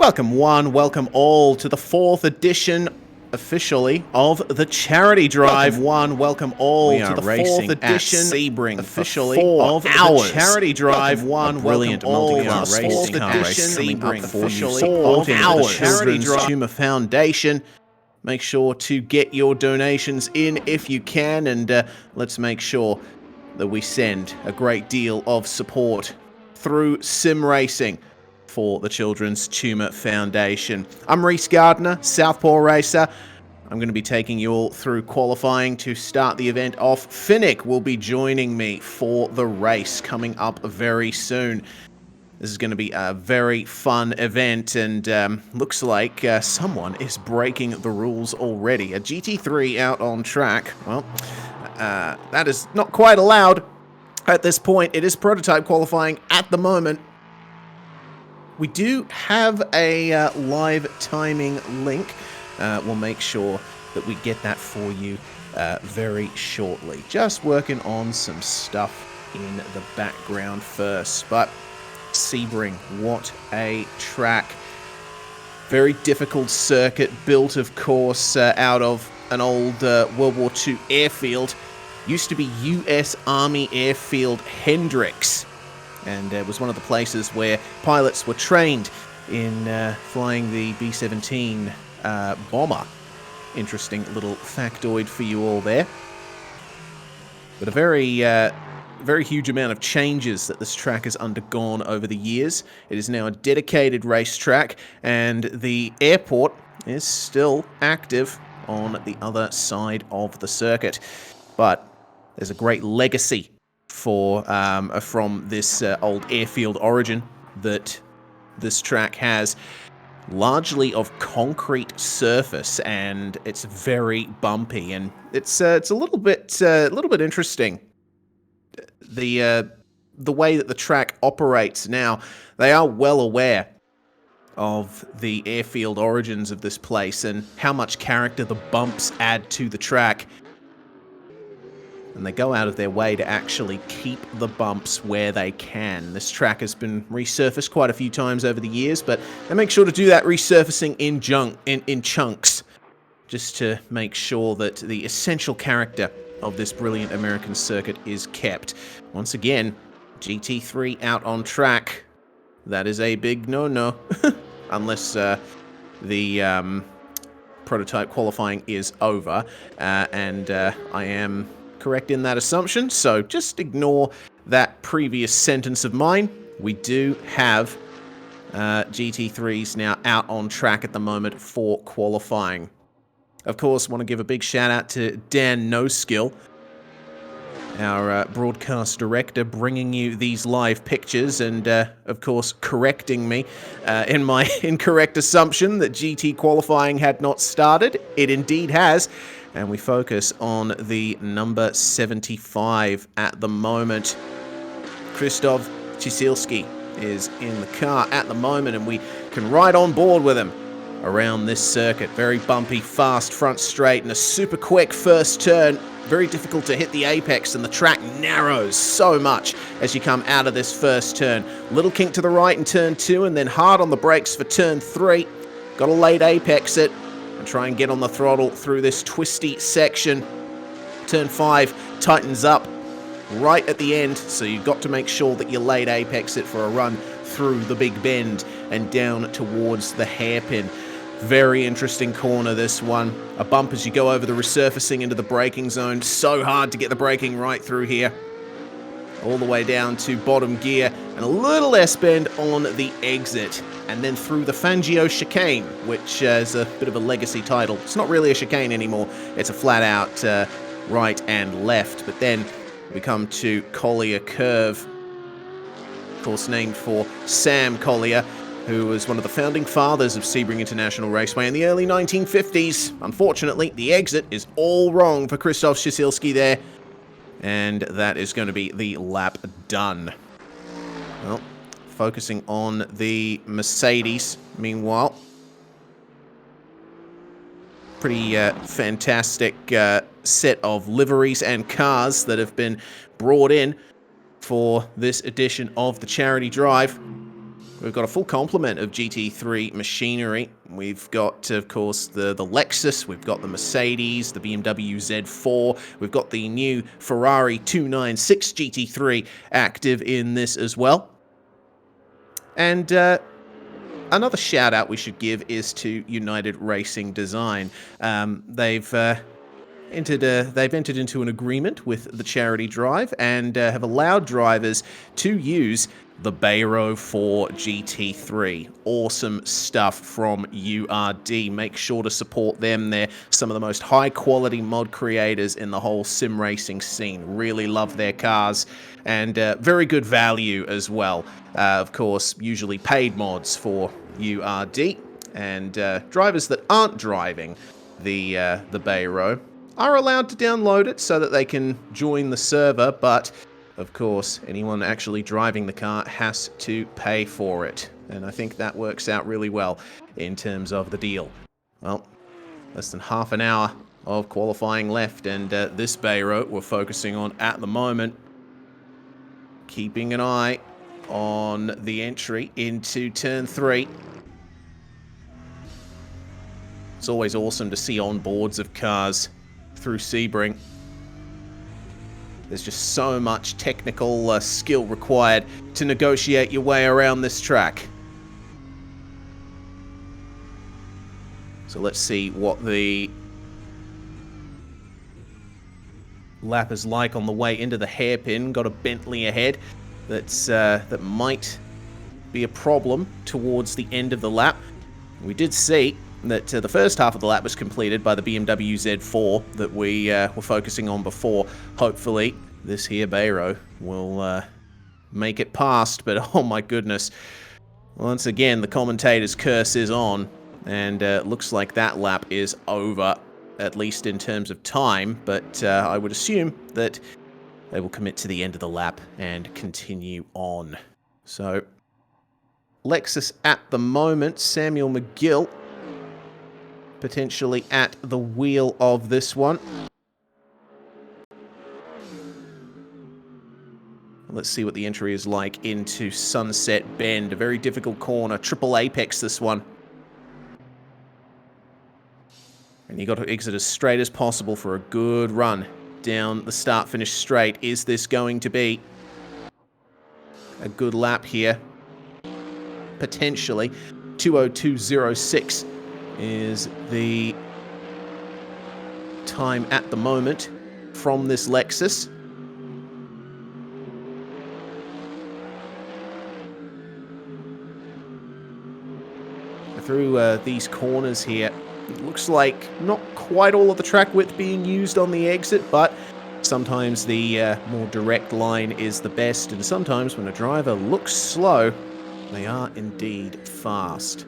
Welcome one, welcome all to the 4th edition, officially, of the charity drive. Welcome one, welcome all to the 4th edition, Sebring, officially, of the charity drive. Welcome one, brilliant multi-class racing car race coming up for you, supporting the Children's Tumor Foundation. Make sure to get your donations in if you can, and let's make sure that we send a great deal of support through sim racing for the Children's Tumor Foundation. I'm Reese Gardner, Southpaw Racer. I'm going to be taking you all through qualifying to start the event off. Finnick will be joining me for the race coming up very soon. This is going to be a very fun event, and looks like someone is breaking the rules already. A GT3 out on track. Well, that is not quite allowed at this point. It is prototype qualifying at the moment. We do have a live timing link. We'll make sure that we get that for you very shortly. Just working on some stuff in the background first. But Sebring, what a track. Very difficult circuit, built, of course, out of an old World War II airfield. Used to be U.S. Army Airfield Hendricks. And it was one of the places where pilots were trained in flying the B-17 bomber. Interesting little factoid for you all there. But a very huge amount of changes that this track has undergone over the years. It is now a dedicated racetrack, and the airport is still active on the other side of the circuit. But there's a great legacy from this old airfield origin that this track has, largely of concrete surface, and it's very bumpy, and it's a little bit interesting. The way that the track operates now, they are well aware of the airfield origins of this place and how much character the bumps add to the track. And they go out of their way to actually keep the bumps where they can. This track has been resurfaced quite a few times over the years, but they make sure to do that resurfacing in chunks, just to make sure that the essential character of this brilliant American circuit is kept. Once again, GT3 out on track. That is a big no-no, unless the prototype qualifying is over, and I am correct in that assumption, so just ignore that previous sentence of mine. We do have GT3s now out on track at the moment for qualifying. Of course, want to give a big shout out to Dan No Skill, our broadcast director, bringing you these live pictures and, of course, correcting me in my incorrect assumption that GT qualifying had not started. It indeed has. And we focus on the number 75 at the moment. Krzysztof Cieślski is in the car at the moment, and we can ride on board with him around this circuit. Very bumpy, fast front straight, and a super quick first turn. Very difficult to hit the apex, and the track narrows so much as you come out of this first turn. Little kink to the right in turn 2, and then hard on the brakes for turn 3. Got a late apex it. And try and get on the throttle through this twisty section. Turn 5 tightens up right at the end, so you've got to make sure that you late apex it for a run through the big bend and down towards the hairpin. Very interesting corner, this one. A bump as you go over the resurfacing into the braking zone. So hard to get the braking right through here. All the way down to bottom gear, and a little S-bend on the exit, and then through the Fangio chicane, which is a bit of a legacy title. It's not really a chicane anymore, it's a flat-out right and left, but then we come to Collier Curve, of course named for Sam Collier, who was one of the founding fathers of Sebring International Raceway in the early 1950s. Unfortunately, the exit is all wrong for Krzysztof Cieślski there, and that is going to be the lap done. Well, focusing on the Mercedes, meanwhile. Pretty fantastic set of liveries and cars that have been brought in for this edition of the charity drive. We've got a full complement of GT3 machinery. We've got, of course, the Lexus, we've got the Mercedes, the BMW Z4, we've got the new Ferrari 296 GT3 active in this as well. And another shout out we should give is to United Racing Design. They've entered into an agreement with the charity drive and have allowed drivers to use the Bayro 4 GT3. Awesome stuff from URD. Make sure to support them. They're some of the most high-quality mod creators in the whole sim racing scene. Really love their cars, and very good value as well. Of course, usually paid mods for URD, and drivers that aren't driving the Bayro are allowed to download it so that they can join the server, but of course, anyone actually driving the car has to pay for it. And I think that works out really well in terms of the deal. Well, less than half an hour of qualifying left, and this Bayro we're focusing on at the moment. Keeping an eye on the entry into turn 3. It's always awesome to see onboards of cars through Sebring. There's just so much technical skill required to negotiate your way around this track. So let's see what the lap is like on the way into the hairpin. Got a Bentley ahead that might be a problem towards the end of the lap. We did see that the first half of the lap was completed by the BMW Z4 that we were focusing on before. Hopefully, this here Bayro will make it past, but oh my goodness. Once again, the commentator's curse is on, and looks like that lap is over, at least in terms of time, but I would assume that they will commit to the end of the lap and continue on. So, Lexus at the moment, Samuel McGill potentially at the wheel of this one. Let's see what the entry is like into Sunset Bend. A very difficult corner. Triple apex, this one. And you got to exit as straight as possible for a good run down the start-finish straight. Is this going to be a good lap here? Potentially. 2:02.06 is the time at the moment from this Lexus. Through these corners here, it looks like not quite all of the track width being used on the exit, but sometimes the more direct line is the best, and sometimes when a driver looks slow, they are indeed fast.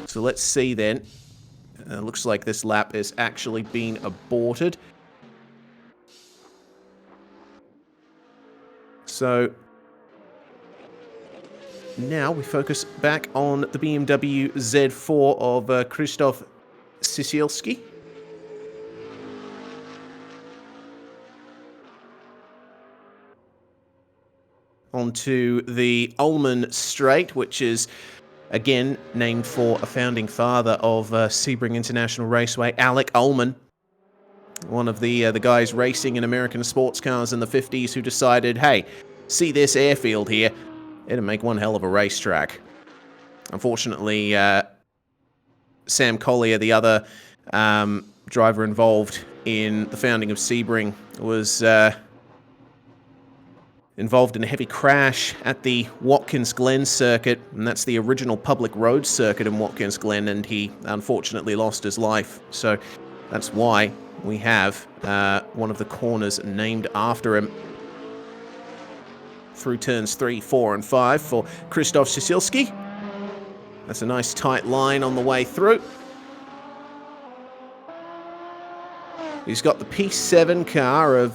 So let's see then. Looks like this lap is actually being aborted. So now we focus back on the BMW Z4 of Krzysztof Sisielski. Onto the Ullman Straight, which is again named for a founding father of Sebring International Raceway, Alec Ullman. One of the guys racing in American sports cars in the 50s who decided, hey, see this airfield here? It'd make one hell of a racetrack. Unfortunately, Sam Collier, the other driver involved in the founding of Sebring, was involved in a heavy crash at the Watkins Glen circuit, and that's the original public road circuit in Watkins Glen, and he unfortunately lost his life. So that's why we have one of the corners named after him. Through turns 3, 4, and 5 for Krzysztof Sisielski. That's a nice tight line on the way through. He's got the P7 car of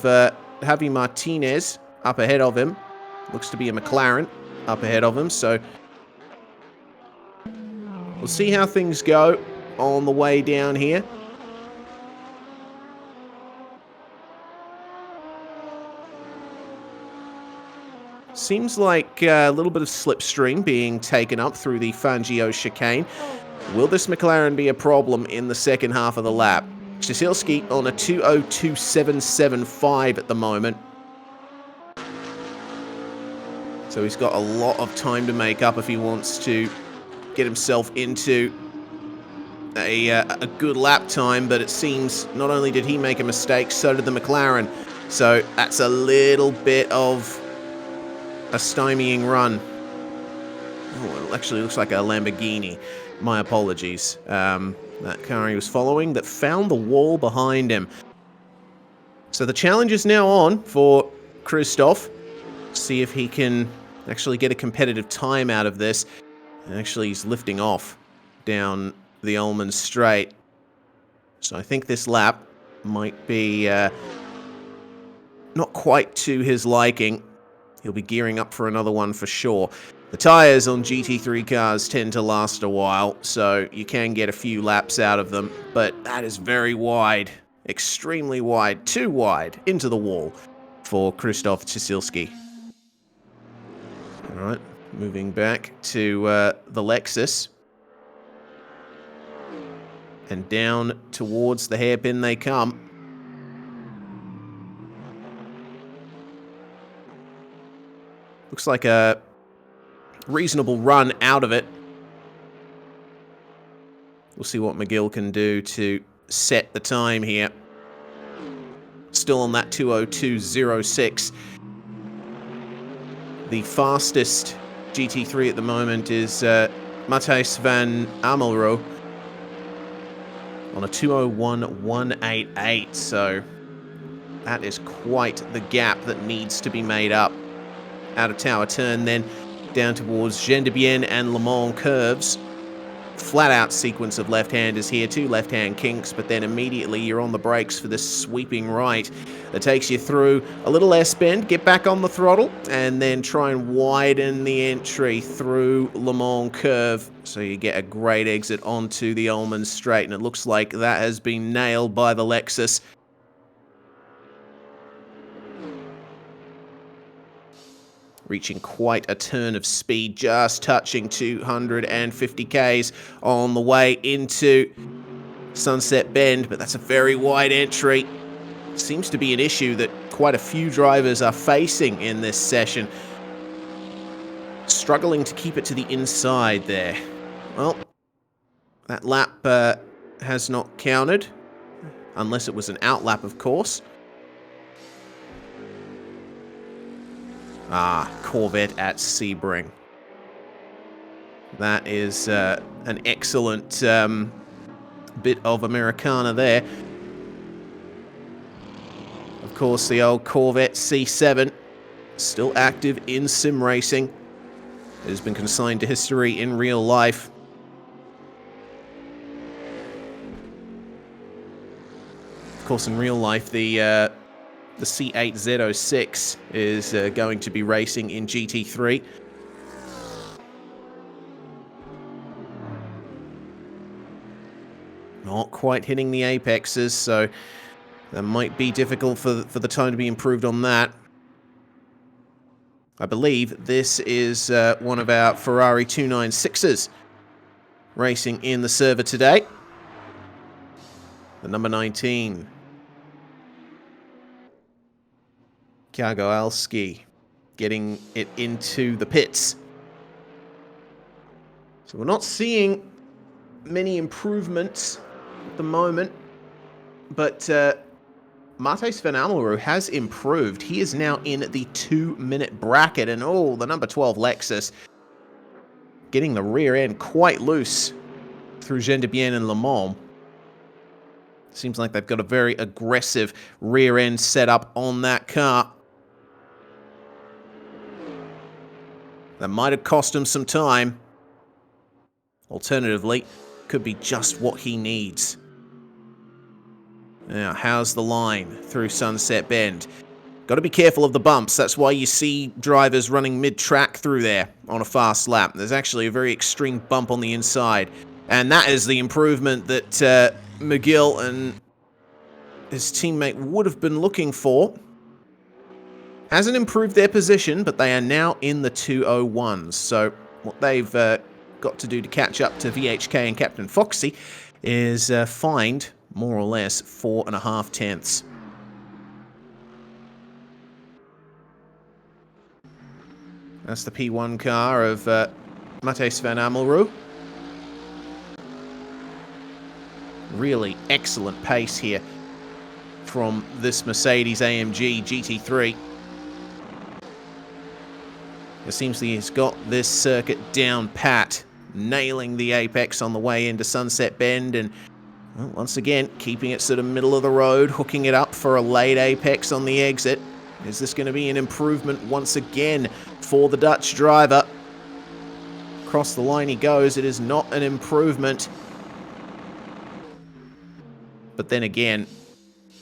Javi Martinez up ahead of him. Looks to be a McLaren up ahead of him, so we'll see how things go on the way down here. seems like a little bit of slipstream being taken up through the Fangio chicane. Will this McLaren be a problem in the second half of the lap? Ciesielski on a 2:02.775 at the moment. So he's got a lot of time to make up if he wants to get himself into a good lap time, but it seems not only did he make a mistake, so did the McLaren. So that's a little bit of a stymieing run. Oh, it actually looks like a Lamborghini. My apologies. That car he was following that found the wall behind him. So the challenge is now on for Christoph. See if he can actually get a competitive time out of this. And actually, he's lifting off down the Ullman Straight. So I think this lap might be not quite to his liking. He'll be gearing up for another one for sure. The tyres on GT3 cars tend to last a while, so you can get a few laps out of them, but that is very wide, extremely wide, too wide, into the wall for Christoph Ciesielski. All right, moving back to the Lexus. And down towards the hairpin they come. Looks like a reasonable run out of it. We'll see what McGill can do to set the time here. Still on that 2:02.06. The fastest GT3 at the moment is Matthijs van Amelro on a 2:01.188. So that is quite the gap that needs to be made up. Out of Tower Turn, then down towards Gendebien and Le Mans curves. Flat out sequence of left-handers here, 2 left-hand kinks, but then immediately you're on the brakes for this sweeping right that takes you through a little S-bend, get back on the throttle, and then try and widen the entry through Le Mans curve so you get a great exit onto the Ullman Straight, and it looks like that has been nailed by the Lexus. Reaching quite a turn of speed, just touching 250 Ks on the way into Sunset Bend, but that's a very wide entry. Seems to be an issue that quite a few drivers are facing in this session. Struggling to keep it to the inside there. Well, that lap has not counted, unless it was an out lap, of course. Ah, Corvette at Sebring. That is an excellent bit of Americana there. Of course, the old Corvette C7, still active in sim racing. It has been consigned to history in real life. Of course, in real life, the C8 Z06 is going to be racing in GT3. Not quite hitting the apexes, so that might be difficult for the time to be improved on that. I believe this is one of our Ferrari 296s racing in the server today. The number 19. Kagowalski getting it into the pits. So we're not seeing many improvements at the moment, but Matthijs van Amelro has improved. He is now in the 2-minute bracket, and oh, the number 12 Lexus getting the rear end quite loose through Gendebien and Le Mans. Seems like they've got a very aggressive rear end setup on that car. That might have cost him some time. Alternatively, could be just what he needs. Now, how's the line through Sunset Bend? Got to be careful of the bumps. That's why you see drivers running mid-track through there on a fast lap. There's actually a very extreme bump on the inside. And that is the improvement that McGill and his teammate would have been looking for. Hasn't improved their position, but they are now in the 201s. So what they've got to do to catch up to VHK and Captain Foxy is find more or less 4.5 tenths. That's the P1 car of Matthijs van Amelroo. Really excellent pace here from this Mercedes AMG GT3. It seems he's got this circuit down pat, nailing the apex on the way into Sunset Bend, and well, once again, keeping it sort of middle of the road, hooking it up for a late apex on the exit. Is this going to be an improvement once again for the Dutch driver? Across the line he goes. It is not an improvement. But then again,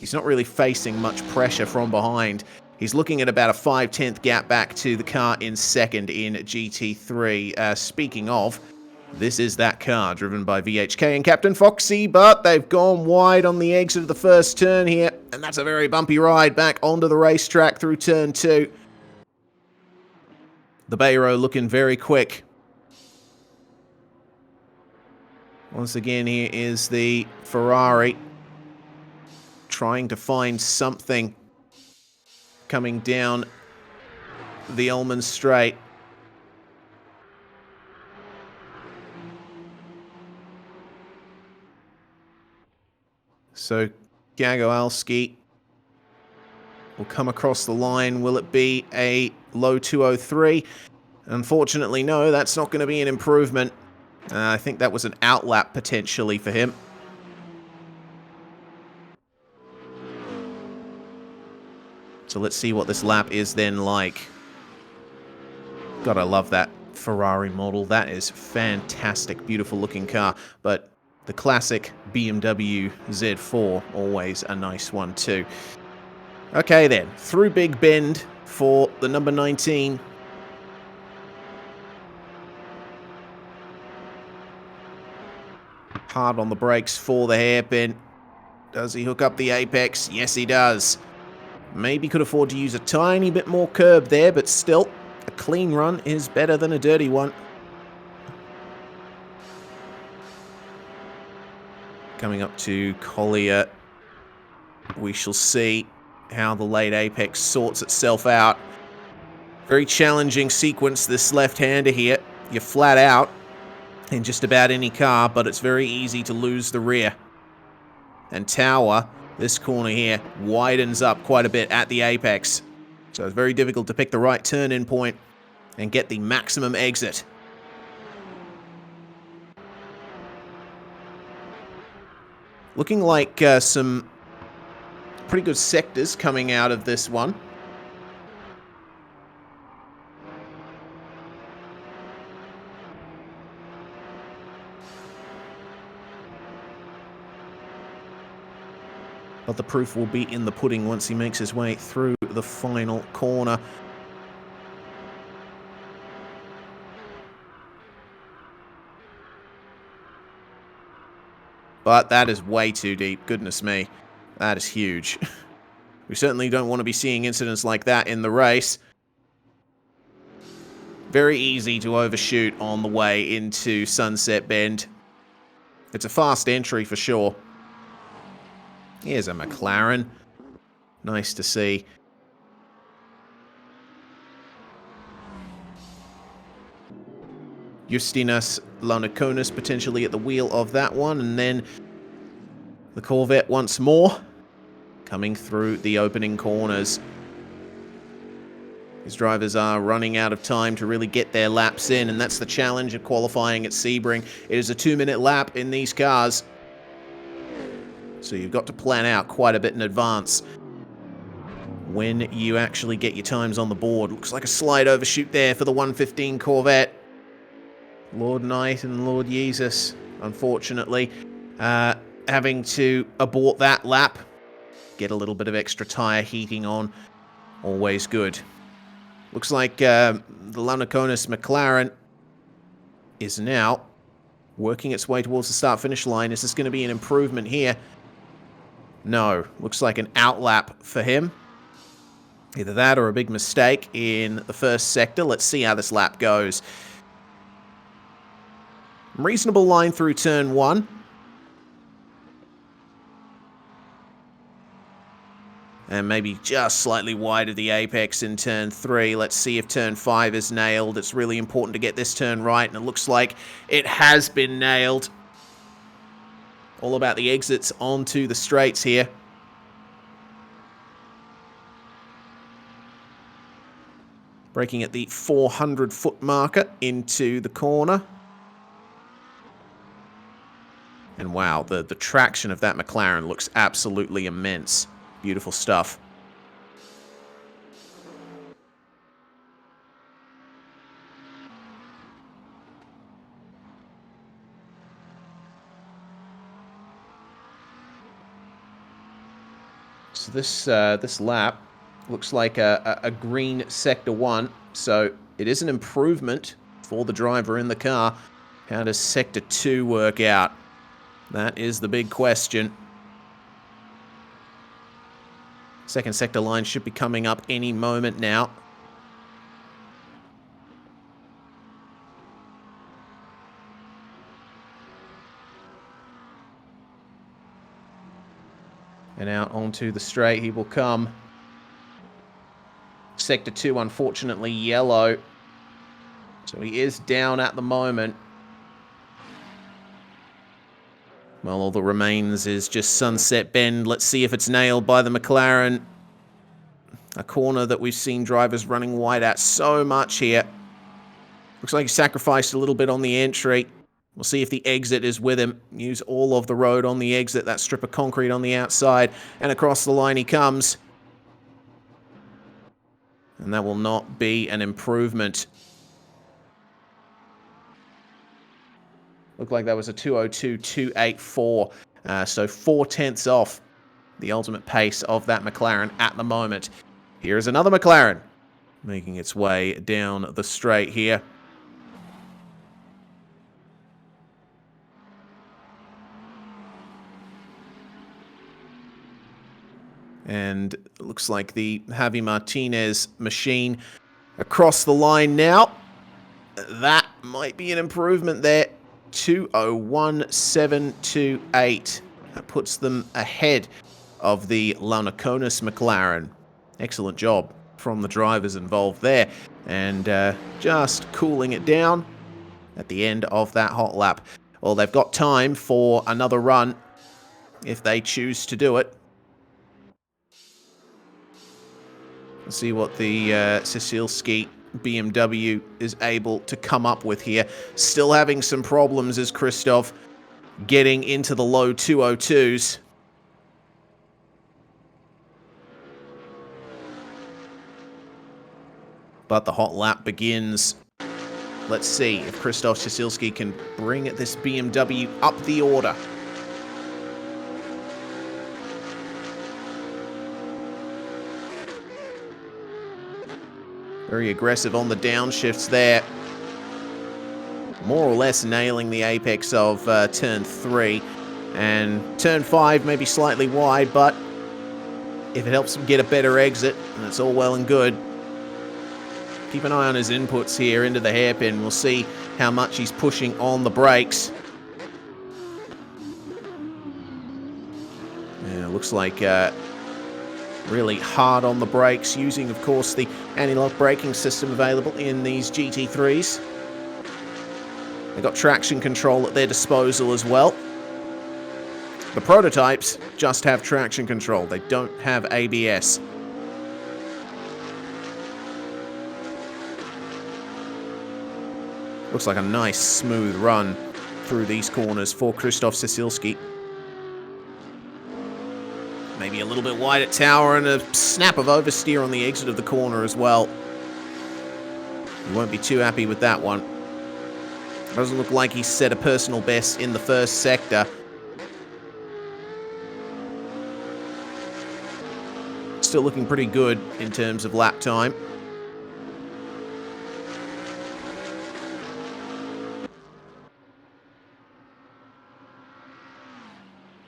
he's not really facing much pressure from behind. He's looking at about a 5/10 gap back to the car in second in GT3. Speaking of, this is that car driven by VHK and Captain Foxy, but they've gone wide on the exit of the first turn here, and that's a very bumpy ride back onto the racetrack through turn 2. The Bayro looking very quick. Once again, here is the Ferrari trying to find something coming down the Ullman Straight. So Jagoalski will come across the line. Will it be a low 203? Unfortunately, no, that's not going to be an improvement. I think that was an outlap potentially for him. So let's see what this lap is then like. God, I love that Ferrari model. That is fantastic, beautiful looking car. But the classic BMW Z4, always a nice one too. Okay then, through Big Bend for the number 19. Hard on the brakes for the hairpin. Does he hook up the apex? Yes, he does. Maybe could afford to use a tiny bit more curb there, but still, a clean run is better than a dirty one. Coming up to Collier, we shall see how the late apex sorts itself out. Very challenging sequence, this left-hander here. You're flat out in just about any car, but it's very easy to lose the rear. And Tower, this corner here, widens up quite a bit at the apex. So it's very difficult to pick the right turn-in point and get the maximum exit. Looking like some pretty good sectors coming out of this one. But the proof will be in the pudding once he makes his way through the final corner. But that is way too deep. Goodness me. That is huge. We certainly don't want to be seeing incidents like that in the race. Very easy to overshoot on the way into Sunset Bend. It's a fast entry for sure. Here's a McLaren. Nice to see. Justinas Launakonis potentially at the wheel of that one, and then the Corvette once more coming through the opening corners. His drivers are running out of time to really get their laps in, and that's the challenge of qualifying at Sebring. It is a 2-minute lap in these cars, so you've got to plan out quite a bit in advance when you actually get your times on the board. Looks like a slight overshoot there for the 115 Corvette. Lord Knight and Lord Jesus, unfortunately, having to abort that lap. Get a little bit of extra tyre heating on. Always good. Looks like the Launakonis McLaren is now working its way towards the start-finish line. Is this going to be an improvement here? No. Looks like an outlap for him. Either that or a big mistake in the first sector. Let's see how this lap goes. Reasonable line through turn 1. And maybe just slightly wide of the apex in turn 3. Let's see if turn 5 is nailed. It's really important to get this turn right, and it looks like it has been nailed. All about the exits onto the straights here. Braking at the 400-foot marker into the corner. And wow, the traction of that McLaren looks absolutely immense. Beautiful stuff. So this lap looks like a green sector 1, so it is an improvement for the driver in the car. How does sector 2 work out? That is the big question. Second sector line should be coming up any moment now. And out onto the straight he will come. Sector 2, unfortunately, yellow. So he is down at the moment. Well, all that remains is just Sunset Bend. Let's see if it's nailed by the McLaren. A corner that we've seen drivers running wide at so much here. Looks like he sacrificed a little bit on the entry. We'll see if the exit is with him. Use all of the road on the exit, that strip of concrete on the outside, and across the line he comes. And that will not be an improvement. Looked like that was a 2:02.284, so 4/10 off the ultimate pace of that McLaren at the moment. Here is another McLaren making its way down the straight here. And it looks like the Javi Martinez machine across the line now. That might be an improvement there. 2:01.728. That puts them ahead of the Launaconis McLaren. Excellent job from the drivers involved there. And just cooling it down at the end of that hot lap. Well, they've got time for another run if they choose to do it. Let's see what the Cecilski BMW is able to come up with here. Still having some problems is Christoph getting into the low 202s. But the hot lap begins. Let's see if Christoph Cecilski can bring this BMW up the order. Very aggressive on the downshifts there. More or less nailing the apex of turn 3. And turn 5 maybe slightly wide, but if it helps him get a better exit, then it's all well and good. Keep an eye on his inputs here into the hairpin. We'll see how much he's pushing on the brakes. Yeah, looks like really hard on the brakes, using, of course, the anti-lock braking system available in these GT3s. They've got traction control at their disposal as well. The prototypes just have traction control. They don't have ABS. Looks like a nice, smooth run through these corners for Christoph Cecilski. Maybe a little bit wide at tower and a snap of oversteer on the exit of the corner as well. You won't be too happy with that one. Doesn't look like he set a personal best in the first sector. Still looking pretty good in terms of lap time.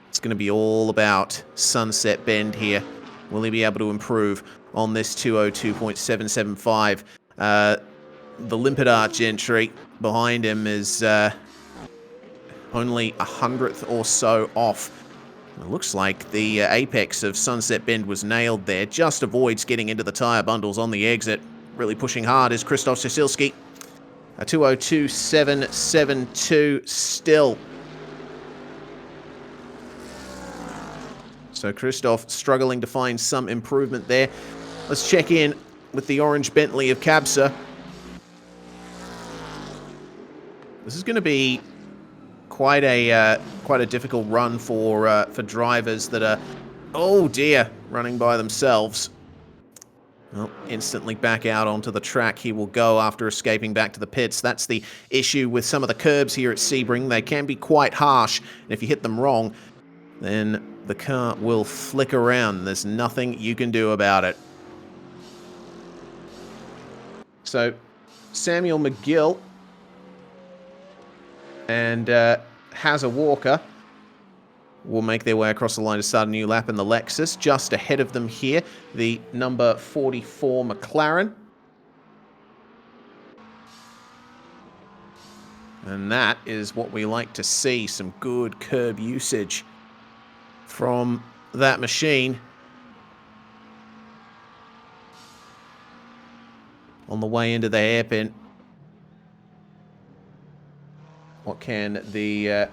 It's going to be all about Sunset Bend here. Will he be able to improve on this 202.775. The limpet arch entry behind him is only 100th or so off. It looks like the apex of Sunset Bend was nailed there. Just avoids getting into the tyre bundles on the exit. Really pushing hard is Krzysztof Cieślski. A 202.772 still. So Krzysztof struggling to find some improvement there. Let's check in with the orange Bentley of Cabsa. This is going to be quite a difficult run for drivers that are, oh dear, running by themselves. Well, instantly back out onto the track he will go after escaping back to the pits. That's the issue with some of the curbs here at Sebring. They can be quite harsh, and if you hit them wrong, then the car will flick around. There's nothing you can do about it. So, Samuel McGill and Hazza Walker will make their way across the line to start a new lap in the Lexus. Just ahead of them here, the number 44 McLaren. And that is what we like to see, some good curb usage from that machine. On the way into the hairpin. What can the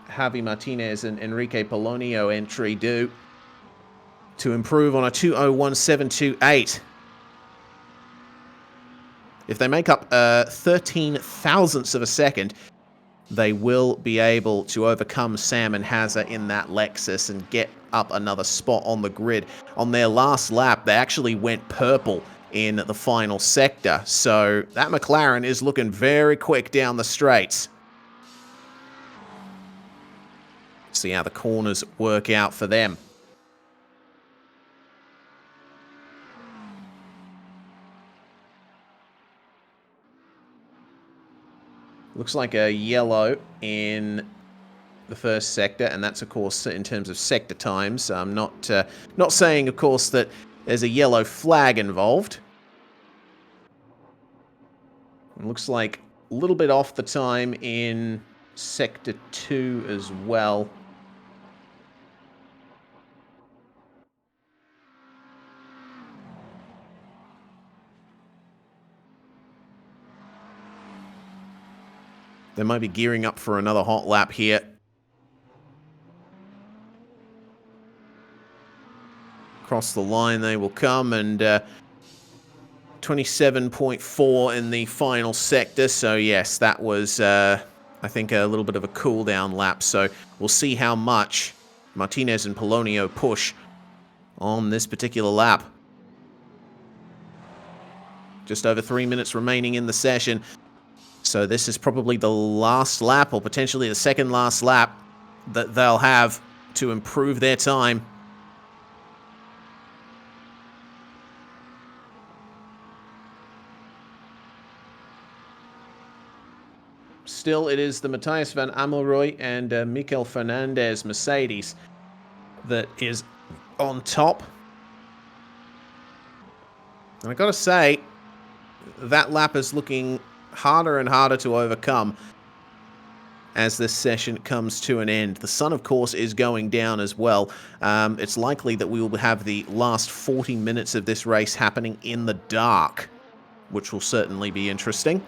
Javi Martinez and Enrique Polonio entry do to improve on a 201.728? If they make up 13 thousandths of a second, they will be able to overcome Sam and Hazza in that Lexus and get up another spot on the grid. On their last lap, they actually went purple in the final sector, so that McLaren is looking very quick down the straights. See how the corners work out for them. Looks like a yellow in the first sector, and that's, of course, in terms of sector times. I'm not saying, of course, that there's a yellow flag involved. It looks like a little bit off the time in Sector 2 as well. They might be gearing up for another hot lap here. Across the line they will come, and 27.4 in the final sector. So yes, that was, I think, a little bit of a cool down lap. So we'll see how much Martinez and Polonio push on this particular lap. Just over 3 minutes remaining in the session. So this is probably the last lap, or potentially the second last lap, that they'll have to improve their time. Still, it is the Matthias van Amelrooy and Mikel Fernandez Mercedes that is on top. And I gotta say, that lap is looking harder and harder to overcome as this session comes to an end. The sun, of course, is going down as well. It's likely that we will have the last 40 minutes of this race happening in the dark, which will certainly be interesting.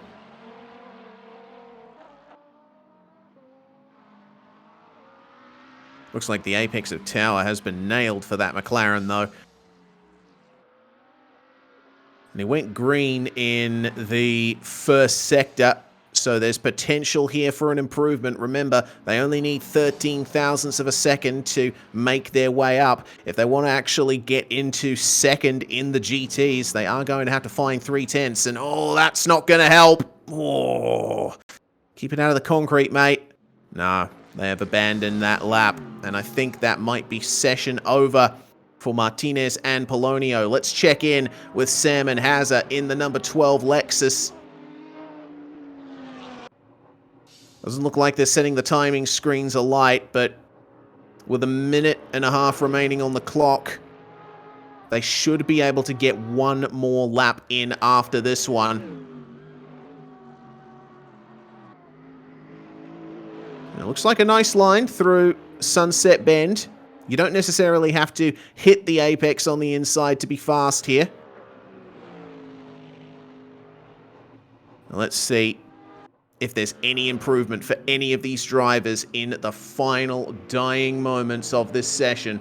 Looks like the apex of tower has been nailed for that McLaren, though. And he went green in the first sector, so there's potential here for an improvement. Remember, they only need 13 thousandths of a second to make their way up. If they want to actually get into second in the GTs, they are going to have to find 3/10, and oh, that's not going to help. Oh, keep it out of the concrete, mate. No, they have abandoned that lap, and I think that might be session over for Martinez and Polonio. Let's check in with Sam and Hazza in the number 12 Lexus. Doesn't look like they're setting the timing screens alight, but with a minute and a half remaining on the clock, They should be able to get one more lap in after this one. It looks like a nice line through Sunset Bend. You don't necessarily have to hit the apex on the inside to be fast here. Let's see if there's any improvement for any of these drivers in the final dying moments of this session.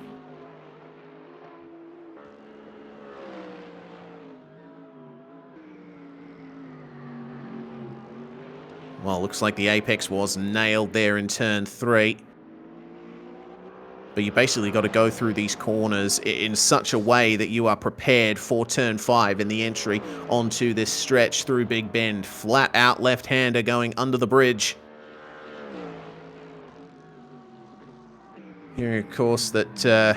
Well, looks like the apex was nailed there in turn 3. But you basically got to go through these corners in such a way that you are prepared for turn 5 in the entry onto this stretch through Big Bend. Flat out left-hander going under the bridge. Here, of course, that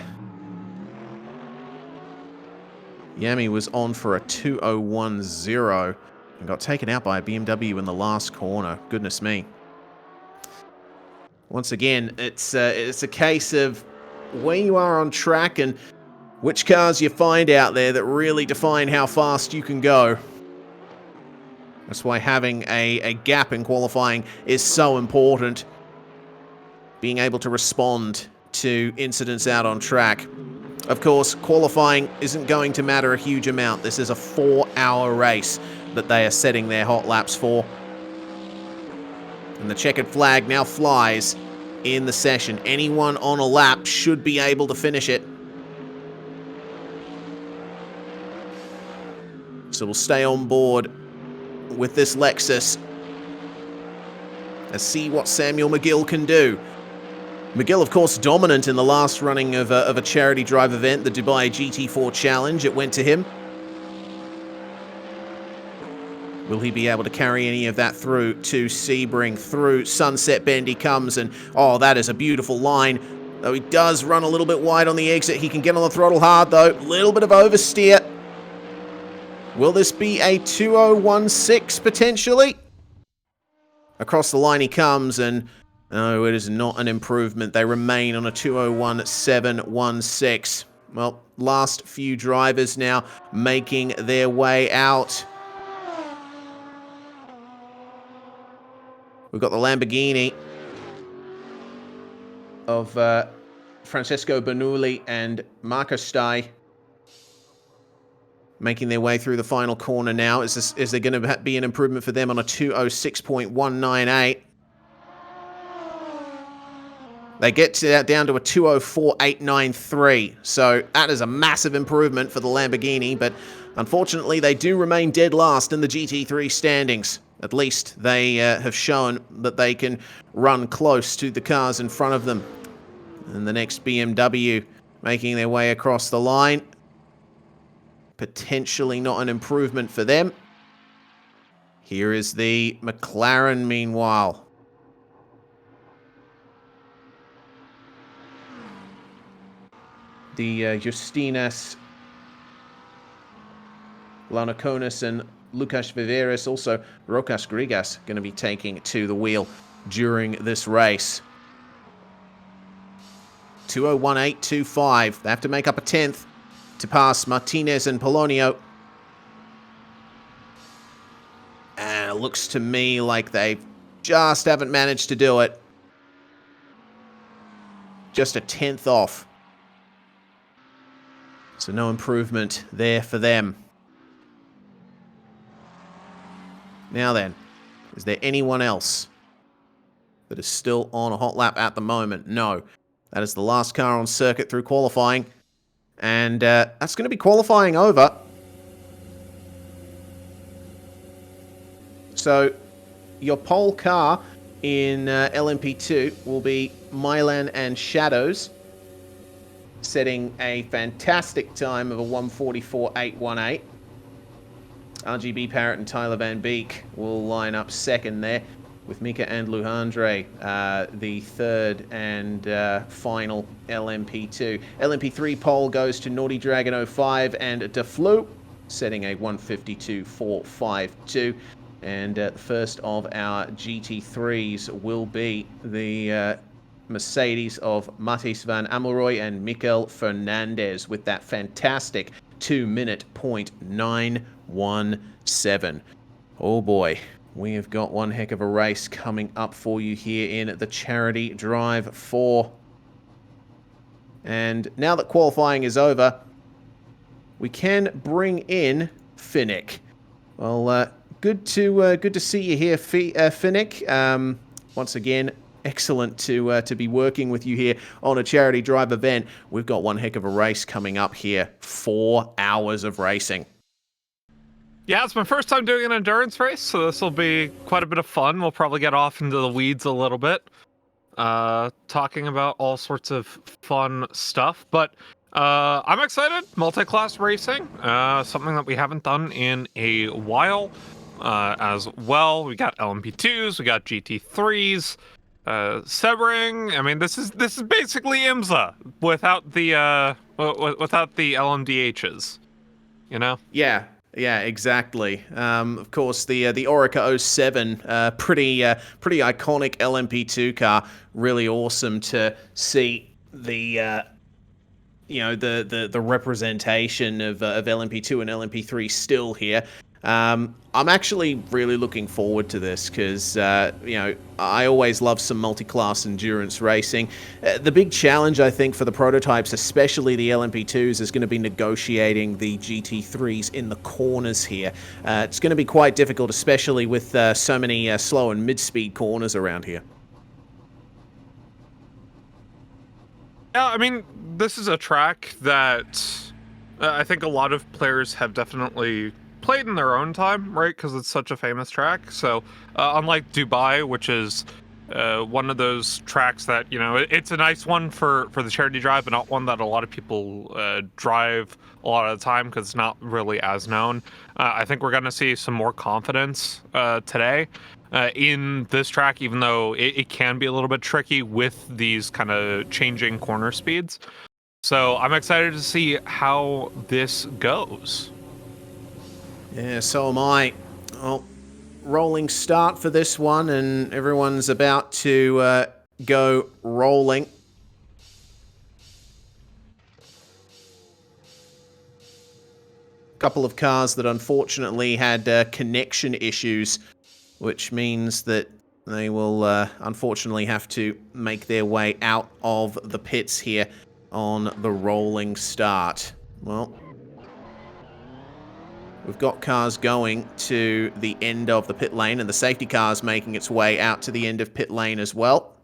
Yami was on for a 2010 and got taken out by a BMW in the last corner. Goodness me. Once again, it's a case of where you are on track and which cars you find out there that really define how fast you can go. That's why having a gap in qualifying is so important. Being able to respond to incidents out on track. Of course, qualifying isn't going to matter a huge amount. This is a 4-hour race that they are setting their hot laps for. And the checkered flag now flies in the session. Anyone on a lap should be able to finish it. So we'll stay on board with this Lexus and see what Samuel McGill can do. McGill, of course, dominant in the last running of a charity drive event, the Dubai GT4 Challenge. It went to him. Will he be able to carry any of that through to Sebring? Through Sunset Bend he comes, and oh, that is a beautiful line. Though he does run a little bit wide on the exit. He can get on the throttle hard, though. Little bit of oversteer. Will this be a 2016 potentially? Across the line he comes, and no, it is not an improvement. They remain on a 201716. Well, last few drivers now making their way out. We've got the Lamborghini of Francesco Bernoulli and Marco Stai making their way through the final corner now. Is there going to be an improvement for them on a 206.198? They get down to a 204.893. So that is a massive improvement for the Lamborghini, but unfortunately they do remain dead last in the GT3 standings. At least they have shown that they can run close to the cars in front of them. And the next BMW making their way across the line. Potentially not an improvement for them. Here is the McLaren, meanwhile. The Justinas, Lanakonis and Lukas Viveris, also Rokas Grigas, going to be taking to the wheel during this race. 201.825. They have to make up a 10th to pass Martinez and Polonio. And it looks to me like they just haven't managed to do it. Just a 10th off. So no improvement there for them. Now then, is there anyone else that is still on a hot lap at the moment? No. That is the last car on circuit through qualifying. And that's going to be qualifying over. So your pole car in LMP2 will be Milan and Shadows, setting a fantastic time of a 1:44.818. RGB Parrott and Tyler Van Beek will line up second there, with Mika and Luhandre, the third and final LMP2. LMP3 pole goes to Naughty Dragon 05 and DeFlu, setting a 1:52.452. And the first of our GT3s will be the Mercedes of Matthijs van Amelrooy and Mikel Fernandez with that fantastic 2-minute .917. Oh boy, we have got one heck of a race coming up for you here in the Charity Drive 4. And now that qualifying is over, we can bring in Finnick. Well, good to see you here, Finnick. Once again, excellent to be working with you here on a Charity Drive event. We've got one heck of a race coming up here. 4 hours of racing. Yeah, it's my first time doing an endurance race, so this will be quite a bit of fun. We'll probably get off into the weeds a little bit, talking about all sorts of fun stuff. But I'm excited. Multi-class racing, something that we haven't done in a while. As well, we got LMP2s, we got GT3s, Sebring. I mean, this is basically IMSA without the LMDHs. You know? Yeah, exactly. Of course, the Orica 07, pretty iconic LMP2 car. Really awesome to see the the representation of LMP2 and LMP3 still here. I'm actually really looking forward to this because, I always love some multi-class endurance racing. The big challenge, I think, for the prototypes, especially the LMP2s, is going to be negotiating the GT3s in the corners here. It's going to be quite difficult, especially with so many slow and mid-speed corners around here. Yeah, I mean, this is a track that I think a lot of players have definitely played in their own time, right? Because it's such a famous track. So unlike Dubai, which is one of those tracks that, it's a nice one for the Charity Drive, but not one that a lot of people drive a lot of the time because it's not really as known. I think we're going to see some more confidence today in this track, even though it can be a little bit tricky with these kind of changing corner speeds. So I'm excited to see how this goes. Yeah, so am I. Well, rolling start for this one, and everyone's about to go rolling. Couple of cars that unfortunately had connection issues, which means that they will unfortunately have to make their way out of the pits here on the rolling start. Well, we've got cars going to the end of the pit lane, and the safety car is making its way out to the end of pit lane as well.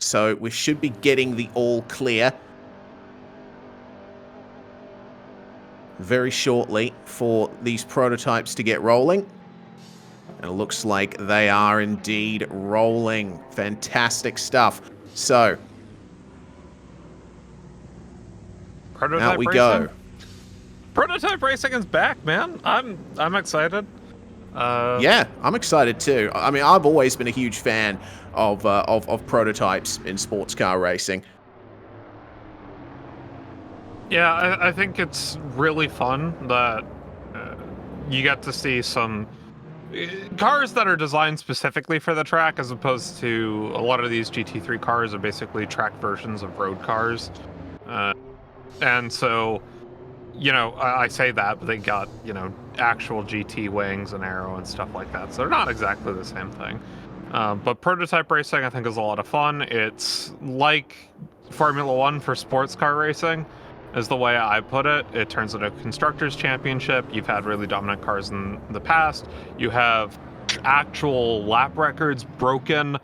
So we should be getting the all clear very shortly for these prototypes to get rolling. And it looks like they are indeed rolling. Fantastic stuff. So, out we go. Prototype racing is back, man. I'm excited. Yeah, I'm excited too. I mean, I've always been a huge fan of prototypes in sports car racing. Yeah, I think it's really fun that you get to see some cars that are designed specifically for the track, as opposed to a lot of these GT3 cars are basically track versions of road cars. And so, I say that, but they got, actual GT wings and aero and stuff like that. So they're not exactly the same thing. But prototype racing, I think, is a lot of fun. It's like Formula One for sports car racing, is the way I put it. It turns into a constructors championship. You've had really dominant cars in the past. You have actual lap records broken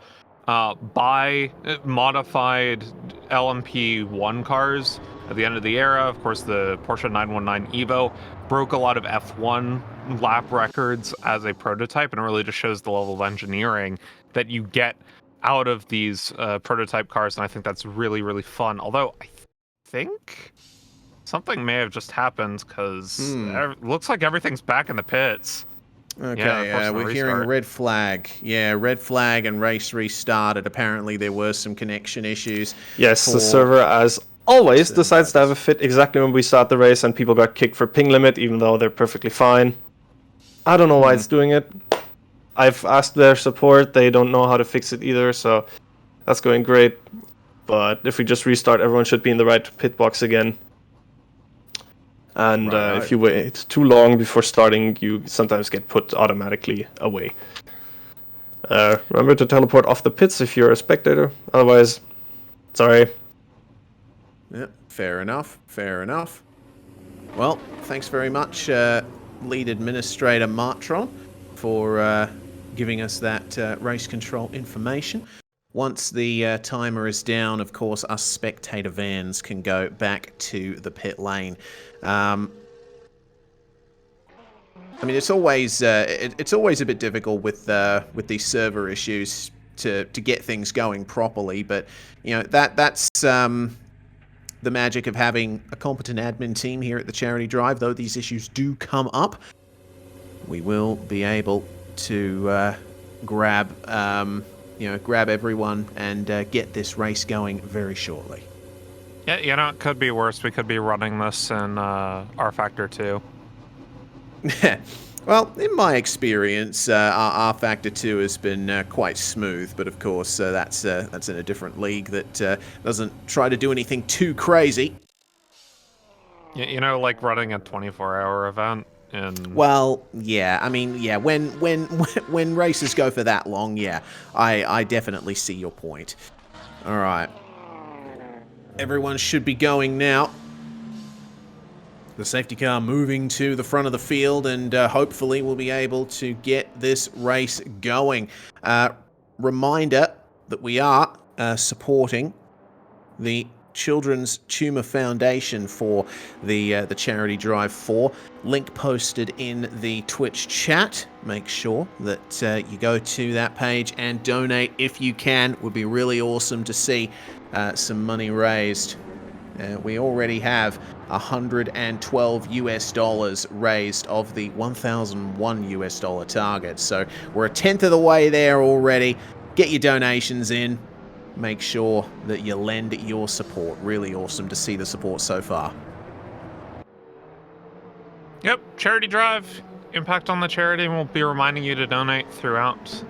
by modified LMP1 cars at the end of the era. Of course, the Porsche 919 Evo broke a lot of F1 lap records as a prototype, and it really just shows the level of engineering that you get out of these prototype cars, and I think that's really, really fun. Although I think something may have just happened, because it looks like everything's back in the pits. Okay, yeah, we're hearing red flag. Yeah, red flag and race restarted. Apparently there were some connection issues. Yes, the server, as always, decides to have a fit exactly when we start the race, and people got kicked for ping limit, even though they're perfectly fine. I don't know why it's doing it. I've asked their support. They don't know how to fix it either, so that's going great. But if we just restart, everyone should be in the right pit box again. And if you wait too long before starting, you sometimes get put automatically away. Remember to teleport off the pits if you're a spectator. Otherwise, sorry. Yep, fair enough. Fair enough. Well, thanks very much, Lead Administrator Martron, for giving us that race control information. Once the timer is down, of course, us spectator vans can go back to the pit lane. I mean, it's always a bit difficult with these server issues to get things going properly, but you know that's the magic of having a competent admin team here at the Charity Drive. Though these issues do come up, we will be able to grab everyone and get this race going very shortly. Yeah, you know, it could be worse. We could be running this in R Factor 2. Well, in my experience, R Factor 2 has been quite smooth, but of course that's in a different league that doesn't try to do anything too crazy. You know, like running a 24-hour event. Well, yeah, I mean, yeah, when races go for that long, yeah, I definitely see your point. All right, everyone should be going now. The safety car moving to the front of the field, and hopefully we'll be able to get this race going. Reminder that we are supporting the Children's Tumor Foundation for the Charity Drive 4. Link posted in the Twitch chat. Make sure that you go to that page and donate if you can. It would be really awesome to see some money raised. We already have $112 raised of the $1,001 target. So we're a tenth of the way there already. Get your donations in. Make sure that you lend your support. Really awesome to see the support so far. Yep, Charity Drive, impact on the charity, and we'll be reminding you to donate throughout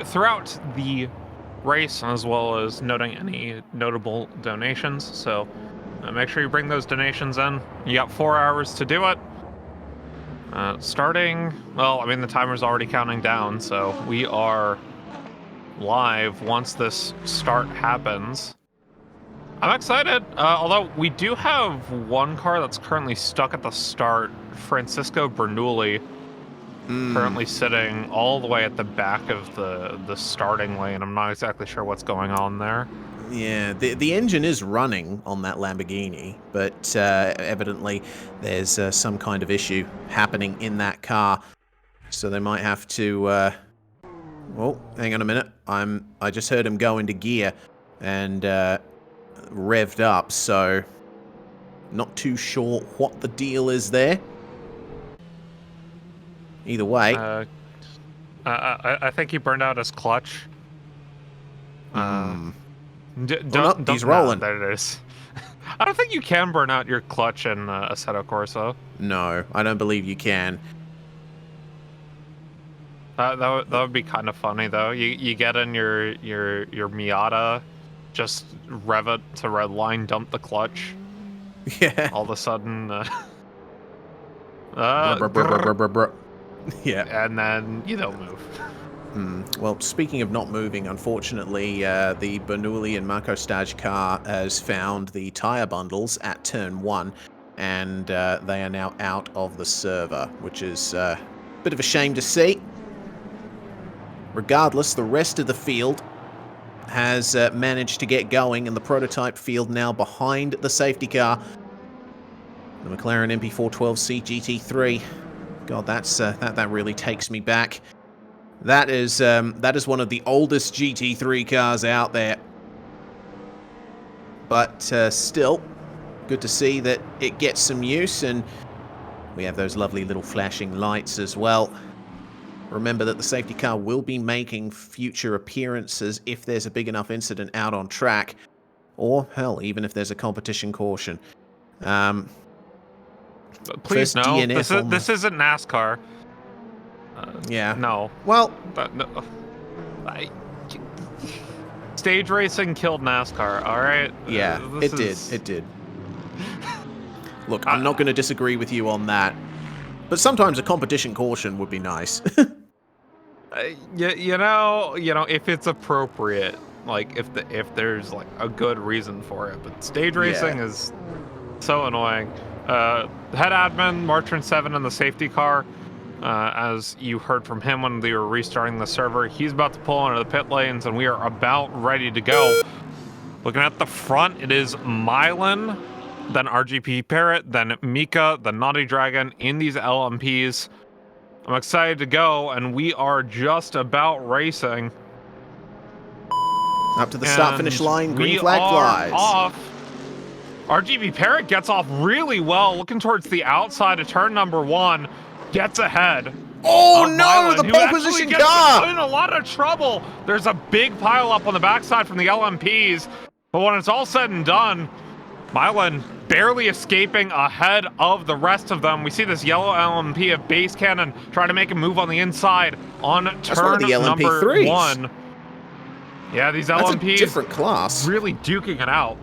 throughout the race, as well as noting any notable donations. So make sure you bring those donations in. You got 4 hours to do it. Starting, well, I mean, the timer's already counting down, so we are live once this start happens. I'm excited, although we do have one car that's currently stuck at the start, Francisco Bernoulli, currently sitting all the way at the back of the starting lane. I'm not exactly sure what's going on there. Yeah, the engine is running on that Lamborghini, but evidently there's some kind of issue happening in that car, so they might have to. Oh, hang on a minute. I just heard him go into gear and revved up, so not too sure what the deal is there. Either way, I think he burned out his clutch. He's rolling. There it is. I don't think you can burn out your clutch in Assetto Corsa. No, I don't believe you can. That would be kind of funny though. You get in your Miata, just rev it to red line, dump the clutch. Yeah. All of a sudden, yeah. And then you don't move. Well, speaking of not moving, unfortunately, the Bernoulli and Marco Stage car has found the tire bundles at turn 1, and they are now out of the server, which is a bit of a shame to see. Regardless, the rest of the field has managed to get going, and the prototype field now behind the safety car. The McLaren MP412C GT3. God, that really takes me back. That is one of the oldest GT3 cars out there. But still, good to see that it gets some use, and we have those lovely little flashing lights as well. Remember that the safety car will be making future appearances if there's a big enough incident out on track, or hell, even if there's a competition caution. Please no, this isn't NASCAR. Yeah. No. Well, no. Stage racing killed NASCAR. All right. Yeah, it did. Look, I'm not going to disagree with you on that. But sometimes a competition caution would be nice. You know, if it's appropriate, like if there's like a good reason for it. But stage racing is so annoying. Head admin, Martrin 7 in the safety car. As you heard from him when they were restarting the server, he's about to pull into the pit lanes, and we are about ready to go. Looking at the front, it is Mylan, then RGP Parrot, then Mika, the Naughty Dragon in these LMPs. I'm excited to go, and we are just about racing. Up to the start-finish line, green flag flies. Off. RGB Parrot gets off really well, looking towards the outside of turn number 1, gets ahead. Oh no, Mylan, the pole position car! In a lot of trouble. There's a big pile up on the backside from the LMPs, but when it's all said and done, Mylan barely escaping ahead of the rest of them. We see this yellow LMP of Base Cannon trying to make a move on the inside on turn number 1. Yeah, these LMPs, that's a different class. Really duking it out.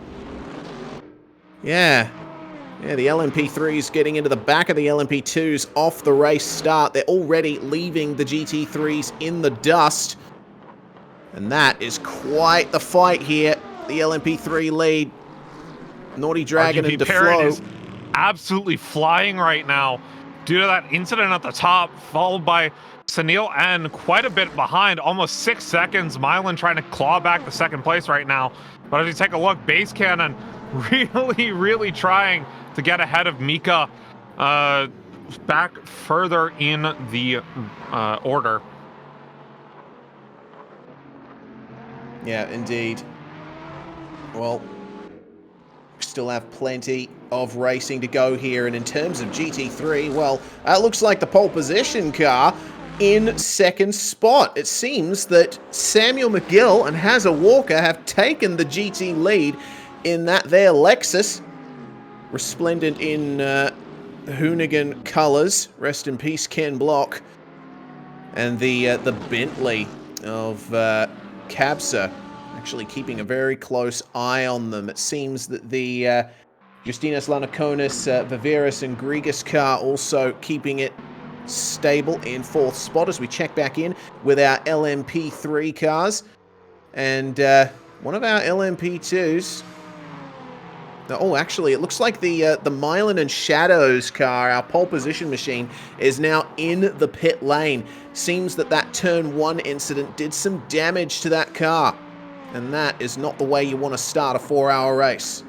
Yeah, the LMP3s getting into the back of the LMP2s off the race start. They're already leaving the GT3s in the dust. And that is quite the fight here. The LMP3 lead. Naughty Dragon and Parrot DeFlo is absolutely flying right now due to that incident at the top, followed by Sunil and quite a bit behind, almost 6 seconds. Mylan trying to claw back the second place right now. But as you take a look, Base Cannon really trying to get ahead of Mika back further in the order. Yeah, indeed. Well, still have plenty of racing to go here, and in terms of GT3, well, it looks like the pole position car in second spot. It seems that Samuel McGill and Hazza Walker have taken the GT lead in that there Lexus, resplendent in Hoonigan colours. Rest in peace, Ken Block. And the Bentley of Cabsa, actually keeping a very close eye on them. It seems that the Justinas Lanakonis, Viveris and Grigas car also keeping it stable in fourth spot as we check back in with our LMP3 cars. And one of our LMP2s... Oh, actually, it looks like the Mylan and Shadows car, our pole position machine, is now in the pit lane. Seems that that turn 1 incident did some damage to that car. And that is not the way you want to start a 4-hour race.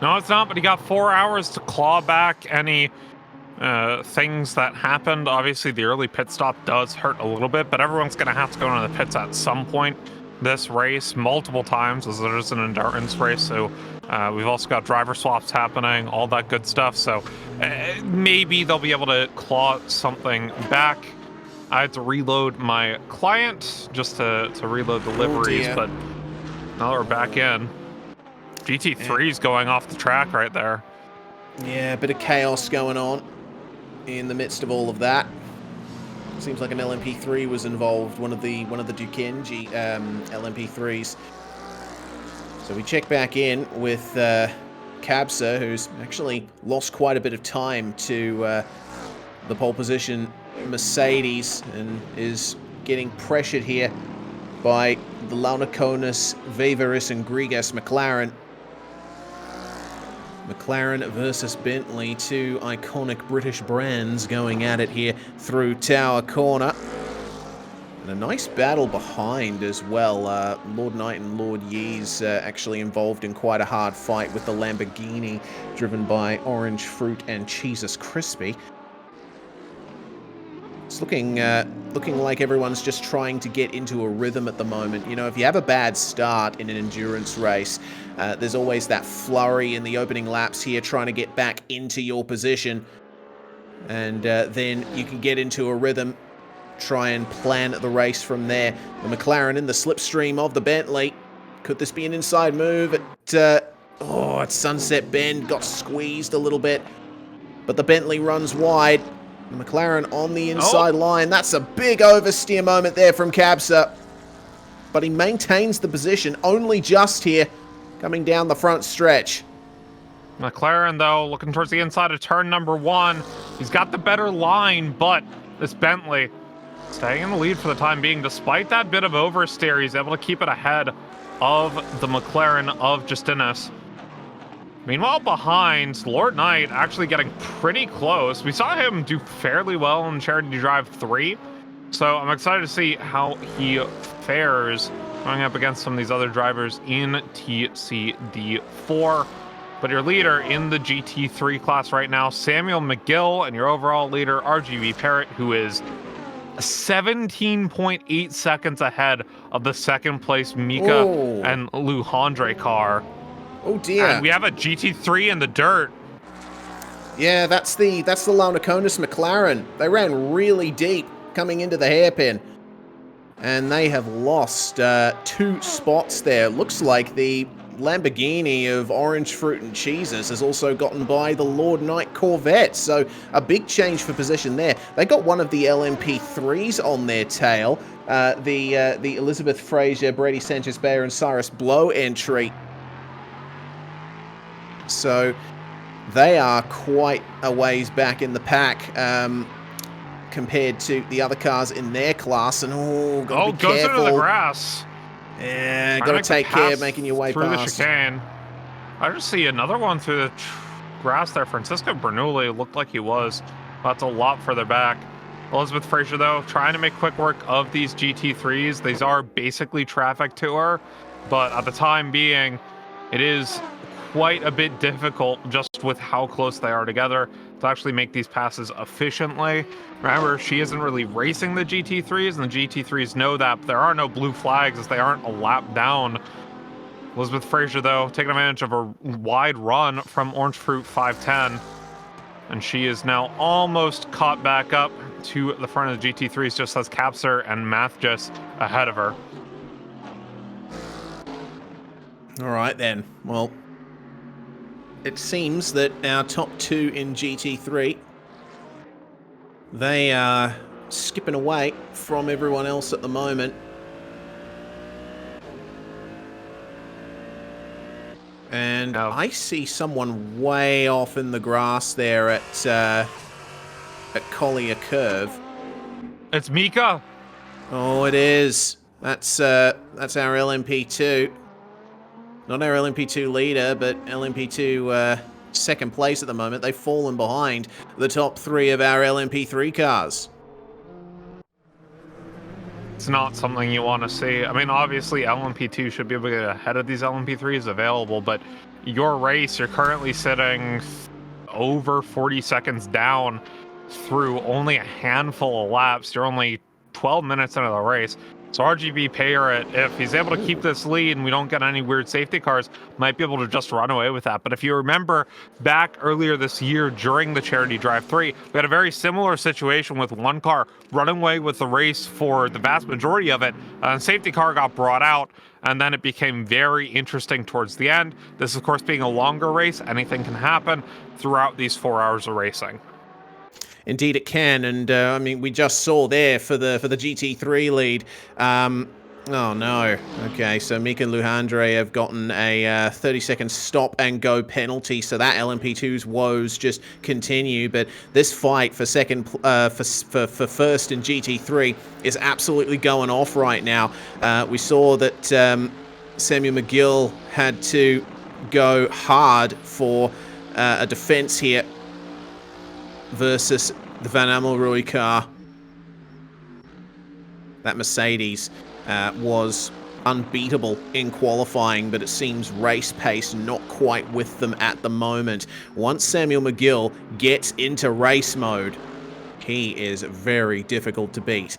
No, it's not, but he got 4 hours to claw back any things that happened. Obviously, the early pit stop does hurt a little bit, but everyone's going to have to go into the pits at some point this race multiple times, as there's an endurance race. So we've also got driver swaps happening, all that good stuff. So maybe they'll be able to claw something back. I had to reload my client just to reload the liveries, but now we're back in. GT3's going off the track right there. Yeah, a bit of chaos going on in the midst of all of that. Seems like an LMP3 was involved, one of the Duquin LMP3s. So we check back in with Cabsa, who's actually lost quite a bit of time to the pole position Mercedes and is getting pressured here by the Launaconis, Viveris and Grigas McLaren. McLaren versus Bentley, two iconic British brands going at it here through Tower Corner. And a nice battle behind as well. Lord Knight and Lord Yee's actually involved in quite a hard fight with the Lamborghini driven by Orange Fruit and Cheesus Crispy. It's looking like everyone's just trying to get into a rhythm at the moment. You know, if you have a bad start in an endurance race, there's always that flurry in the opening laps here trying to get back into your position. And then you can get into a rhythm, try and plan the race from there. The McLaren in the slipstream of the Bentley. Could this be an inside move? At Sunset Bend, got squeezed a little bit. But the Bentley runs wide. The McLaren on the inside line. That's a big oversteer moment there from Cabsa. But he maintains the position only just here, coming down the front stretch. McLaren, though, looking towards the inside of turn number 1. He's got the better line, but this Bentley staying in the lead for the time being. Despite that bit of oversteer, he's able to keep it ahead of the McLaren of Justinas. Meanwhile, behind, Lord Knight actually getting pretty close. We saw him do fairly well in Charity Drive 3, so I'm excited to see how he fares going up against some of these other drivers in TCD4. But your leader in the GT3 class right now, Samuel McGill, and your overall leader, RGB Parrott, who is 17.8 seconds ahead of the second place Mika and Luhandre car. Oh dear. And we have a GT3 in the dirt. Yeah, that's the Launaconis McLaren. They ran really deep coming into the hairpin. And they have lost 2 spots there. Looks like the Lamborghini of Orange Fruit and Cheeses has also gotten by the Lord Knight Corvette, so a big change for position there. They got one of the LMP3s on their tail, the Elizabeth Fraser, Brady Sanchez Bayer, and Cyrus Blow entry. So they are quite a ways back in the pack compared to the other cars in their class, and gotta be goes careful. into the grass. Yeah, got to take care of making your way through past. The chicane. I just see another one through the grass there. Francisco Bernoulli looked like he was. That's a lot further back. Elizabeth Fraser, though, trying to make quick work of these GT3s. These are basically traffic to her, but at the time being, it is quite a bit difficult just with how close they are together to actually make these passes efficiently. Remember, she isn't really racing the GT3s, and the GT3s know that, but there are no blue flags as they aren't a lap down. Elizabeth Fraser, though, taking advantage of a wide run from Orange Fruit 510, and she is now almost caught back up to the front of the GT3s, just as Capser and Math just ahead of her. All right, then. Well, it seems that our top 2 in GT3, they are skipping away from everyone else at the moment. And I see someone way off in the grass there at Collier Curve. It's Mika. Oh, it is. That's our LMP2. Not our LMP2 leader, but LMP2 second place at the moment. They've fallen behind the top 3 of our LMP3 cars. It's not something you want to see. I mean, obviously, LMP2 should be able to get ahead of these LMP3s available, but your race, you're currently sitting over 40 seconds down through only a handful of laps. You're only 12 minutes into the race. So RGB Parrott, if he's able to keep this lead and we don't get any weird safety cars, might be able to just run away with that. But if you remember back earlier this year during the Charity Drive 3, we had a very similar situation with one car running away with the race for the vast majority of it. And safety car got brought out, and then it became very interesting towards the end. This, of course, being a longer race, anything can happen throughout these 4 hours of racing. Indeed it can, and I mean, we just saw there for the GT3 lead. Oh no. Okay, so Mika and Luhandre have gotten a 30-second stop and go penalty, so that LMP2's woes just continue. But this fight for second, for first in GT3 is absolutely going off right now. We saw that Samuel McGill had to go hard for a defense here versus the Van Amelrooy car. That Mercedes was unbeatable in qualifying, but it seems race pace not quite with them at the moment. Once Samuel McGill gets into race mode, he is very difficult to beat.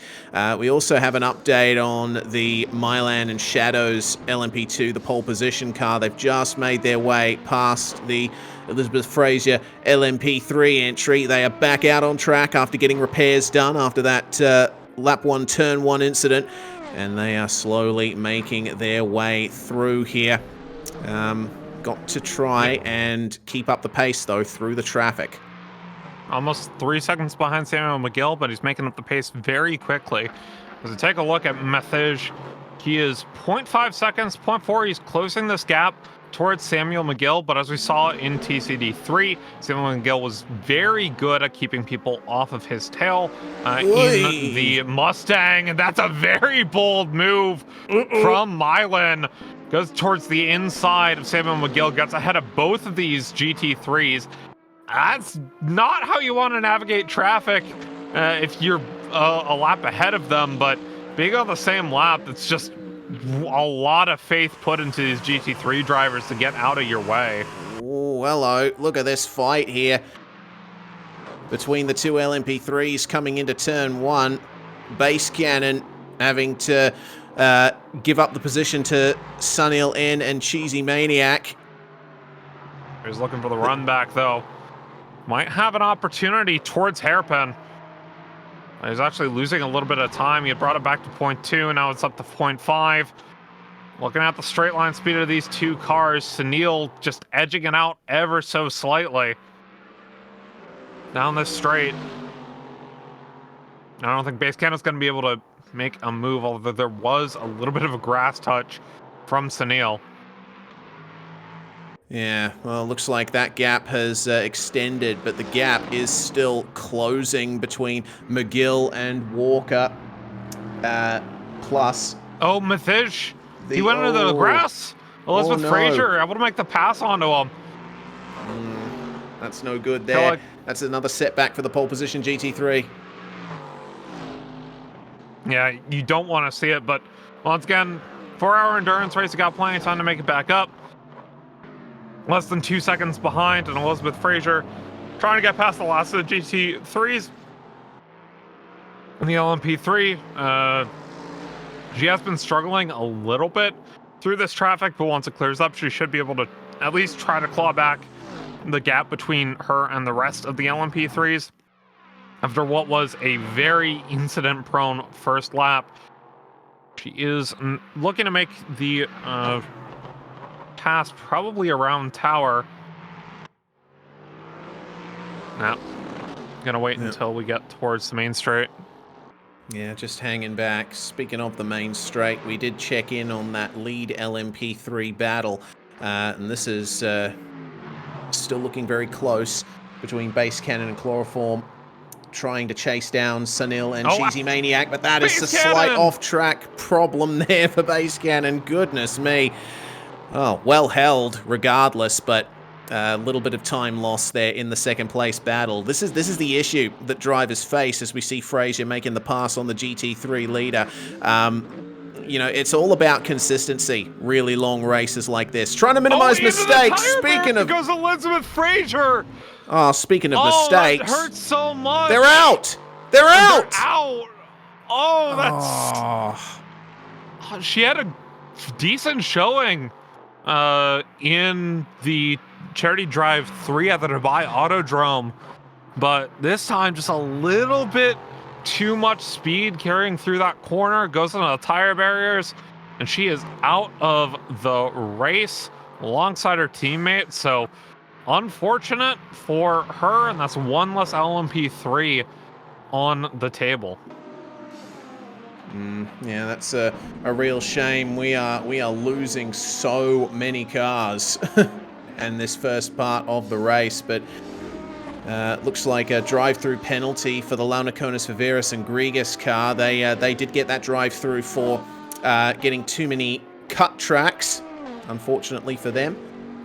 We also have an update on the Milan and Shadows LMP2, the pole position car. They've just made their way past the Elizabeth Fraser LMP3 entry. They are back out on track after getting repairs done after that lap 1, turn 1 incident, and they are slowly making their way through here. Got to try and keep up the pace, though, through the traffic. Almost 3 seconds behind Samuel McGill, but he's making up the pace very quickly. As we take a look at Methige, he is 0.5 seconds, 0.4. He's closing this gap towards Samuel McGill, but as we saw in TCD3, Samuel McGill was very good at keeping people off of his tail in the Mustang, and that's a very bold move from Mylan. Goes towards the inside of Samuel McGill, gets ahead of both of these GT3s. That's not how you want to navigate traffic if you're a lap ahead of them, but being on the same lap, it's just a lot of faith put into these GT3 drivers to get out of your way. Oh, hello. Look at this fight here between the two LMP3s coming into turn 1. Base Cannon having to give up the position to Sunil N and Cheesy Maniac. He's looking for the run back, though. Might have an opportunity towards Hairpin. He's actually losing a little bit of time. He had brought it back to 0.2, now it's up to 0.5. Looking at the straight line speed of these two cars, Sunil just edging it out ever so slightly. Down this straight. I don't think Base Cannon's going to be able to make a move, although there was a little bit of a grass touch from Sunil. Yeah, well, looks like that gap has extended, but the gap is still closing between McGill and Walker. Plus... Oh, Mathish! He went into the grass! Elizabeth Fraser able to make the pass onto him. That's no good there. That's another setback for the pole position GT3. Yeah, you don't want to see it, but once again, 4-hour endurance race, you got plenty of time to make it back up. Less than 2 seconds behind, and Elizabeth Fraser trying to get past the last of the GT3s. And the LMP3, she has been struggling a little bit through this traffic, but once it clears up, she should be able to at least try to claw back the gap between her and the rest of the LMP3s. After what was a very incident-prone first lap, she is looking to make the pass probably around Tower. Now, gonna wait until we get towards the main straight. Yeah, just hanging back. Speaking of the main straight, we did check in on that lead LMP3 battle, and this is still looking very close between Base Cannon and Chloroform, trying to chase down Sunil and Cheesy Maniac, but that is a slight off-track problem there for Base Cannon. Goodness me. Oh, well held regardless, but a little bit of time lost there in the second place battle. This is the issue that drivers face as we see Fraser making the pass on the GT3 leader. You know, it's all about consistency. Really long races like this. Trying to minimize mistakes. Speaking of... goes Elizabeth Fraser. Oh, speaking of mistakes. That hurts so much. They're out. They're out. They're out. Oh, that's... She had a decent showing in the Charity Drive 3 at the Dubai Autodrome, but this time just a little bit too much speed carrying through that corner, goes into the tire barriers, and she is out of the race alongside her teammate. So unfortunate for her, and that's one less LMP3 on the table. Yeah, that's a real shame. We are losing so many cars in this first part of the race, but looks like a drive-through penalty for the Launaconis Viveris and Grigas car. They did get that drive-through for getting too many cut tracks, unfortunately for them.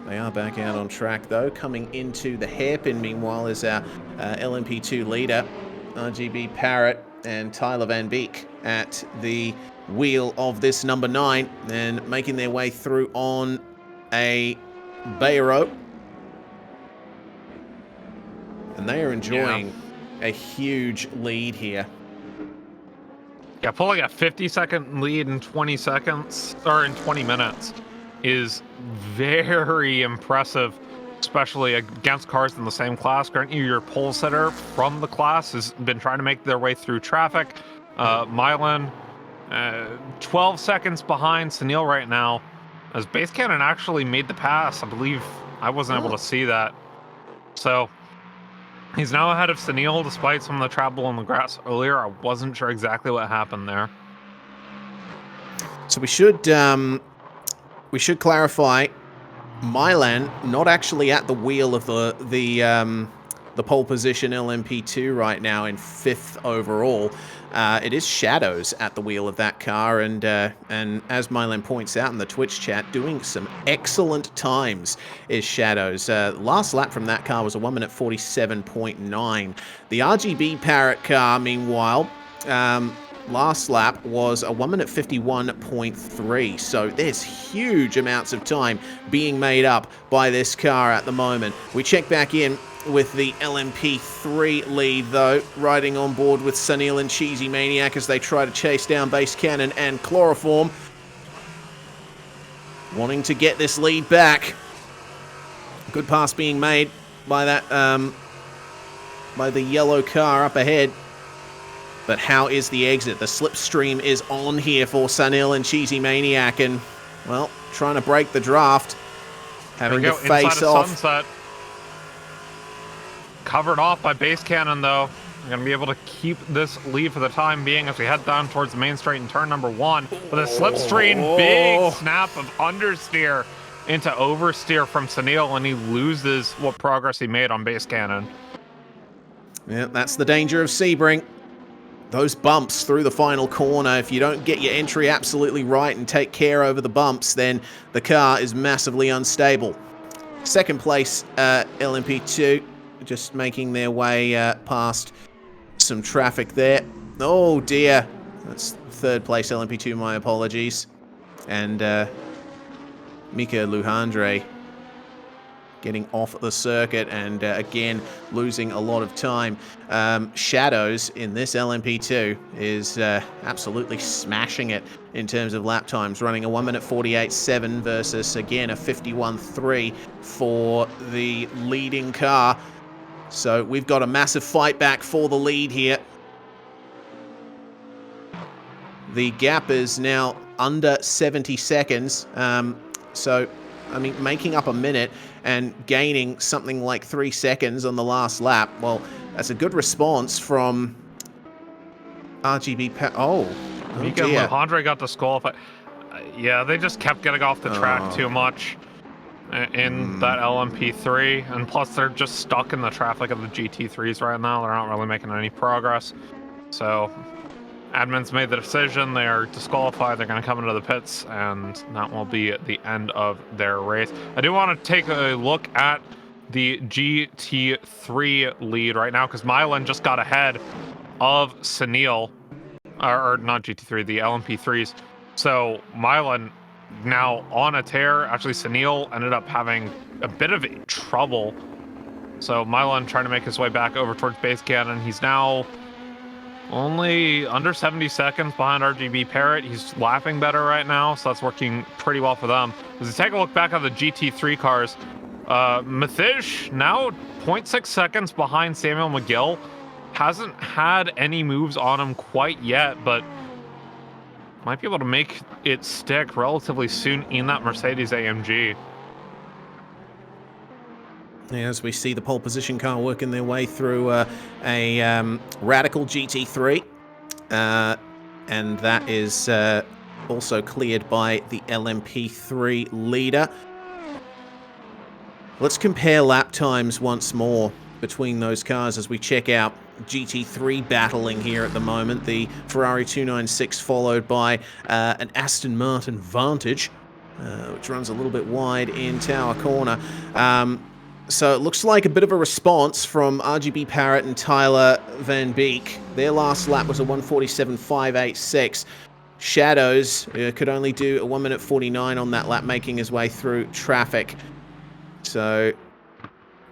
They are back out on track, though. Coming into the hairpin, meanwhile, is our LMP2 leader, RGB Parrott, and Tyler Van Beek at the wheel of this number 9, and making their way through on a Bayero. And they are enjoying a huge lead here. Yeah, pulling a 50-second lead in 20 seconds, or in 20 minutes, is very impressive, especially against cars in the same class. Grant you, your pole sitter from the class has been trying to make their way through traffic. Mylan, 12 seconds behind Sunil right now, as Base Cannon actually made the pass. I believe I wasn't able to see that. So he's now ahead of Sunil despite some of the trouble in the grass earlier. I wasn't sure exactly what happened there. So we should clarify Milan not actually at the wheel of the pole position LMP2 right now in 5th overall. It is Shadows at the wheel of that car, and as Milan points out in the Twitch chat, doing some excellent times is Shadows. Last lap from that car was a 1 minute 47.9. The RGB Parrot car, meanwhile, last lap was a 1 minute 51.3. So there's huge amounts of time being made up by this car at the moment. We check back in with the LMP3 lead, though, riding on board with Sunil and Cheesy Maniac as they try to chase down Base Cannon and Chloroform, wanting to get this lead back. Good pass being made by that by the yellow car up ahead. But how is the exit? The slipstream is on here for Sunil and Cheesy Maniac, and, well, trying to break the draft, having to face off. Sunset. Covered off by Base Cannon, though. We're going to be able to keep this lead for the time being as we head down towards the main straight in turn number 1. With a slipstream, big snap of understeer into oversteer from Sunil, and he loses what progress he made on Base Cannon. Yeah, that's the danger of Sebring. Those bumps through the final corner, if you don't get your entry absolutely right and take care over the bumps, then the car is massively unstable. Second place, LMP2, just making their way past some traffic there. Oh dear, that's third place LMP2, my apologies. And Mika Luhandre getting off the circuit and again losing a lot of time. Shadows in this LMP2 is absolutely smashing it in terms of lap times, running a 1 minute 48.7 versus again a 51.3 for the leading car. So we've got a massive fight back for the lead here. The gap is now under 70 seconds. So, I mean, making up a minute and gaining something like 3 seconds on the last lap. Well, that's a good response from RGB. Mika Luhandre got disqualified. Yeah, they just kept getting off the track too much in that LMP3, and plus they're just stuck in the traffic of the GT3s right now. They're not really making any progress. So admin's made the decision. They are disqualified. They're going to come into the pits, and that will be the end of their race. I do want to take a look at the GT3 lead right now, because Milan just got ahead of Sunil, or not GT3, the LMP3s. So Milan now on a tear. Actually, Sunil ended up having a bit of trouble. So Milan trying to make his way back over towards Base Cannon. He's now only under 70 seconds behind RGB Parrot. He's lapping better right now, so that's working pretty well for them. As we take a look back at the GT3 cars, Mathish now 0.6 seconds behind Samuel McGill. Hasn't had any moves on him quite yet, but might be able to make it stick relatively soon in that Mercedes AMG. As we see the pole position car working their way through a Radical GT3. And that is also cleared by the LMP3 leader. Let's compare lap times once more between those cars as we check out GT3 battling here at the moment. The Ferrari 296 followed by an Aston Martin Vantage, which runs a little bit wide in Tower Corner. So it looks like a bit of a response from RGB Parrot and Tyler Van Beek. Their last lap was a 1:47.586. Shadows could only do a 1 minute 49 on that lap, making his way through traffic. So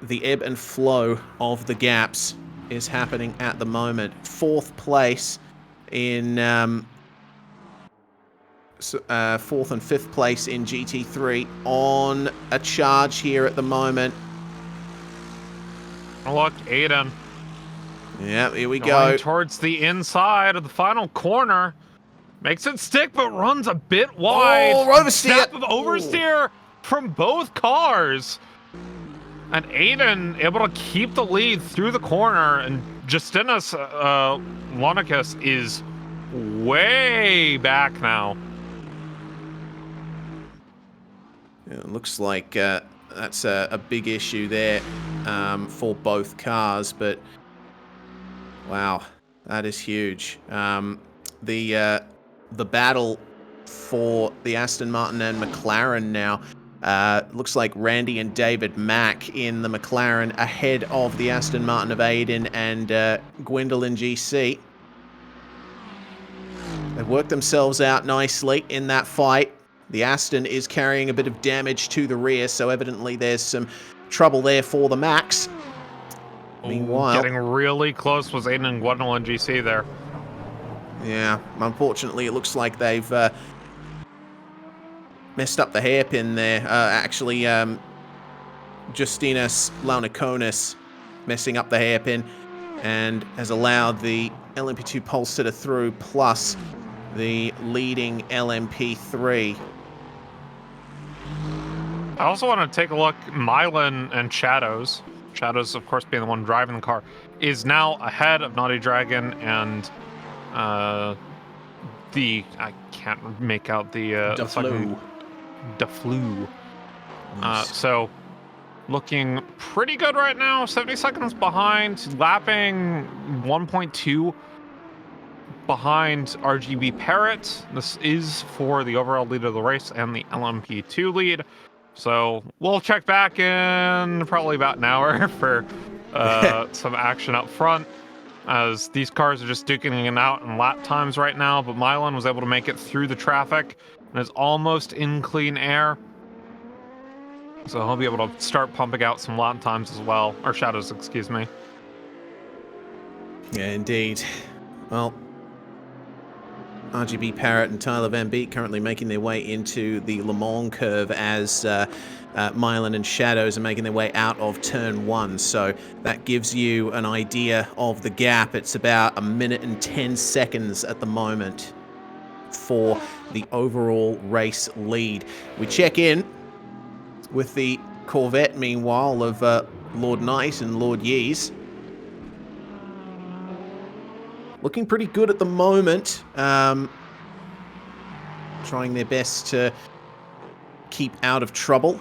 the ebb and flow of the gaps is happening at the moment. Fourth place in fourth and fifth place in GT3 on a charge here at the moment. Look, Aiden. Yeah, here we Going go. towards the inside of the final corner. Makes it stick, but runs a bit wide. Oh, oversteer. Snap of oversteer from both cars. And Aiden able to keep the lead through the corner, and Justinas Lonicus is way back now. It looks like that's a big issue there for both cars, but wow, that is huge. The battle for the Aston Martin and McLaren now looks like Randy and David Mack in the McLaren ahead of the Aston Martin of Aiden and Gwendolyn GC. They've worked themselves out nicely in that fight. The Aston is carrying a bit of damage to the rear, so evidently there's some trouble there for the Max. Meanwhile, getting really close was Aiden and Gwendolyn GC there. Yeah, unfortunately, it looks like they've messed up the hairpin there. Justinas Launakonis messing up the hairpin and has allowed the LMP2 Pulsar through, plus the leading LMP3. I also want to take a look. Mylan and Shadows, of course, being the one driving the car, is now ahead of Naughty Dragon and I can't make out the Deflu. So looking pretty good right now. 70 seconds behind, lapping 1.2 behind RGB Parrot. This is for the overall lead of the race and the LMP2 lead. So we'll check back in probably about an hour for some action up front, as these cars are just duking it out in lap times right now. But Mylan was able to make it through the traffic and is almost in clean air. So he'll be able to start pumping out some lap times as well. Or Shadows, excuse me. Yeah, indeed. Well, RGB Parrot and Tyler Van Beek currently making their way into the Le Mans curve as Mylan and Shadows are making their way out of turn 1. So that gives you an idea of the gap. It's about 1 minute and 10 seconds at the moment for the overall race lead. We check in with the Corvette, meanwhile, of Lord Knight and Lord Yeez. Looking pretty good at the moment. Trying their best to keep out of trouble.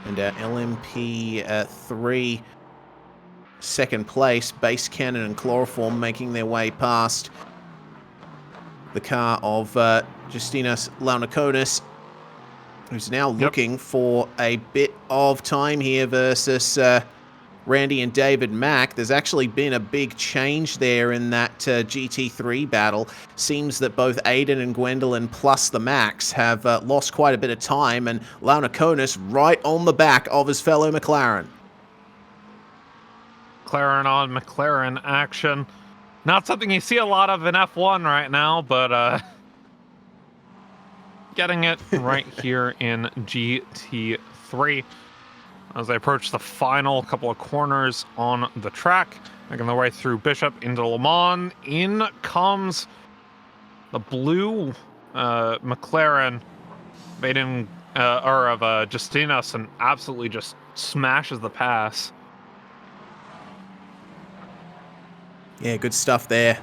And LMP3 second place, Base Cannon and Chloroform making their way past the car of Justinas Launakonis, who's now looking for a bit of time here versus Randy and David Mack. There's actually been a big change there in that GT3 battle. Seems that both Aiden and Gwendolyn plus the Max have lost quite a bit of time, and Launakonis right on the back of his fellow McLaren. McLaren on McLaren action. Not something you see a lot of in F1 right now, but getting it right here in GT3. As they approach the final couple of corners on the track, making their way through Bishop into Le Mans. In comes the blue McLaren of Justinas, and absolutely just smashes the pass. Yeah, good stuff there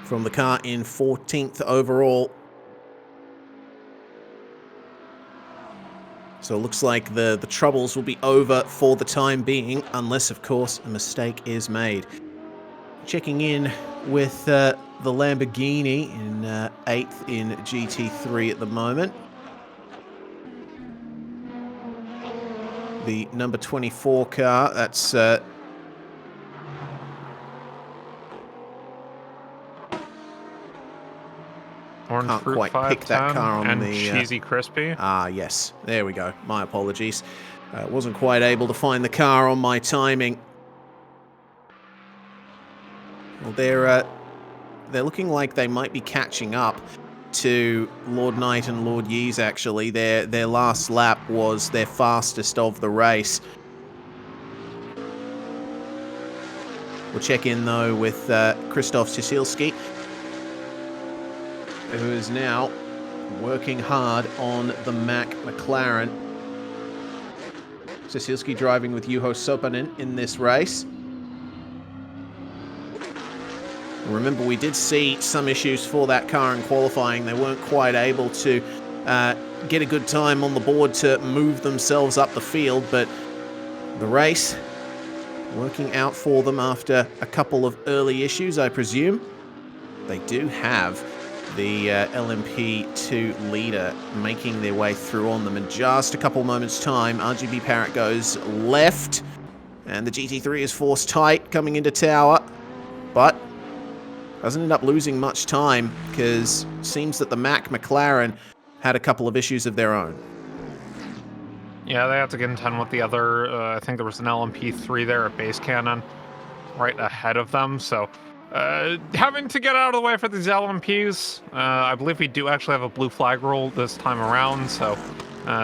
from the car in 14th overall. So it looks like the troubles will be over for the time being, unless, of course, a mistake is made. Checking in with the Lamborghini in 8th in GT3 at the moment. The number 24 car, that's Orange can't Fruit quite pick that car on and the Cheesy Crispy. Yes, there we go. My apologies. Wasn't quite able to find the car on my timing. Well, they're looking like they might be catching up to Lord Knight and Lord Yeez, actually. Their last lap was their fastest of the race. We'll check in, though, with Krzysztof Cieślski, who is now working hard on the Mack McLaren. Cieślski driving with Juho Sopanen in this race. Remember, we did see some issues for that car in qualifying. They weren't quite able to get a good time on the board to move themselves up the field, but the race working out for them after a couple of early issues, I presume. They do have the LMP2 leader making their way through on them in just a couple moments' time. RGB Parrot goes left, and the GT3 is forced tight coming into tower, but doesn't end up losing much time because it seems that the Mack McLaren had a couple of issues of their own. Yeah, they have to contend with the other, I think there was an LMP3 there at base cannon right ahead of them, so having to get out of the way for these LMPs. I believe we do actually have a blue flag rule this time around, so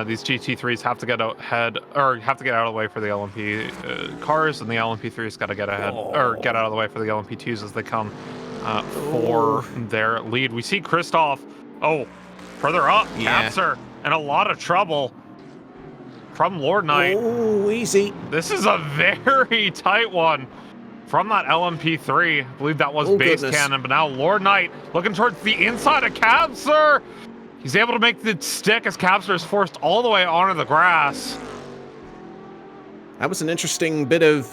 these GT3s have to get ahead, or have to get out of the way for the LMP cars, and the LMP3s got to get ahead, or get out of the way for the LMP2s as they come for their lead. We see Christoph, further up, Capser, in a lot of trouble from Lord Knight. Oh, easy. This is a very tight one from that LMP3. I believe that was base cannon, but now Lord Knight looking towards the inside of Capser. He's able to make the stick as Capser is forced all the way onto the grass. That was an interesting bit of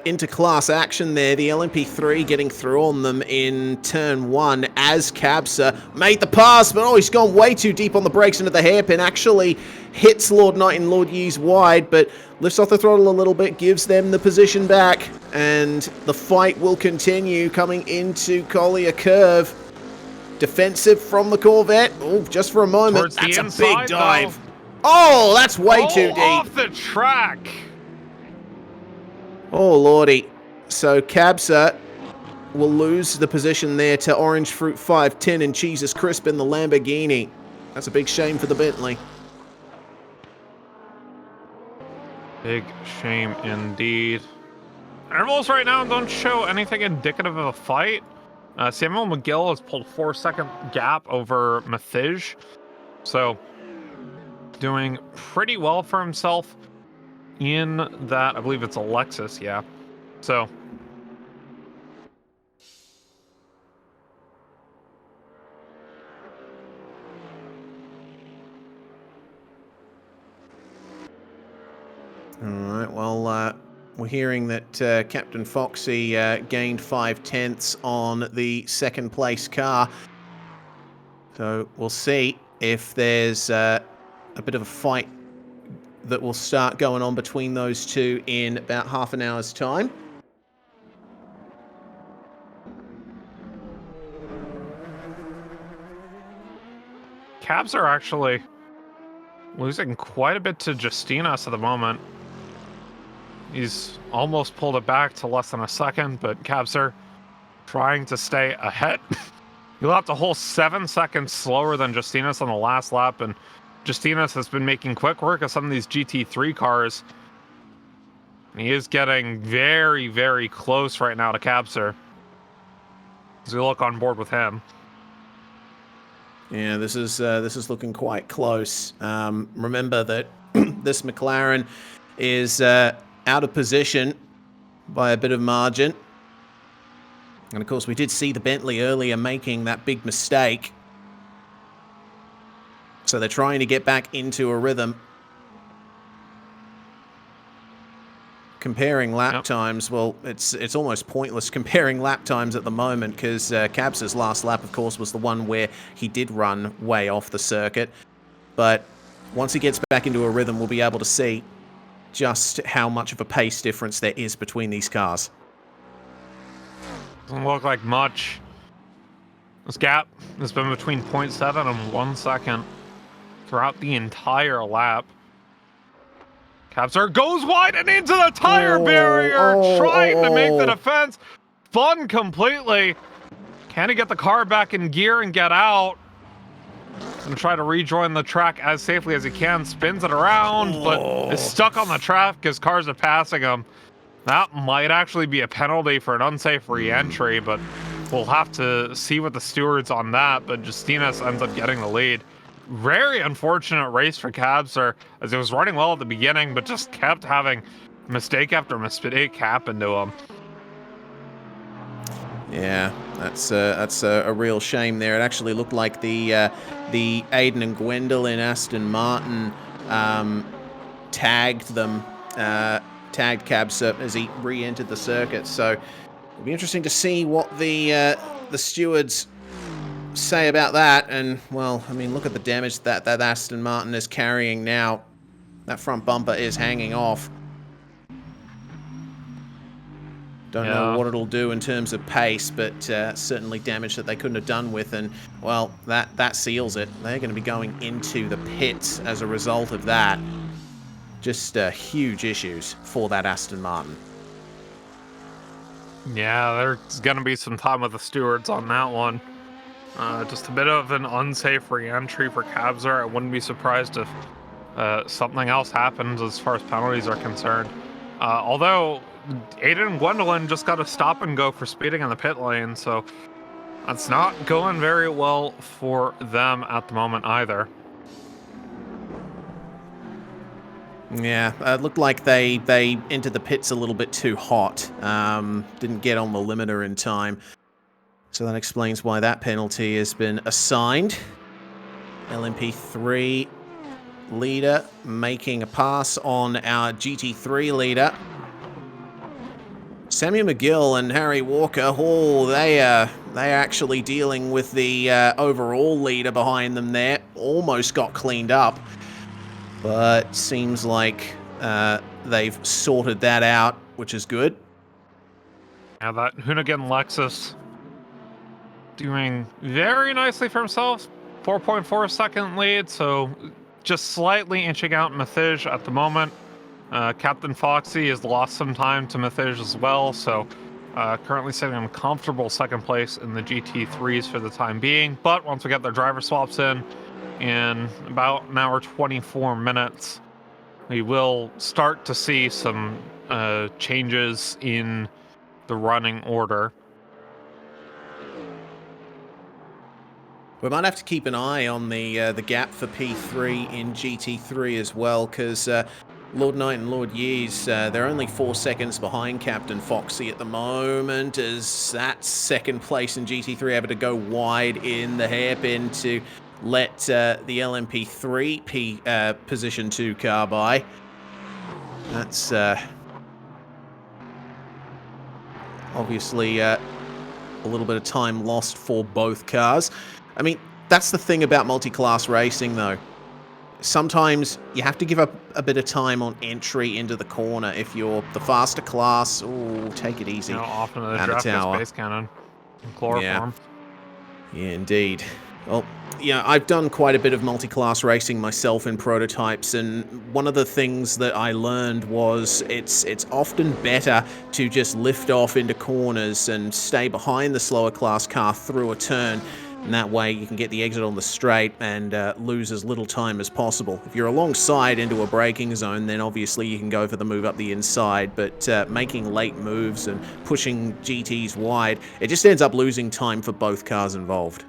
interclass action there. The LMP3 getting through on them in turn 1 as Capser made the pass, but he's gone way too deep on the brakes into the hairpin. Actually hits Lord Knight and Lord Yee's wide, but lifts off the throttle a little bit, gives them the position back, and the fight will continue coming into Collier Curve. Defensive from the Corvette. Just for a moment. That's a big dive. Though. That's way too deep. Off the track. Oh, lordy. So Capser will lose the position there to Orange Fruit 510 and Jesus Crisp in the Lamborghini. That's a big shame for the Bentley. Big shame indeed. Intervals right now don't show anything indicative of a fight. Samuel McGill has pulled 4-second gap over Mathij. So, doing pretty well for himself in that, I believe it's a Lexus, yeah. So, Alright, well, we're hearing that Captain Foxy gained 5/10 on the second place car. So we'll see if there's a bit of a fight that will start going on between those two in about half an hour's time. Cabs are actually losing quite a bit to Justinas at the moment. He's almost pulled it back to less than a second, but Cabser trying to stay ahead. He left a whole 7 seconds slower than Justinas on the last lap, and Justinas has been making quick work of some of these GT3 cars. And he is getting very, very close right now to Cabser as we look on board with him. Yeah, this is looking quite close. Remember that this McLaren is out of position by a bit of margin. And of course, we did see the Bentley earlier making that big mistake. So they're trying to get back into a rhythm. Comparing lap times, well, it's almost pointless comparing lap times at the moment because Cabs' last lap, of course, was the one where he did run way off the circuit. But once he gets back into a rhythm, we'll be able to see just how much of a pace difference there is between these cars. Doesn't look like much. This gap has been between 0.7 and 1 second throughout the entire lap. Capser goes wide and into the tire barrier, trying to make the defense. Spun completely. Can he get the car back in gear and get out? And try to rejoin the track as safely as he can. Spins it around, but is stuck on the track because cars are passing him. That might actually be a penalty for an unsafe re-entry, but we'll have to see what the stewards on that. But Justinas ends up getting the lead. Very unfortunate race for Cabser, as it was running well at the beginning, but just kept having mistake after mistake happen to him. Yeah, that's a real shame there. It actually looked like the Aiden and Gwendolyn Aston Martin tagged them, tagged Cabs as he re-entered the circuit. So it'll be interesting to see what the stewards say about that. And well, I mean, look at the damage that Aston Martin is carrying now. That front bumper is hanging off. Don't know what it'll do in terms of pace, but certainly damage that they couldn't have done with. And, well, that seals it. They're going to be going into the pits as a result of that. Just huge issues for that Aston Martin. Yeah, there's going to be some time with the stewards on that one. Just a bit of an unsafe re-entry for Cabser. I wouldn't be surprised if something else happens as far as penalties are concerned. Although Aiden and Gwendolyn just got to stop and go for speeding in the pit lane, so that's not going very well for them at the moment either. Yeah, it looked like they entered the pits a little bit too hot. Didn't get on the limiter in time. So that explains why that penalty has been assigned. LMP3 leader making a pass on our GT3 leader. Samuel McGill and Harry Walker, they're actually dealing with the overall leader behind them there. Almost got cleaned up, but seems like they've sorted that out, which is good. Now that Hoonigan Lexus doing very nicely for himself. 4.4 second lead, so just slightly inching out Mathij at the moment. Captain Foxy has lost some time to Mathij as well, so currently sitting in a comfortable second place in the GT3s for the time being. But once we get their driver swaps in about an hour 24 minutes, we will start to see some changes in the running order. We might have to keep an eye on the gap for P3 in GT3 as well, because Lord Knight and Lord Yees, they're only 4 seconds behind Captain Foxy at the moment, as that second place in GT3 able to go wide in the hairpin to let the LMP3 position 2 car by. That's obviously a little bit of time lost for both cars. I mean, that's the thing about multi-class racing, though. Sometimes you have to give up a bit of time on entry into the corner. If you're the faster class, take it easy. Off into the draft space cannon. Chloroform. Yeah, indeed. Well, yeah, I've done quite a bit of multi-class racing myself in prototypes, and one of the things that I learned was it's often better to just lift off into corners and stay behind the slower class car through a turn. And that way you can get the exit on the straight and lose as little time as possible. If you're alongside into a braking zone, then obviously you can go for the move up the inside, but making late moves and pushing GTs wide, it just ends up losing time for both cars involved.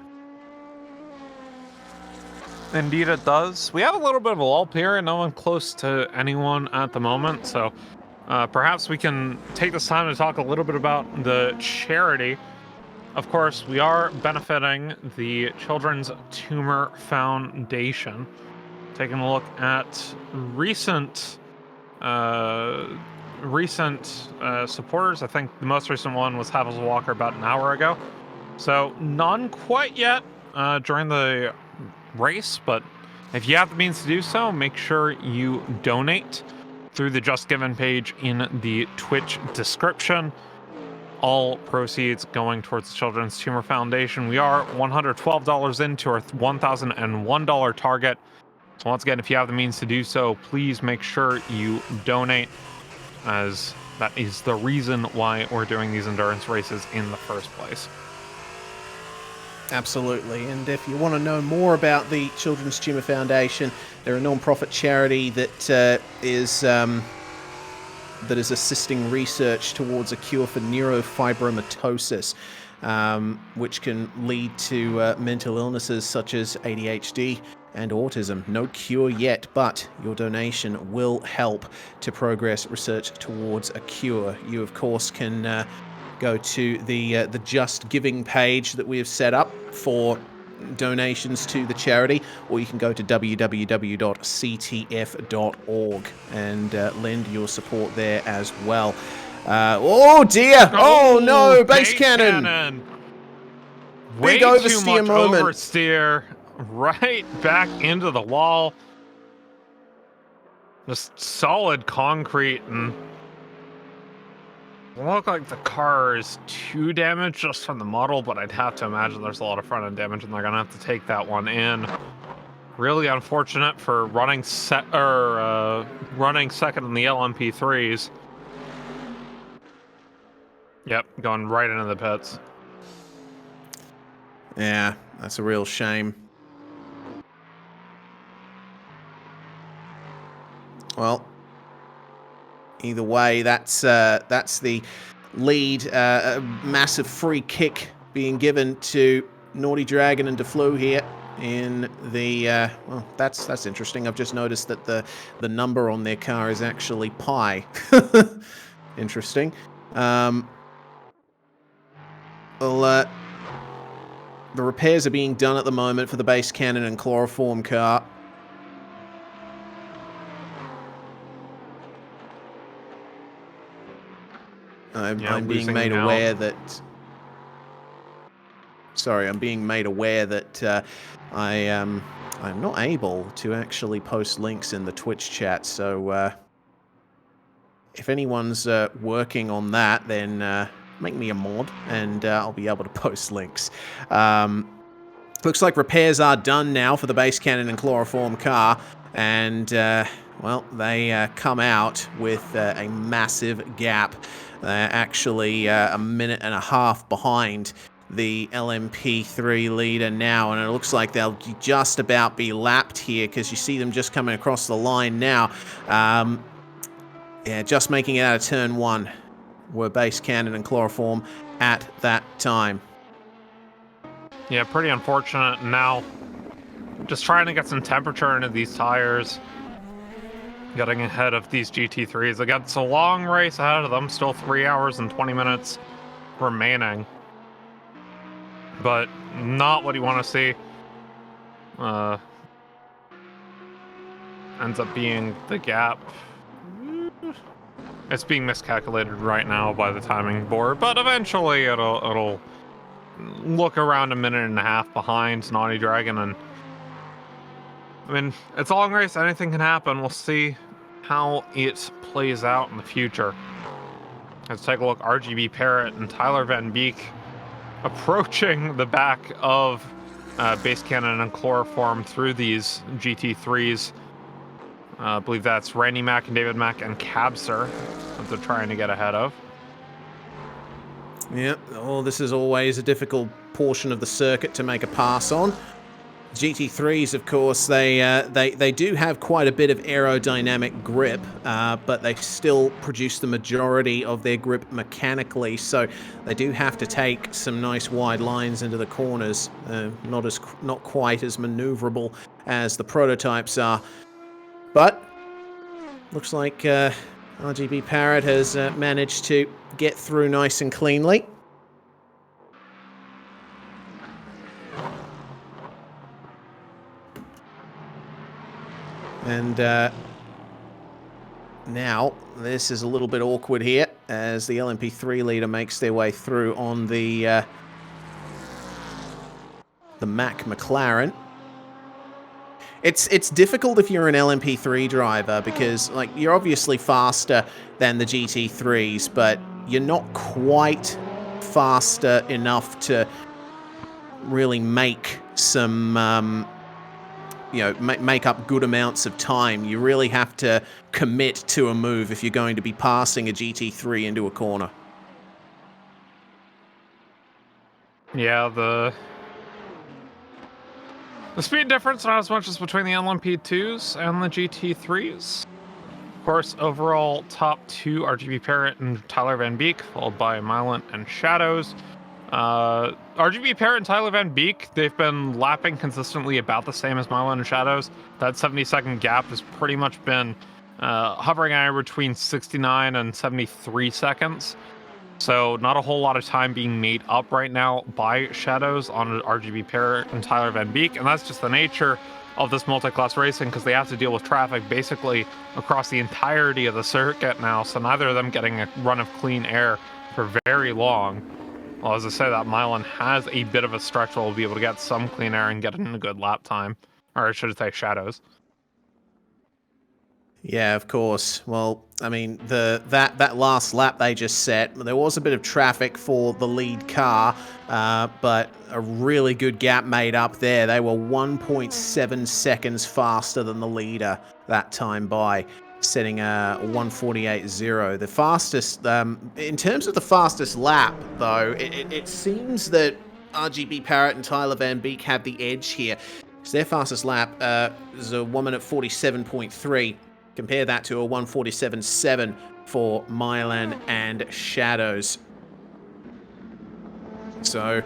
Indeed it does. We have a little bit of a lull here, no one close to anyone at the moment, so perhaps we can take this time to talk a little bit about the charity. Of course, we are benefiting the Children's Tumor Foundation. Taking a look at recent supporters. I think the most recent one was Havels Walker about an hour ago. So none quite yet during the race, but if you have the means to do so, make sure you donate through the Just Given page in the Twitch description. All proceeds going towards the Children's Tumor Foundation. We are $112 into our $1,001 target. So once again, if you have the means to do so, please make sure you donate, as that is the reason why we're doing these endurance races in the first place. Absolutely, and if you want to know more about the Children's Tumor Foundation, they're a non-profit charity that is assisting research towards a cure for neurofibromatosis, which can lead to mental illnesses such as ADHD and autism. No cure yet, but your donation will help to progress research towards a cure. You, of course, can go to the Just Giving page that we have set up for donations to the charity, or you can go to www.ctf.org and lend your support there as well. Oh dear! Oh no! Base cannon! Way Big oversteer too much moment. Oversteer right back into the wall. Just solid concrete, and it look like the car is too damaged just from the model, but I'd have to imagine there's a lot of front end damage, and they're gonna have to take that one in. Really unfortunate for running second in the LMP3s. Yep, going right into the pits. Yeah, that's a real shame. Well, either way, that's the lead. A massive free kick being given to Naughty Dragon and DeFlu here in the. Well, that's interesting. I've just noticed that the number on their car is actually pi. Interesting. Well, the repairs are being done at the moment for the base cannon and chloroform car. I'm being made aware that. Sorry, I'm being made aware that I'm not able to actually post links in the Twitch chat. So if anyone's working on that, then make me a mod, and I'll be able to post links. Looks like repairs are done now for the base cannon and chloroform car, and well, they come out with a massive gap. They're actually a minute and a half behind the LMP3 leader now, and it looks like they'll just about be lapped here because you see them just coming across the line now. Yeah, just making it out of turn 1 were base cannon and chloroform at that time. Yeah, pretty unfortunate. Now, just trying to get some temperature into these tires. Getting ahead of these GT3s. Again, it's a long race ahead of them. Still 3 hours and 20 minutes remaining. But not what you want to see. Ends up being the gap. It's being miscalculated right now by the timing board, but eventually it'll look around a minute and a half behind Naughty Dragon. And I mean, it's a long race. Anything can happen. We'll see how it plays out in the future. Let's take a look. RGB Parrot and Tyler Van Beek approaching the back of base cannon and chloroform through these GT3s. I believe that's Randy Mack and David Mack and Cabser that they're trying to get ahead of. Yep. Oh, this is always a difficult portion of the circuit to make a pass on. GT3s, of course, they do have quite a bit of aerodynamic grip, but they still produce the majority of their grip mechanically, so they do have to take some nice wide lines into the corners. Not quite as maneuverable as the prototypes are, but looks like RGB Parrot has managed to get through nice and cleanly. And now this is a little bit awkward here as the LMP3 leader makes their way through on the Mack McLaren. It's difficult if you're an LMP3 driver because, like, you're obviously faster than the GT3s, but you're not quite faster enough to really make some make up good amounts of time. You really have to commit to a move if you're going to be passing a GT3 into a corner. Yeah, the speed difference not as much as between the LMP2s and the GT3s. Of course, overall top 2 RGB Parrot and Tyler Van Beek, followed by Mylent and Shadows. RGB Parrot and Tyler Van Beek, they've been lapping consistently about the same as Mylent and Shadows. That 70-second gap has pretty much been hovering anywhere between 69 and 73 seconds. So not a whole lot of time being made up right now by Shadows on RGB Parrot and Tyler Van Beek, and that's just the nature of this multi-class racing because they have to deal with traffic basically across the entirety of the circuit now, so neither of them getting a run of clean air for very long. Well, as I say, that Milan has a bit of a stretch where we'll be able to get some clean air and get in a good lap time. Or I should say Shadows. Yeah, of course. Well, I mean, that last lap they just set, there was a bit of traffic for the lead car, but a really good gap made up there. They were 1.7 seconds faster than the leader that time by, setting a 1:48.0. The fastest, in terms of the fastest lap, though, it seems that RGB Parrot and Tyler Van Beek have the edge here. So their fastest lap is a 1:47.3. Compare that to a 1:47.7 for Milan and Shadows. So,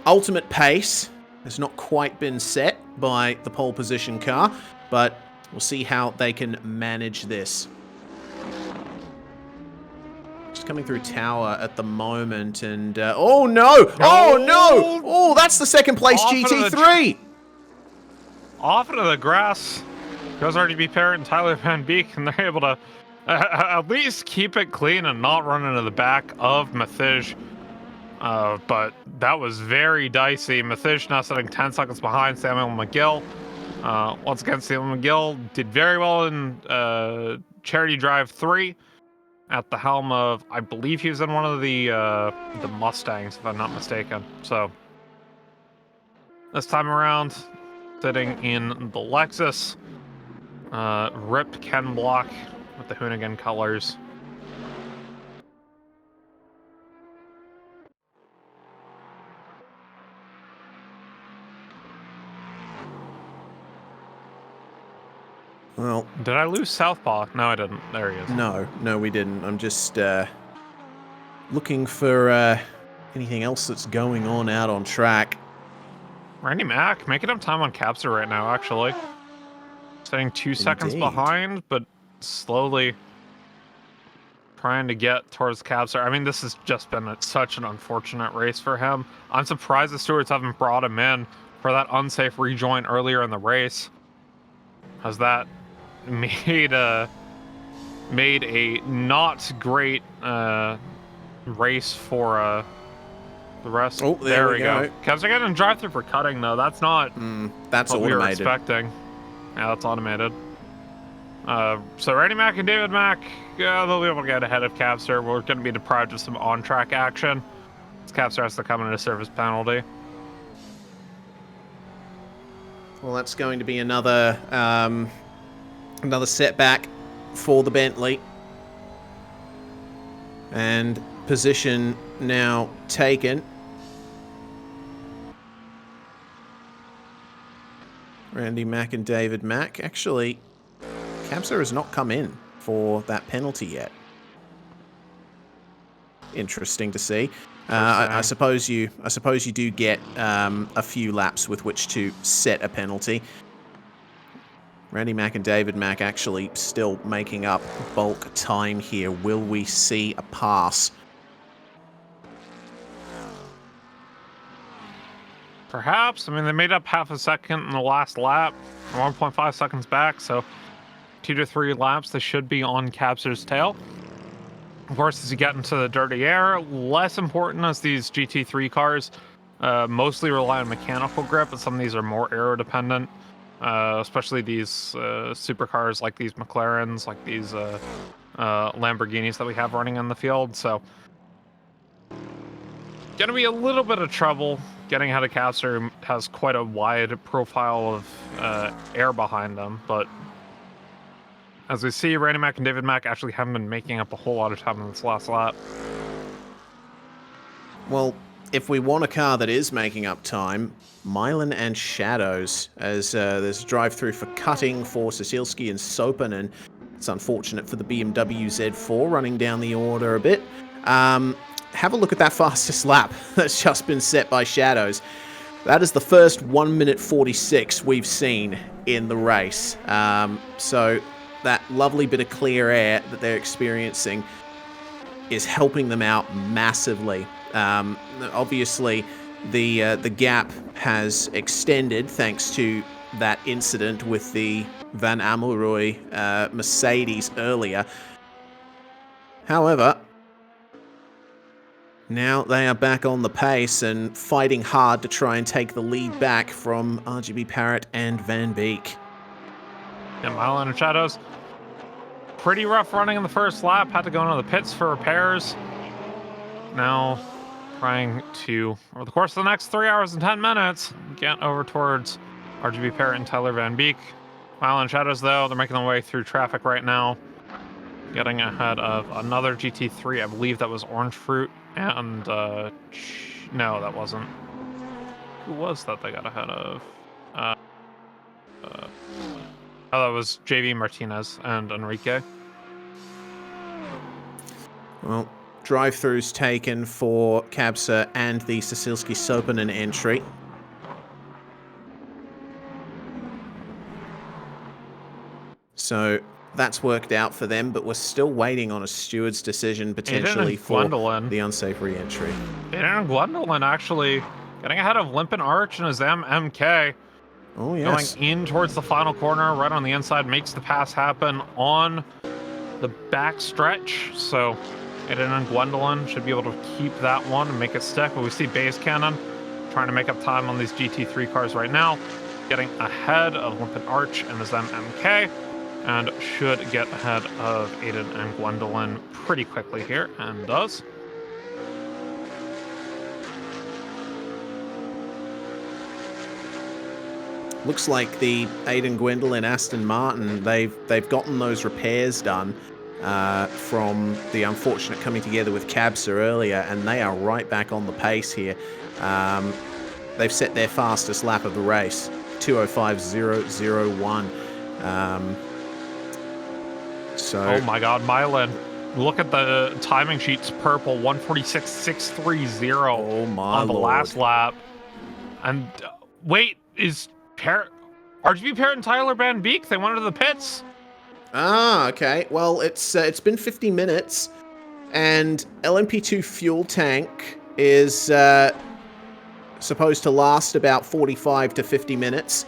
ultimate pace has not quite been set by the pole position car, but we'll see how they can manage this. Just coming through tower at the moment, and oh no! Oh no! Oh, that's the second place GT3! Off into the grass goes RGB Parrot and Tyler Van Beek, and they're able to at least keep it clean and not run into the back of Mathij. But that was very dicey. Mathij now sitting 10 seconds behind Samuel McGill. Once again, Samuel McGill did very well in Charity Drive 3 at the helm of, I believe he was in one of the Mustangs, if I'm not mistaken. So this time around, sitting in the Lexus. Ripped Ken Block with the Hoonigan colors. Well, did I lose Southpaw? No, I didn't. There he is. No, we didn't. I'm just looking for anything else that's going on out on track. Randy Mack making up time on Capser right now, actually. Sitting 2 seconds behind, but slowly trying to get towards Capser. I mean, this has just been such an unfortunate race for him. I'm surprised the stewards haven't brought him in for that unsafe rejoin earlier in the race, as that made a not great race for the rest. Oh, there we go. Capser getting a drive-through for cutting, though. That's not that's what automated. We were expecting. Yeah, that's automated. So Randy Mack and David Mack, they'll be able to get ahead of Capster. We're going to be deprived of some on-track action. Capster has to come in a service penalty. Well, that's going to be another setback for the Bentley. And position now taken. Randy Mack and David Mack. Actually, Capser has not come in for that penalty yet. Interesting to see. I suppose you do get a few laps with which to set a penalty. Randy Mack and David Mack actually still making up bulk time here. Will we see a pass? Perhaps. I mean, they made up half a second in the last lap, 1.5 seconds back, so 2 to 3 laps, they should be on Capser's tail. Of course, as you get into the dirty air, less important as these GT3 cars mostly rely on mechanical grip, and some of these are more aero dependent, especially these supercars like these McLarens, like these Lamborghinis that we have running in the field. So, gonna be a little bit of trouble getting ahead of Capser, who has quite a wide profile of air behind them, but as we see, Randy Mack and David Mack actually haven't been making up a whole lot of time in this last lap. Well, if we want a car that is making up time, Milan and Shadows, as there's a drive-through for cutting for Cecilski and Sopanen. It's unfortunate for the BMW Z4 running down the order a bit. Have a look at that fastest lap that's just been set by Shadows. That is the first 1:46 we've seen in the race. So that lovely bit of clear air that they're experiencing is helping them out massively. Obviously, the gap has extended thanks to that incident with the Van Amelroy Mercedes earlier. However, now they are back on the pace and fighting hard to try and take the lead back from RGB Parrot and Van Beek. And Mylon and Shadows, pretty rough running in the first lap. Had to go into the pits for repairs. Now trying to, over the course of the next 3 hours and 10 minutes, get over towards RGB Parrot and Tyler Van Beek. Mylon and Shadows, though, they're making their way through traffic right now. Getting ahead of another GT3. I believe that was Orange Fruit. And, no, that wasn't. Who was that they got ahead of? Oh, that was JV Martinez and Enrique. Well, drive-throughs taken for Kabsa and the Cecilski Sopanen entry. So that's worked out for them, but we're still waiting on a steward's decision potentially for the unsafe re-entry. Aiden and Gwendolyn actually getting ahead of Limpin Arch and his MK. Oh, yes. Going in towards the final corner, right on the inside, makes the pass happen on the back stretch. So Aiden and Gwendolyn should be able to keep that one and make it stick. But we see Baze Cannon trying to make up time on these GT3 cars right now, getting ahead of Limpin Arch and his MK. And should get ahead of Aiden and Gwendolyn pretty quickly here, and does. Looks like the Aiden Gwendolyn Aston Martin, they've gotten those repairs done from the unfortunate coming together with Kabsa earlier, and they are right back on the pace here. They've set their fastest lap of the race, 2:05.001. Oh my God, Mylon! Look at the timing sheets. Purple 1:46.630. Oh my on the Lord. last lap. And wait, is RGB Parrot and Tyler Van Beek? They went into the pits. Ah, okay. Well, it's been 50 minutes, and LMP2 fuel tank is supposed to last about 45 to 50 minutes.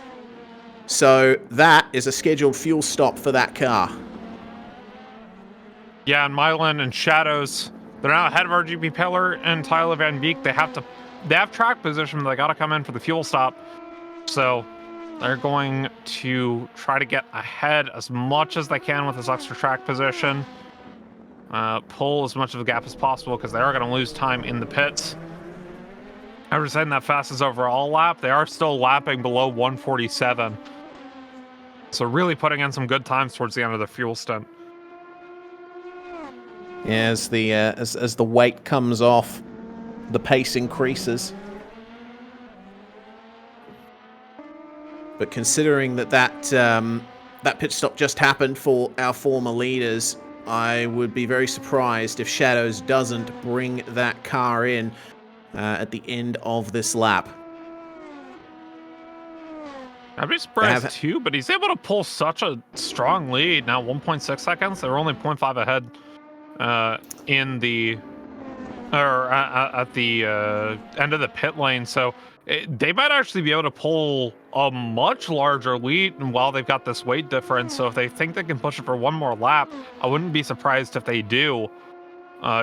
So that is a scheduled fuel stop for that car. Yeah, and Mylon and Shadows, they're now ahead of RGB Pillar and Tyler Van Beek. They have track position, but they got to come in for the fuel stop. So they're going to try to get ahead as much as they can with this extra track position. Pull as much of a gap as possible because they are going to lose time in the pits. After setting that fastest overall lap, they are still lapping below 1:47. So really putting in some good times towards the end of the fuel stint. Yeah, as the weight comes off, the pace increases. But considering that pit stop just happened for our former leaders, I would be very surprised if Shadows doesn't bring that car in at the end of this lap. I'd be surprised too, but he's able to pull such a strong lead. Now 1.6 seconds. They're only 0.5 ahead at the end of the pit lane. So they might actually be able to pull a much larger lead while they've got this weight difference. So if they think they can push it for one more lap, I wouldn't be surprised if they do,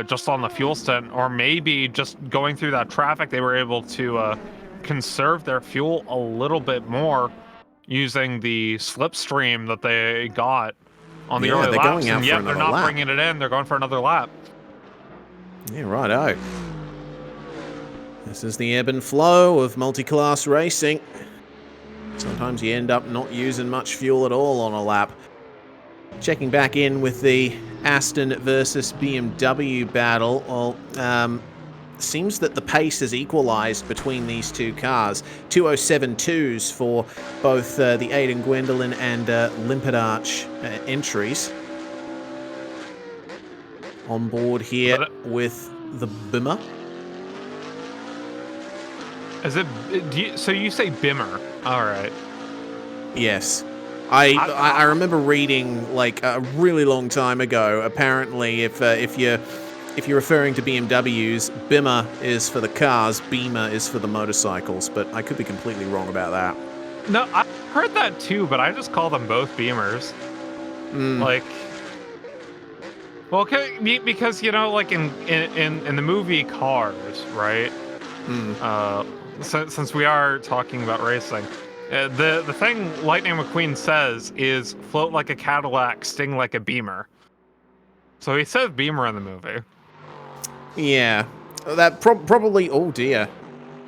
just on the fuel stint, or maybe just going through that traffic, they were able to conserve their fuel a little bit more using the slipstream that they got on the early laps. Going out and for yet they're not lap. bringing it in. They're going for another lap. Yeah, righto. This is the ebb and flow of multi-class racing. Sometimes you end up not using much fuel at all on a lap. Checking back in with the Aston versus BMW battle. Well, seems that the pace is equalized between these two cars. 2:07.2s for both the Aiden Gwendolyn and Limpid Arch entries. On board here with the Bimmer. Is it? So you say Bimmer? All right. Yes. I remember reading like a really long time ago. Apparently, if you if you're referring to BMWs, Bimmer is for the cars, Beamer is for the motorcycles, but I could be completely wrong about that. No, I heard that too, but I just call them both Beamers. Like, well, because you know, like in the movie Cars, right? Since we are talking about racing, the thing Lightning McQueen says is "float like a Cadillac, sting like a Beamer." So he says Beamer in the movie. Yeah, that probably. Oh dear,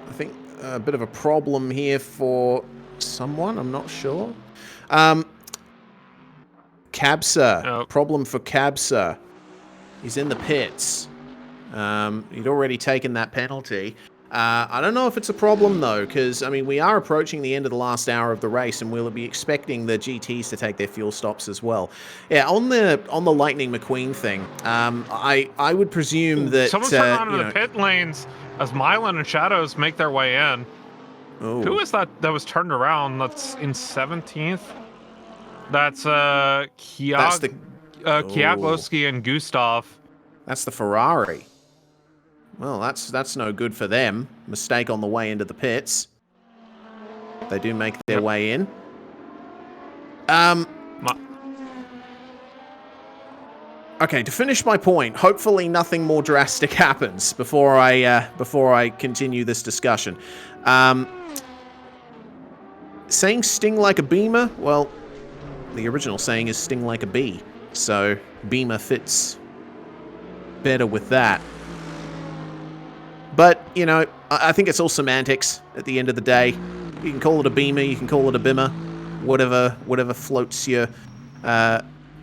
I think a bit of a problem here for someone. I'm not sure. Cabsa, problem for Cabsa. He's in the pits. He'd already taken that penalty. I don't know if it's a problem though, because I mean we are approaching the end of the last hour of the race, and we'll be expecting the GTs to take their fuel stops as well. Yeah, on the Lightning McQueen thing, I would presume that someone's turning onto the pit lanes as Mylan and Shadows make their way in. Ooh. Who is that was turned around? That's in 17th. That's Kwiatkowski and Gustav. That's the Ferrari. Well, that's no good for them. Mistake on the way into the pits. They do make their way in. Okay, to finish my point, hopefully nothing more drastic happens before I continue this discussion. Saying sting like a Beamer, well, the original saying is sting like a bee, so Beamer fits better with that. But, you know, I think it's all semantics at the end of the day. You can call it a Beamer, you can call it a Bimmer, whatever floats your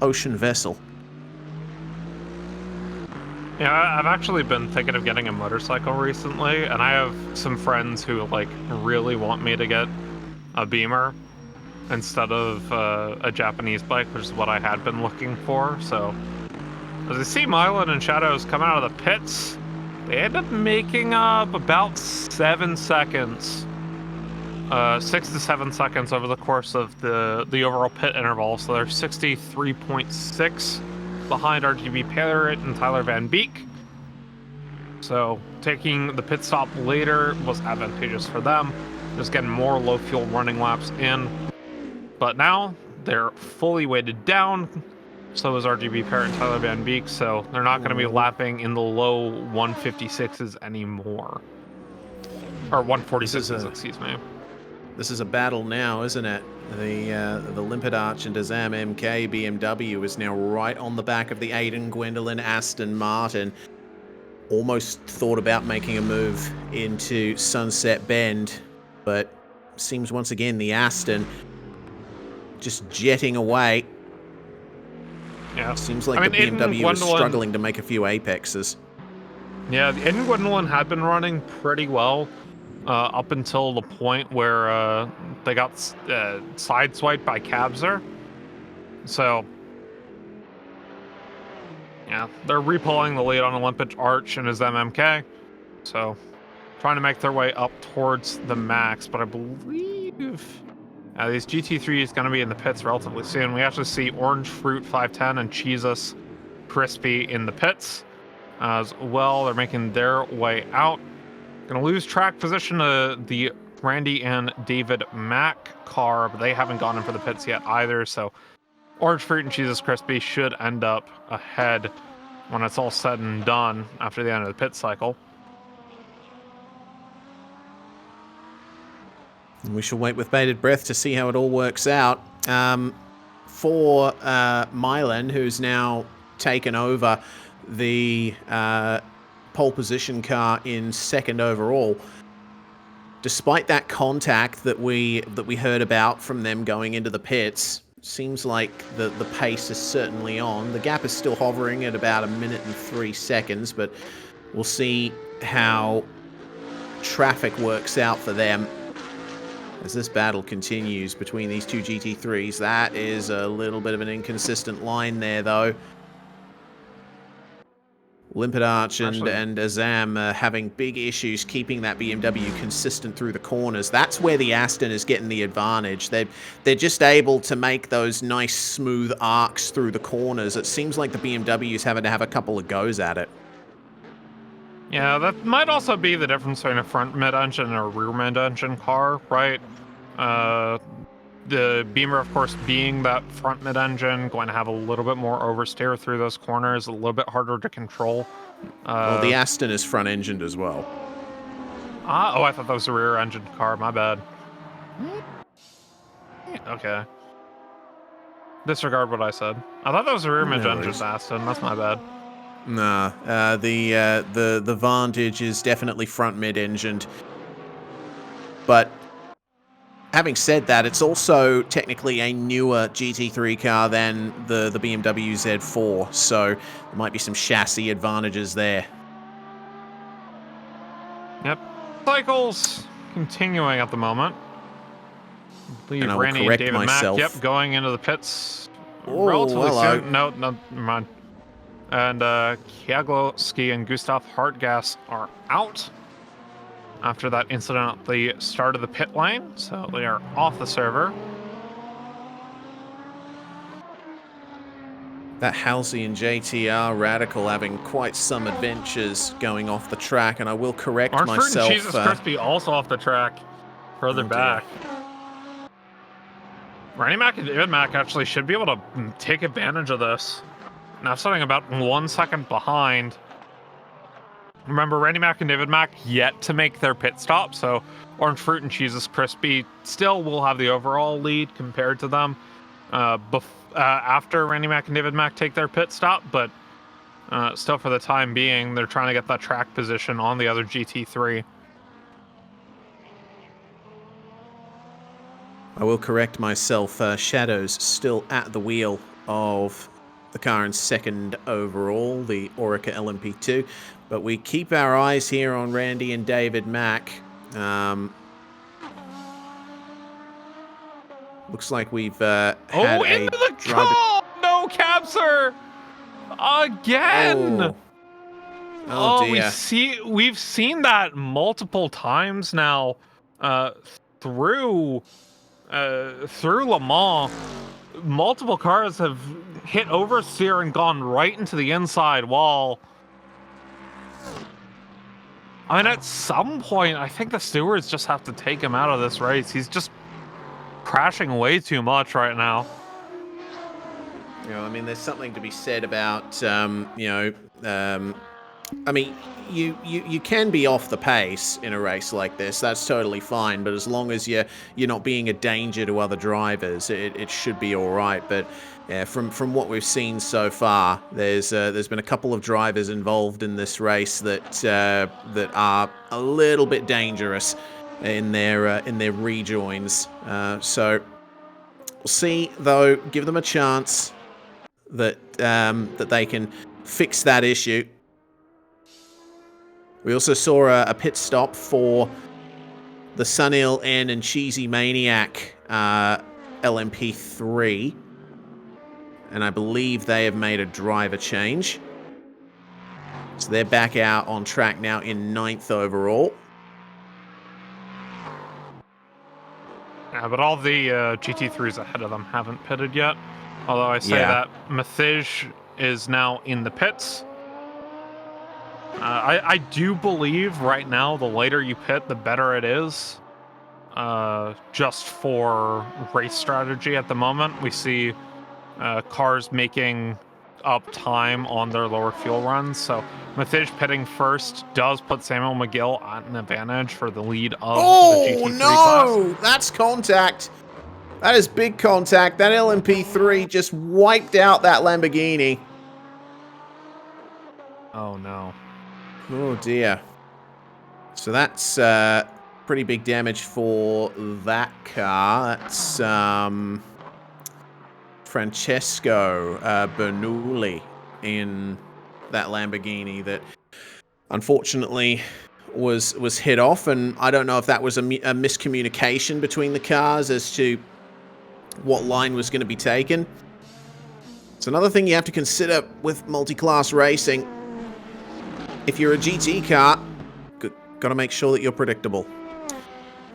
ocean vessel. Yeah, I've actually been thinking of getting a motorcycle recently, and I have some friends who, like, really want me to get a Beamer instead of a Japanese bike, which is what I had been looking for, so... As I see Mylan and Shadows come out of the pits, they end up making up about 7 seconds. 6 to 7 seconds over the course of the overall pit interval, so they're 63.6 behind RGB Parrott and Tyler Van Beek. So taking the pit stop later was advantageous for them, just getting more low fuel running laps in. But now they're fully weighted down. So is RGB Parrott and Tyler Van Beek, so they're not going to be lapping in the low 156s anymore. Or 146s, excuse me. This is a battle now, isn't it? The Limpet Arch and Azam MK BMW is now right on the back of the Aiden Gwendolyn Aston Martin. Almost thought about making a move into Sunset Bend, but seems once again the Aston just jetting away. Yeah. Seems like the BMW is struggling to make a few apexes. Yeah, the Aiden Gwendolyn had been running pretty well up until the point where they got sideswiped by Cabser. So, yeah, they're repulling the lead on Olympic Arch and his MMK. So, trying to make their way up towards the max, but I believe these GT3 is going to be in the pits relatively soon. We actually see Orange Fruit 510 and Jesus Crispy in the pits as well. They're making their way out. Going to lose track position to the Randy and David Mack car, but they haven't gone in for the pits yet either. So Orange Fruit and Jesus Crispy should end up ahead when it's all said and done after the end of the pit cycle. And we shall wait with bated breath to see how it all works out. For Mylan, who's now taken over the pole position car in second overall, despite that contact that we heard about from them going into the pits, seems like the pace is certainly on. The gap is still hovering at about 1 minute and 3 seconds, but we'll see how traffic works out for them as this battle continues between these two GT3s. That is a little bit of an inconsistent line there, though. Limpet Arch and Azam having big issues keeping that BMW consistent through the corners. That's where the Aston is getting the advantage. They're just able to make those nice smooth arcs through the corners. It seems like the BMW's having to have a couple of goes at it. Yeah, that might also be the difference between a front mid-engine and a rear mid-engine car, right? The Beamer, of course, being that front mid-engine, going to have a little bit more oversteer through those corners, a little bit harder to control. Well, the Aston is front-engined as well. Oh, I thought that was a rear-engine car. My bad. Okay. Disregard what I said. I thought that was a rear mid-engine Aston. That's my bad. Nah, the Vantage is definitely front mid-engined. But having said that, it's also technically a newer GT3 car than the BMW Z4, so there might be some chassis advantages there. Yep. Cycles continuing at the moment. I believe And I will Randy and correct David myself. Mack, yep, going into the pits Oh, relatively hello. soon. No, never mind. And Kwiatkowski and Gustav Hartgas are out after that incident at the start of the pit lane, so they are off the server. That Halsey and JTR Radical having quite some adventures going off the track, and I will correct Orange myself. Fruit and Jesus Crispy also off the track, further back. Randy Mack and David Mack actually should be able to take advantage of this. Now starting about 1 second behind. Remember, Randy Mack and David Mack yet to make their pit stop, so Orange Fruit and Jesus Crispy still will have the overall lead compared to them after Randy Mack and David Mack take their pit stop, but still for the time being, they're trying to get that track position on the other GT3. I will correct myself. Shadow's still at the wheel of the car in second overall, the Orica LMP2. But we keep our eyes here on Randy and David Mack. Looks like we've had into the car! No, Capser! Again! Oh dear. We've seen that multiple times now through Le Mans. Multiple cars have hit oversteer and gone right into the inside wall. I mean, at some point, I think the stewards just have to take him out of this race. He's just crashing way too much right now. You know, I mean, there's something to be said about, I mean, you can be off the pace in a race like this. That's totally fine. But as long as you're not being a danger to other drivers, it should be all right. But yeah, from what we've seen so far, there's been a couple of drivers involved in this race that are a little bit dangerous in their rejoins. So we'll see, though. Give them a chance that they can fix that issue. We also saw a pit stop for the Sunil N and Cheesy Maniac LMP3. And I believe they have made a driver change. So they're back out on track now in 9th overall. Yeah, but all the GT3s ahead of them haven't pitted yet. Although I say that Mathij is now in the pits. I do believe right now the later you pit, the better it is. Just for race strategy at the moment. We see cars making up time on their lower fuel runs. So Mathij pitting first does put Samuel McGill at an advantage for the lead of the GT3 class. Oh, no! That's contact. That is big contact. That LMP3 just wiped out that Lamborghini. Oh, no. Oh, dear. So that's pretty big damage for that car. That's Francesco Bernoulli in that Lamborghini that unfortunately was hit off. And I don't know if that was a miscommunication between the cars as to what line was going to be taken. It's another thing you have to consider with multi-class racing. If you're a GT car, got to make sure that you're predictable.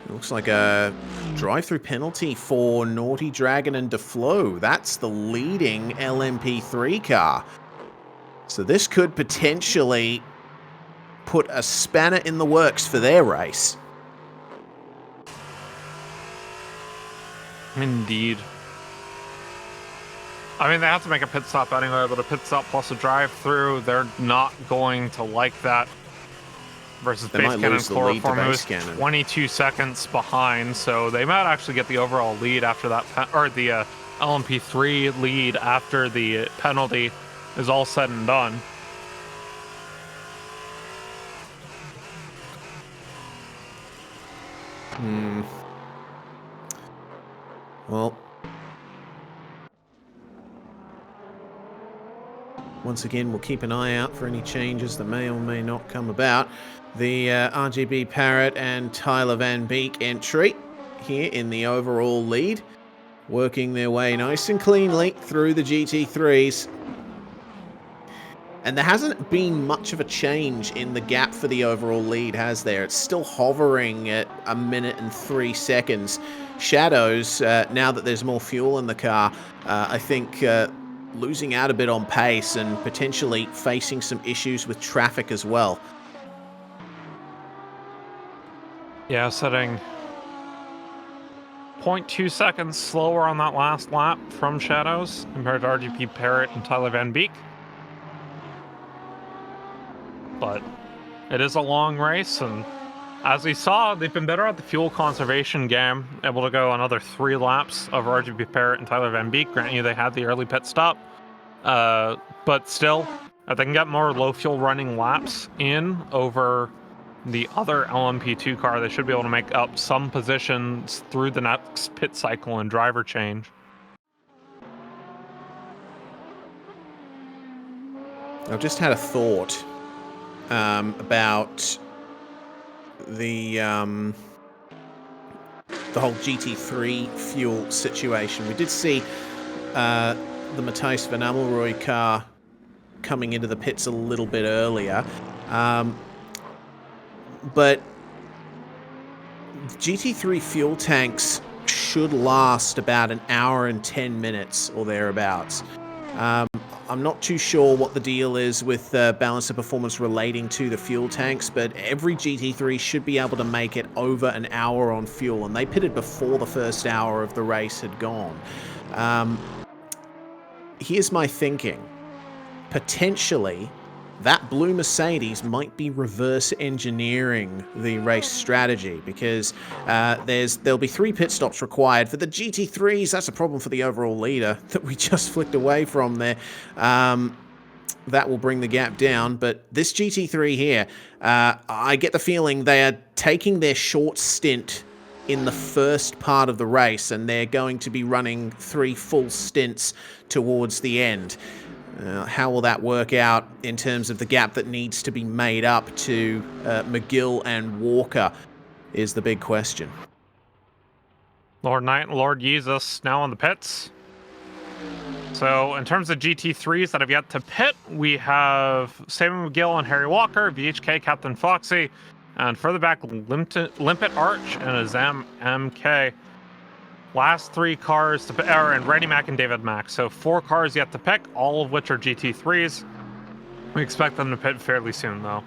It looks like a drive-through penalty for Naughty Dragon and DeFlo. That's the leading LMP3 car. So this could potentially put a spanner in the works for their race. Indeed. I mean, they have to make a pit stop anyway, but a pit stop plus a drive-through, they're not going to like that. Versus they base cannon chloroform, who is 22 seconds behind, so they might actually get the overall lead after that, or the LMP3 lead after the penalty is all said and done. Well, once again, we'll keep an eye out for any changes that may or may not come about. The RGB Parrot and Tyler Van Beek entry here in the overall lead, working their way nice and cleanly through the GT3s. And there hasn't been much of a change in the gap for the overall lead, has there? It's still hovering at 1 minute and 3 seconds. Shadows, now that there's more fuel in the car, I think losing out a bit on pace and potentially facing some issues with traffic as well. Yeah, setting 0.2 seconds slower on that last lap from Shadows compared to RGP Parrot and Tyler Van Beek. But it is a long race, and as we saw, they've been better at the fuel conservation game, able to go another 3 laps of RGB Parrot and Tyler Van Beek. Grant you, they had the early pit stop. But still, if they can get more low fuel running laps in over the other LMP2 car, they should be able to make up some positions through the next pit cycle and driver change. I've just had a thought about the whole GT3 fuel situation. We did see the Matthijs van Amelrooy car coming into the pits a little bit earlier, but GT3 fuel tanks should last about 1 hour and 10 minutes or thereabouts. I'm not too sure what the deal is with balance of performance relating to the fuel tanks, but every GT3 should be able to make it over 1 hour on fuel, and they pitted before the first hour of the race had gone. Here's my thinking. Potentially, that blue Mercedes might be reverse engineering the race strategy, because there'll be 3 pit stops required. For the GT3s, that's a problem for the overall leader that we just flicked away from there. That will bring the gap down, but this GT3 here, I get the feeling they are taking their short stint in the first part of the race, and they're going to be running 3 full stints towards the end. How will that work out in terms of the gap that needs to be made up to McGill and Walker is the big question. Lord Knight and Lord Jesus now on the pits. So in terms of GT3s that have yet to pit, we have Samuel McGill and Harry Walker, VHK Captain Foxy, and further back Limpet Arch and Azam MK. Last 3 cars to pick, and Randy Mack and David Mack. So 4 cars yet to pick, all of which are GT3s. We expect them to pit fairly soon, though.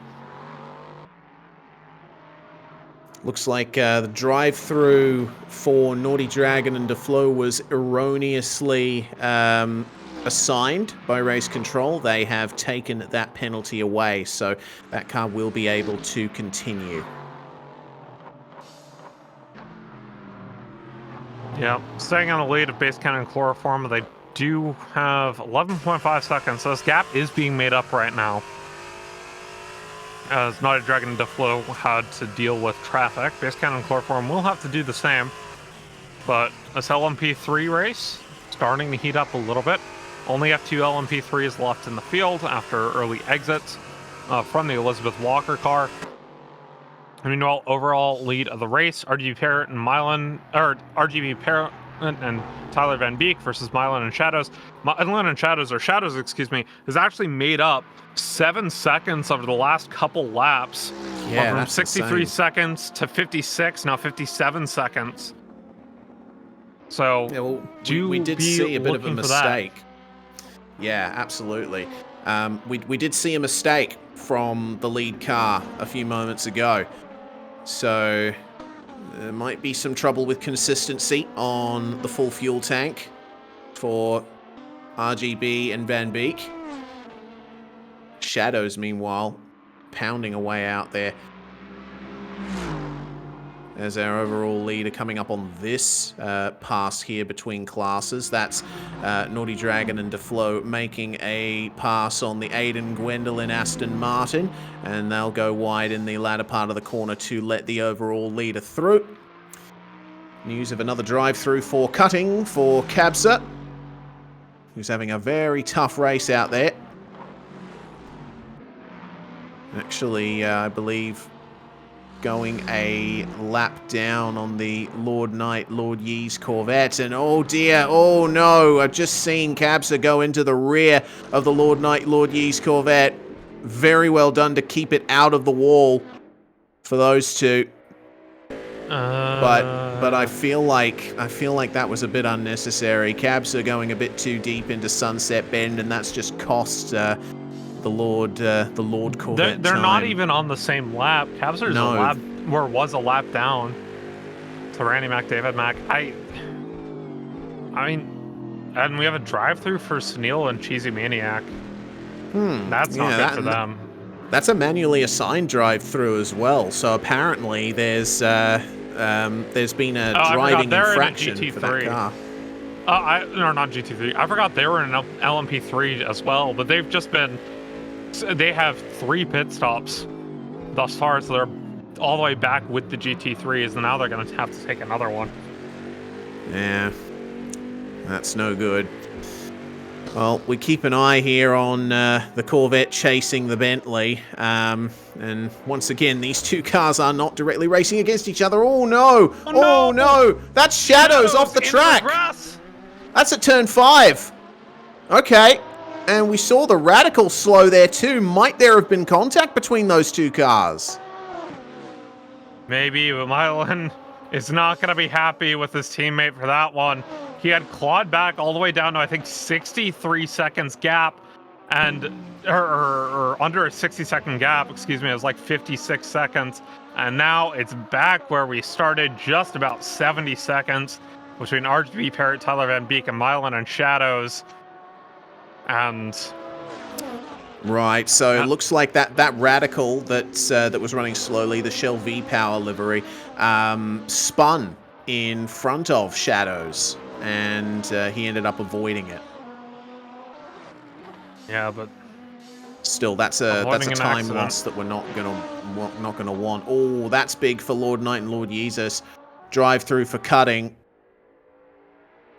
Looks like the drive-through for Naughty Dragon and DeFlo was erroneously assigned by race control. They have taken that penalty away, so that car will be able to continue. Yeah, staying on the lead of base cannon chloroform, they do have 11.5 seconds, so this gap is being made up right now. As Naughty Dragon and DeFlo had to deal with traffic, base cannon chloroform will have to do the same. But this LMP3 race, starting to heat up a little bit. Only have 2 LMP3s left in the field after early exits from the Elizabeth Walker car. I mean, well, overall lead of the race, RGB Parrot and Tyler Van Beek versus Mylan and Shadows. Mylan and Shadows, or Shadows, excuse me, is actually made up 7 seconds over the last couple laps. Yeah, from 63 insane. Seconds to 56, now 57 seconds. So, yeah, well, we did see a bit of a mistake. Yeah, absolutely. We did see a mistake from the lead car a few moments ago. So there might be some trouble with consistency on the full fuel tank for RGB and Van Beek. Shadows, meanwhile, pounding away out there. As our overall leader coming up on this pass here between classes. That's Naughty Dragon and DeFlo making a pass on the Aiden Gwendolyn Aston Martin. And they'll go wide in the latter part of the corner to let the overall leader through. News of another drive-through for cutting for Kabza, who's having a very tough race out there. Actually, I believe going a lap down on the Lord Knight, Lord Yee's Corvette. And oh dear, oh no, I've just seen Kabza go into the rear of the Lord Knight, Lord Yee's Corvette. Very well done to keep it out of the wall for those two. But I feel like that was a bit unnecessary. Kabza going a bit too deep into Sunset Bend, and that's just cost the Lord Corvette. They're time. not even on the same lap. Kabza's No. a lap, or was a lap down to Randy Mac, David Mac. I mean, and we have a drive-through for Sunil and Cheesy Maniac. That's not good for them. That's a manually assigned drive-through as well. So apparently there's been a driving infraction for that car. No, not GT3. I forgot they were in an LMP3 as well, but they've just been. They have 3 pit stops thus far, so they're all the way back with the GT3s, and now they're going to have to take another one. Yeah, that's no good. Well, we keep an eye here on the Corvette chasing the Bentley. And once again, these two cars are not directly racing against each other. Oh, no! Oh, no! That's Shadows off the track! That's at turn 5. Okay. And we saw the Radical slow there too. Might there have been contact between those two cars? Maybe, but Mylan is not going to be happy with his teammate for that one. He had clawed back all the way down to, I think, 63 seconds gap, and or under a 60-second gap, excuse me, it was like 56 seconds. And now it's back where we started, just about 70 seconds between RGB, Parrot, Tyler Van Beek, and Mylan and Shadows. And right, so it looks like that Radical that was running slowly, the Shell V-Power livery, spun in front of Shadows, and he ended up avoiding it. Yeah, but still, that's a time loss that we're not gonna want. Oh, that's big for Lord Knight and Lord Jesus. Drive through for cutting.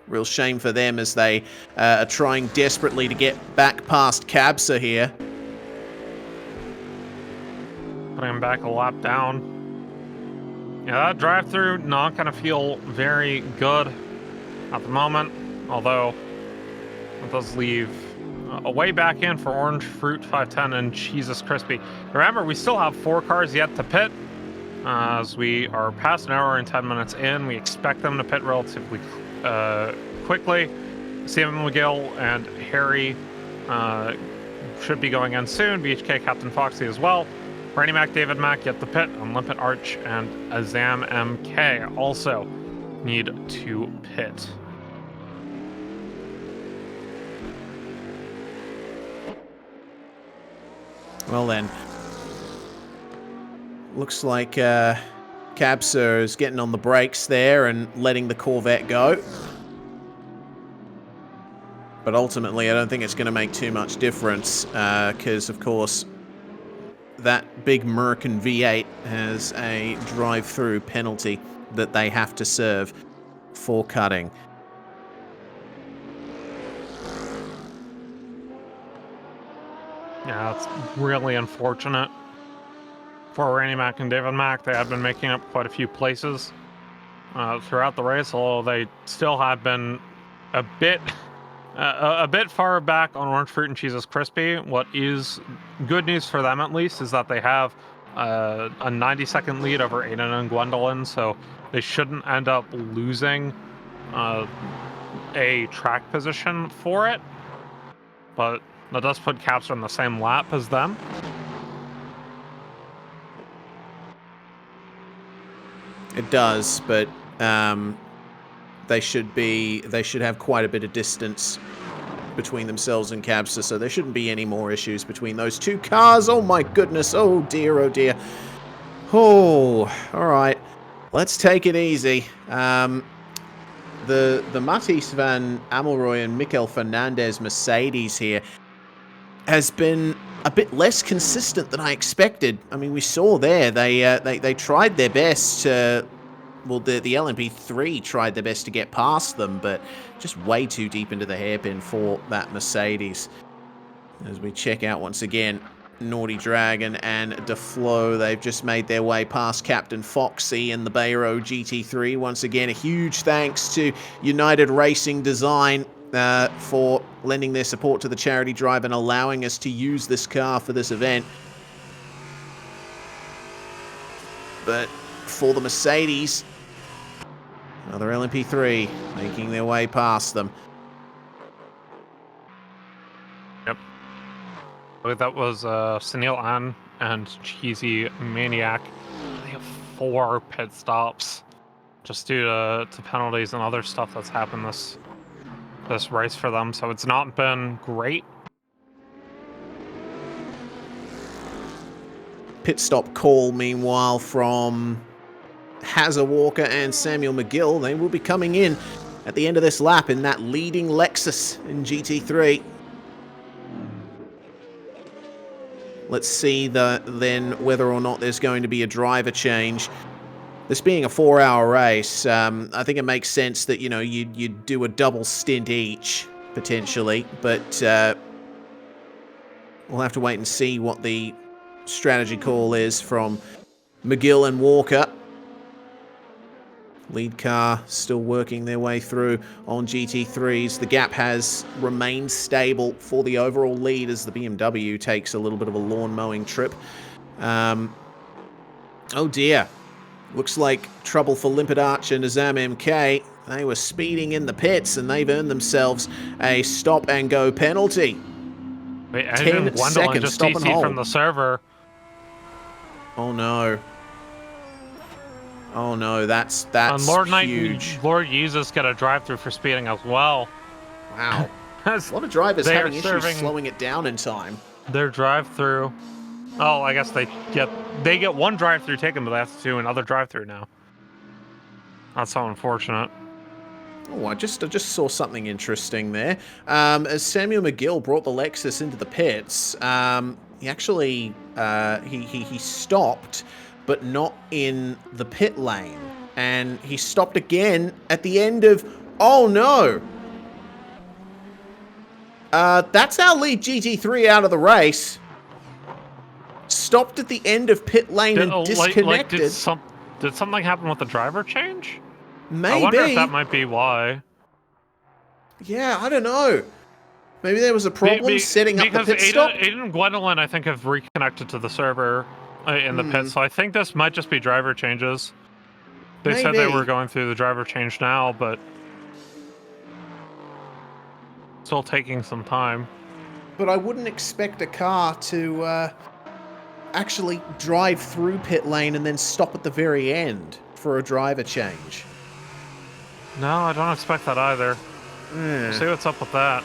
Real shame for them as they are trying desperately to get back past Kabza here. Putting him back a lap down. Yeah, that drive-through not going to feel very good at the moment, although it does leave a way back in for Orange Fruit 510 and Jesus Crispy. Remember, we still have 4 cars yet to pit. As we are past an hour and 10 minutes in, we expect them to pit relatively quickly. Sam McGill and Harry should be going in soon. BHK Captain Foxy as well. Randy Mac, David Mac yet to pit. Limpet Arch and Azam MK also need to pit. Well then, looks like Kabza is getting on the brakes there and letting the Corvette go. But ultimately, I don't think it's going to make too much difference because, of course, that big Merkin V8 has a drive-through penalty that they have to serve for cutting. Yeah, that's really unfortunate for Randy Mac and David Mac. They have been making up quite a few places throughout the race, although they still have been a bit far back on Orange Fruit and Jesus Crispy. What is good news for them, at least, is that they have a 90-second lead over Aiden and Gwendolyn, so they shouldn't end up losing a track position for it. But that does put Kabza on the same lap as them. It does, but they should have quite a bit of distance between themselves and Cabster, so there shouldn't be any more issues between those two cars. Oh my goodness. Oh dear, oh dear. Oh, all right. Let's take it easy. The Matthijs van Amelroy and Mikel Fernandez Mercedes here has been a bit less consistent than I expected. I mean, we saw there they tried their best to, well, the LMP3 tried their best to get past them, but just way too deep into the hairpin for that Mercedes. As we check out once again, Naughty Dragon and DeFlo, they've just made their way past Captain Foxy and the Bayro GT3. Once again, a huge thanks to United Racing Design for lending their support to the charity drive and allowing us to use this car for this event. But for the Mercedes, another LMP3 making their way past them. Yep. That was Sunil An and Cheesy Maniac. They have 4 pit stops just due to penalties and other stuff that's happened this race for them, so it's not been great. Pit stop call, meanwhile, from Hazza Walker and Samuel McGill. They will be coming in at the end of this lap in that leading Lexus in GT3. Let's see then whether or not there's going to be a driver change. This being a 4-hour race, I think it makes sense that, you know, you'd do a double stint each, potentially, but we'll have to wait and see what the strategy call is from McGill and Walker. Lead car still working their way through on GT3s. The gap has remained stable for the overall lead as the BMW takes a little bit of a lawn mowing trip. Oh dear. Looks like trouble for Limpet Arch and Azam MK. They were speeding in the pits and they've earned themselves a stop and go penalty. Wait, 10 seconds just stop and hold from the server. Oh no. Oh no, that's and Lord huge. Lord Jesus got a drive-through for speeding as well. Wow. A lot of drivers having issues slowing it down in time. Their drive-through. Oh, I guess they get one drive-through taken, but they have to do another drive-through now. That's so unfortunate. Oh, I just saw something interesting there. As Samuel McGill brought the Lexus into the pits, he actually he stopped, but not in the pit lane, and he stopped again at the end of. Oh no! That's our lead GT3 out of the race. Stopped at the end of pit lane and disconnected. Did something happen with the driver change? Maybe. I wonder if that might be why. Yeah, I don't know. Maybe there was a problem setting up the pit stop. Aiden and Gwendolyn, I think, have reconnected to the server in the pit, so I think this might just be driver changes. They said they were going through the driver change now, but still taking some time. But I wouldn't expect a car to actually drive through pit lane and then stop at the very end for a driver change. No, I don't expect that either. Yeah. See what's up with that.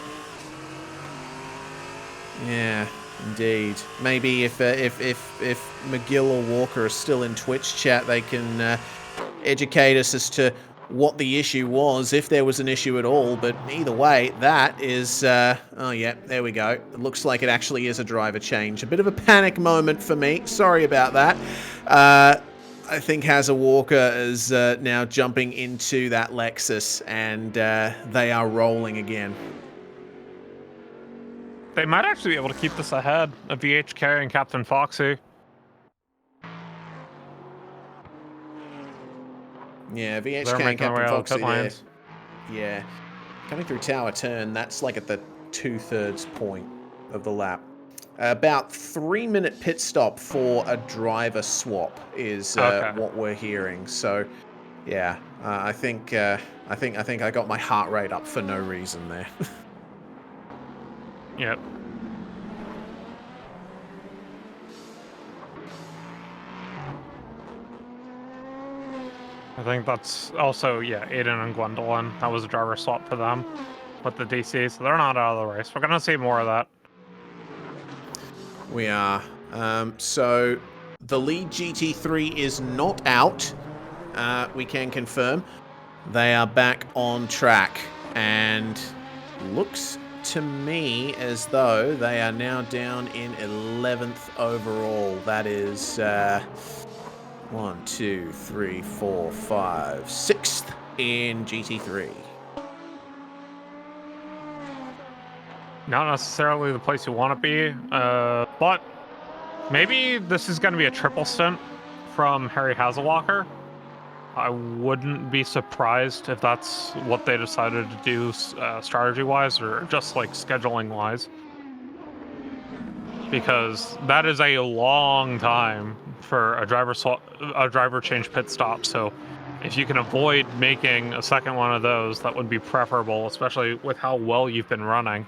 Yeah, indeed. Maybe if McGill or Walker are still in Twitch chat, they can educate us as to what the issue was, if there was an issue at all. But either way, that is... oh, yeah, there we go. It looks like it actually is a driver change. A bit of a panic moment for me. Sorry about that. I think Hazza Walker is now jumping into that Lexus, and they are rolling again. They might actually be able to keep this ahead of VHK and Captain Foxy. Yeah, VHK and Captain Foxy there. Yeah. Coming through Tower Turn, that's like at the 2/3 point of the lap. About 3-minute pit stop for a driver swap is what we're hearing. So, yeah, I think I got my heart rate up for no reason there. Yep. I think that's also, yeah, Aiden and Gwendolyn. That was a driver swap for them with the DC, so they're not out of the race. We're going to see more of that. We are. So the lead GT3 is not out. We can confirm. They are back on track. And looks to me as though they are now down in 11th overall. That is 1, 2, 3, 4, 5, 6th in GT3. Not necessarily the place you want to be, but maybe this is going to be a triple stint from Harry Hazelwalker. I wouldn't be surprised if that's what they decided to do strategy-wise or just like scheduling-wise. Because that is a long time for a driver change pit stop. So if you can avoid making a second one of those, that would be preferable, especially with how well you've been running.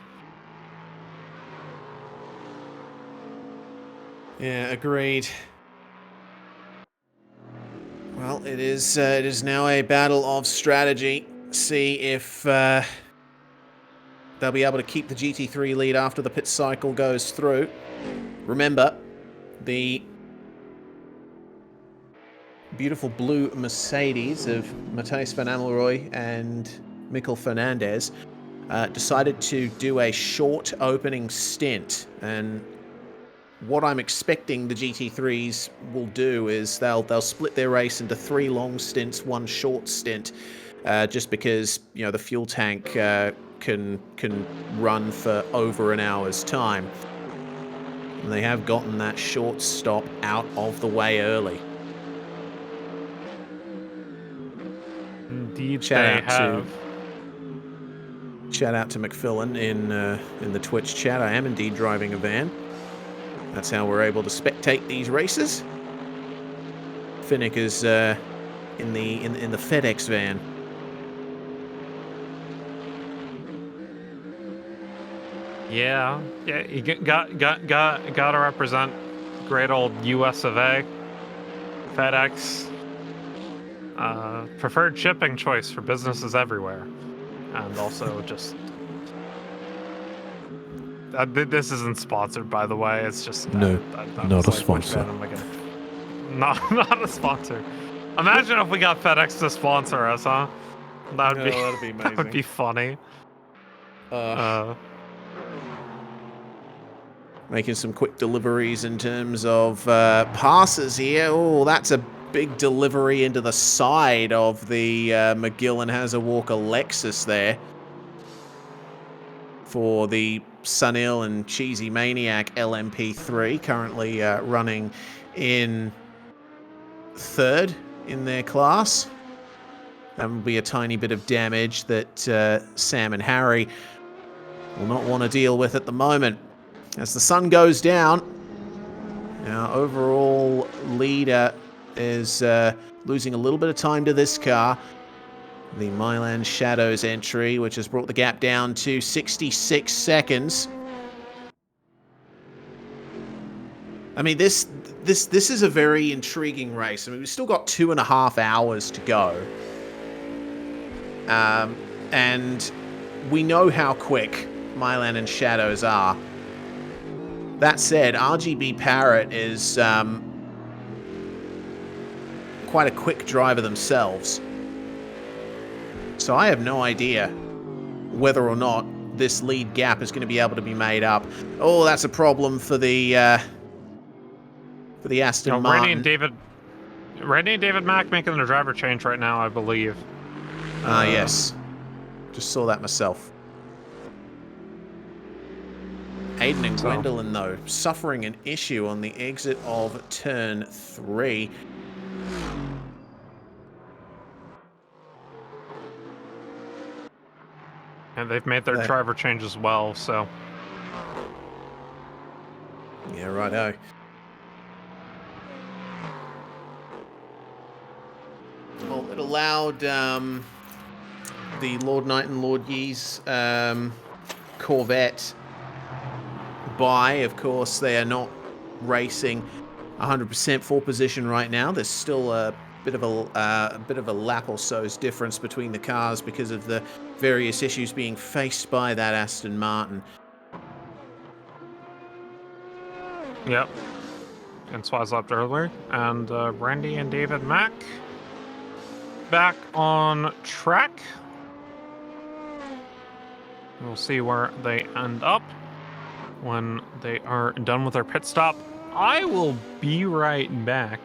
Yeah, agreed. Well, it is now a battle of strategy. See if they'll be able to keep the GT3 lead after the pit cycle goes through. Remember, the beautiful blue Mercedes of Matthijs van Amelrooy and Mikkel Fernandez decided to do a short opening stint, and what I'm expecting the GT3s will do is they'll split their race into 3 long stints, 1 short stint, just because, you know, the fuel tank can run for over an hour's time. And they have gotten that short stop out of the way early. Indeed, shout out to McFillan in the Twitch chat. I am indeed driving a van. That's how we're able to spectate these races. Finnick is in the FedEx van. Yeah, you gotta represent great old US of A, FedEx. Preferred shipping choice for businesses everywhere, and also just. This isn't sponsored, by the way. It's just not a sponsor. Not a sponsor. Imagine if we got FedEx to sponsor us, huh? That'd be amazing. That would be funny. Making some quick deliveries in terms of passes here. Oh, that's a big delivery into the side of the McGill and Hazelwalker Lexus there for the Sunil and Cheesy Maniac LMP3, currently running in 3rd in their class. That will be a tiny bit of damage that Sam and Harry will not want to deal with at the moment. As the sun goes down, our overall leader is losing a little bit of time to this car. The Milan Shadows entry, which has brought the gap down to 66 seconds. I mean, this is a very intriguing race. I mean, we've still got 2.5 hours to go. And we know how quick Milan and Shadows are. That said, RGB Parrot is quite a quick driver themselves. So I have no idea whether or not this lead gap is going to be able to be made up. Oh, that's a problem for the Aston Martin. Randy and David Mack making the driver change right now, I believe. Yes. Just saw that myself. Aiden and Gwendolyn, though, suffering an issue on the exit of turn 3. And they've made their driver change as well, so. Yeah, righto. Well, it allowed the Lord Knight and Lord Yee's Corvette by. Of course, they are not racing 100% for position right now. There's still a bit of a lap or so's difference between the cars because of the various issues being faced by that Aston Martin. Yep. And Swaz left earlier. And Randy and David Mack back on track. We'll see where they end up when they are done with their pit stop. I will be right back.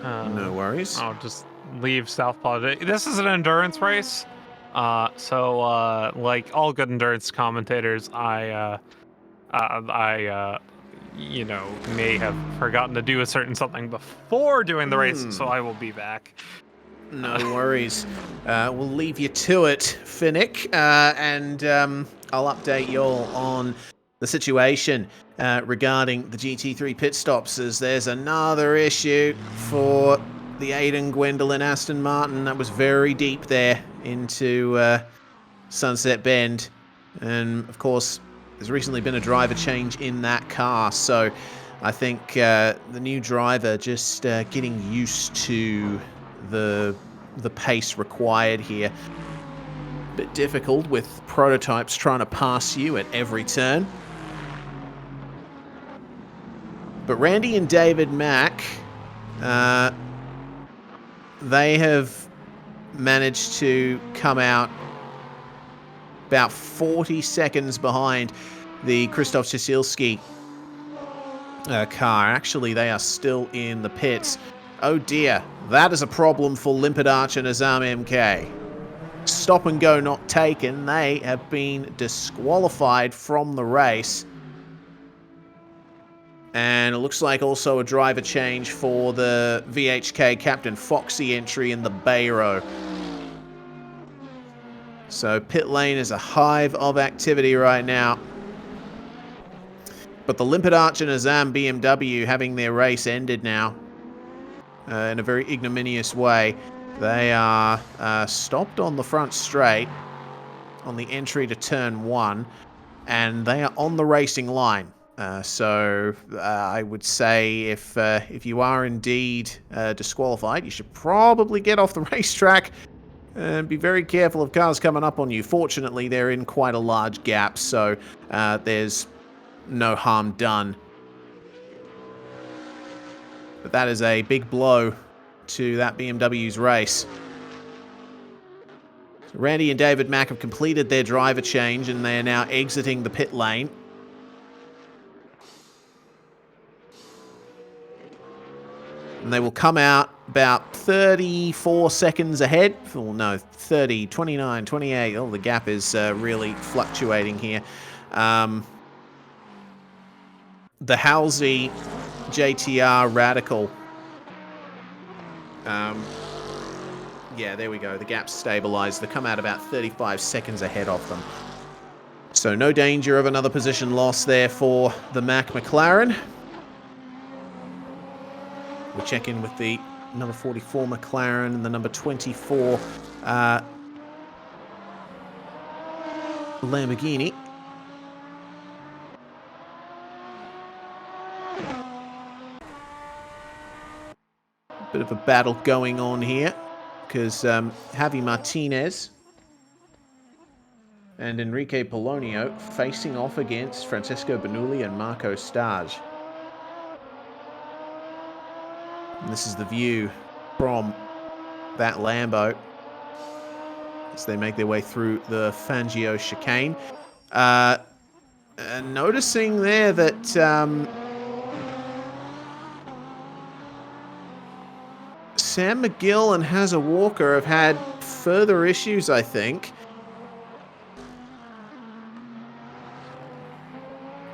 No worries. I'll just leave Southpaw. This is an endurance race. So like all good endurance commentators, I may have forgotten to do a certain something before doing the race, so I will be back. No worries. We'll leave you to it, Finnick, and I'll update you all on the situation regarding the GT3 pit stops, as there's another issue for the Aiden Gwendolyn Aston Martin that was very deep there into Sunset Bend. And, of course, there's recently been a driver change in that car, so I think the new driver just getting used to the pace required here. A bit difficult with prototypes trying to pass you at every turn. But Randy and David Mack, they have managed to come out about 40 seconds behind the Krzysztof Cieślski car. Actually, they are still in the pits. Oh dear, that is a problem for Limpet Arch and Azam MK. Stop and go not taken. They have been disqualified from the race. And it looks like also a driver change for the VHK Captain Foxy entry in the Bay Row. So pit lane is a hive of activity right now. But the Limpet Arch and Azam BMW having their race ended now in a very ignominious way. They are stopped on the front straight on the entry to turn 1, and they are on the racing line. So I would say if you are indeed disqualified, you should probably get off the racetrack and be very careful of cars coming up on you. Fortunately, they're in quite a large gap, so there's no harm done. But that is a big blow to that BMW's race. So Randy and David Mack have completed their driver change, and they are now exiting the pit lane. And they will come out about 34 seconds ahead. Oh, no, 30, 29, 28. Oh, the gap is really fluctuating here. The Halsey JTR Radical. Yeah, there we go. The gap's stabilized. They come out about 35 seconds ahead of them. So no danger of another position loss there for the Mack McLaren. We'll check in with the number 44 McLaren and the number 24 Lamborghini. Bit of a battle going on here because Javi Martinez and Enrique Polonio facing off against Francesco Bernoulli and Marco Stage. And this is the view from that Lambo as they make their way through the Fangio chicane. Noticing there that Sam McGill and Hazza Walker have had further issues, I think.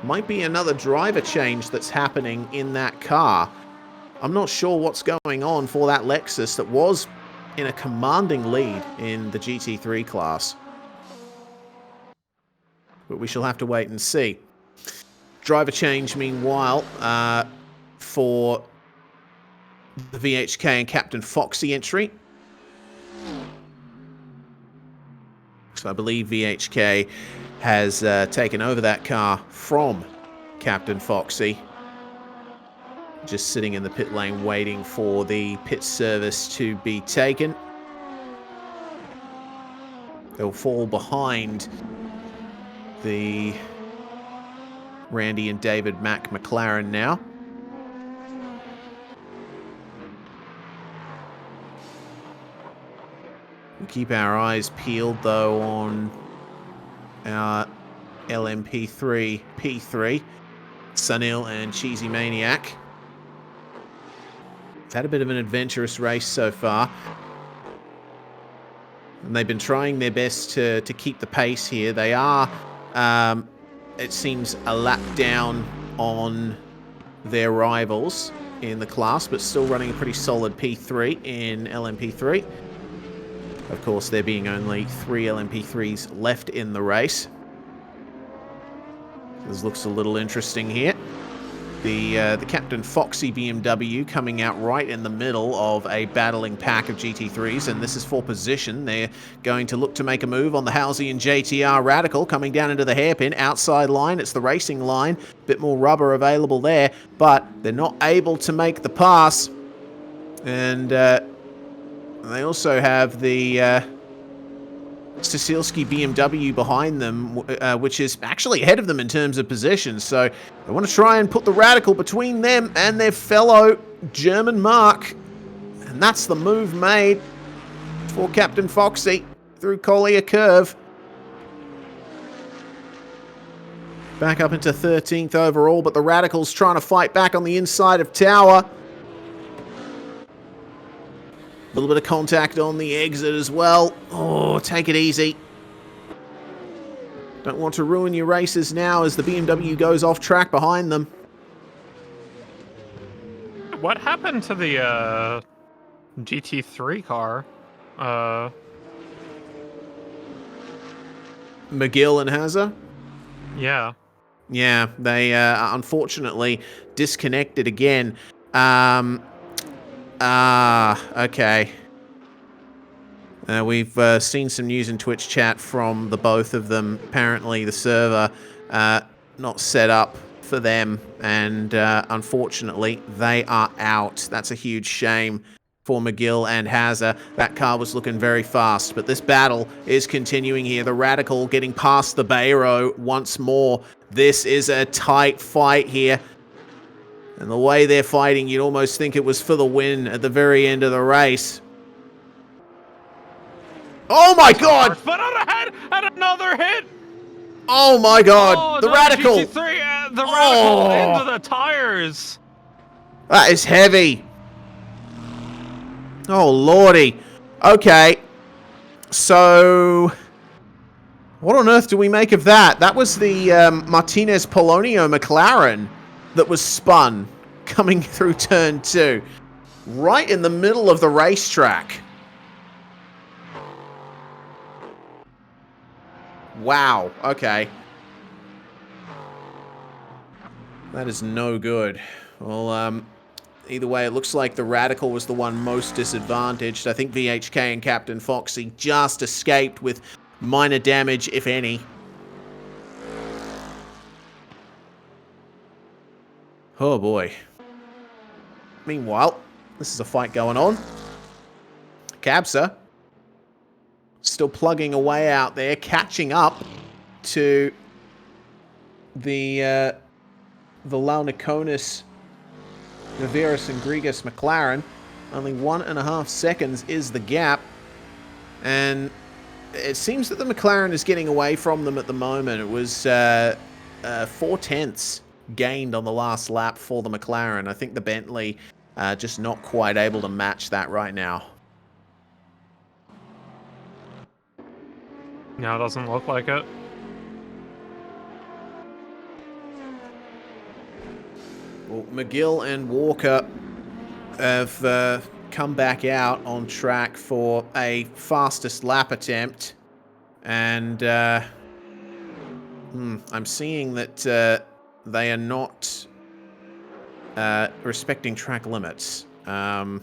Might be another driver change that's happening in that car. I'm not sure what's going on for that Lexus that was in a commanding lead in the GT3 class. But we shall have to wait and see. Driver change, meanwhile, for the VHK and Captain Foxy entry. So I believe VHK has taken over that car from Captain Foxy. just sitting in the pit lane waiting for the pit service to be taken. They'll fall behind the Randy and David Mack McLaren now. We'll keep our eyes peeled, though, on our LMP3 P3, Sunil and Cheesy Maniac. It's had a bit of an adventurous race so far. And they've been trying their best to keep the pace here. They are, it seems, a lap down on their rivals in the class, but still running a pretty solid P3 in LMP3. Of course, there being only 3 LMP3s left in the race. This looks a little interesting here. The Captain Foxy BMW coming out right in the middle of a battling pack of GT3s, and this is for position. They're going to look to make a move on the Halsey and JTR Radical, coming down into the hairpin. Outside line, it's the racing line. Bit more rubber available there, but they're not able to make the pass. And they also have the Stasilski BMW behind them, which is actually ahead of them in terms of position. So they want to try and put the Radical between them and their fellow German Mark. And that's the move made for Captain Foxy through Collier Curve. Back up into 13th overall, but the Radical's trying to fight back on the inside of Tower. A little bit of contact on the exit as well. Oh, take it easy. Don't want to ruin your races now as the BMW goes off track behind them. What happened to the GT3 car? McGill and Hazza? Yeah. Yeah, they unfortunately disconnected again. Okay. We've seen some news in Twitch chat from the both of them. Apparently the server not set up for them, and unfortunately they are out. That's a huge shame for McGill and Hazza. That car was looking very fast, but this battle is continuing here. The Radical getting past the Bayro once more. This is a tight fight here. And the way they're fighting, you'd almost think it was for the win at the very end of the race. Oh my god! But on ahead and another hit! Oh my god! Oh, the Radical! GT3, the Radical into the tires! That is heavy. Oh lordy. Okay. So what on earth do we make of that? That was the Martinez Polonio McLaren that was spun coming through turn 2, right in the middle of the racetrack. Wow, okay. That is no good. Well, either way, it looks like the Radical was the one most disadvantaged. I think VHK and Captain Foxy just escaped with minor damage, if any. Oh boy. Meanwhile, this is a fight going on. Cabsa still plugging away out there, catching up to the Launaconis, Naviris and Grigas McLaren. Only 1.5 seconds is the gap. And it seems that the McLaren is getting away from them at the moment. It was 4/10 gained on the last lap for the McLaren. I think the Bentley just not quite able to match that right now. No, it doesn't look like it. Well, McGill and Walker have come back out on track for a fastest lap attempt. And I'm seeing that they are not respecting track limits. Oh,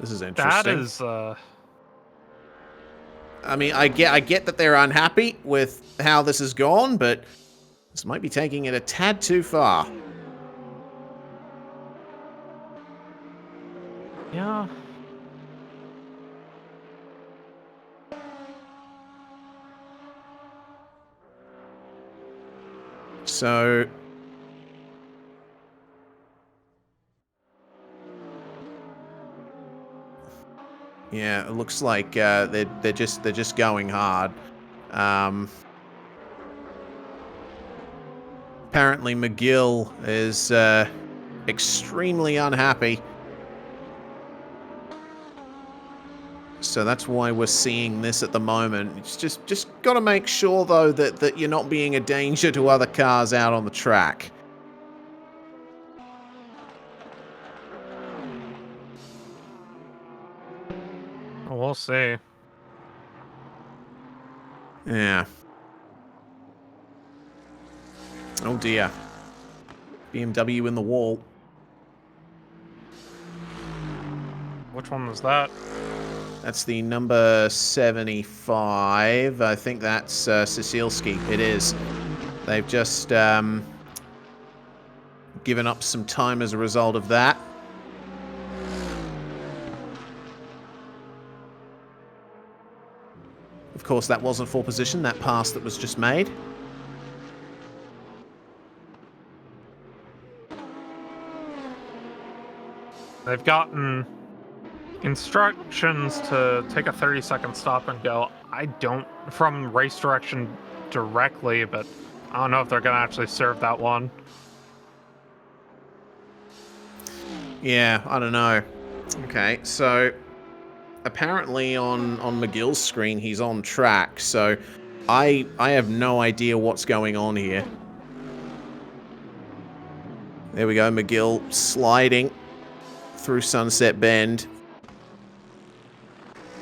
this is interesting. That is. I mean, I get that they're unhappy with how this has gone, but this might be taking it a tad too far. So yeah, it looks like they're just going hard. Apparently McGill is extremely unhappy. So that's why we're seeing this at the moment. It's just got to make sure though that you're not being a danger to other cars out on the track. We'll see. Yeah. Oh dear. BMW in the wall. Which one was that? That's the number 75. I think that's Cecilski. It is. They've just given up some time as a result of that. Of course, that wasn't full position, that pass that was just made. They've gotten instructions to take a 30-second stop and go. I don't, from race direction directly, but I don't know if they're going to actually serve that one. Yeah, I don't know. Okay, so apparently on McGill's screen he's on track, so I have no idea what's going on here. There we go, McGill sliding through Sunset Bend.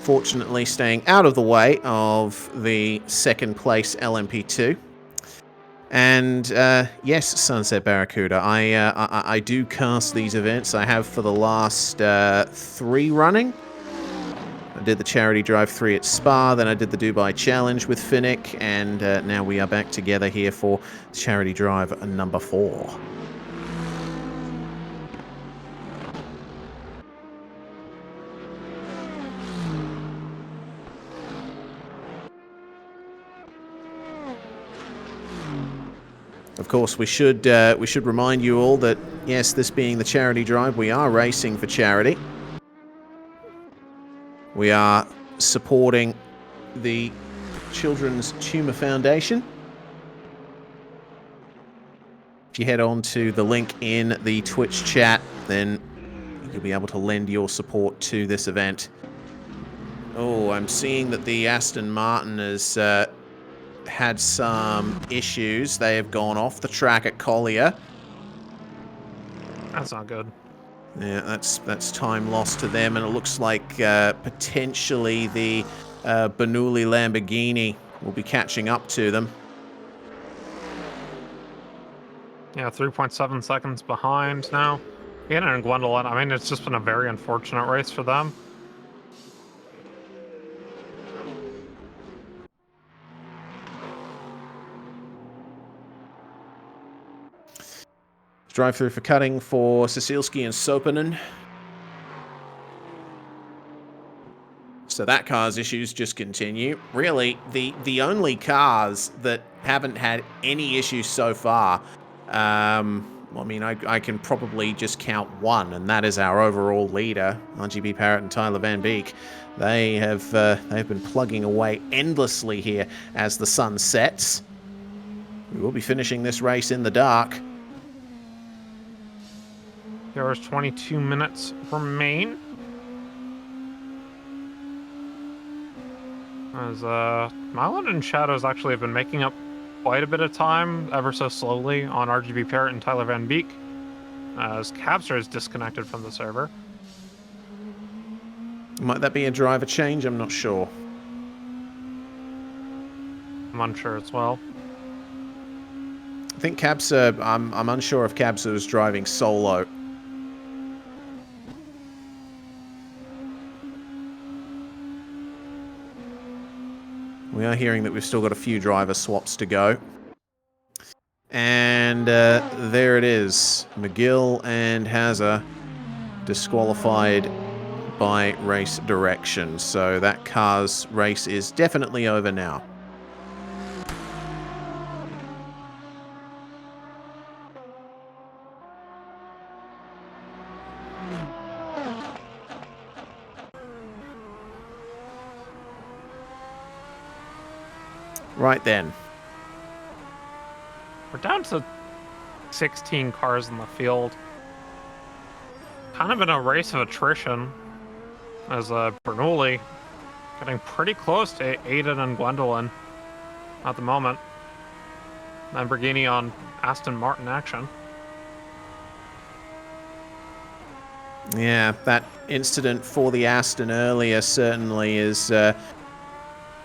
Fortunately staying out of the way of the second place LMP2. And yes, Sunset Barracuda, I do cast these events. I have for the last 3 running. I did the Charity Drive 3 at Spa, then I did the Dubai Challenge with Finnick, and now we are back together here for Charity Drive number 4. Of course, we should remind you all that, yes, this being the charity drive, we are racing for charity. We are supporting the Children's Tumor Foundation. If you head on to the link in the Twitch chat, then you'll be able to lend your support to this event. Oh, I'm seeing that the Aston Martin has had some issues. They have gone off the track at Collier. That's not good. Yeah, that's time lost to them, and it looks like potentially the Bernoulli Lamborghini will be catching up to them. Yeah, 3.7 seconds behind now. Ian and Gwendolyn, I mean, it's just been a very unfortunate race for them. Drive through for cutting for Cecilski and Sopanen. So that car's issues just continue. Really, the only cars that haven't had any issues so far, I mean, I can probably just count one, and that is our overall leader, RGB Parrott and Tyler Van Beek. They've been plugging away endlessly here as the sun sets. We will be finishing this race in the dark. There's 22 minutes remain. As Mylan and Shadows actually have been making up quite a bit of time, ever so slowly, on RGB Parrott and Tyler Van Beek, as Capster is disconnected from the server. Might that be a driver change? I'm not sure. I'm unsure as well. I think Cabsa, I'm unsure if Cabsa was driving solo. We are hearing that we've still got a few driver swaps to go. And there it is. McGill and Hazza disqualified by race direction. So that car's race is definitely over now. Right then. We're down to 16 cars in the field. Kind of in a race of attrition, as Bernoulli getting pretty close to Aiden and Gwendolyn at the moment. Lamborghini on Aston Martin action. Yeah, that incident for the Aston earlier certainly is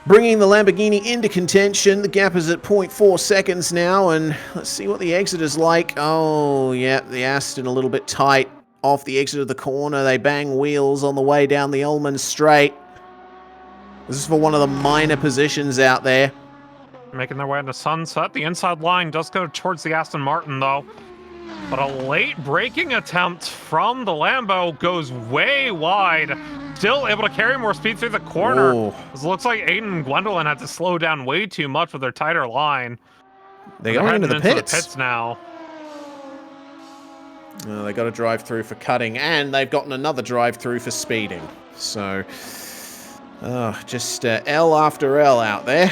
bringing the Lamborghini into contention. The gap is at 0.4 seconds now, and let's see what the exit is like. Oh, yeah, the Aston a little bit tight off the exit of the corner. They bang wheels on the way down the Ullman Straight. This is for one of the minor positions out there. Making their way into Sunset. The inside line does go towards the Aston Martin, though. But a late braking attempt from the Lambo goes way wide. Still able to carry more speed through the corner. Oh. It looks like Aiden and Gwendolyn had to slow down way too much with their tighter line. They're going into the pits Now. They got a drive-through for cutting, and they've gotten another drive-through for speeding. So, just L after L out there.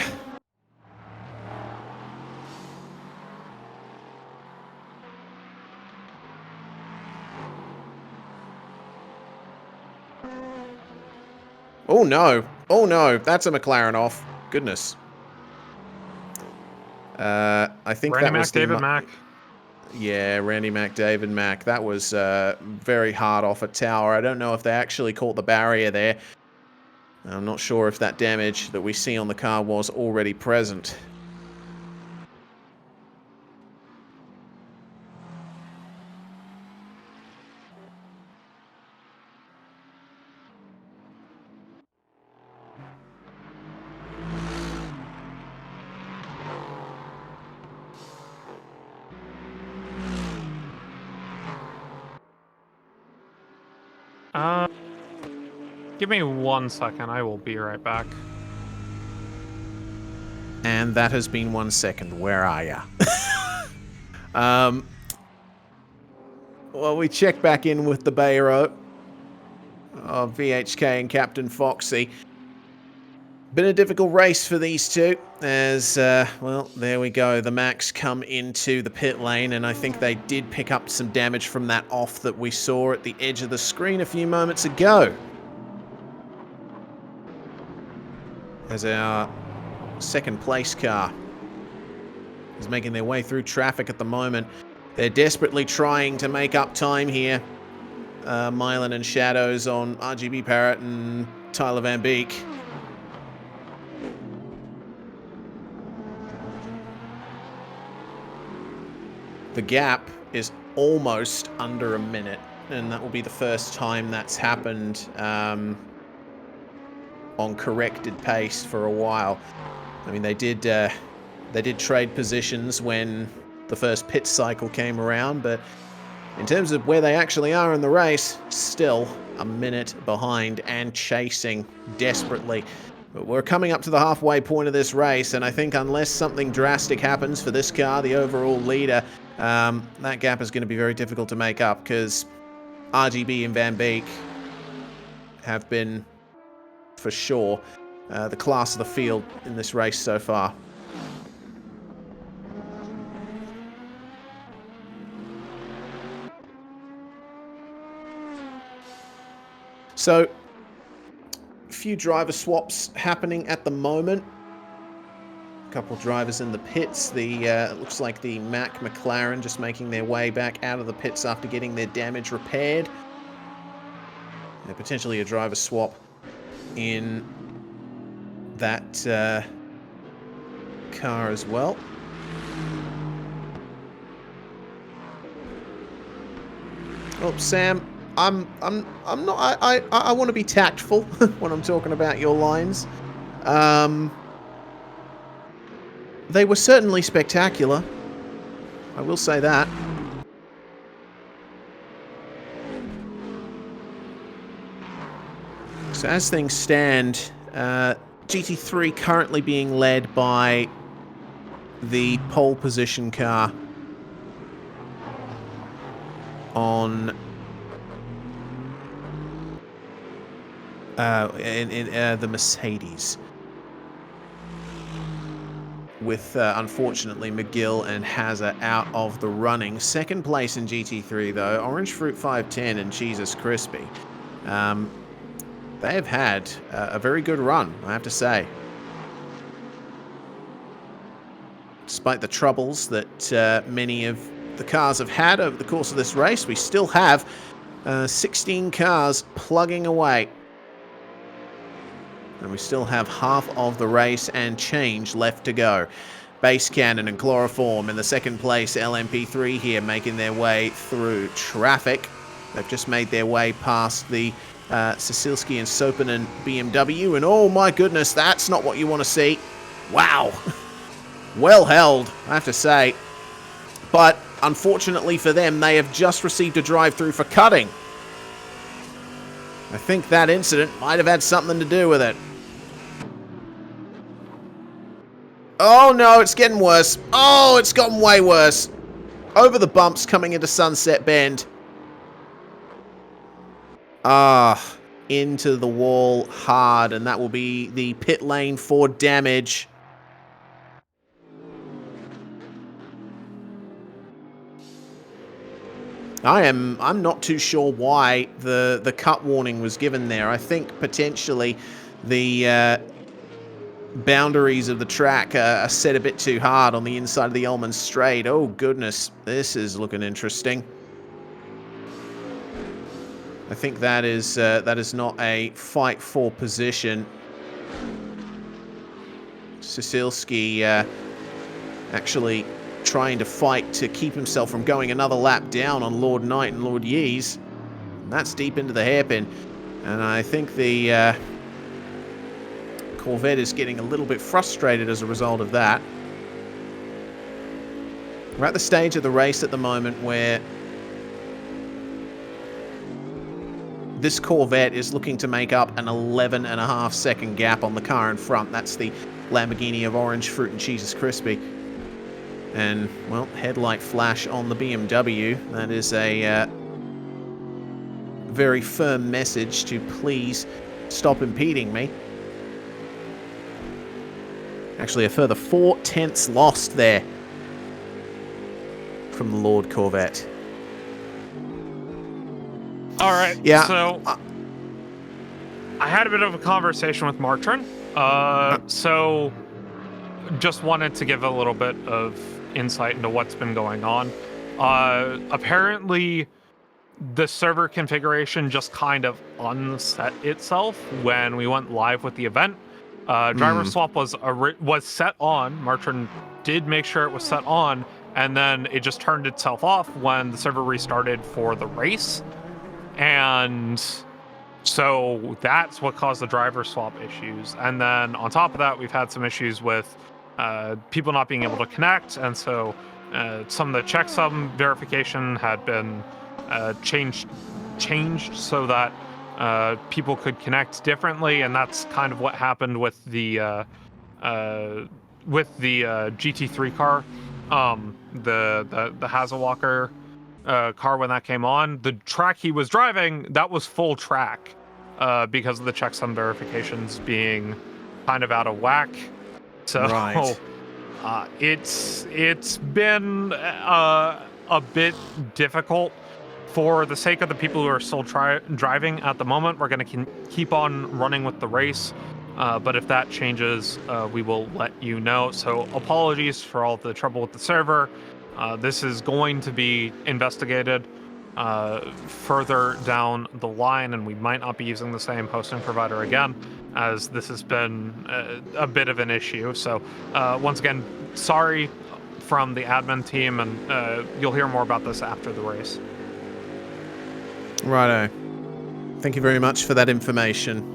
Oh no. Oh no. That's a McLaren off. Goodness. I think Randy that was David Mack. Yeah, Randy Mack, David Mack. That was very hard off at Tower. I don't know if they actually caught the barrier there. I'm not sure if that damage that we see on the car was already present. Give me 1 second. I will be right back. And that has been 1 second. Where are ya? Well, we check back in with the Bayro of VHK and Captain Foxy. Been a difficult race for these two, as, well, there we go. The Macs come into the pit lane, and I think they did pick up some damage from that off that we saw at the edge of the screen a few moments ago. As our second place car is making their way through traffic at the moment. They're desperately trying to make up time here. Mylan and Shadows on RGB Parrot and Tyler Van Beek. The gap is almost under a minute, and that will be the first time that's happened on corrected pace for a while. I mean, they did trade positions when the first pit cycle came around, but in terms of where they actually are in the race, still a minute behind and chasing desperately. But we're coming up to the halfway point of this race, and I think unless something drastic happens for this car, the overall leader, that gap is going to be very difficult to make up, because RGB and Van Beek have been, for sure, the class of the field in this race so far. So, a few driver swaps happening at the moment. A couple drivers in the pits. It looks like the Mack McLaren just making their way back out of the pits after getting their damage repaired. And potentially a driver swap in that car as well. Oh, Sam, I'm not. I want to be tactful when I'm talking about your lines. They were certainly spectacular. I will say that. So as things stand, GT3 currently being led by the pole position car on the Mercedes. with, unfortunately, McGill and Hazza out of the running. Second place in GT3, though, Orange Fruit 510 and Jesus Crispy. They have had a very good run, I have to say. Despite the troubles that many of the cars have had over the course of this race, we still have 16 cars plugging away. And we still have half of the race and change left to go. Base Cannon and Chloroform in the second place. LMP3 here making their way through traffic. They've just made their way past the Cecilski and Sopanen BMW. And oh my goodness, that's not what you want to see. Wow. Well held, I have to say. But unfortunately for them, they have just received a drive-through for cutting. I think that incident might have had something to do with it. Oh no, it's getting worse. Oh, it's gotten way worse. Over the bumps coming into Sunset Bend. Into the wall hard, and that will be the pit lane for damage. I'm not too sure why the cut warning was given there. I think potentially the boundaries of the track are set a bit too hard on the inside of the Ullman Straight. Oh goodness, this is looking interesting. I think that is not a fight for position. Cecilski actually trying to fight to keep himself from going another lap down on Lord Knight and Lord Yees. And that's deep into the hairpin. And I think the Corvette is getting a little bit frustrated as a result of that. We're at the stage of the race at the moment where this Corvette is looking to make up an 11.5 second gap on the car in front. That's the Lamborghini of Orange Fruit and Jesus Crispy. And, well, headlight flash on the BMW. That is a very firm message to please stop impeding me. Actually, a further 4/10 lost there from the Lord Corvette. All right, yeah. So I had a bit of a conversation with Martrin. So just wanted to give a little bit of insight into what's been going on. Apparently, the server configuration just kind of unset itself when we went live with the event. Driver swap was set on. Martrin did make sure it was set on, and then it just turned itself off when the server restarted for the race. And so that's what caused the driver swap issues. And then on top of that, we've had some issues with people not being able to connect, and so some of the checksum verification had been changed so that people could connect differently, and that's kind of what happened with the GT3 car, the Hazawalker car when that came on. The track he was driving, that was full track because of the checksum verifications being kind of out of whack. So right. It's been a bit difficult. For the sake of the people who are still driving at the moment, we're going to keep on running with the race. But if that changes, we will let you know. So apologies for all the trouble with the server. This is going to be investigated further down the line, and we might not be using the same hosting provider again, as this has been a bit of an issue. So once again, sorry from the admin team, and you'll hear more about this after the race. Righto. Thank you very much for that information.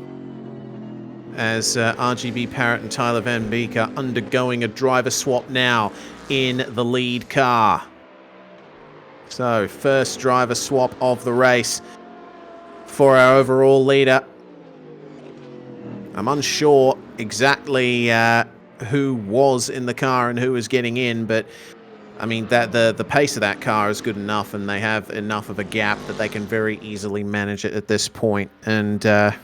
As RGB Parrott and Tyler Van Beek are undergoing a driver swap now in the lead car. So, first driver swap of the race for our overall leader. I'm unsure exactly who was in the car and who was getting in, but I mean, that the pace of that car is good enough, and they have enough of a gap that they can very easily manage it at this point. And yeah,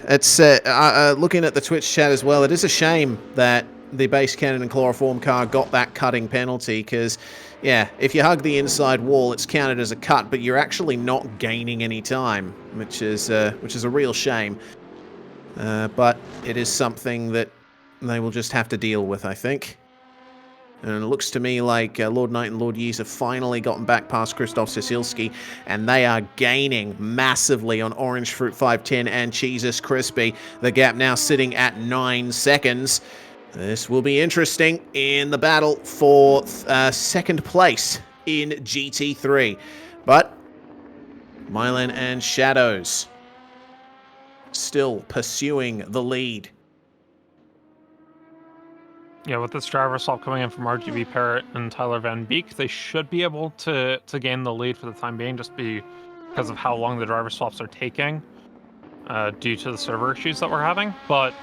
it's looking at the Twitch chat as well. It is a shame that the base cannon and chloroform car got that cutting penalty, because, yeah, if you hug the inside wall, it's counted as a cut, but you're actually not gaining any time, which is a real shame. But it is something that they will just have to deal with, I think. And it looks to me like Lord Knight and Lord Yeez have finally gotten back past Krzysztof Sisilski, and they are gaining massively on Orange Fruit 510 and Cheesus Crispy. The gap now sitting at 9 seconds. This will be interesting in the battle for second place in GT3. But Mylan and Shadows still pursuing the lead. Yeah, with this driver swap coming in from RGB Parrot and Tyler Van Beek, they should be able to gain the lead for the time being, just because of how long the driver swaps are taking due to the server issues that we're having. But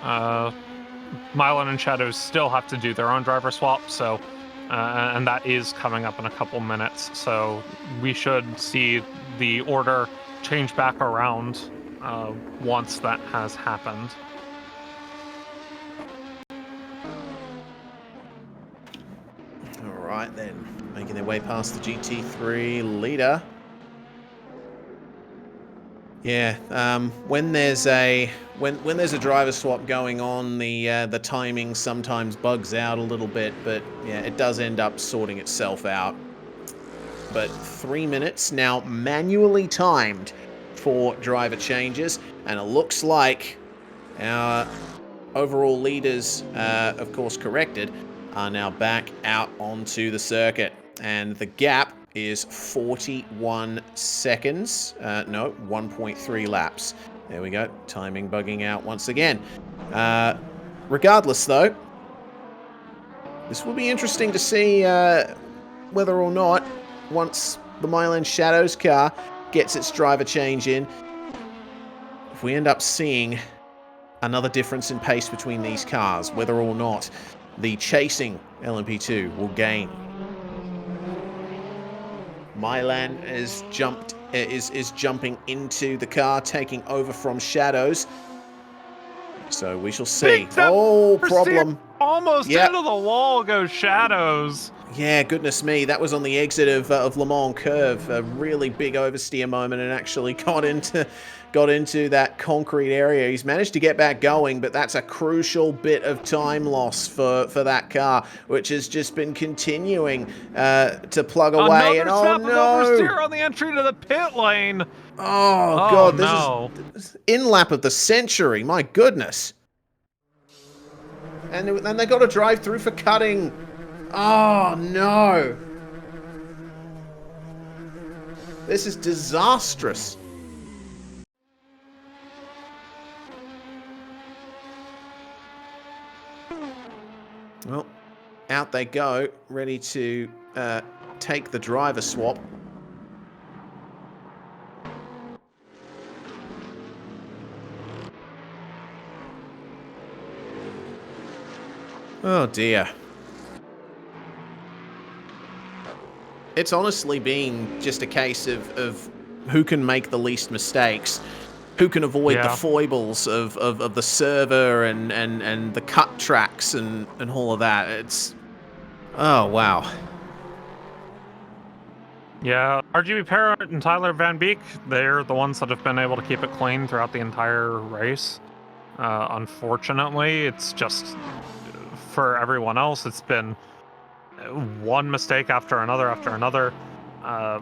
Mylan and Shadows still have to do their own driver swap, so and that is coming up in a couple minutes. So we should see the order change back around once that has happened. All right then, making their way past the GT3 leader. Yeah, when there's a driver swap going on, the timing sometimes bugs out a little bit, but yeah, it does end up sorting itself out. But 3 minutes now manually timed for driver changes, and it looks like our overall leaders, of course corrected, are now back out onto the circuit, and the gap is 41 seconds. No, 1.3 laps. There we go. Timing bugging out once again. Regardless, though, this will be interesting to see whether or not, once the Mylan Shadows car gets its driver change in, if we end up seeing another difference in pace between these cars, whether or not the chasing LMP2 will gain. Mylan is jumping into the car, taking over from Shadows. So we shall see. Oh, problem. Almost into the wall goes Shadows. Yeah, goodness me. That was on the exit of Le Mans Curve. A really big oversteer moment, and actually got into that concrete area. He's managed to get back going, but that's a crucial bit of time loss for that car, which has just been continuing to plug away. Another and snap of oversteer on the entry to the pit lane. Oh God, this is in lap of the century. My goodness. And then they got to drive through for cutting. Oh no. This is disastrous. Well, out they go, ready to take the driver swap. Oh dear. It's honestly been just a case of who can make the least mistakes, who can avoid the foibles of the server and the cut tracks and all of that. It's... oh, wow. Yeah, RGB Parrot and Tyler Van Beek, they're the ones that have been able to keep it clean throughout the entire race. Unfortunately, it's just, for everyone else, it's been one mistake after another.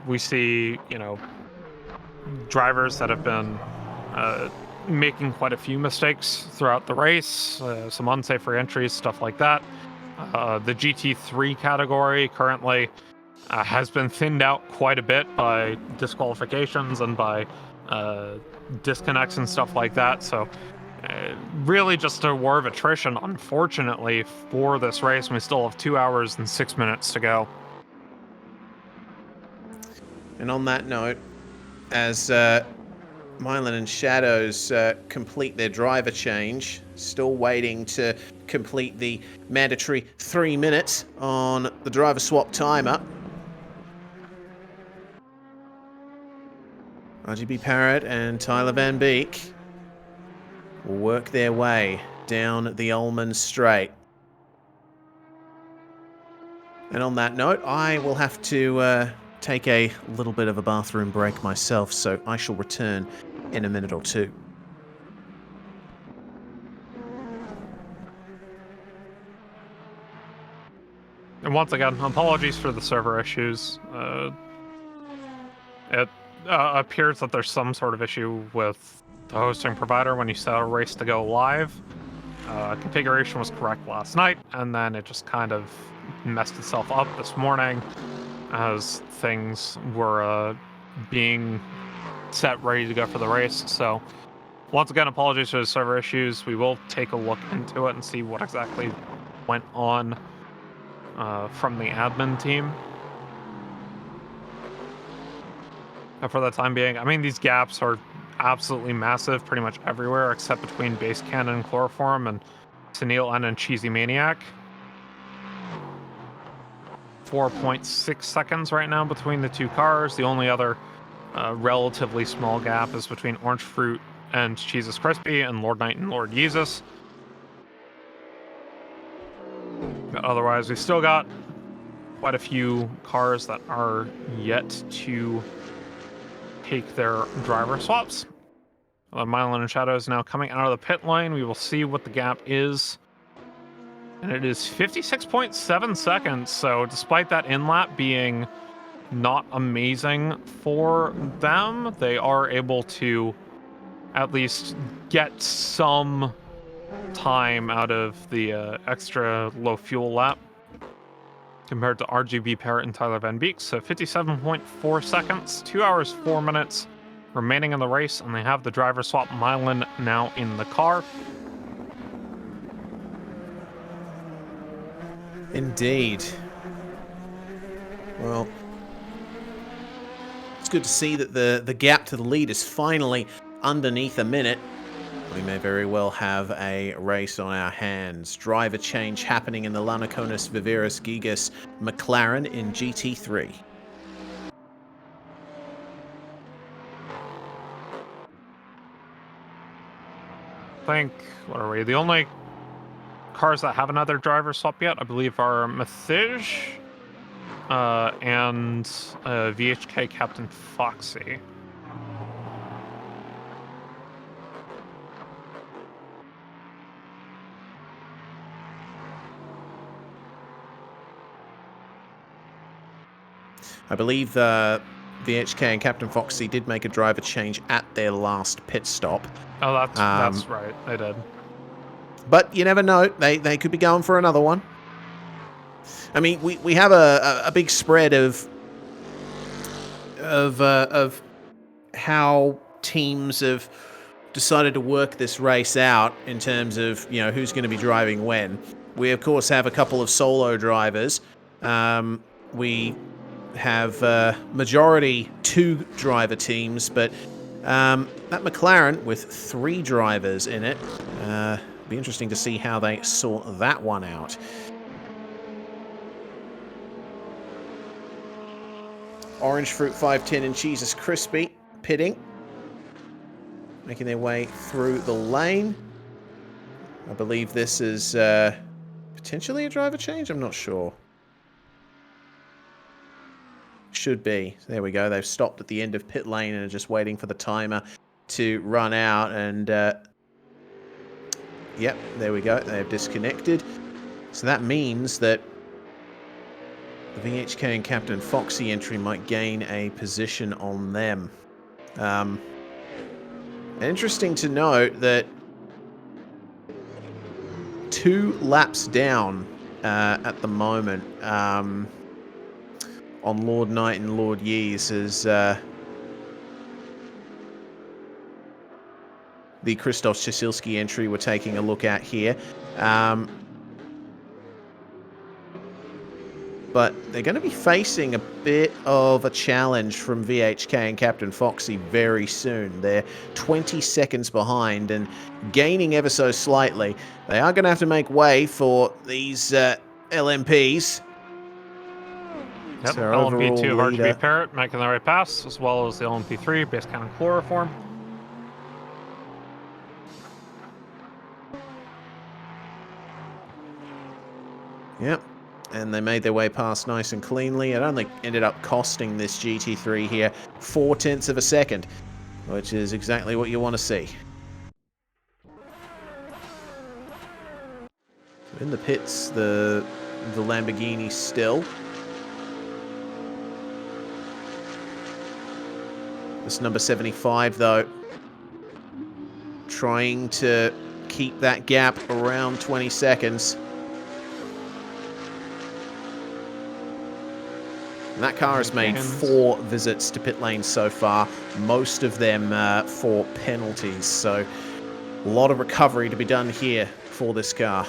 We see, drivers that have been making quite a few mistakes throughout the race, some unsafe re-entries, stuff like that. The GT3 category currently has been thinned out quite a bit by disqualifications and by disconnects and stuff like that. So really just a war of attrition, unfortunately, for this race. We still have 2 hours and 6 minutes to go. And on that note, as Mylan and Shadows complete their driver change, still waiting to complete the mandatory 3 minutes on the driver swap timer. RGB Parrot and Tyler Van Beek will work their way down the Ullman Straight. And on that note, I will have to take a little bit of a bathroom break myself, so I shall return in a minute or two. And once again, apologies for the server issues. It appears that there's some sort of issue with the hosting provider when you set a race to go live. Configuration was correct last night, and then it just kind of messed itself up this morning as things were being set ready to go for the race. So once again, apologies for the server issues. We will take a look into it and see what exactly went on from the admin team. And for the time being, I mean, these gaps are absolutely massive pretty much everywhere except between Base Cannon Chloroform and Senile N and Cheesy Maniac. 4.6 seconds right now between the two cars. The only other relatively small gap is between Orange Fruit and Jesus Crispy and Lord Knight and Lord Yeezus. But otherwise, we've still got quite a few cars that are yet to take their driver swaps. Mylan and Shadow is now coming out of the pit lane. We will see what the gap is. And it is 56.7 seconds. So despite that in-lap being not amazing for them, they are able to at least get some time out of the extra low fuel lap compared to RGB Parrot and Tyler Van Beek. So 57.4 seconds, 2 hours, 4 minutes remaining in the race, and they have the driver swap Mylan now in the car. Indeed. Well, it's good to see that the gap to the lead is finally underneath a minute. We may very well have a race on our hands. Driver change happening in the Lanaconis Viveris Gigas McLaren in GT3. I think, what are we? The only cars that have another driver swap yet, I believe, are Mathij and VHK Captain Foxy. I believe VHK and Captain Foxy did make a driver change at their last pit stop. Oh, that's right. They did. But you never know. They could be going for another one. I mean, we have a big spread of how teams have decided to work this race out in terms of, you know, who's going to be driving when. We of course have a couple of solo drivers. We have majority 2 driver teams, but that McLaren with 3 drivers in it. Be interesting to see how they sort that one out. Orange Fruit 510 and Jesus Crispy pitting, making their way through the lane. I believe this is potentially a driver change. I'm not sure. Should be. There we go. They've stopped at the end of pit lane and are just waiting for the timer to run out. And yep, there we go. They've disconnected. So that means that the VHK and Captain Foxy entry might gain a position on them. Interesting to note that 2 laps down at the moment on Lord Knight and Lord Yeez as the Krzysztof Ciesilski entry we're taking a look at here. But they're going to be facing a bit of a challenge from VHK and Captain Foxy very soon. They're 20 seconds behind and gaining ever so slightly. They are going to have to make way for these LMPs. Yep, LMP2 of RGB Parrot making the right pass, as well as the LMP3 Base Cannon Chloroform. Yep. and they made their way past nice and cleanly. It only ended up costing this GT3 here 0.4 of a second, which is exactly what you want to see. In the pits, the Lamborghini still. This number 75, though, trying to keep that gap around 20 seconds. And that car has made 4 visits to pit lane so far, most of them for penalties. So a lot of recovery to be done here for this car.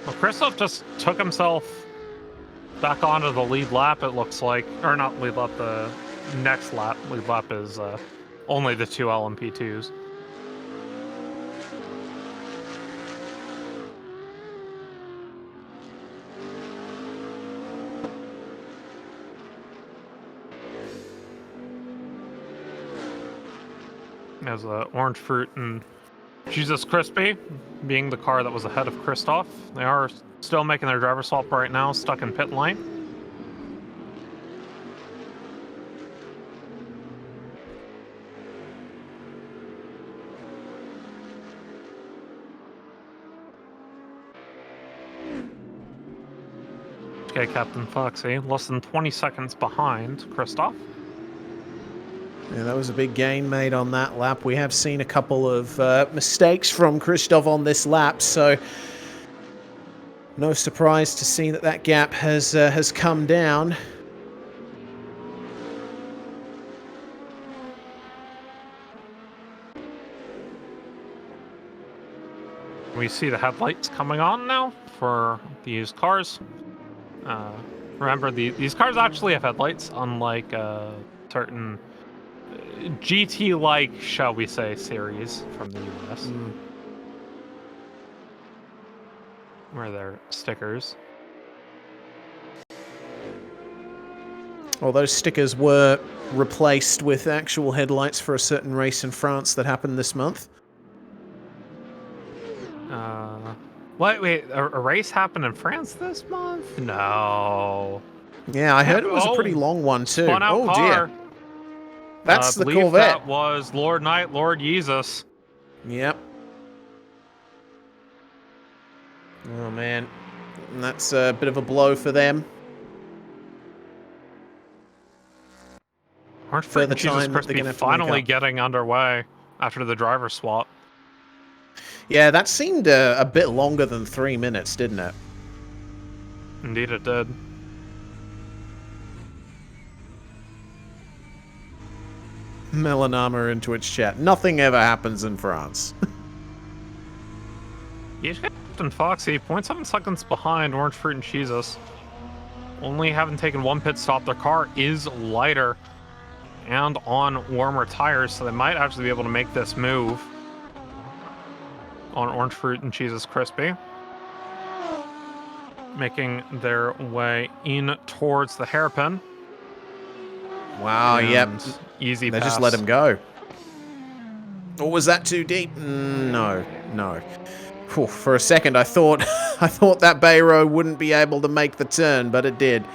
Well, Christoph just took himself back onto the lead lap, it looks like. Or not lead lap, the next lap. Lead lap is only the 2 LMP2s. As Orange Fruit and Jesus Crispy being the car that was ahead of Christoph. They are still making their driver swap right now, stuck in pit lane. Okay, Captain Foxy, less than 20 seconds behind Christoph. Yeah, that was a big gain made on that lap. We have seen a couple of mistakes from Christoph on this lap, so no surprise to see that that gap has come down. We see the headlights coming on now for these cars. Remember, these cars actually have headlights, unlike certain GT-like, shall we say, series from the US. Where they're stickers. Well, those stickers were replaced with actual headlights for a certain race in France that happened this month. Wait, a race happened in France this month? No. Yeah, I heard it was a pretty long one too. Spun out car. Dear. That's the Corvette. That was Lord Knight, Lord Jesus. Yep. Oh man, and that's a bit of a blow for them. Orange Fruit and Jesus Crispy finally getting underway after the driver swap. Yeah, that seemed a bit longer than 3 minutes, didn't it? Indeed it did. Melanama into its chat. Nothing ever happens in France. Captain Foxy, 0.7 seconds behind Orange Fruit and Jesus. Only having taken 1 pit stop, their car is lighter and on warmer tires, so they might actually be able to make this move on Orange Fruit and Jesus Crispy. Making their way in towards the hairpin. Wow, yep. Easy They pass. just let him go. Or was that too deep? No. Whew, for a second, I thought that Bayro wouldn't be able to make the turn, but it did.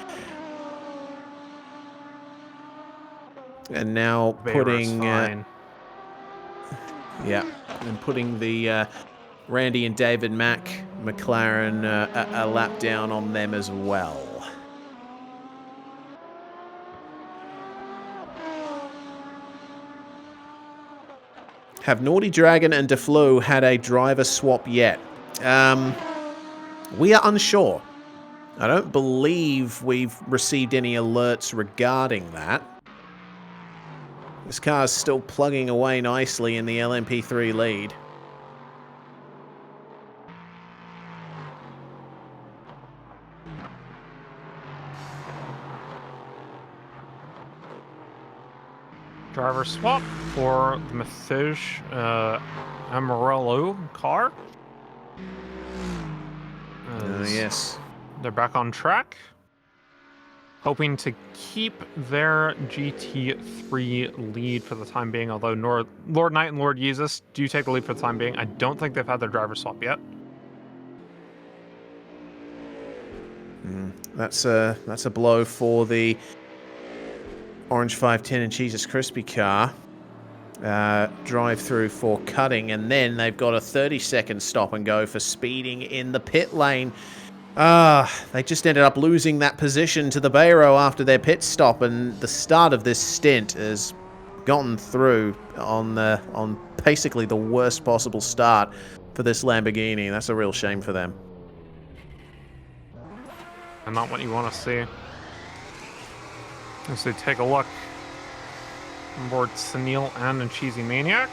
And now putting, and putting the Randy and David Mack McLaren a lap down on them as well. Have Naughty Dragon and DeFlo had a driver swap yet? We are unsure. I don't believe we've received any alerts regarding that. This car's still plugging away nicely in the LMP3 lead. Driver swap for the Message Amarillo car. Yes. They're back on track. Hoping to keep their GT3 lead for the time being, although Lord Knight and Lord Jesus do take the lead for the time being. I don't think they've had their driver swap yet. That's a blow for the Orange 510 and Cheeses Crispy car. Drive through for cutting, and then they've got a 30-second stop and go for speeding in the pit lane. They just ended up losing that position to the Bayro after their pit stop, and the start of this stint has gotten through on basically the worst possible start for this Lamborghini. That's a real shame for them. And not what you want to see. As we take a look on board Sunil and Cheesy Maniac,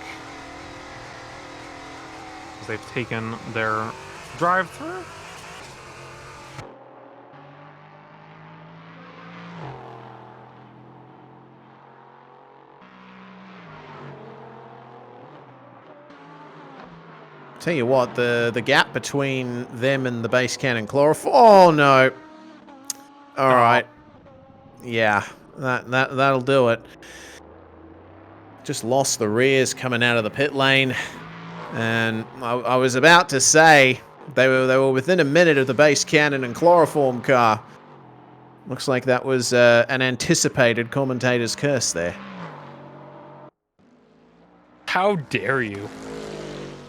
as they've taken their drive-through. Tell you what, the gap between them and the base cannon chloroform. Oh no! All right, yeah, that'll do it. Just lost the rears coming out of the pit lane, and I was about to say they were within a minute of the base cannon and chloroform car. Looks like that was an anticipated commentator's curse there. How dare you?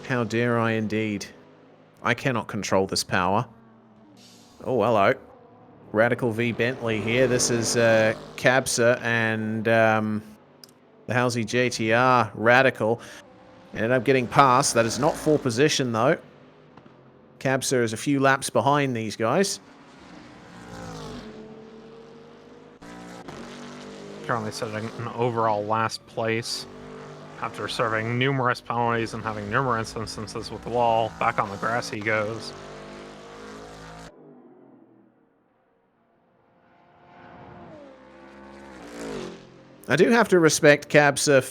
How dare I indeed. I cannot control this power. Oh, hello. Radical v Bentley here. This is Cabsa and the Halsey JTR Radical. Ended up getting past. That is not full position, though. Cabsa is a few laps behind these guys. Currently sitting in overall last place after serving numerous penalties and having numerous instances with the wall. Back on the grass he goes. I do have to respect Cabsa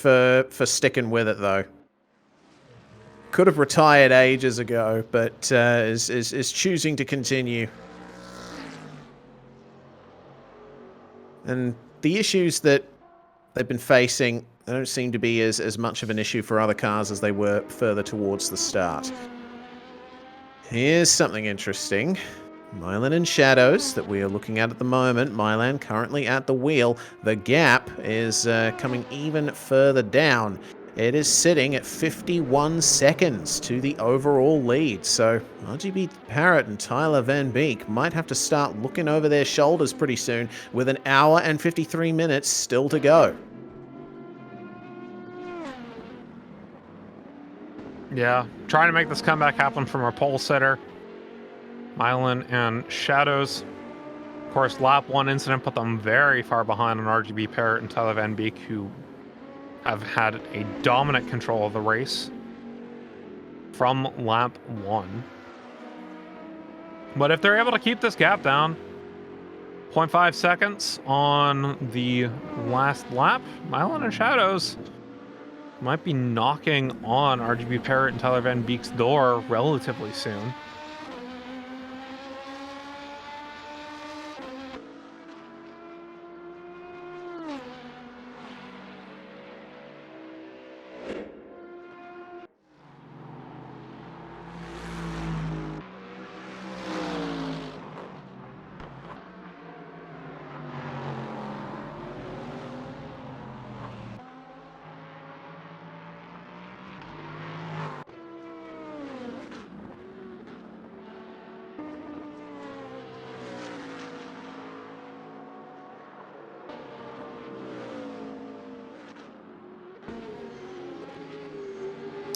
for sticking with it, though. Could have retired ages ago, but is choosing to continue. And the issues that they've been facing, they don't seem to be as much of an issue for other cars as they were further towards the start. Here's something interesting. Mylan and Shadows that we are looking at the moment. Mylan currently at the wheel. The gap is coming even further down. It is sitting at 51 seconds to the overall lead. So RGB Parrott and Tyler Van Beek might have to start looking over their shoulders pretty soon with an hour and 53 minutes still to go. Yeah, trying to make this comeback happen from our pole sitter. Mylan and Shadows. Of course, lap 1 incident put them very far behind on RGB Parrott and Tyler Van Beek, who have had a dominant control of the race from lap 1. But if they're able to keep this gap down, 0.5 seconds on the last lap, Mylan and Shadows might be knocking on RGB Parrott and Tyler Van Beek's door relatively soon.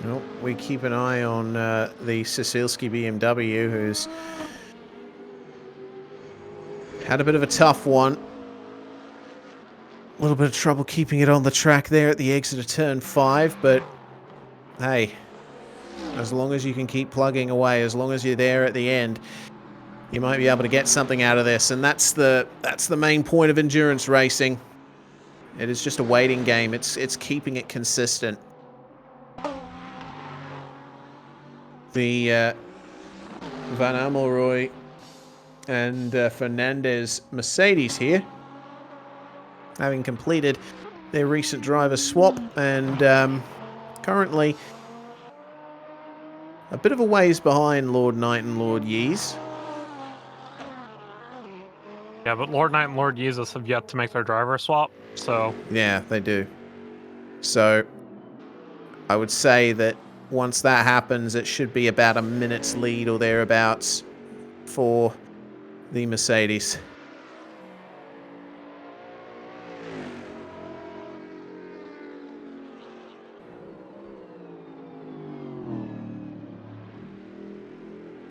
Well, we keep an eye on the Cecilski BMW, who's had a bit of a tough one. A little bit of trouble keeping it on the track there at the exit of turn 5, but hey, as long as you can keep plugging away, as long as you're there at the end, you might be able to get something out of this, and that's the main point of endurance racing. It is just a waiting game. It's keeping it consistent. The Van Amelroy and Fernandez Mercedes here, having completed their recent driver swap, and currently a bit of a ways behind Lord Knight and Lord Yees. Yeah, but Lord Knight and Lord Jesus have yet to make their driver swap, so... Yeah, they do. So, I would say that once that happens, it should be about a minute's lead or thereabouts for the Mercedes.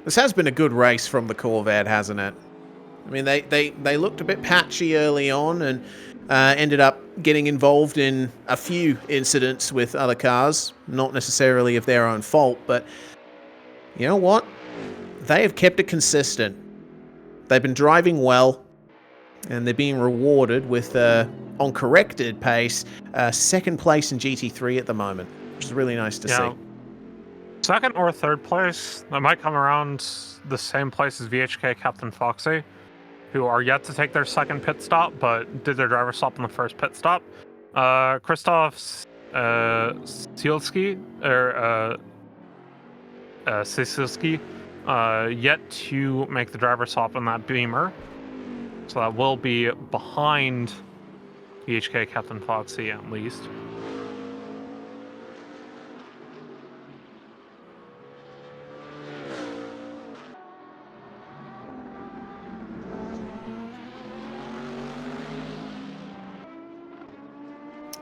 This has been a good race from the Corvette, hasn't it? I mean, they looked a bit patchy early on and ended up getting involved in a few incidents with other cars. Not necessarily of their own fault, but you know what? They have kept it consistent. They've been driving well, and they're being rewarded with, on corrected pace, second place in GT3 at the moment, which is really nice to see. Second or third place, that might come around the same place as VHK Captain Foxy, who are yet to take their second pit stop, but did their driver stop in the first pit stop. Krzysztof Sielski, or Sisilski, yet to make the driver swap in that Beamer. So that will be behind VHK Captain Foxy at least.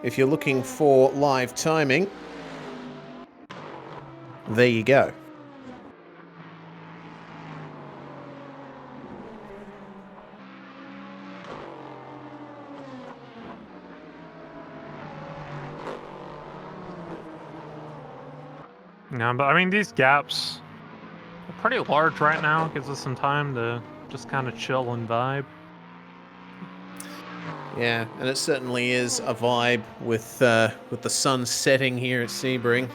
If you're looking for live timing, there you go. Yeah, but I mean, these gaps are pretty large right now. Gives us some time to just kind of chill and vibe. Yeah, and it certainly is a vibe with the sun setting here at Sebring.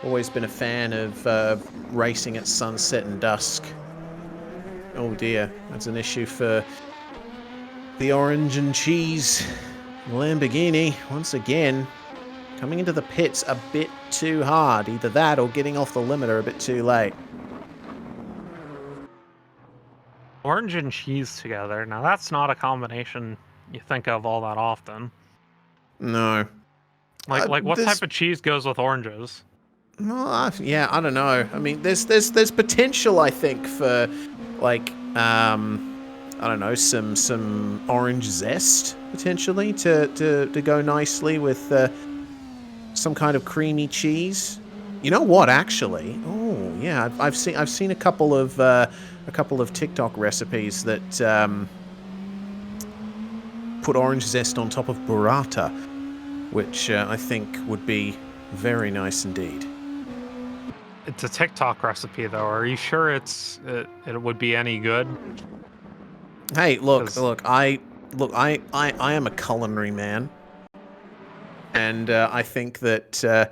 Always been a fan of racing at sunset and dusk. Oh dear, that's an issue for the orange and cheese Lamborghini once again. Coming into the pits a bit too hard. Either that or getting off the limiter a bit too late. Orange and cheese together. Now that's not a combination you think of all that often. No. Like what type of cheese goes with oranges? Well, yeah, I don't know. I mean, there's potential, I think, for like I don't know, some orange zest potentially to go nicely with some kind of creamy cheese. You know what? Actually, oh yeah, I've seen a couple of TikTok recipes that put orange zest on top of burrata, which I think would be very nice indeed. It's a TikTok recipe, though. Are you sure it would be any good? Hey, look, I am a culinary man, and I think that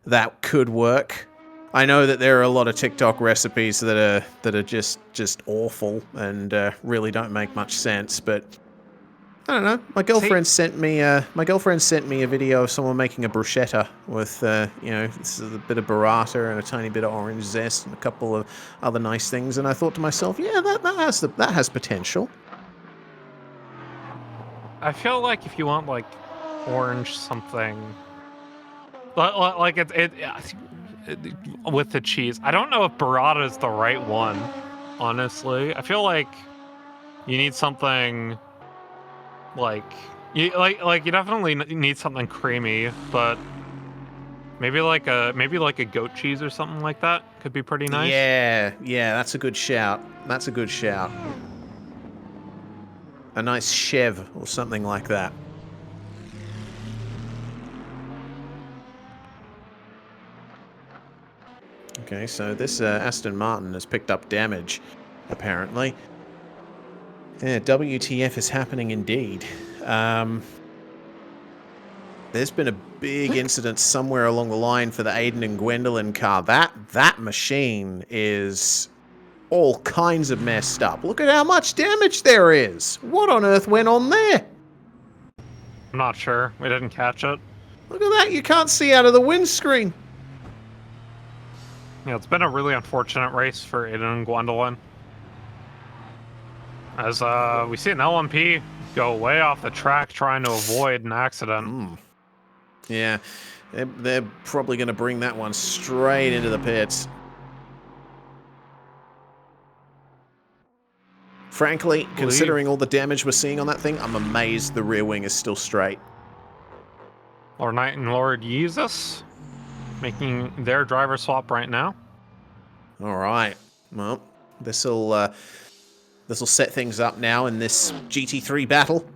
that could work. I know that there are a lot of TikTok recipes that are just awful and really don't make much sense, but I don't know. My girlfriend sent me a video of someone making a bruschetta with you know, this is a bit of burrata and a tiny bit of orange zest and a couple of other nice things, and I thought to myself, yeah, that has potential. I feel like if you want like orange something, like it with the cheese, I don't know if burrata is the right one. Honestly, I feel like you need something. Like you definitely need something creamy, but maybe like a goat cheese or something like that could be pretty nice. Yeah, that's a good shout. That's a good shout. A nice chev or something like that. Okay, so this Aston Martin has picked up damage, apparently. Yeah, WTF is happening indeed. There's been a big incident somewhere along the line for the Aiden and Gwendolyn car. That machine is all kinds of messed up. Look at how much damage there is. What on earth went on there? I'm not sure. We didn't catch it. Look at that. You can't see out of the windscreen. Yeah, it's been a really unfortunate race for Aiden and Gwendolyn. As we see an LMP go way off the track trying to avoid an accident. Yeah, they're probably going to bring that one straight into the pits. Frankly, considering all the damage we're seeing on that thing, I'm amazed the rear wing is still straight. Lord Knight and Lord Jesus making their driver swap right now. All right. Well, this'll set things up now in this GT3 battle.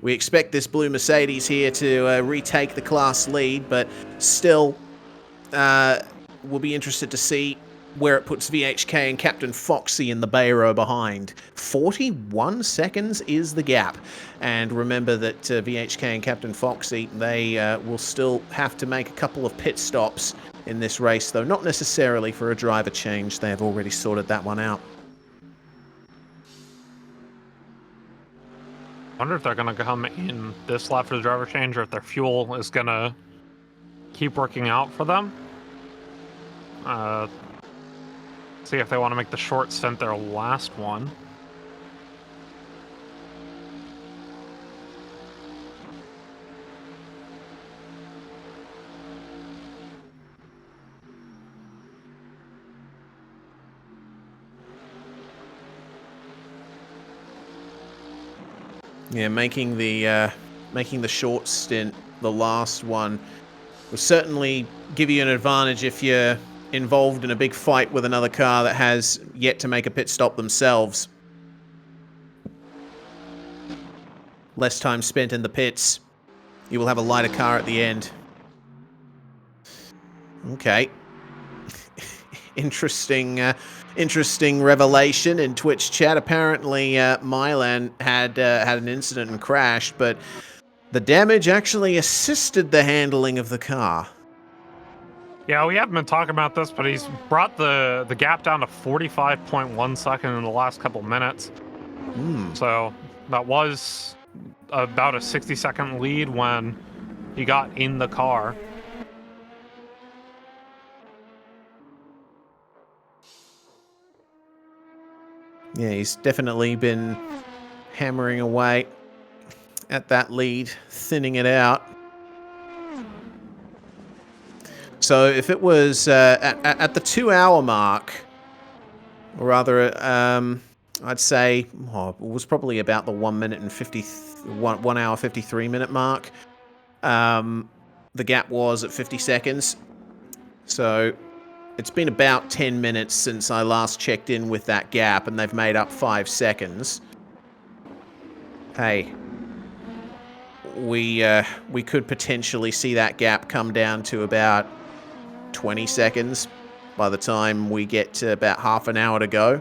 We expect this blue Mercedes here to retake the class lead, but still, we'll be interested to see where it puts VHK and Captain Foxy in the bay row behind. 41 seconds is the gap. And remember that VHK and Captain Foxy, they will still have to make a couple of pit stops in this race, though not necessarily for a driver change. They have already sorted that one out. I wonder if they're going to come in this lap for the driver change, or if their fuel is going to keep working out for them. See if they want to make the short stint their last one. Yeah, making the short stint, the last one, will certainly give you an advantage if you're involved in a big fight with another car that has yet to make a pit stop themselves. Less time spent in the pits. You will have a lighter car at the end. Okay. Interesting revelation in Twitch chat. Apparently, Milan had an incident and crashed, but the damage actually assisted the handling of the car. Yeah, we haven't been talking about this, but he's brought the gap down to 45.1 seconds in the last couple minutes. So that was about a 60-second lead when he got in the car. Yeah, he's definitely been hammering away at that lead, thinning it out. So if it was at the 2-hour mark, or rather, I'd say it was probably about the 1 hour 53 minute mark. The gap was at 50 seconds. So it's been about 10 minutes since I last checked in with that gap, and they've made up 5 seconds. Hey, we could potentially see that gap come down to about 20 seconds by the time we get to about half an hour to go.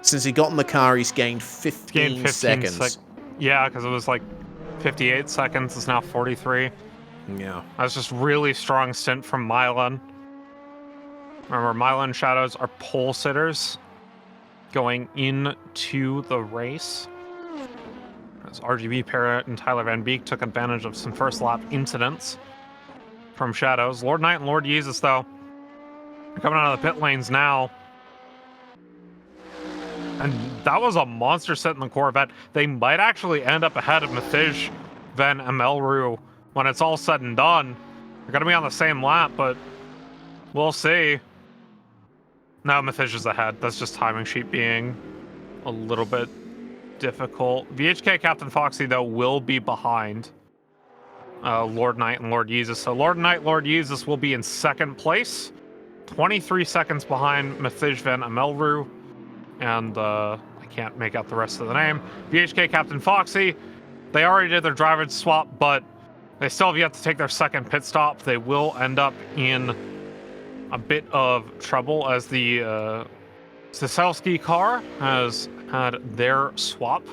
Since he got in the car, he's gained 15 seconds. Yeah, because it was like 58 seconds. It's now 43. Yeah. That's just really strong stint from Milan. Remember, Milan Shadows are pole sitters going into the race. As RGB Parrot and Tyler Van Beek took advantage of some first lap incidents from Shadows. Lord Knight and Lord Jesus, though, are coming out of the pit lanes now. And that was a monster set in the Corvette. They might actually end up ahead of Mathij Van Amelru when it's all said and done. They're going to be on the same lap, but we'll see. No, Mathij is ahead. That's just timing sheet being a little bit difficult. VHK Captain Foxy, though, will be behind Lord Knight and Lord Jesus. So Lord Knight, Lord Jesus will be in second place. 23 seconds behind Mathij Van Amelru. And I can't make out the rest of the name. VHK Captain Foxy, they already did their driver swap, but they still have yet to take their second pit stop. They will end up in a bit of trouble as the Siselski car has had their swap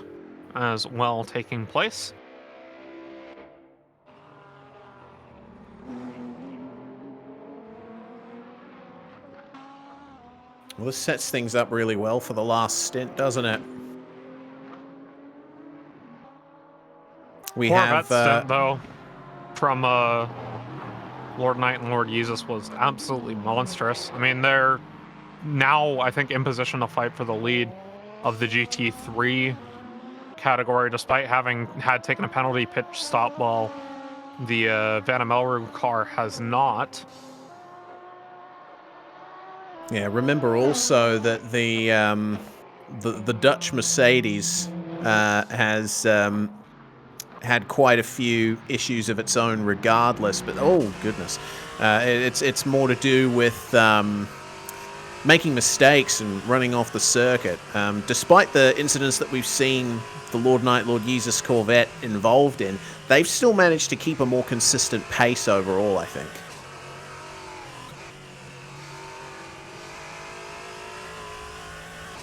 as well taking place. Well, this sets things up really well for the last stint, doesn't it? We Corvette have stint, though, from Lord Knight and Lord Jesus was absolutely monstrous. I mean, they're now, I think, in position to fight for the lead of the GT3 category, despite having taken a penalty pitch stop while the Van Amelru car has not. Yeah, remember also that the Dutch Mercedes has had quite a few issues of its own regardless, but oh goodness, it's more to do with making mistakes and running off the circuit. Despite the incidents that we've seen the Lord Knight, Lord Jesus Corvette involved in, they've still managed to keep a more consistent pace overall, I think.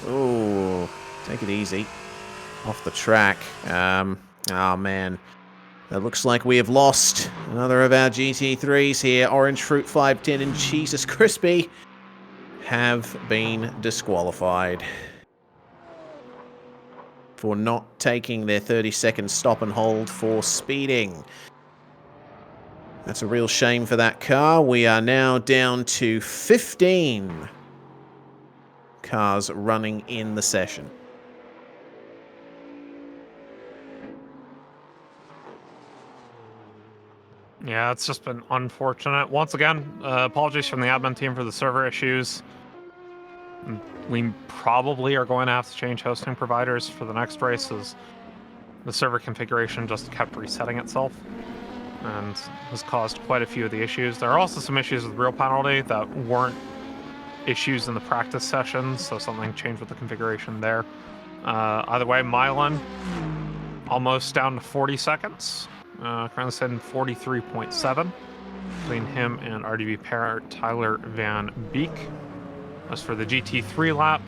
Oh, take it easy. Off the track. Oh man. It looks like we have lost another of our GT3s here. Orange Fruit 510 and Jesus Crispy have been disqualified for not taking their 30-second stop and hold for speeding. That's a real shame for that car. We are now down to 15 cars running in the session. Yeah, it's just been unfortunate. Once again, apologies from the admin team for the server issues. We probably are going to have to change hosting providers for the next race, as the server configuration just kept resetting itself and has caused quite a few of the issues. There are also some issues with real penalty that weren't issues in the practice sessions, so something changed with the configuration there. Either way, Milan almost down to 40 seconds. Currently sitting 43.7 between him and RDB pair Tyler Van Beek. As for the GT3 lap,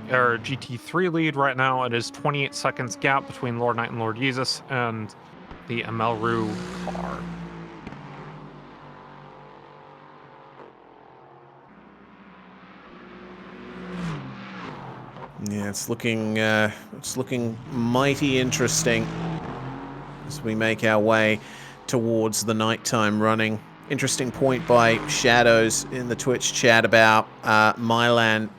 or GT3 lead right now, it is 28 seconds gap between Lord Knight and Lord Jesus and the Amelru car. Yeah, it's looking mighty interesting as we make our way towards the nighttime running. Interesting point by Shadows in the Twitch chat about Milan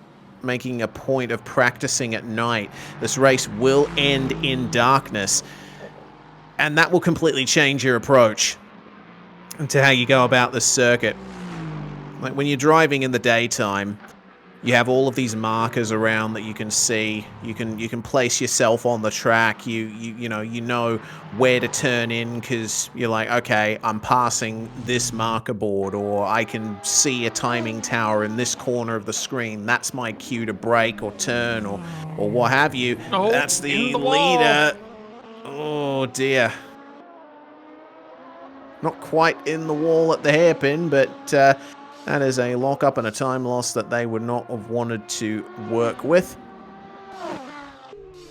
making a point of practicing at night. This race will end in darkness, and that will completely change your approach to how you go about this circuit. Like when you're driving in the daytime, you have all of these markers around that you can see. You can place yourself on the track. You know where to turn in because you're like, okay, I'm passing this marker board, or I can see a timing tower in this corner of the screen. That's my cue to brake or turn or what have you. Oh, that's the leader. Oh dear. Not quite in the wall at the hairpin, but that is a lock-up and a time loss that they would not have wanted to work with.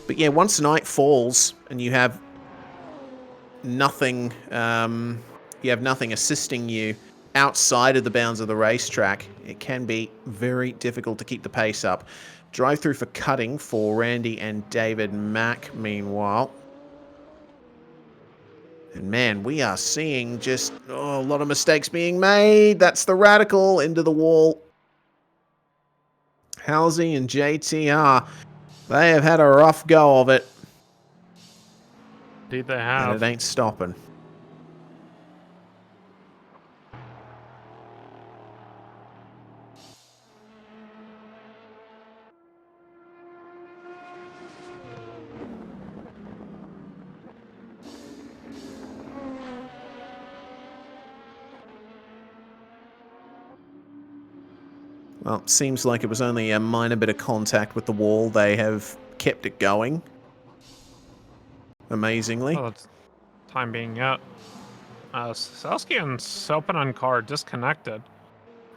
But yeah, once night falls and you have nothing, assisting you outside of the bounds of the racetrack, it can be very difficult to keep the pace up. Drive through for cutting for Randy and David Mack, meanwhile. And man, we are seeing just a lot of mistakes being made. That's the Radical into the wall. Halsey and JTR, they have had a rough go of it. Indeed they have. And it ain't stopping. Well, it seems like it was only a minor bit of contact with the wall. They have kept it going. Amazingly. Well, it's time being out. Selsky and Sopanen car disconnected.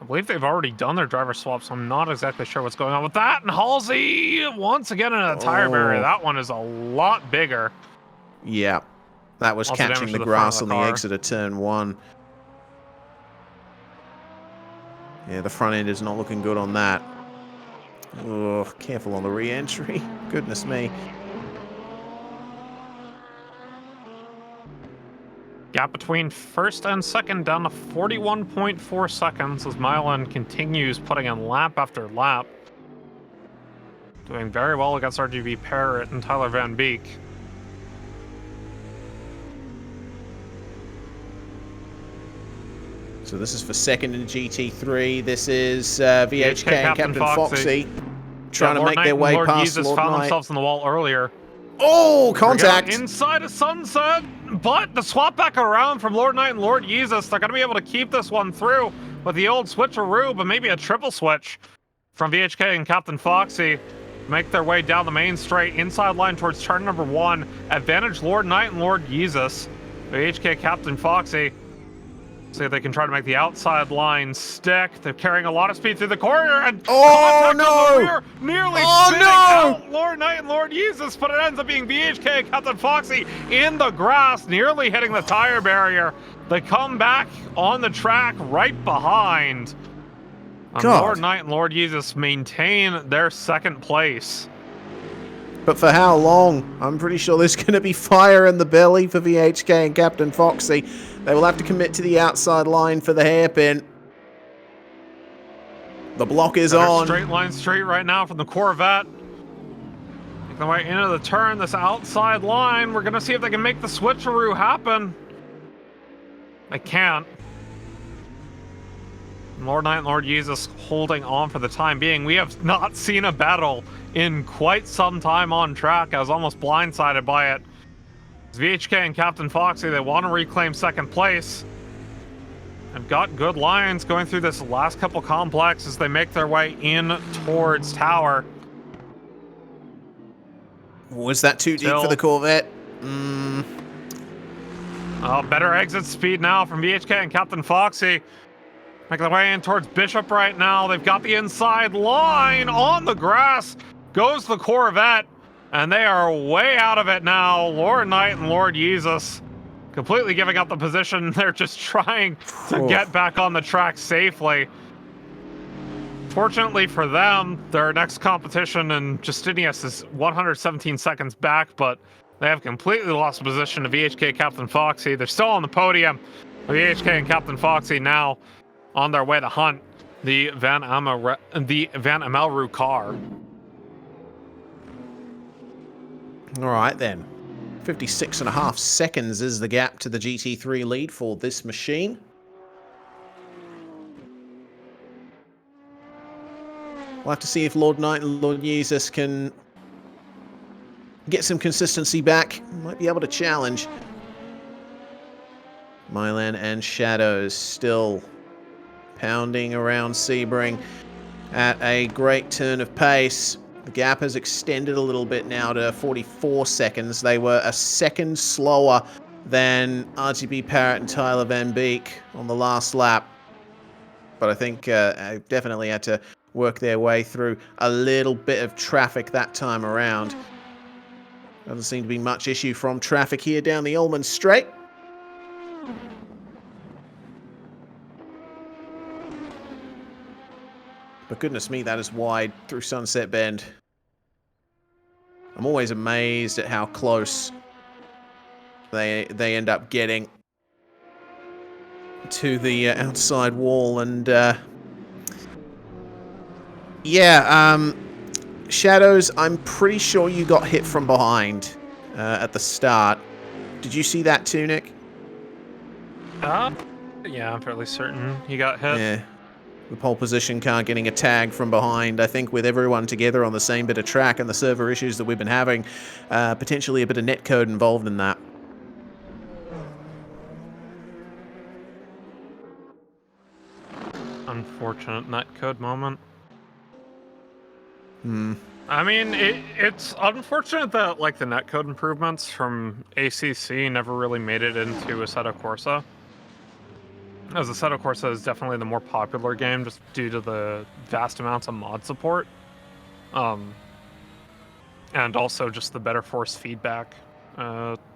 I believe they've already done their driver swap, so I'm not exactly sure what's going on with that. And Halsey, once again in a tire barrier. That one is a lot bigger. Yeah. That was Also catching the grass on the exit of turn 1. Yeah, the front end is not looking good on that. Ugh, careful on the re-entry. Goodness me. Gap between first and second down to 41.4 seconds as Milan continues putting in lap after lap. Doing very well against RGB Parrott and Tyler Van Beek. So this is for second in GT3. This is VHK and Captain Foxy trying to make their way past Lord found Knight. themselves in the wall earlier. Oh, contact! Inside of Sunset, but the swap back around from Lord Knight and Lord Jesus. They're going to be able to keep this one through with the old switcheroo, but maybe a triple switch from VHK and Captain Foxy. Make their way down the main straight, inside line towards turn number 1. Advantage Lord Knight and Lord Jesus. VHK Captain Foxy. See if they can try to make the outside line stick. They're carrying a lot of speed through the corner, and contact on the rear, nearly spinning out Lord Knight and Lord Jesus, but it ends up being VHK Captain Foxy in the grass, nearly hitting the tire barrier. They come back on the track right behind. And Lord Knight and Lord Jesus maintain their second place. But for how long? I'm pretty sure there's going to be fire in the belly for VHK and Captain Foxy. They will have to commit to the outside line for the hairpin. The block is on. Straight line straight right now from the Corvette. Make their way into the turn, this outside line. We're going to see if they can make the switcheroo happen. They can't. Lord Knight and Lord Jesus holding on for the time being. We have not seen a battle in quite some time on track. I was almost blindsided by it. It's VHK and Captain Foxy, they want to reclaim second place. They've got good lines going through this last couple complex as they make their way in towards Tower. Was that too deep for the Corvette? Better exit speed now from VHK and Captain Foxy. Making their way in towards Bishop right now. They've got the inside line on the grass. Goes the Corvette. And they are way out of it now. Lord Knight and Lord Jesus completely giving up the position. They're just trying to get back on the track safely. Fortunately for them, their next competition in Justinius is 117 seconds back, but they have completely lost position to VHK Captain Foxy. They're still on the podium. VHK and Captain Foxy now on their way to hunt the Van Amelru car. All right, then. 56.5 seconds is the gap to the GT3 lead for this machine. We'll have to see if Lord Knight and Lord Jesus can get some consistency back. Might be able to challenge. Milan and Shadows still pounding around Sebring at a great turn of pace. The gap has extended a little bit now to 44 seconds. They were a second slower than RGB Parrott and Tyler Van Beek on the last lap. But I think I definitely had to work their way through a little bit of traffic that time around. Doesn't seem to be much issue from traffic here down the Ullman Straight. But goodness me, that is wide through Sunset Bend. I'm always amazed at how close they end up getting to the outside wall. And Shadows, I'm pretty sure you got hit from behind at the start. Did you see that too, Nick? Yeah, I'm fairly certain he got hit. Yeah. The pole position car getting a tag from behind. I think with everyone together on the same bit of track and the server issues that we've been having, potentially a bit of netcode involved in that. Unfortunate netcode moment. I mean, it's unfortunate that like the netcode improvements from ACC never really made it into Assetto Corsa. As Assetto Corsa is definitely the more popular game just due to the vast amounts of mod support. And also just the better force feedback Assetto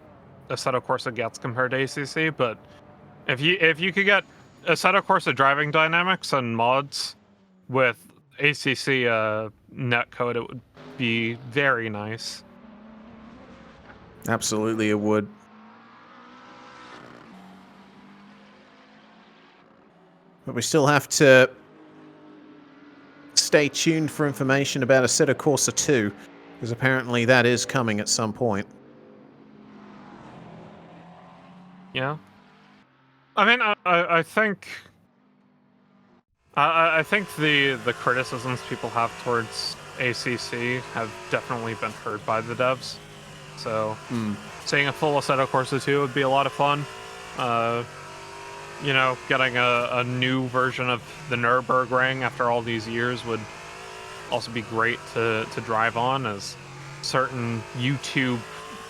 Corsa gets compared to ACC. But if you could get Assetto Corsa driving dynamics and mods with ACC netcode, it would be very nice. Absolutely, it would. But we still have to stay tuned for information about Assetto Corsa 2, because apparently that is coming at some point. Yeah. I mean, I think the criticisms people have towards ACC have definitely been heard by the devs. So seeing a full Assetto Corsa 2 would be a lot of fun. You know, getting a new version of the Nürburgring after all these years would also be great to drive on, as certain YouTube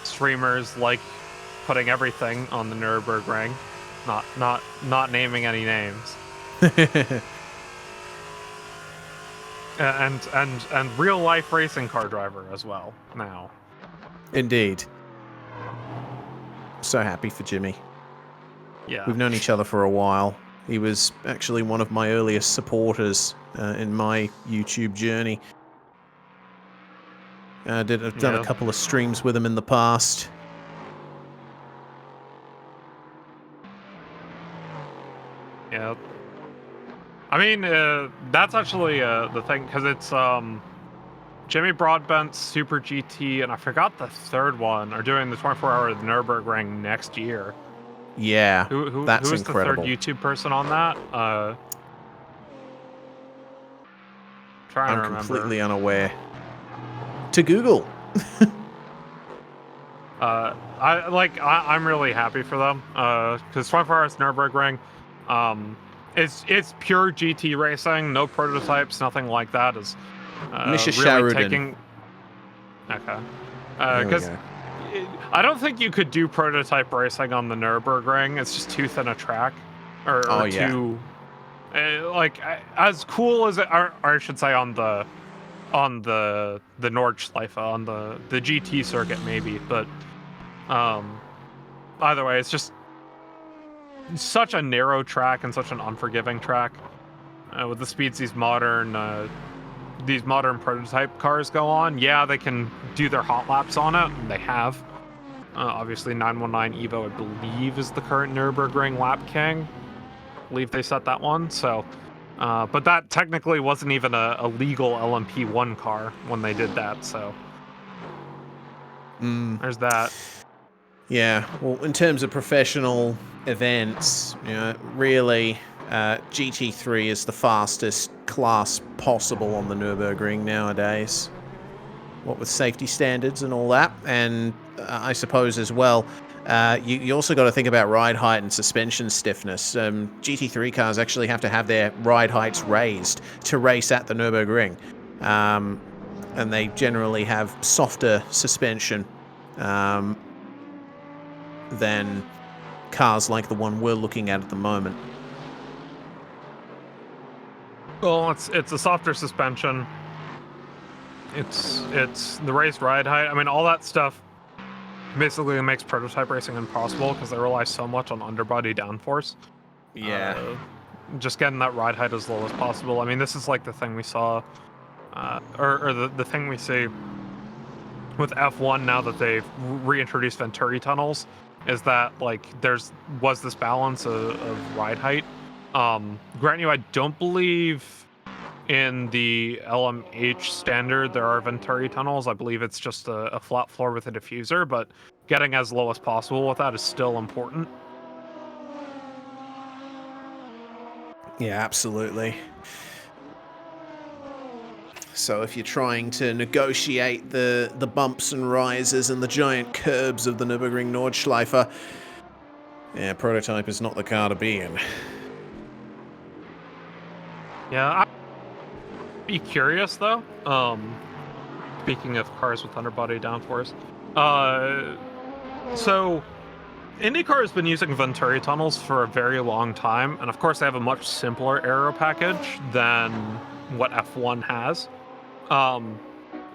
streamers like putting everything on the Nürburgring, not naming any names. and real life racing car driver as well now. Indeed. So happy for Jimmy. Yeah. We've known each other for a while. He was actually one of my earliest supporters in my YouTube journey. I've done a couple of streams with him in the past. Yeah. I mean, that's actually the thing, because it's Jimmy Broadbent's Super GT, and I forgot the third one, are doing the 24-hour Nürburgring next year. Yeah, that's who is incredible. the third YouTube person on that? I'm completely unaware. To Google. I'm really happy for them, because 24 Hours Nürburgring, it's pure GT racing, no prototypes, nothing like that. Is Misha really Sharudin. taking. Okay, because I don't think you could do prototype racing on the Nürburgring. It's just too thin a track, or too as cool as it. Or I should say on the Nordschleife, on the GT circuit maybe, but either way, it's just such a narrow track and such an unforgiving track. With the speeds these modern prototype cars go on, yeah, they can do their hot laps on it, and they have. Obviously, 919 Evo, I believe, is the current Nürburgring lap king. I believe they set that one, so. But that technically wasn't even a legal LMP1 car when they did that, so. There's that. Yeah, well, in terms of professional events, you know, really, GT3 is the fastest class possible on the Nürburgring nowadays. What with safety standards and all that, and I suppose as well, you also got to think about ride height and suspension stiffness. GT3 cars actually have to have their ride heights raised to race at the Nürburgring, and they generally have softer suspension than cars like the one we're looking at the moment. Well, it's a softer suspension. It's the raised ride height. I mean, all that stuff basically makes prototype racing impossible because they rely so much on underbody downforce. Yeah. Just getting that ride height as low as possible. I mean, this is like the thing we saw, or the thing we see with F1 now that they've reintroduced Venturi tunnels, is that like was this balance of ride height. Grant you, I don't believe in the LMH standard there are Venturi tunnels. I believe it's just a flat floor with a diffuser, but getting as low as possible with that is still important. Yeah, absolutely. So if you're trying to negotiate the bumps and rises and the giant curbs of the Nürburgring Nordschleife, yeah, prototype is not the car to be in. Yeah, I'd be curious though. Speaking of cars with underbody downforce, so IndyCar has been using Venturi tunnels for a very long time, and of course they have a much simpler aero package than what F1 has.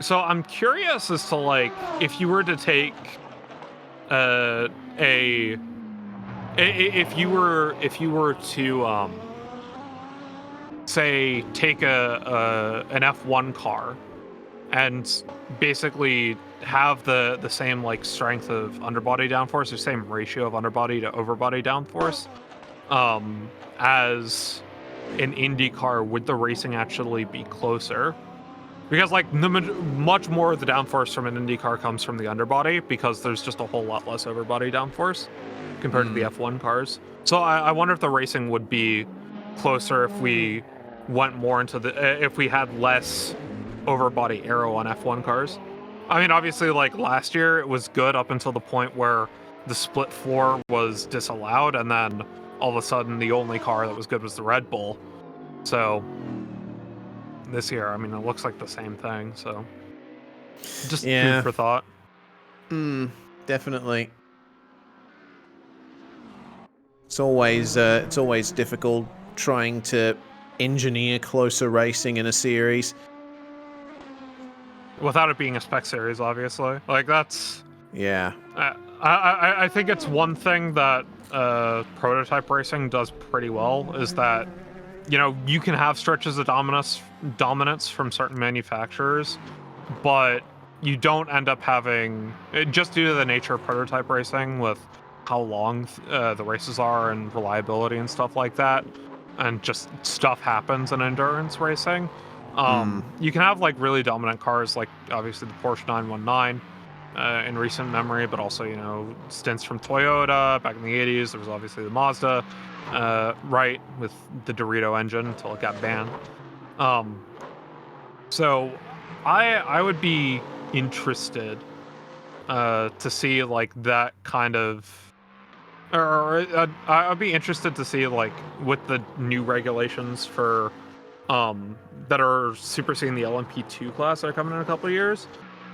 So I'm curious as to like if you were to take if you were to say take an F1 car and basically have the same like strength of underbody downforce or same ratio of underbody to overbody downforce as an IndyCar, would the racing actually be closer? Because like much more of the downforce from an IndyCar comes from the underbody, because there's just a whole lot less overbody downforce compared to the F1 cars. So I wonder if the racing would be closer if we went more into if we had less overbody aero on F1 cars. I mean, obviously, like last year, it was good up until the point where the split floor was disallowed, and then all of a sudden, the only car that was good was the Red Bull. So this year, I mean, it looks like the same thing. So just food for thought. Definitely. It's always difficult trying to engineer closer racing in a series. Without it being a spec series, obviously. Like, that's... Yeah. I think it's one thing that prototype racing does pretty well, is that, you know, you can have stretches of dominance from certain manufacturers, but you don't end up having, just due to the nature of prototype racing, with how long the races are and reliability and stuff like that, and just stuff happens in endurance racing. You can have like really dominant cars, like obviously the Porsche 919 in recent memory, but also, you know, stints from Toyota back in the 80s. There was obviously the Mazda, right, with the Dorito engine until it got banned. So I would be interested to see like that kind of, or I'd be interested to see like with the new regulations for that are superseding the LMP2 class that are coming in a couple of years,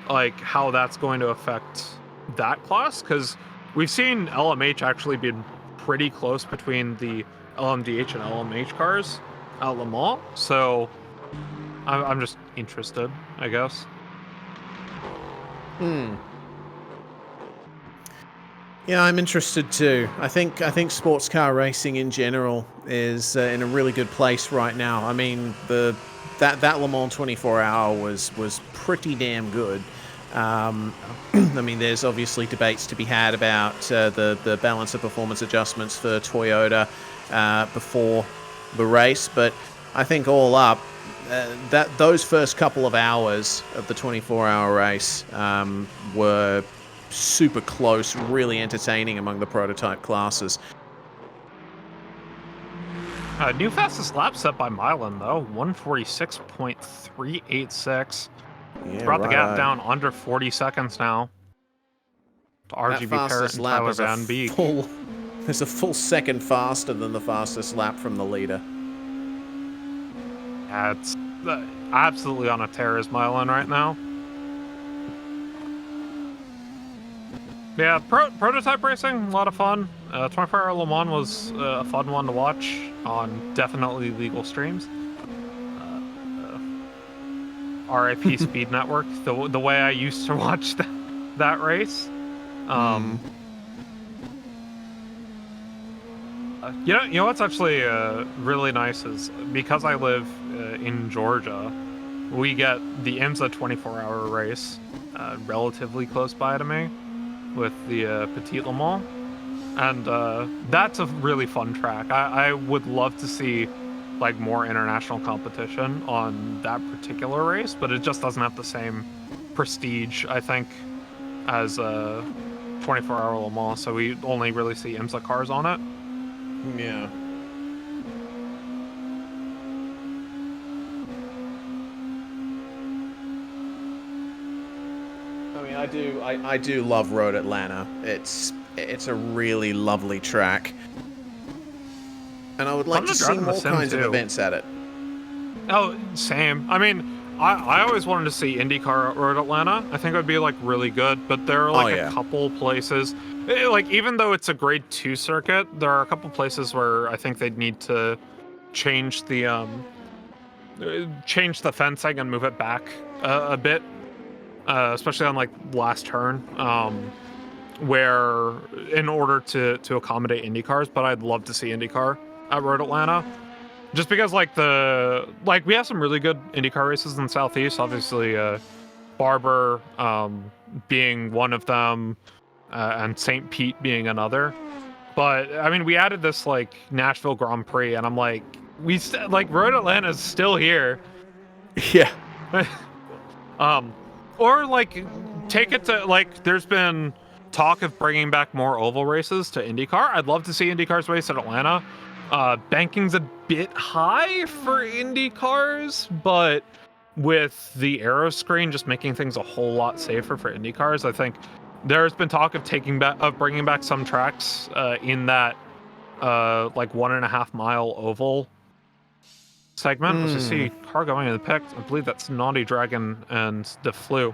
like how that's going to affect that class, because we've seen LMH actually been pretty close between the LMDH and LMH cars at Le Mans, so I'm just interested, I guess. Yeah, I'm interested too. I think sports car racing in general is in a really good place right now. I mean, that Le Mans 24-hour was pretty damn good. I mean, there's obviously debates to be had about the balance of performance adjustments for Toyota before the race, but I think all up, that those first couple of hours of the 24-hour race were super close, really entertaining among the prototype classes. New fastest lap set by Milan, though, 146.386. Yeah, brought the gap down under 40 seconds now to RGB Parrott and Tyler Van Beek. There's a full second faster than the fastest lap from the leader. Yeah, it's absolutely on a tear is Milan right now. Yeah, prototype racing, a lot of fun. 24-hour Le Mans was a fun one to watch on definitely legal streams. RIP Speed Network, the way I used to watch that race. You know what's actually really nice is, because I live in Georgia, we get the IMSA 24-hour race relatively close by to me with the Petit Le Mans, and that's a really fun track. I would love to see like more international competition on that particular race, but it just doesn't have the same prestige, I think, as 24-hour Le Mans, so we only really see IMSA cars on it. Yeah. I mean, I do love Road Atlanta. It's a really lovely track, and I would like to see more kinds of events at it. Oh, same. I mean, I always wanted to see IndyCar at Road Atlanta. I think it would be like really good, but there are like a couple places, like even though it's a grade 2 circuit, there are a couple places where I think they'd need to change the fencing and move it back a bit, especially on like last turn, where in order to accommodate IndyCars. But I'd love to see IndyCar at Road Atlanta. Just because, like, we have some really good IndyCar races in the Southeast. Obviously, Barber being one of them, and St. Pete being another. But, I mean, we added this, like, Nashville Grand Prix, and I'm like, Road Atlanta is still here. Yeah. Or like take it to like there's been talk of bringing back more oval races to IndyCar. I'd love to see IndyCars race at Atlanta. Banking's a bit high for IndyCars, but with the aero screen just making things a whole lot safer for IndyCars, I think there's been talk of bringing back some tracks in that like 1.5 mile oval segment. Let's just see car going in the pick. I believe that's Naughty Dragon and the Flu.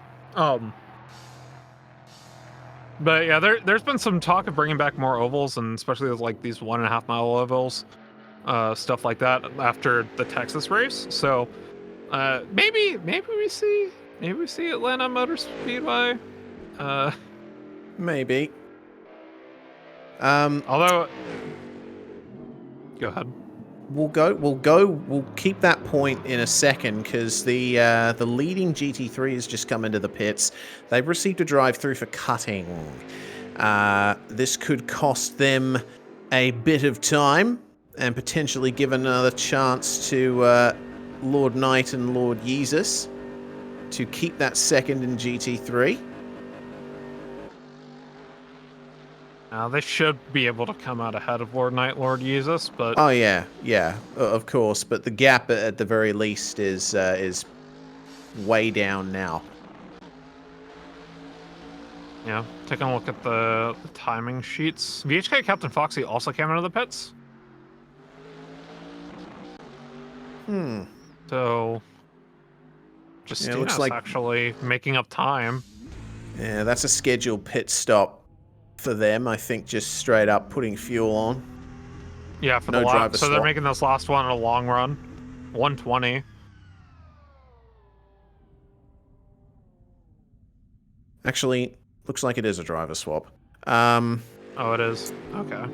But yeah, there's been some talk of bringing back more ovals, and especially like these 1.5 mile ovals, stuff like that after the Texas race. So maybe we see Atlanta Motor Speedway. Maybe. Although, go ahead. We'll keep that point in a second, because the leading GT3 has just come into the pits. They've received a drive-through for cutting. This could cost them a bit of time and potentially give another chance to Lord Knight and Lord Yeezus to keep that second in GT3. They should be able to come out ahead of Lord Knight, Lord Yeezus, but... Oh, yeah, of course. But the gap, at the very least, is way down now. Yeah, taking a look at the timing sheets. VHK Captain Foxy also came into the pits. So... Justina's looks like actually making up time. Yeah, that's a scheduled pit stop for them, I think, just straight up putting fuel on. Yeah, for the lap. So they're making this last one a long run. 120. Actually, looks like it is a driver swap. Oh, it is? Okay.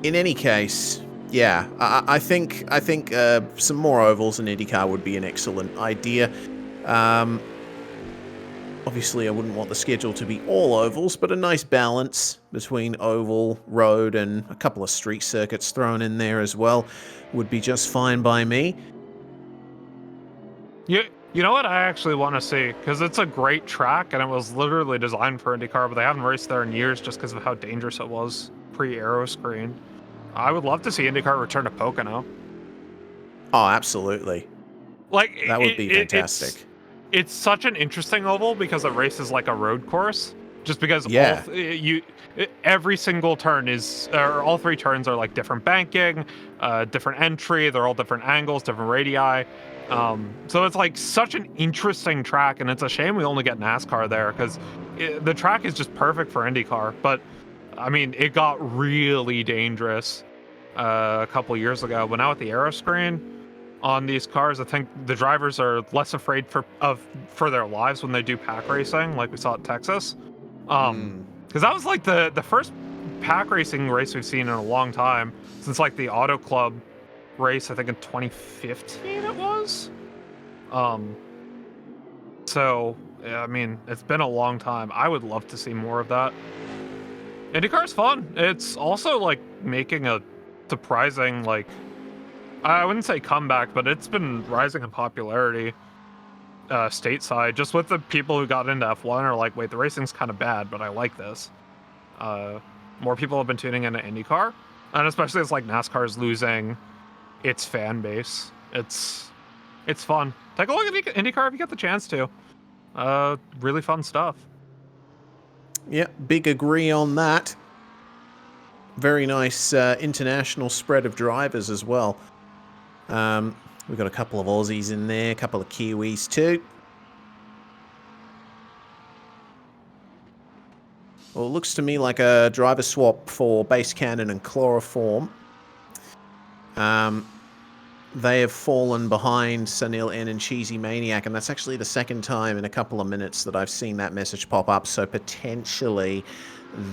In any case, yeah, I think some more ovals in IndyCar would be an excellent idea. Obviously, I wouldn't want the schedule to be all ovals, but a nice balance between oval, road, and a couple of street circuits thrown in there as well would be just fine by me. You know what I actually want to see? Because it's a great track, and it was literally designed for IndyCar, but they haven't raced there in years just because of how dangerous it was pre-aero screen. I would love to see IndyCar return to Pocono. Oh, absolutely. Like that would be fantastic. It's such an interesting oval because it races like a road course. Just because every single turn is, or all three turns are like different banking, different entry. They're all different angles, different radii. So it's like such an interesting track, and it's a shame we only get NASCAR there because the track is just perfect for IndyCar. But I mean, it got really dangerous a couple years ago. But now with the aero screen on these cars, I think the drivers are less afraid for their lives when they do pack racing, like we saw at Texas. Because that was like the first pack racing race we've seen in a long time, since like the Auto Club race, I think in 2015 it was. So yeah, I mean, it's been a long time. I would love to see more of that. IndyCar's fun. It's also like making a surprising, like, I wouldn't say comeback, but it's been rising in popularity stateside. Just with the people who got into F1 are like, wait, the racing's kind of bad, but I like this. More people have been tuning into IndyCar, and especially it's like NASCAR's losing its fan base. It's fun. Take a look at IndyCar if you get the chance to. Really fun stuff. Yeah, big agree on that. Very nice international spread of drivers as well. We've got a couple of Aussies in there, a couple of Kiwis too. Well, it looks to me like a driver swap for Base Cannon and Chloroform. They have fallen behind Sunil N and Cheesy Maniac, and that's actually the second time in a couple of minutes that I've seen that message pop up, so potentially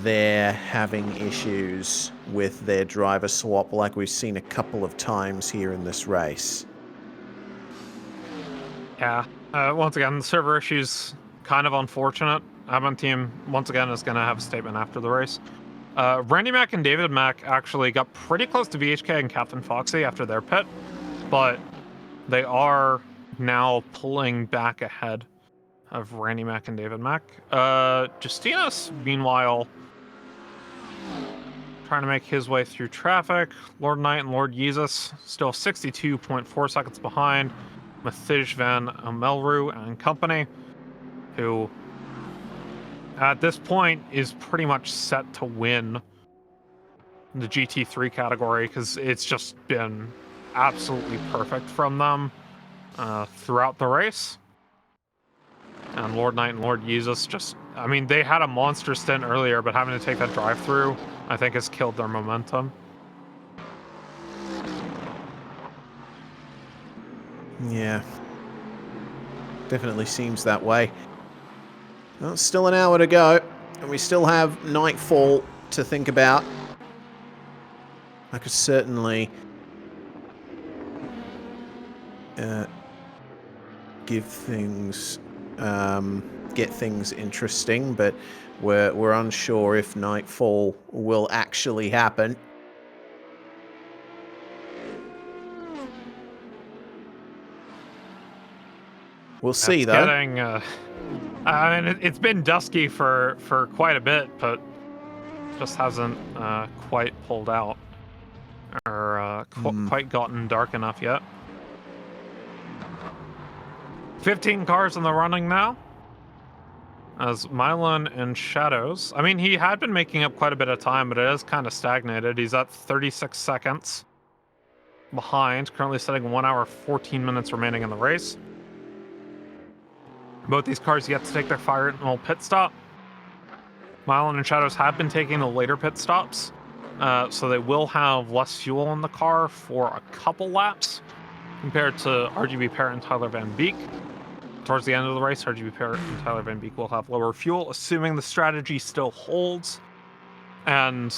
they're having issues with their driver swap like we've seen a couple of times here in this race. Yeah, once again, the server issues kind of unfortunate. Admin team, once again, is going to have a statement after the race. Randy Mack and David Mack actually got pretty close to VHK and Captain Foxy after their pit. but they are now pulling back ahead of Randy Mack and David Mack. Justinas, meanwhile, trying to make his way through traffic. Lord Knight and Lord Jesus still 62.4 seconds behind Mathij van Melru and company, who at this point is pretty much set to win the GT3 category because it's just been absolutely perfect from them throughout the race. And Lord Knight and Lord Jesus just, I mean, they had a monster stint earlier, but having to take that drive-through, I think, has killed their momentum. Yeah. Definitely seems that way. Well, still an hour to go, and we still have nightfall to think about. I could certainly give things, get things interesting, but we're unsure if nightfall will actually happen. We'll see, though. Getting, I mean, it's been dusky for quite a bit, but just hasn't quite pulled out or quite gotten dark enough yet. 15 cars in the running now, as Milan and Shadows. I mean, he had been making up quite a bit of time, but it has kind of stagnated. He's at 36 seconds behind, currently sitting 1 hour 14 minutes remaining in the race. Both these cars yet to take their final pit stop. Milan and Shadows have been taking the later pit stops, so they will have less fuel in the car for a couple laps compared to RGB Parrott and Tyler Van Beek. Towards the end of the race, RGB Parrott and Tyler Van Beek will have lower fuel, assuming the strategy still holds. And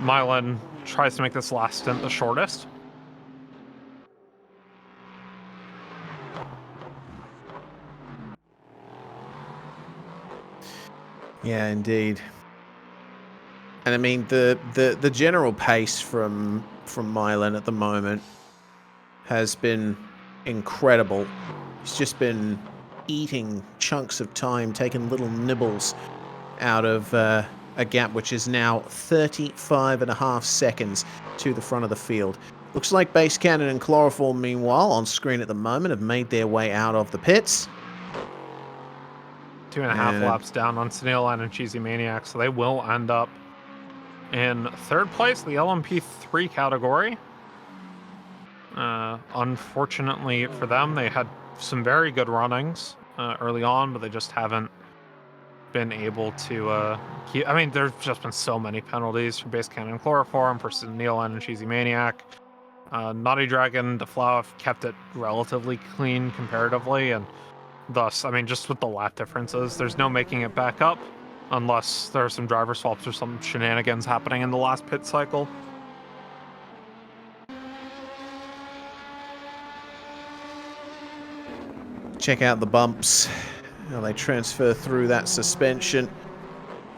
Milan tries to make this last stint the shortest. Yeah, indeed. And I mean, the general pace from Milan at the moment has been incredible. He's just been eating chunks of time, taking little nibbles out of a gap which is now 35.5 seconds to the front of the field. Looks like Base Cannon and Chloroform, meanwhile, on screen at the moment, have made their way out of the pits. 2.5 laps down on Snealine and Cheesy Maniac, so they will end up in third place, the LMP3 category. Unfortunately for them, they had some very good runnings early on, but they just haven't been able to keep. I mean, there's just been so many penalties for Base Cannon and Chloroform, for Snealine and Cheesy Maniac. Naughty Dragon, DeFlau have kept it relatively clean comparatively, and thus, I mean, just with the lap differences, there's no making it back up unless there are some driver swaps or some shenanigans happening in the last pit cycle. Check out the bumps, how they transfer through that suspension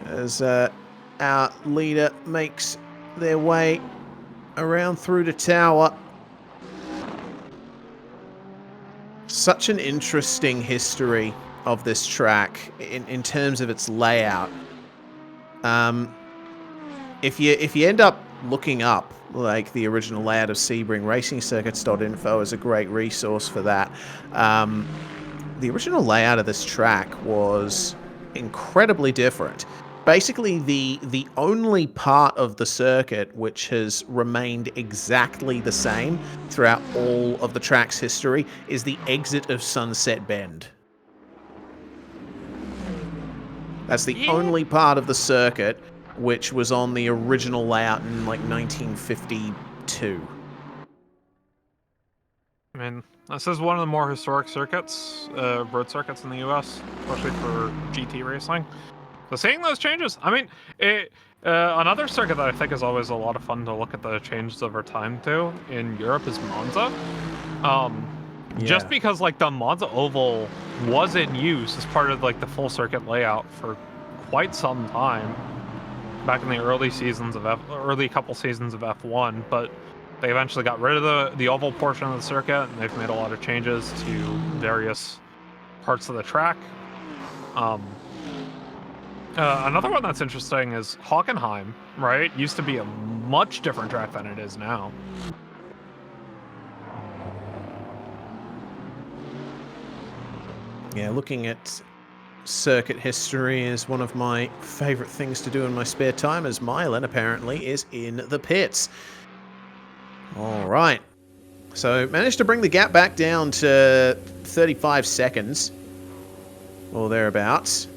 as our leader makes their way around through the tower. Such an interesting history of this track in terms of its layout. If you end up looking up like the original layout of Sebring, racingcircuits.info is a great resource for that. The original layout of this track was incredibly different. Basically, the only part of the circuit which has remained exactly the same throughout all of the track's history is the exit of Sunset Bend. That's the only part of the circuit which was on the original layout in like 1952. I mean, this is one of the more historic circuits, road circuits in the US, especially for GT racing. So seeing those changes, I mean, another circuit that I think is always a lot of fun to look at the changes over time to in Europe is Monza. Just because like the Monza Oval was in use as part of like the full circuit layout for quite some time back in the early couple seasons of F1, but They eventually got rid of the oval portion of the circuit, and they've made a lot of changes to various parts of the track. Another one that's interesting is Hockenheim, right? Used to be a much different track than it is now. Yeah, looking at circuit history is one of my favorite things to do in my spare time, as Milan apparently is in the pits. All right. So managed to bring the gap back down to 35 seconds or thereabouts.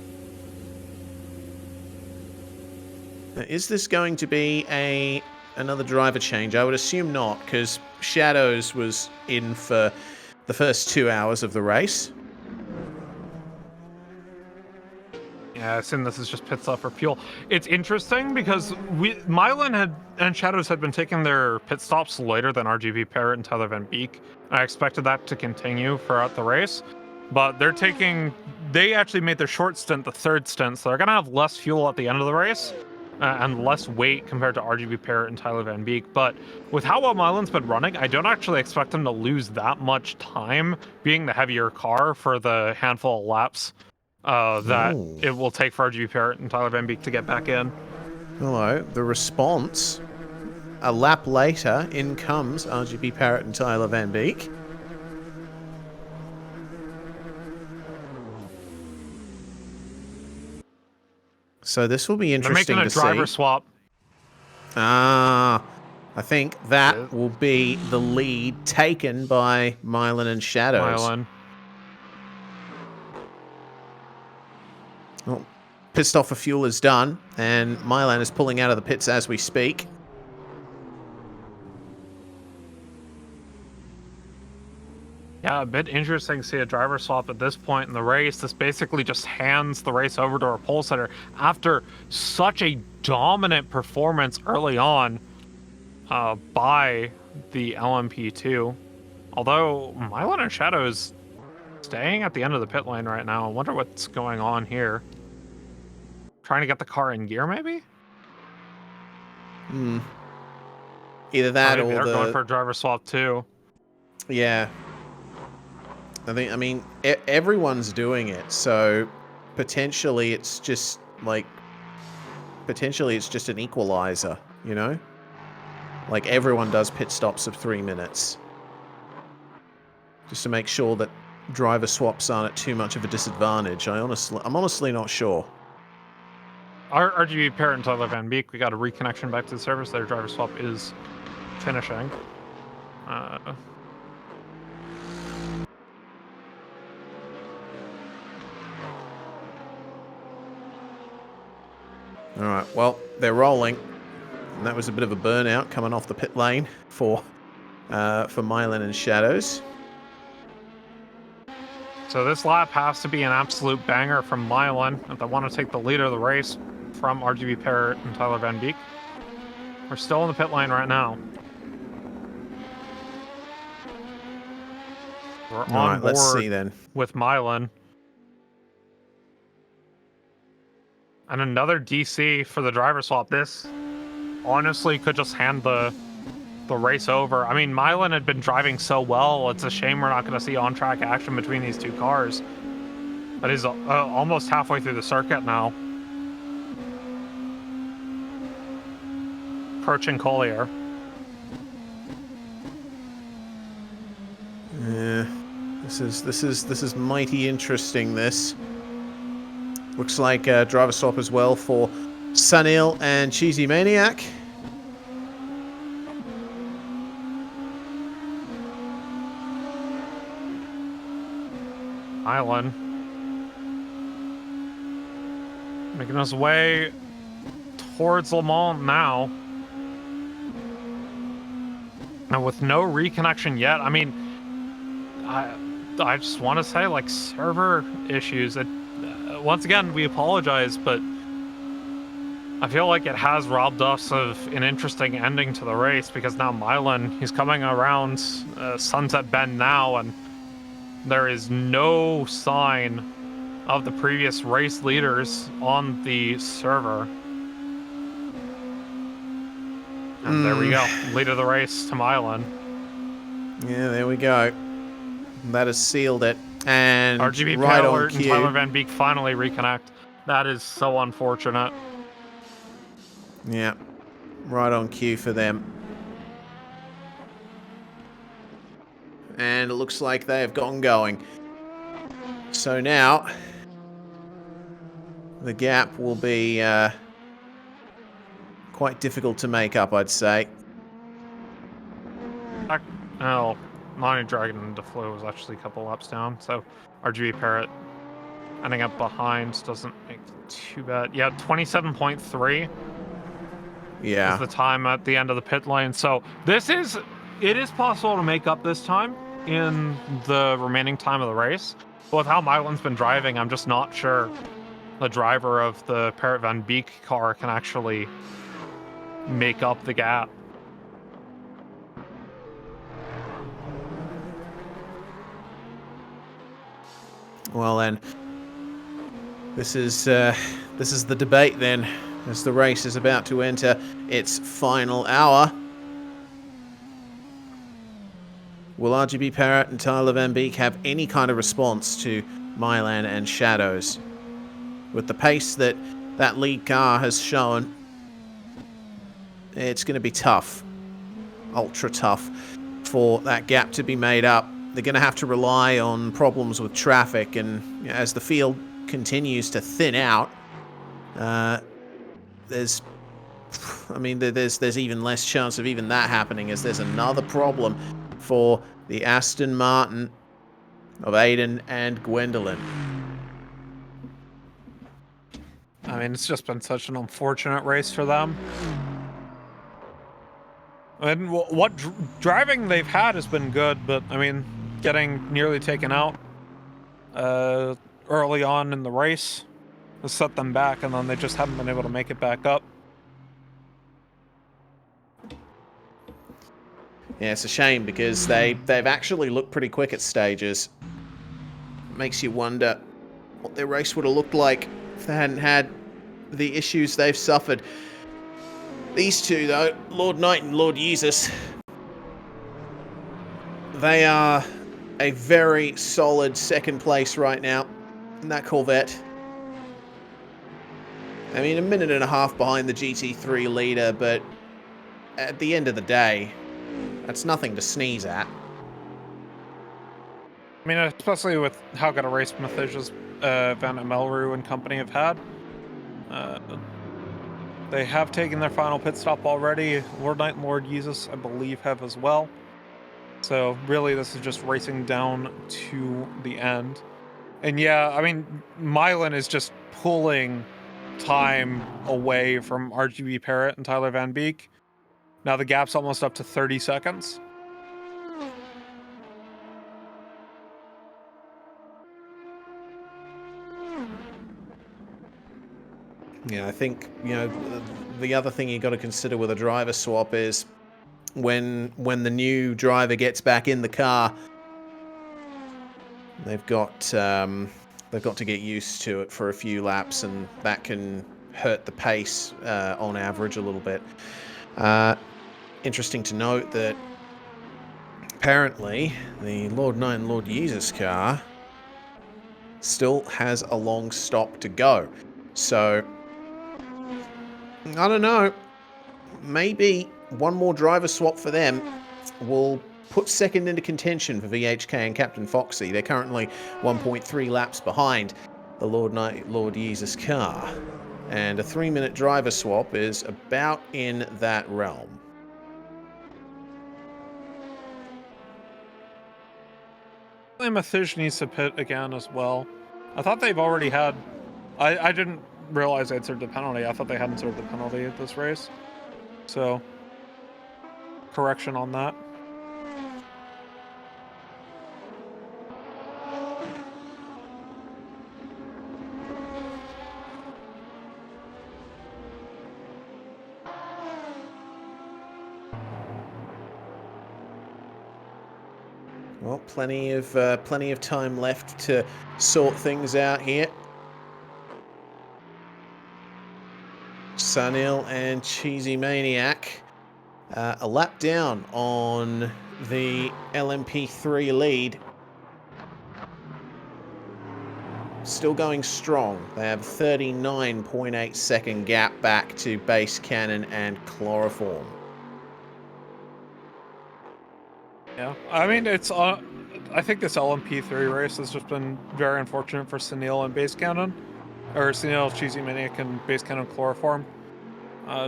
Now, is this going to be another driver change? I would assume not, because Shadows was in for the first 2 hours of the race. Yeah, I assume this is just pit stop for fuel. It's interesting because Milan and Shadows had been taking their pit stops later than RGB Parrot and Tyler Van Beek. I expected that to continue throughout the race, but they actually made their short stint the third stint, so they're gonna have less fuel at the end of the race and less weight compared to RGB Parrot and Tyler Van Beek. But with how well Milan's been running, I don't actually expect them to lose that much time being the heavier car for the handful of laps that it will take for RGB Parrot and Tyler Van Beek to get back in. Hello, the response. A lap later, in comes RGB Parrot and Tyler Van Beek. So this will be interesting to see. They're making a driver swap. Ah, I think that will be the lead taken by Milan and Shadows. Milan. Well, pissed off for fuel is done, and Milan is pulling out of the pits as we speak. Yeah, a bit interesting to see a driver swap at this point in the race. This basically just hands the race over to our pole sitter after such a dominant performance early on by the LMP2. Although Milan and Shadows staying at the end of the pit lane right now. I wonder what's going on here. Trying to get the car in gear, maybe? Either that or they're going for a driver swap too. Yeah. I mean, everyone's doing it, so potentially it's just an equalizer, you know? Like, everyone does pit stops of 3 minutes. Just to make sure that driver swaps aren't at too much of a disadvantage. I'm honestly not sure. Our RGB Parrot and Tyler Van Beek, we got a reconnection back to the service. Their driver swap is finishing. Alright, well, they're rolling. And that was a bit of a burnout coming off the pit lane for Milan and Shadows. So this lap has to be an absolute banger from Milan if they want to take the lead of the race from RGB Parrot and Tyler Van Beek. We're still in the pit lane right now. We're on board let's see then. with Milan. And another DC for the driver swap. This honestly could just hand the race over. I mean, Milan had been driving so well. It's a shame we're not going to see on-track action between these two cars. But he's almost halfway through the circuit now. Approaching Collier. Yeah, this is mighty interesting. This looks like a driver swap as well for Sunil and Cheesy Maniac. Island. Making his way towards Le Mans now. And with no reconnection yet, I mean, I just want to say, like, server issues. Once again, we apologize, but I feel like it has robbed us of an interesting ending to the race, because now Milan, he's coming around Sunset Bend now, and there is no sign of the previous race leaders on the server. And there we go. Lead of the race to Milan. Yeah, there we go. That has sealed it. And RGB right on Alert and cue. Tyler Van Beek finally reconnect. That is so unfortunate. Yeah, right on cue for them. And it looks like they have gotten going. So now, the gap will be quite difficult to make up, I'd say. Oh, Monty Dragon and DeFlo was actually a couple laps down, so RGB Parrot ending up behind doesn't make too bad. Yeah, 27.3 Yeah. is the time at the end of the pit lane. So it is possible to make up this time in the remaining time of the race. But with how Milan's been driving, I'm just not sure the driver of the Parrot Van Beek car can actually make up the gap. Well then, this is the debate then, as the race is about to enter its final hour. Will RGB Parrot and Tyler Van Beek have any kind of response to Milan and Shadows? With the pace that that lead car has shown, it's going to be tough. Ultra tough for that gap to be made up. They're going to have to rely on problems with traffic, and as the field continues to thin out, there's even less chance of even that happening, as there's another problem for the Aston Martin of Aiden and Gwendolyn. I mean, it's just been such an unfortunate race for them. And what driving they've had has been good, but I mean, getting nearly taken out early on in the race has set them back, and then they just haven't been able to make it back up. Yeah, it's a shame because they've actually looked pretty quick at stages. Makes you wonder what their race would have looked like if they hadn't had the issues they've suffered. These two, though, Lord Knight and Lord Jesus, they are a very solid second place right now in that Corvette. I mean, a minute and a half behind the GT3 leader, but at the end of the day, that's nothing to sneeze at. I mean, especially with how good a race Mathisia's Van Amelru and company have had. They have taken their final pit stop already. Lord Knight and Lord Jesus, I believe, have as well. So really, this is just racing down to the end. And yeah, I mean, Milan is just pulling time away from RGB Parrot and Tyler Van Beek. Now the gap's almost up to 30 seconds. Yeah, I think, the other thing you got to consider with a driver swap is when the new driver gets back in the car, they've got to get used to it for a few laps, and that can hurt the pace on average a little bit. Interesting to note that apparently the Lord Knight and Lord Jesus car still has a long stop to go. So I don't know. Maybe one more driver swap for them will put second into contention for VHK and Captain Foxy. They're currently 1.3 laps behind the Lord Knight, Lord Jesus car. And a 3-minute driver swap is about in that realm. Mathis needs to pit again as well. I thought they've already had... I didn't realize they'd served the penalty. I thought they hadn't served the penalty at this race. So, correction on that. Well, plenty of time left to sort things out here. Sunil and Cheesy Maniac A lap down on the LMP3 lead. Still going strong. They have 39.8 second gap back to base cannon and chloroform. Yeah, I mean, I think this LMP3 race has just been very unfortunate for Sunil and base cannon. Or Sunil, Cheesy Maniac, and base cannon chloroform.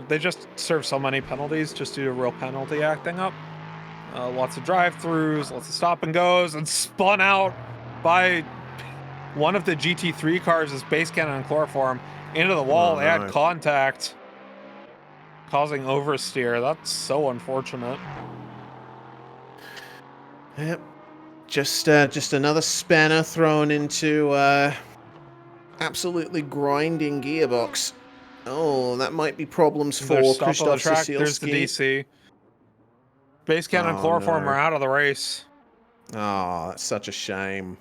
They just serve so many penalties just due to real penalty acting up. Lots of drive-throughs, lots of stop and goes, and spun out by one of the GT3 cars' base cannon and chloroform into the wall. They had contact, causing oversteer. That's so unfortunate. Yep. Just another spanner thrown into absolutely grinding gearbox. Oh, that might be problems for Krzysztof Sosielski. There's the DC. Base cannon and chloroform are out of the race. Oh, that's such a shame.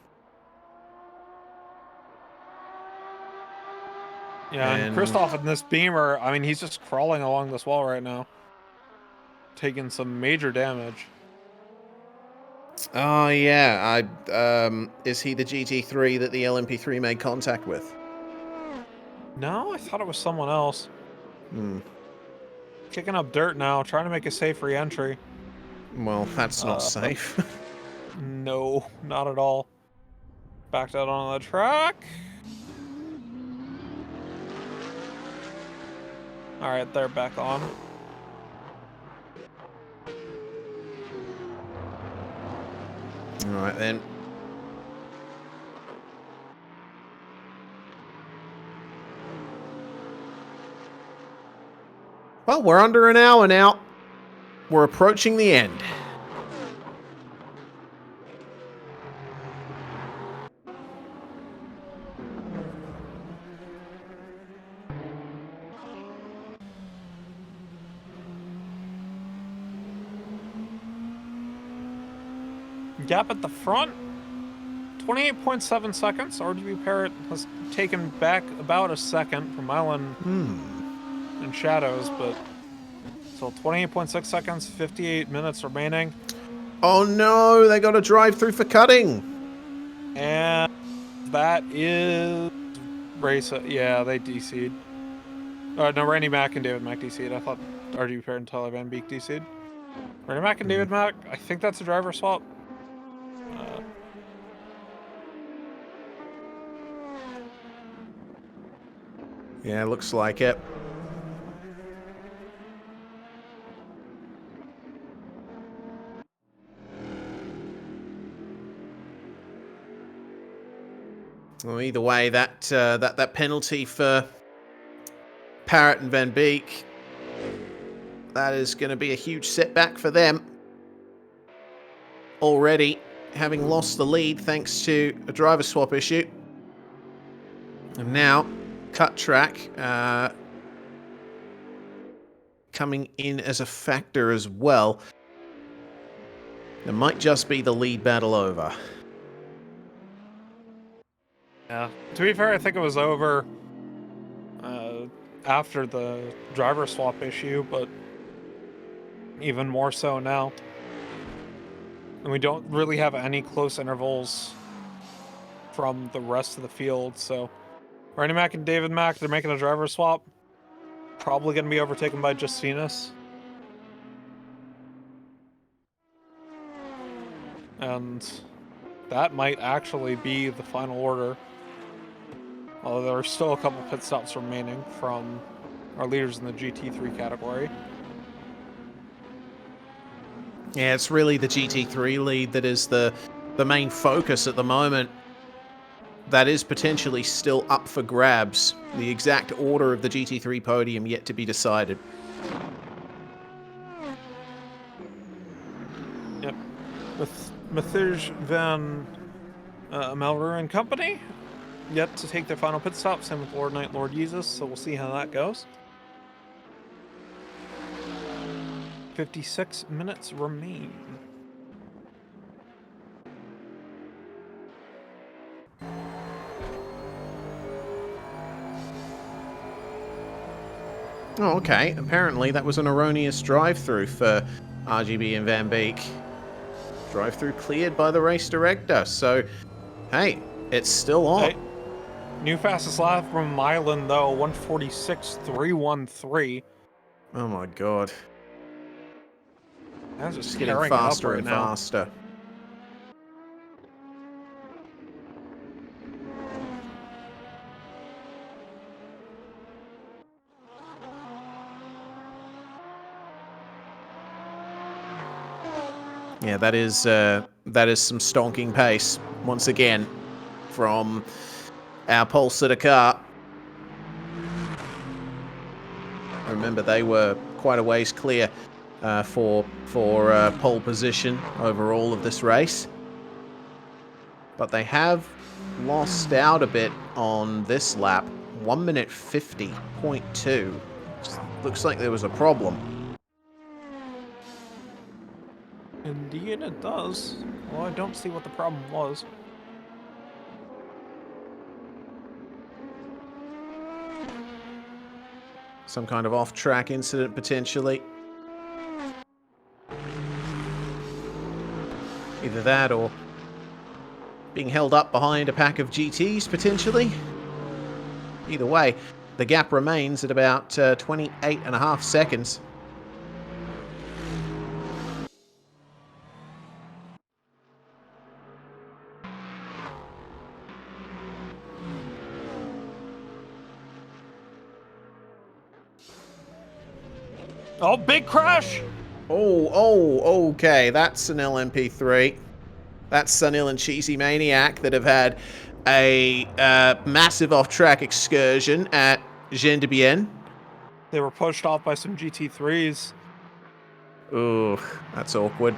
Yeah, and Krzysztof in this Beamer, I mean, he's just crawling along this wall right now. Taking some major damage. Oh, yeah. Is he the GT3 that the LMP3 made contact with? No, I thought it was someone else. Hmm. Kicking up dirt now, trying to make a safe re-entry. Well, that's not safe. No, not at all. Backed out on the track. Alright, they're back on. Alright then. Well, we're under an hour now. We're approaching the end. Gap at the front, 28.7 seconds. RGB Parrot has taken back about a second from Island and Shadows, but still 28.6 seconds, 58 minutes remaining. Oh no, they got a drive through for cutting. And that is race. Yeah, they DC'd. No, Randy Mack and David Mack DC'd. I thought RGB Parrot and Tyler Van Beek DC'd. Randy Mack and David Mack, I think that's a driver swap. Yeah, looks like it. Well, either way, that penalty for Parrott and Van Beek, that is going to be a huge setback for them. Already having lost the lead thanks to a driver swap issue. And now, cut track coming in as a factor as well. There might just be the lead battle over. Yeah. To be fair, I think it was over after the driver swap issue, but even more so now. And we don't really have any close intervals from the rest of the field, so Randy Mack and David Mack, they're making a driver swap. Probably going to be overtaken by Justinas. And that might actually be the final order. Although there are still a couple pit stops remaining from our leaders in the GT3 category. Yeah, it's really the GT3 lead that is the main focus at the moment. That is potentially still up for grabs. The exact order of the GT3 podium yet to be decided. Yep. With Mathij van Melru and company yet to take their final pit stop. Same with Lord Knight, Lord Jesus, so we'll see how that goes. 56 minutes remain. Oh, okay. Apparently that was an erroneous drive-through for RGB and Van Beek. Drive-through cleared by the race director. So, hey, it's still on. Hey, new fastest lap from Milan, though, 146.313. Oh my god. That's just getting faster and faster. Yeah, that is some stonking pace once again from our pole sitter car. Remember, they were quite a ways clear for pole position over all of this race, but they have lost out a bit on this lap. 1 minute 50.2. Looks like there was a problem. Indeed it does. Well, I don't see what the problem was. Some kind of off-track incident, potentially. Either that or being held up behind a pack of GTs, potentially. Either way, the gap remains at about 28.5 seconds. Oh, big crash! Oh, okay. That's an LMP3. That's Sunil and Cheesy Maniac that have had a massive off-track excursion at Jean de Bien. They were pushed off by some GT3s. Ooh, that's awkward.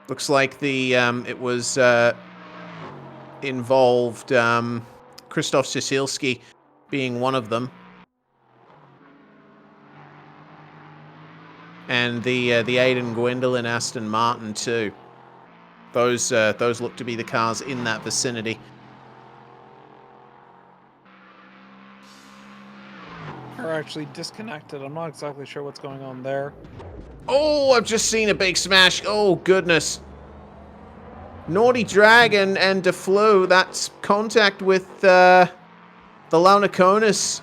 Looks like the it was involved Krzysztof Cieślski being one of them. And the Aiden Gwendolyn Aston Martin too. Those look to be the cars in that vicinity. Are actually disconnected. I'm not exactly sure what's going on there. Oh, I've just seen a big smash. Oh, goodness. Naughty Dragon and DeFlu. That's contact with the Launaconis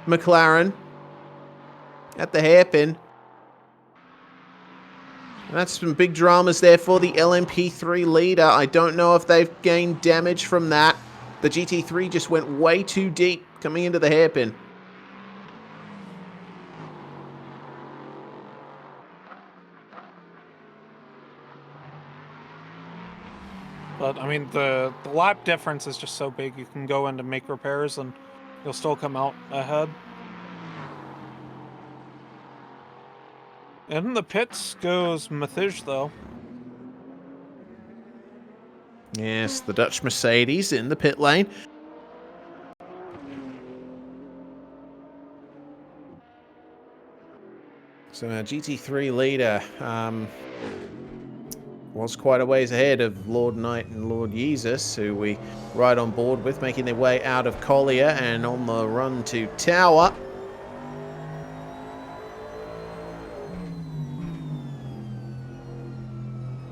McLaren at the hairpin. That's some big dramas there for the LMP3 leader. I don't know if they've gained damage from that. The GT3 just went way too deep coming into the hairpin. But, I mean, the lap difference is just so big, you can go in to make repairs and you'll still come out ahead. In the pits goes Mathij, though. Yes, the Dutch Mercedes in the pit lane. So our GT3 leader was quite a ways ahead of Lord Knight and Lord Jesus, who we ride on board with, making their way out of Collier and on the run to Tower.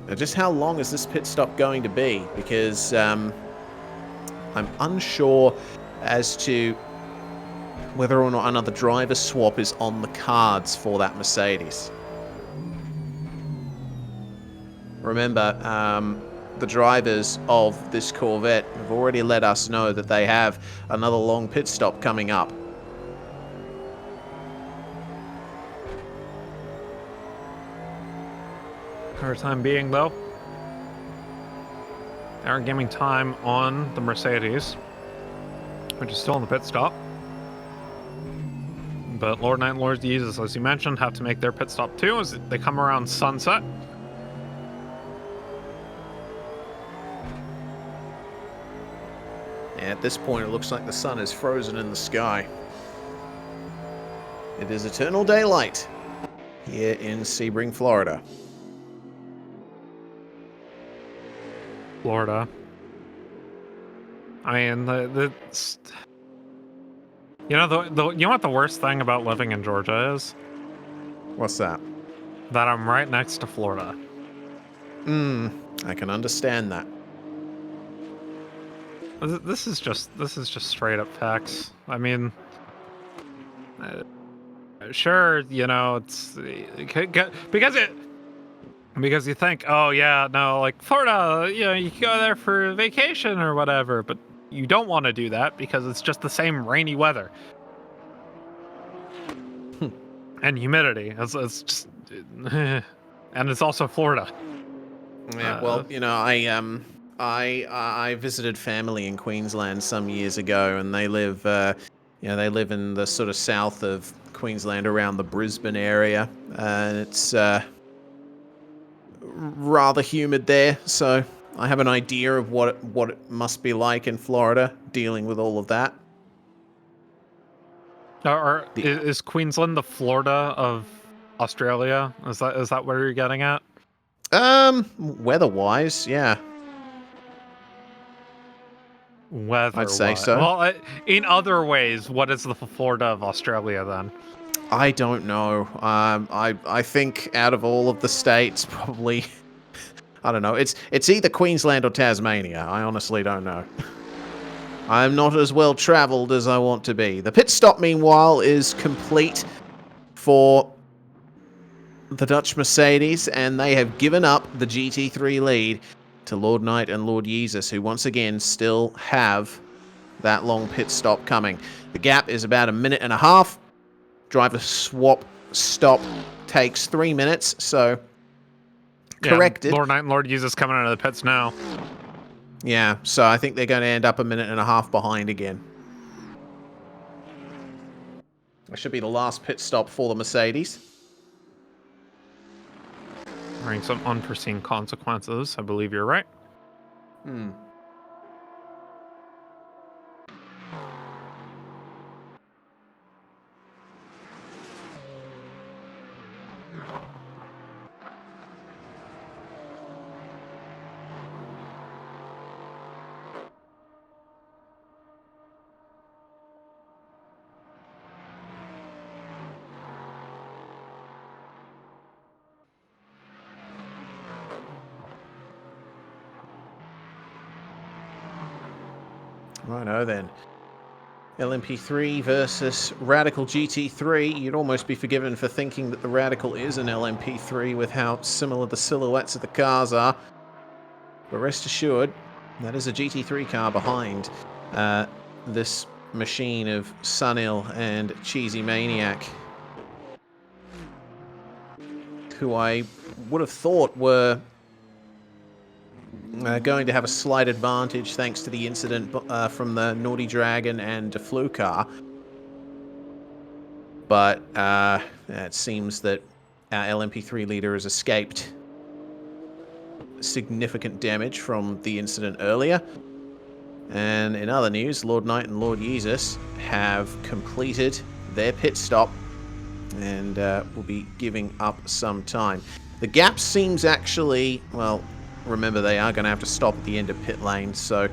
Now, just how long is this pit stop going to be? Because I'm unsure as to whether or not another driver swap is on the cards for that Mercedes. Remember, the drivers of this Corvette have already let us know that they have another long pit stop coming up. For the time being, though, they are giving time on the Mercedes, which is still in the pit stop. But Lord Knight and Lord Jesus, as you mentioned, have to make their pit stop too as they come around sunset. At this point, it looks like the sun is frozen in the sky. It is eternal daylight here in Sebring, Florida. Florida. I mean, you know what the worst thing about living in Georgia is? What's that? That I'm right next to Florida. I can understand that. This is just straight up facts. I mean, sure, you know, it's because you think, oh yeah, no, like Florida, you know, you can go there for vacation or whatever, but you don't want to do that because it's just the same rainy weather and humidity. It's just, and it's also Florida. Yeah, well, you know, I visited family in Queensland some years ago, and they live, they live in the sort of south of Queensland, around the Brisbane area, and it's rather humid there. So I have an idea of what it must be like in Florida, dealing with all of that. Is Queensland the Florida of Australia? Is that where you're getting at? Weather-wise, yeah. Weather, I'd say so. Well, in other ways, what is the Florida of Australia then? I don't know. I think out of all of the states, probably, I don't know. It's either Queensland or Tasmania. I honestly don't know. I'm not as well traveled as I want to be. The pit stop, meanwhile, is complete for the Dutch Mercedes, and they have given up the GT3 lead to Lord Knight and Lord Yeezus, who once again still have that long pit stop coming. The gap is about 1.5 minutes. Driver swap stop takes 3 minutes, so corrected. Lord Knight and Lord Yeezus coming out of the pits now. Yeah, so I think they're going to end up 1.5 minutes behind again. That should be the last pit stop for the Mercedes. Barring some unforeseen consequences, I believe you're right. Righto then. LMP3 versus Radical GT3. You'd almost be forgiven for thinking that the Radical is an LMP3 with how similar the silhouettes of the cars are. But rest assured, that is a GT3 car behind this machine of Sunil and Cheesy Maniac, who I would have thought were going to have a slight advantage thanks to the incident from the Naughty Dragon and Deflu car. But it seems that our LMP3 leader has escaped significant damage from the incident earlier. And in other news, Lord Knight and Lord Yeezus have completed their pit stop and will be giving up some time. The gap seems actually, well, remember they are going to have to stop at the end of pit lane, so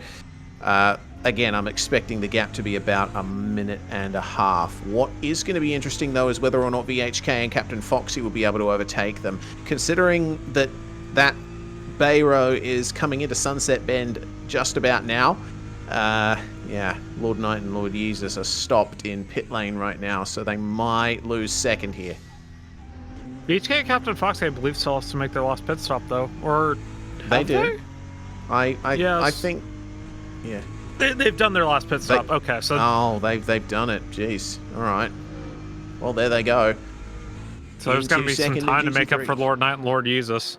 again, I'm expecting the gap to be about 1.5 minutes. What is going to be interesting, though, is whether or not VHK and Captain Foxy will be able to overtake them, considering that Bayro is coming into Sunset Bend just about now. Yeah, Lord Knight and Lord Yeezus are stopped in pit lane right now, so they might lose second here. VHK and Captain Foxy, I believe, still has to make their last pit stop, though. Or they do. They? I think, yeah. They've done their last pit stop. Okay, so... Oh, they've done it. Jeez. All right. Well, there they go. So there's going to be some time to make up for Lord Knight and Lord Yeezus.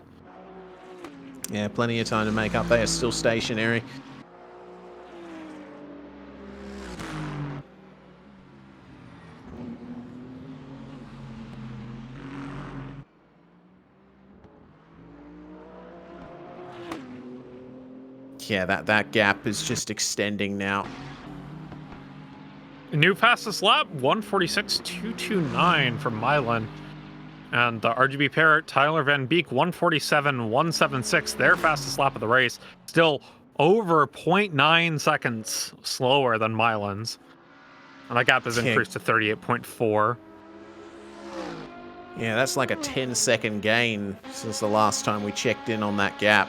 Yeah, plenty of time to make up. They are still stationary. Yeah, that gap is just extending now. New fastest lap, 146.229 from Milan. And the RGB pair, Tyler Van Beek, 147.176, their fastest lap of the race. Still over 0.9 seconds slower than Milan's. And that gap has increased to 38.4. Yeah, that's like a 10-second gain since the last time we checked in on that gap.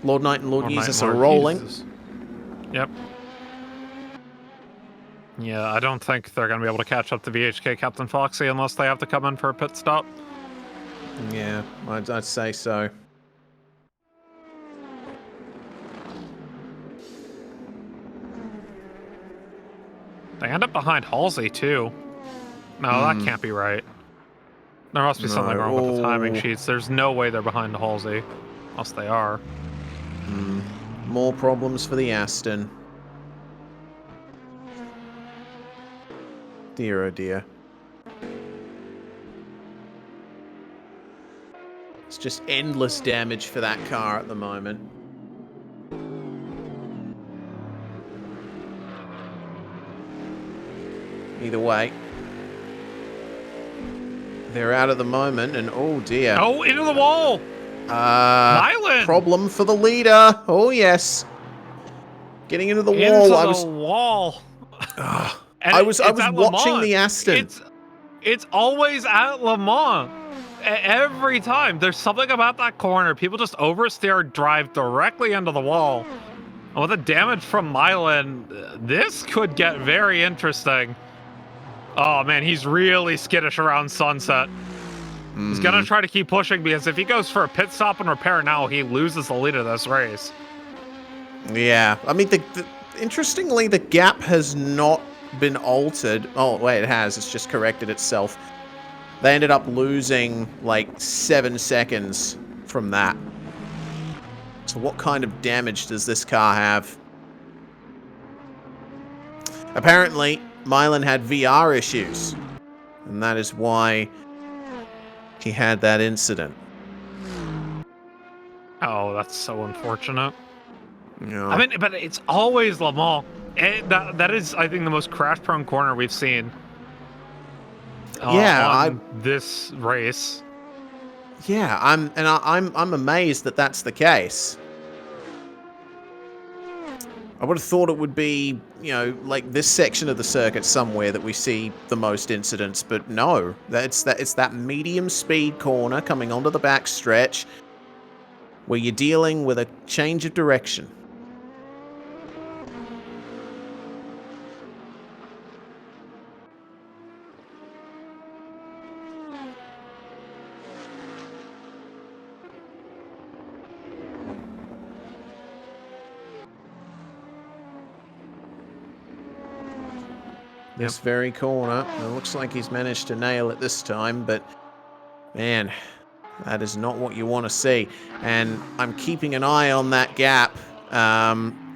Lord Knight and Lord Jesus are rolling. Jesus. Yep. Yeah, I don't think they're going to be able to catch up to VHK Captain Foxy unless they have to come in for a pit stop. Yeah, I'd say so. They end up behind Halsey, too. No, that can't be right. There must be something wrong with the timing sheets. There's no way they're behind Halsey. Unless they are. More problems for the Aston. Dear, oh dear. It's just endless damage for that car at the moment. Either way. They're out at the moment, and oh dear. Oh, into the wall! Milan! Problem for the leader. Oh, yes. Getting into the wall. Into the wall. I was watching the Aston. It's always at Le Mans. Every time. There's something about that corner. People just oversteer, drive directly into the wall. And with the damage from Milan, this could get very interesting. Oh man, he's really skittish around Sunset. He's gonna try to keep pushing because if he goes for a pit stop and repair now, he loses the lead of this race. Yeah, I mean, interestingly, the gap has not been altered. Oh, wait, it has. It's just corrected itself. They ended up losing like 7 seconds from that. So what kind of damage does this car have? Apparently, Milan had VR issues, and that is why he had that incident. Oh, that's so unfortunate. Yeah. I mean, but it's always Le Mans. That is, I think, the most crash-prone corner we've seen. On this race. Yeah, I'm amazed that that's the case. I would have thought it would be, you know, like this section of the circuit somewhere that we see the most incidents, but no, it's that medium speed corner coming onto the back stretch where you're dealing with a change of direction. This very corner. It looks like he's managed to nail it this time, but man, that is not what you want to see. And I'm keeping an eye on that gap.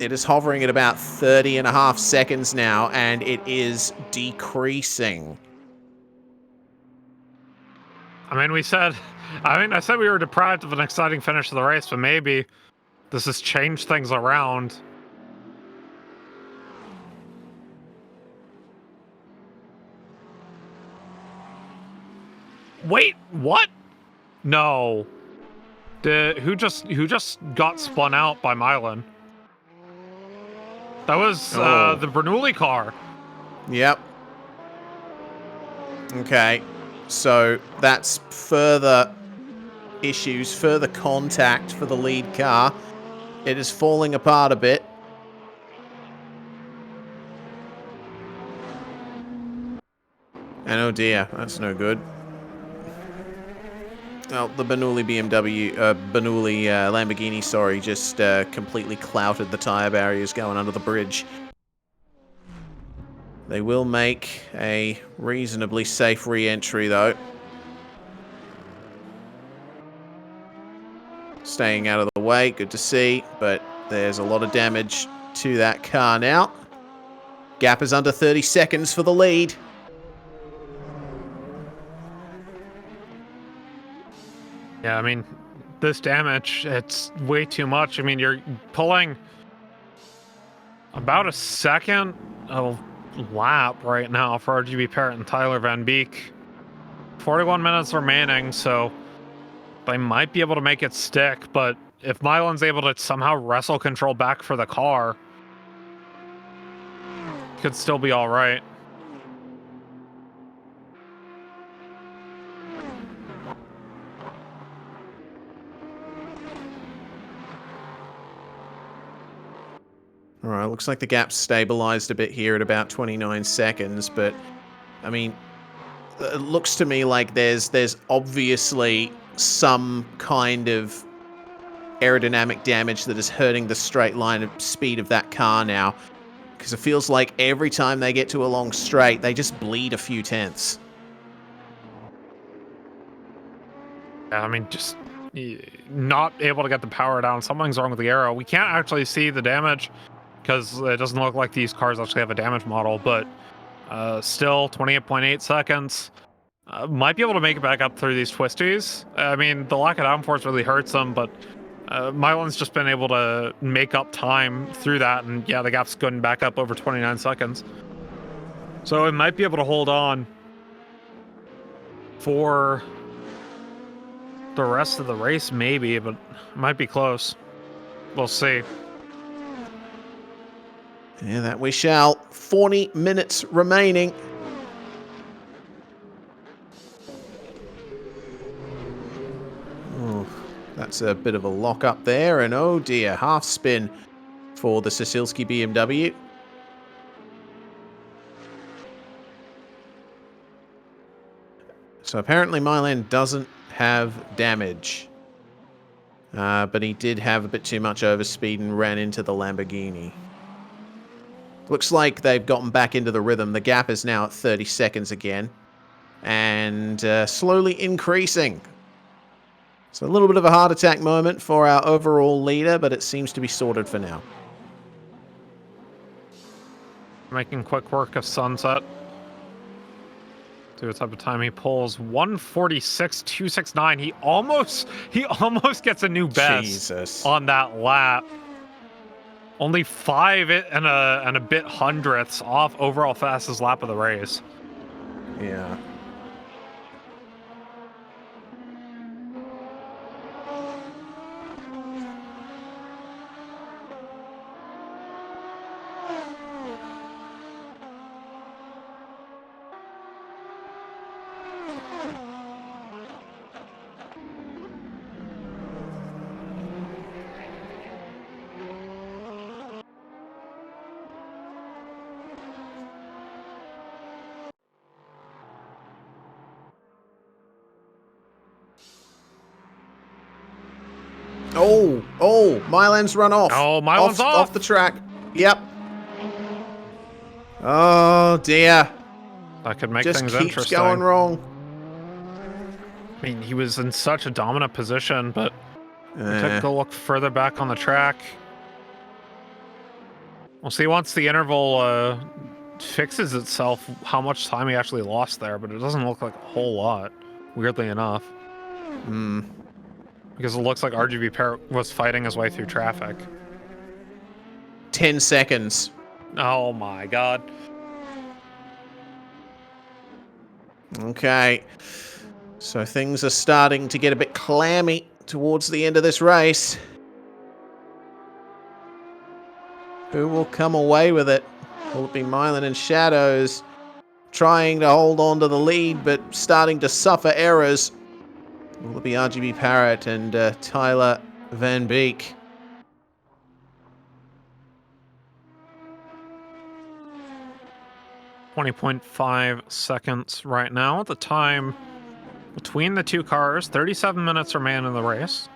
It is hovering at about 30.5 seconds now, and it is decreasing. I said we were deprived of an exciting finish of the race, but maybe this has changed things around. Wait, what? No. Who just got spun out by Milan? That was the Bernoulli car. Yep. Okay. So that's further issues, further contact for the lead car. It is falling apart a bit. And oh dear, that's no good. Well, the Bernoulli Lamborghini, sorry, just completely clouted the tire barriers going under the bridge. They will make a reasonably safe re-entry, though. Staying out of the way, good to see, but there's a lot of damage to that car now. Gap is under 30 seconds for the lead. Yeah, I mean, this damage, it's way too much. I mean, you're pulling about a second of lap right now for RGB Parrott and Tyler Van Beek. 41 minutes remaining, so They might be able to make it stick, but if Milan's able to somehow wrestle control back for the car, could still be all right. All right, looks like the gap's stabilized a bit here at about 29 seconds, but I mean, it looks to me like there's obviously some kind of aerodynamic damage that is hurting the straight line of speed of that car now, because it feels like every time they get to a long straight, they just bleed a few tenths. I mean, just not able to get the power down. Something's wrong with the aero. We can't actually see the damage because it doesn't look like these cars actually have a damage model, but still 28.8 seconds. Might be able to make it back up through these twisties. I mean, the lack of downforce really hurts them, but Milan's just been able to make up time through that, and yeah, the gap's going back up over 29 seconds. So it might be able to hold on for the rest of the race, maybe, but it might be close. We'll see. Yeah, that we shall. 40 minutes remaining. Oh, that's a bit of a lock up there, and oh dear, half spin for the Sisilski BMW. So apparently Milan doesn't have damage, but he did have a bit too much overspeed and ran into the Lamborghini. Looks like they've gotten back into the rhythm. The gap is now at 30 seconds again, and slowly increasing. So a little bit of a heart attack moment for our overall leader, but it seems to be sorted for now. Making quick work of Sunset. See what type of time he pulls. 1:46.269. He almost gets a new best on that lap. Only 5 and a bit hundredths off overall fastest lap of the race. Yeah. Oh, Milan's run off. Oh, Milan's off the track. Yep. Oh, dear. That could make Just things keeps interesting. going wrong. I mean, he was in such a dominant position, but we took a look further back on the track. We'll see once the interval fixes itself how much time he actually lost there, but it doesn't look like a whole lot, weirdly enough. Because it looks like RGB Parrot was fighting his way through traffic. 10 seconds. Oh my god. Okay. So things are starting to get a bit clammy towards the end of this race. Who will come away with it? Will it be Milan and Shadows trying to hold on to the lead but starting to suffer errors? Will it be RGB Parrot and Tyler Van Beek? .5 seconds right now at the time between the two cars. 37 minutes remain in the race.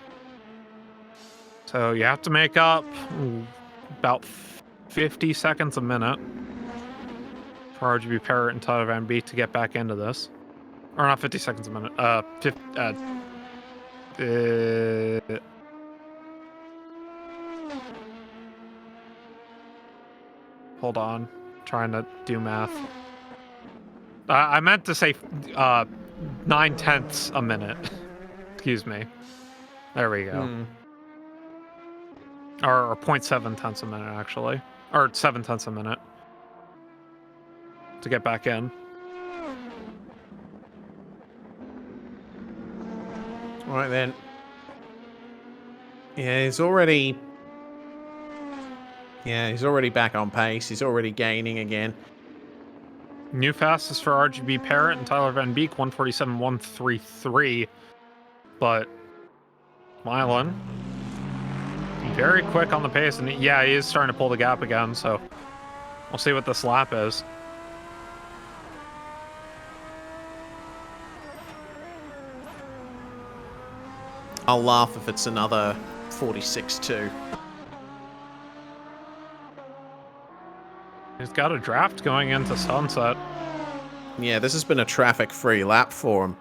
So you have to make up about 50 seconds a minute for RGB Parrot and Tyler Van Beek to get back into this. Or not 50 seconds a minute. Hold on. Trying to do math. I meant to say 9/10 a minute. Excuse me. There we go. Or 0.7 a minute, actually. Or 0.7 a minute. To get back in. Right then. Yeah, he's already back on pace. He's already gaining again. New fastest for RGB Parrot and Tyler Van Beek, 147.133. But Milan, very quick on the pace, and yeah, he is starting to pull the gap again, so we'll see what this lap is. I'll laugh if it's another 46-2. He's got a draft going into sunset. Yeah, this has been a traffic-free lap for him.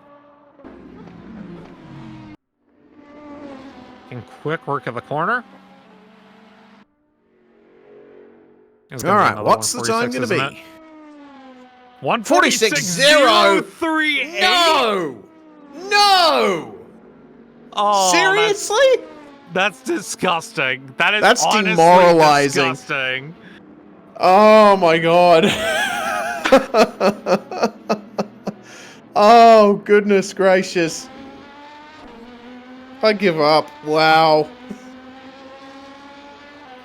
In quick work of the corner. All right, what's the time going to be? 146.038. No! No! Oh, seriously? That's disgusting. That's honestly demoralizing. Disgusting. Oh my god. Oh, goodness gracious. I give up. Wow.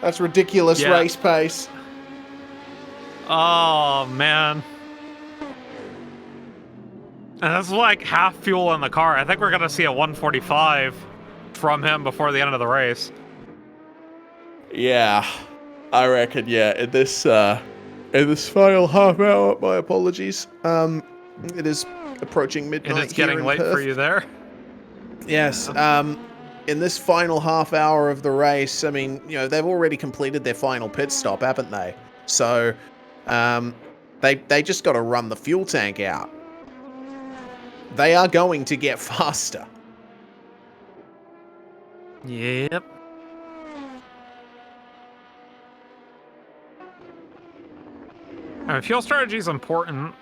That's ridiculous race pace. Oh, man. And that's like half fuel in the car. I think we're going to see a 145 from him before the end of the race. Yeah. I reckon, yeah. In this final half hour, my apologies. It is approaching midnight. And it's getting late for you there. Yes. In this final half hour of the race, I mean, you know, they've already completed their final pit stop, haven't they? So, they just got to run the fuel tank out. They are going to get faster. Yep. Fuel strategy is important.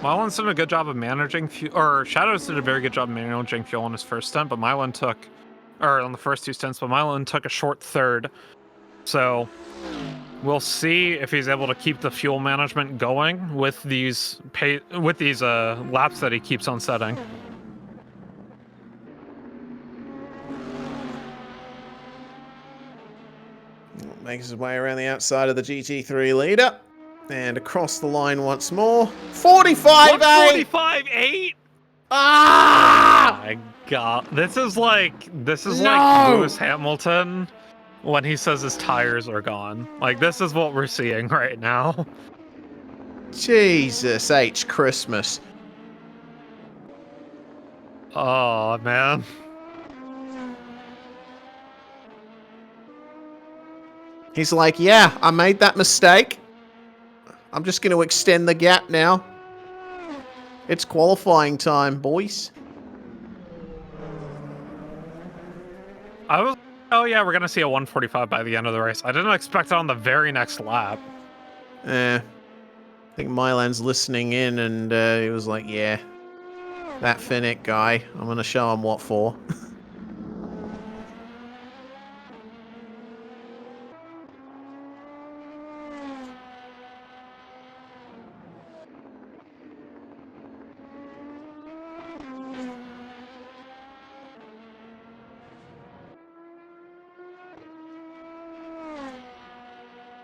Milan's did a good job of managing fuel, or Shadows did a very good job of managing fuel on his first stint, but Milan took, or on the first two stints, but Milan took a short third. So we'll see if he's able to keep the fuel management going with these laps that he keeps on setting. Makes his way around the outside of the GT3 leader. And across the line once more. 45.8! 45.8? Ah! Oh my god. This is like Lewis Hamilton when he says his tires are gone. Like, this is what we're seeing right now. Jesus H. Christmas. Oh, man. He's like, yeah, I made that mistake. I'm just going to extend the gap now. It's qualifying time, boys. Oh yeah, we're going to see a 145 by the end of the race. I didn't expect it on the very next lap. I think Milan's listening in and he was like, yeah, that Finnick guy, I'm going to show him what for.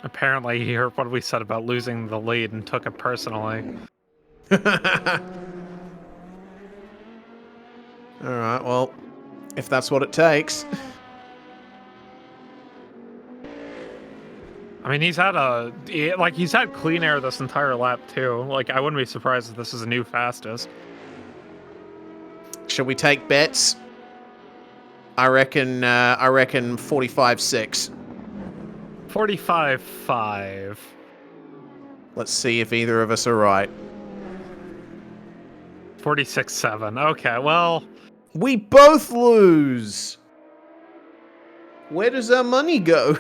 Apparently he heard what we said about losing the lead and took it personally. Alright, well, if that's what it takes. I mean, he's had clean air this entire lap too. Like, I wouldn't be surprised if this is a new fastest. Shall we take bets? I reckon 45.6. 45.5. Let's see if either of us are right. 46.7. Okay, well, we both lose. Where does our money go?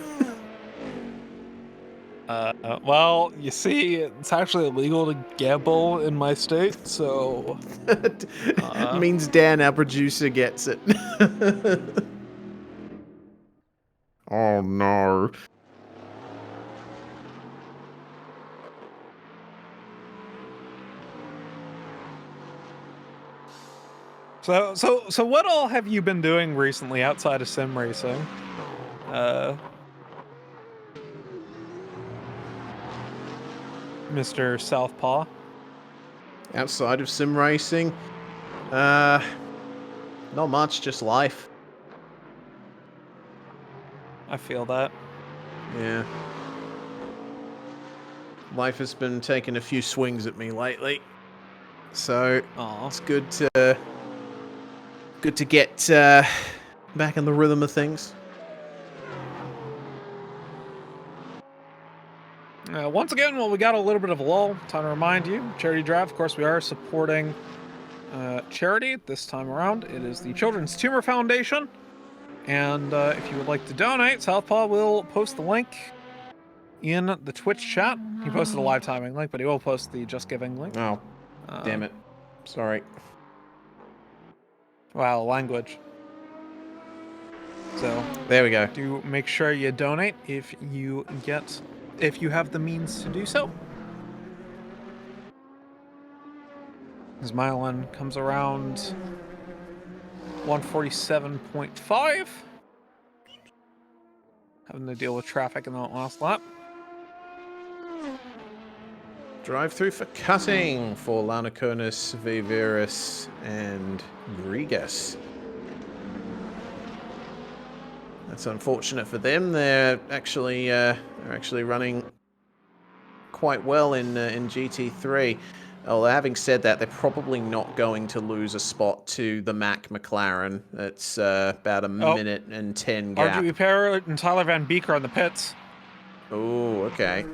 Well, you see, it's actually illegal to gamble in my state, so... means Dan, our producer, gets it. Oh, no. So what all have you been doing recently outside of sim racing? Mr. Southpaw. Outside of sim racing, not much, just life. I feel that. Yeah. Life has been taking a few swings at me lately. So it's good to get back in the rhythm of things. Once again, well, we got a little bit of a lull. Time to remind you, charity drive. Of course, we are supporting charity this time around. It is the Children's Tumor Foundation. And if you would like to donate, Southpaw will post the link in the Twitch chat. He posted a live timing link, but he will post the Just Giving link. Oh, damn it. Sorry. Wow, language. So there we go. Do make sure you donate if you have the means to do so. As Mylan comes around 147.5. Having to deal with traffic in that last lap. Drive through for cutting for Lanaconis, Viveris, and Urigas. That's unfortunate for them. They're actually running quite well in GT3. Although having said that, they're probably not going to lose a spot to the Mac McLaren. It's about a minute and 10 gap. RGB Parrot and Tyler Van Beek are in the pits. Oh, okay.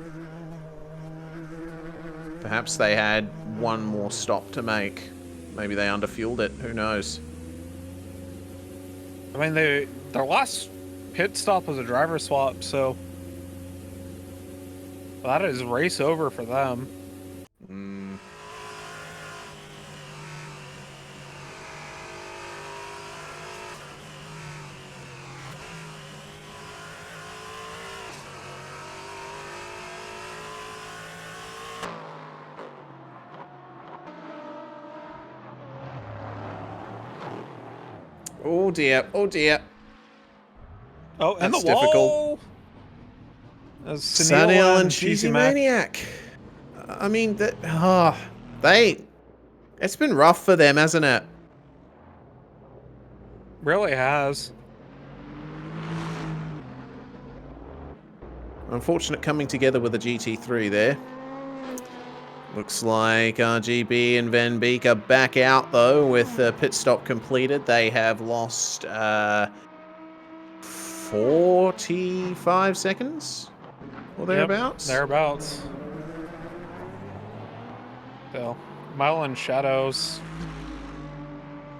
Perhaps they had one more stop to make. Maybe they underfueled it. Who knows? I mean, their last pit stop was a driver swap, so that is race over for them. Oh dear, oh dear. Oh, and that's the wall. Difficult. Sunil and Cheesy Maniac. I mean, it's been rough for them, hasn't it? Really has. Unfortunate coming together with a GT3 there. Looks like RGB and Van Beek are back out, though, with the pit stop completed. They have lost 45 seconds? Or thereabouts? Yep, thereabouts. So, Mylan Shadows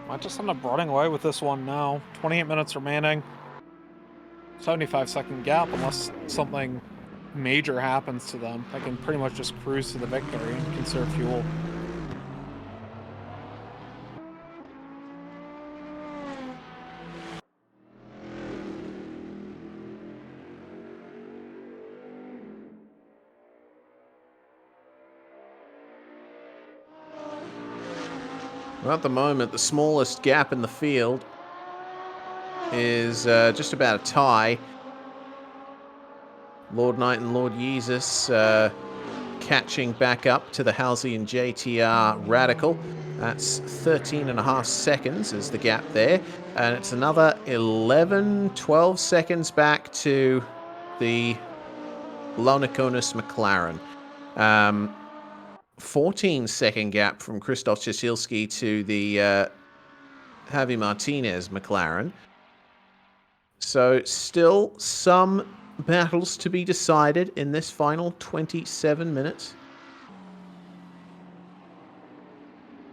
might just end up running away with this one now. 28 minutes remaining. 75-second gap unless something major happens to them. They can pretty much just cruise to the victory and conserve fuel. Well, at the moment, the smallest gap in the field is just about a tie. Lord Knight and Lord Jesus catching back up to the Halsey and JTR Radical. That's 13.5 seconds is the gap there. And it's another 12 seconds back to the Lonaconis McLaren. 14-second gap from Krzysztof Cieślski to the Javi Martinez McLaren. So still some battles to be decided in this final 27 minutes.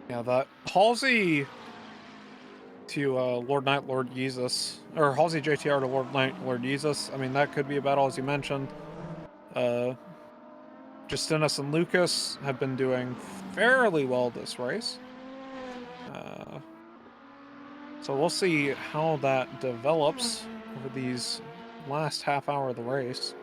Yeah, that Halsey to Lord Knight, Lord Jesus, or Halsey JTR to Lord Knight, Lord Jesus. I mean, that could be a battle, as you mentioned. Justinas and Lucas have been doing fairly well this race. So we'll see how that develops over these last half hour of the race.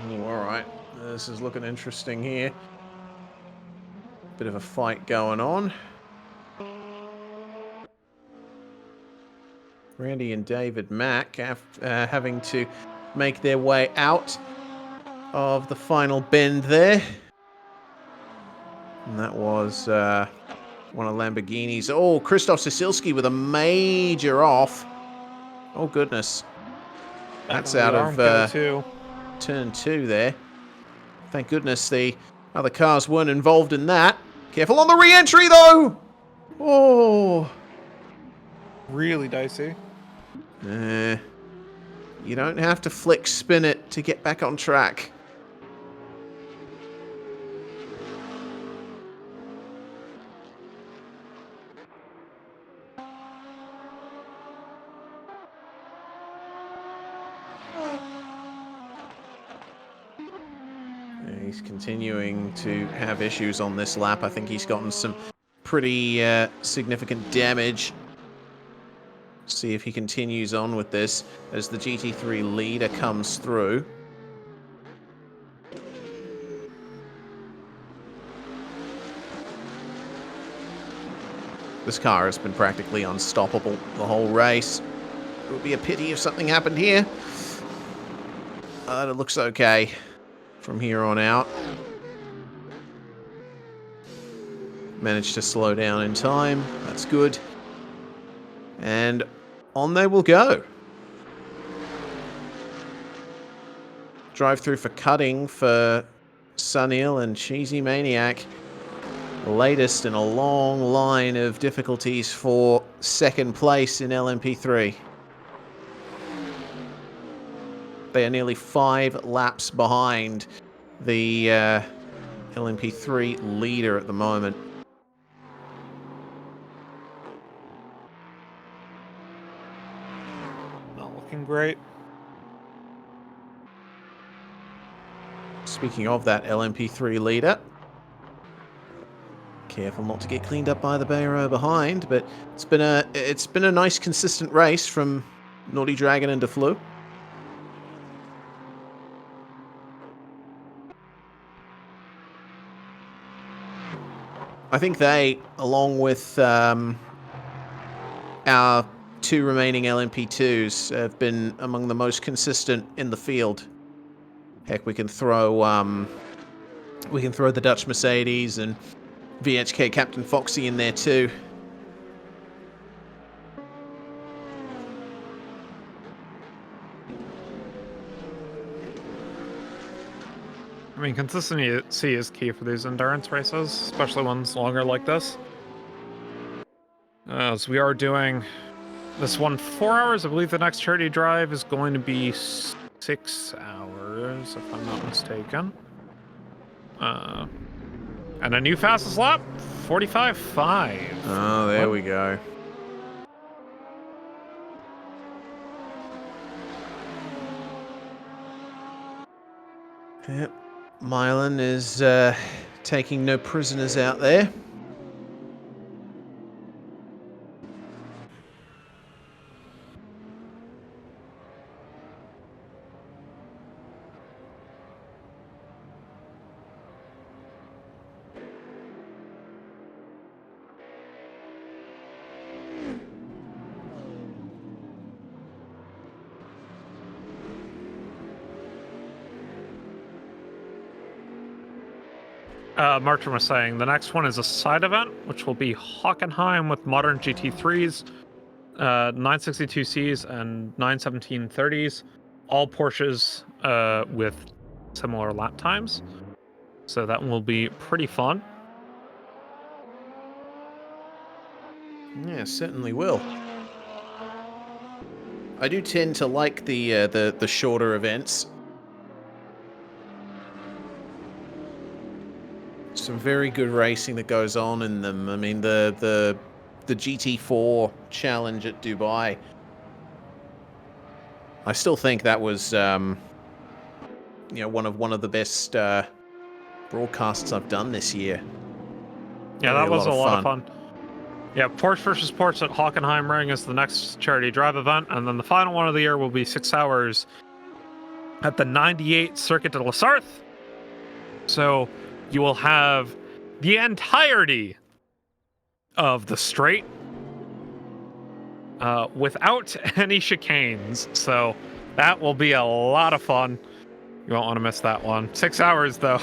Oh, all right. This is looking interesting here. Bit of a fight going on. Randy and David Mack having to make their way out of the final bend there. And that was one of Lamborghini's. Oh, Krzysztof Sosilski with a major off. Oh, goodness. That's out of turn 2 there. Thank goodness the other cars weren't involved in that. Careful on the re-entry, though! Oh. Really dicey. You don't have to flick spin it to get back on track. He's continuing to have issues on this lap. I think he's gotten some pretty significant damage. See if he continues on with this as the GT3 leader comes through. This car has been practically unstoppable the whole race. It would be a pity if something happened here. It looks okay from here on out. Managed to slow down in time. That's good. And on they will go. Drive through for cutting for Sunil and Cheesy Maniac. The latest in a long line of difficulties for second place in LMP3. They are nearly 5 laps behind the LMP3 leader at the moment. Not looking great. Speaking of that LMP3 leader, careful not to get cleaned up by the Bayro behind, but it's been a nice consistent race from Naughty Dragon and DeFlu. I think they, along with our 2 remaining LMP2s, have been among the most consistent in the field. Heck, we can throw the Dutch Mercedes and VHK Captain Foxy in there too. I mean, consistency is key for these endurance races, especially ones longer like this. So we are doing this one 4 hours. I believe the next charity drive is going to be 6 hours, if I'm not mistaken. And a new fastest lap, 45.5. Oh, there we go. Yep. Mylan is taking no prisoners out there. Martin was saying the next one is a side event, which will be Hockenheim with modern GT3s, 962Cs, and 91730s, all Porsches with similar lap times. So that will be pretty fun. Yeah, certainly will. I do tend to like the shorter events. Some very good racing that goes on in them. I mean, the GT4 challenge at Dubai, I still think that was one of the best broadcasts I've done this year. Yeah, that was a lot of fun. Yeah, Porsche versus Porsche at Hockenheim Ring is the next charity drive event, and then the final one of the year will be 6 hours at the 98 Circuit de la Sarthe. So you will have the entirety of the straight without any chicanes. So that will be a lot of fun. You won't want to miss that one. 6 hours, though.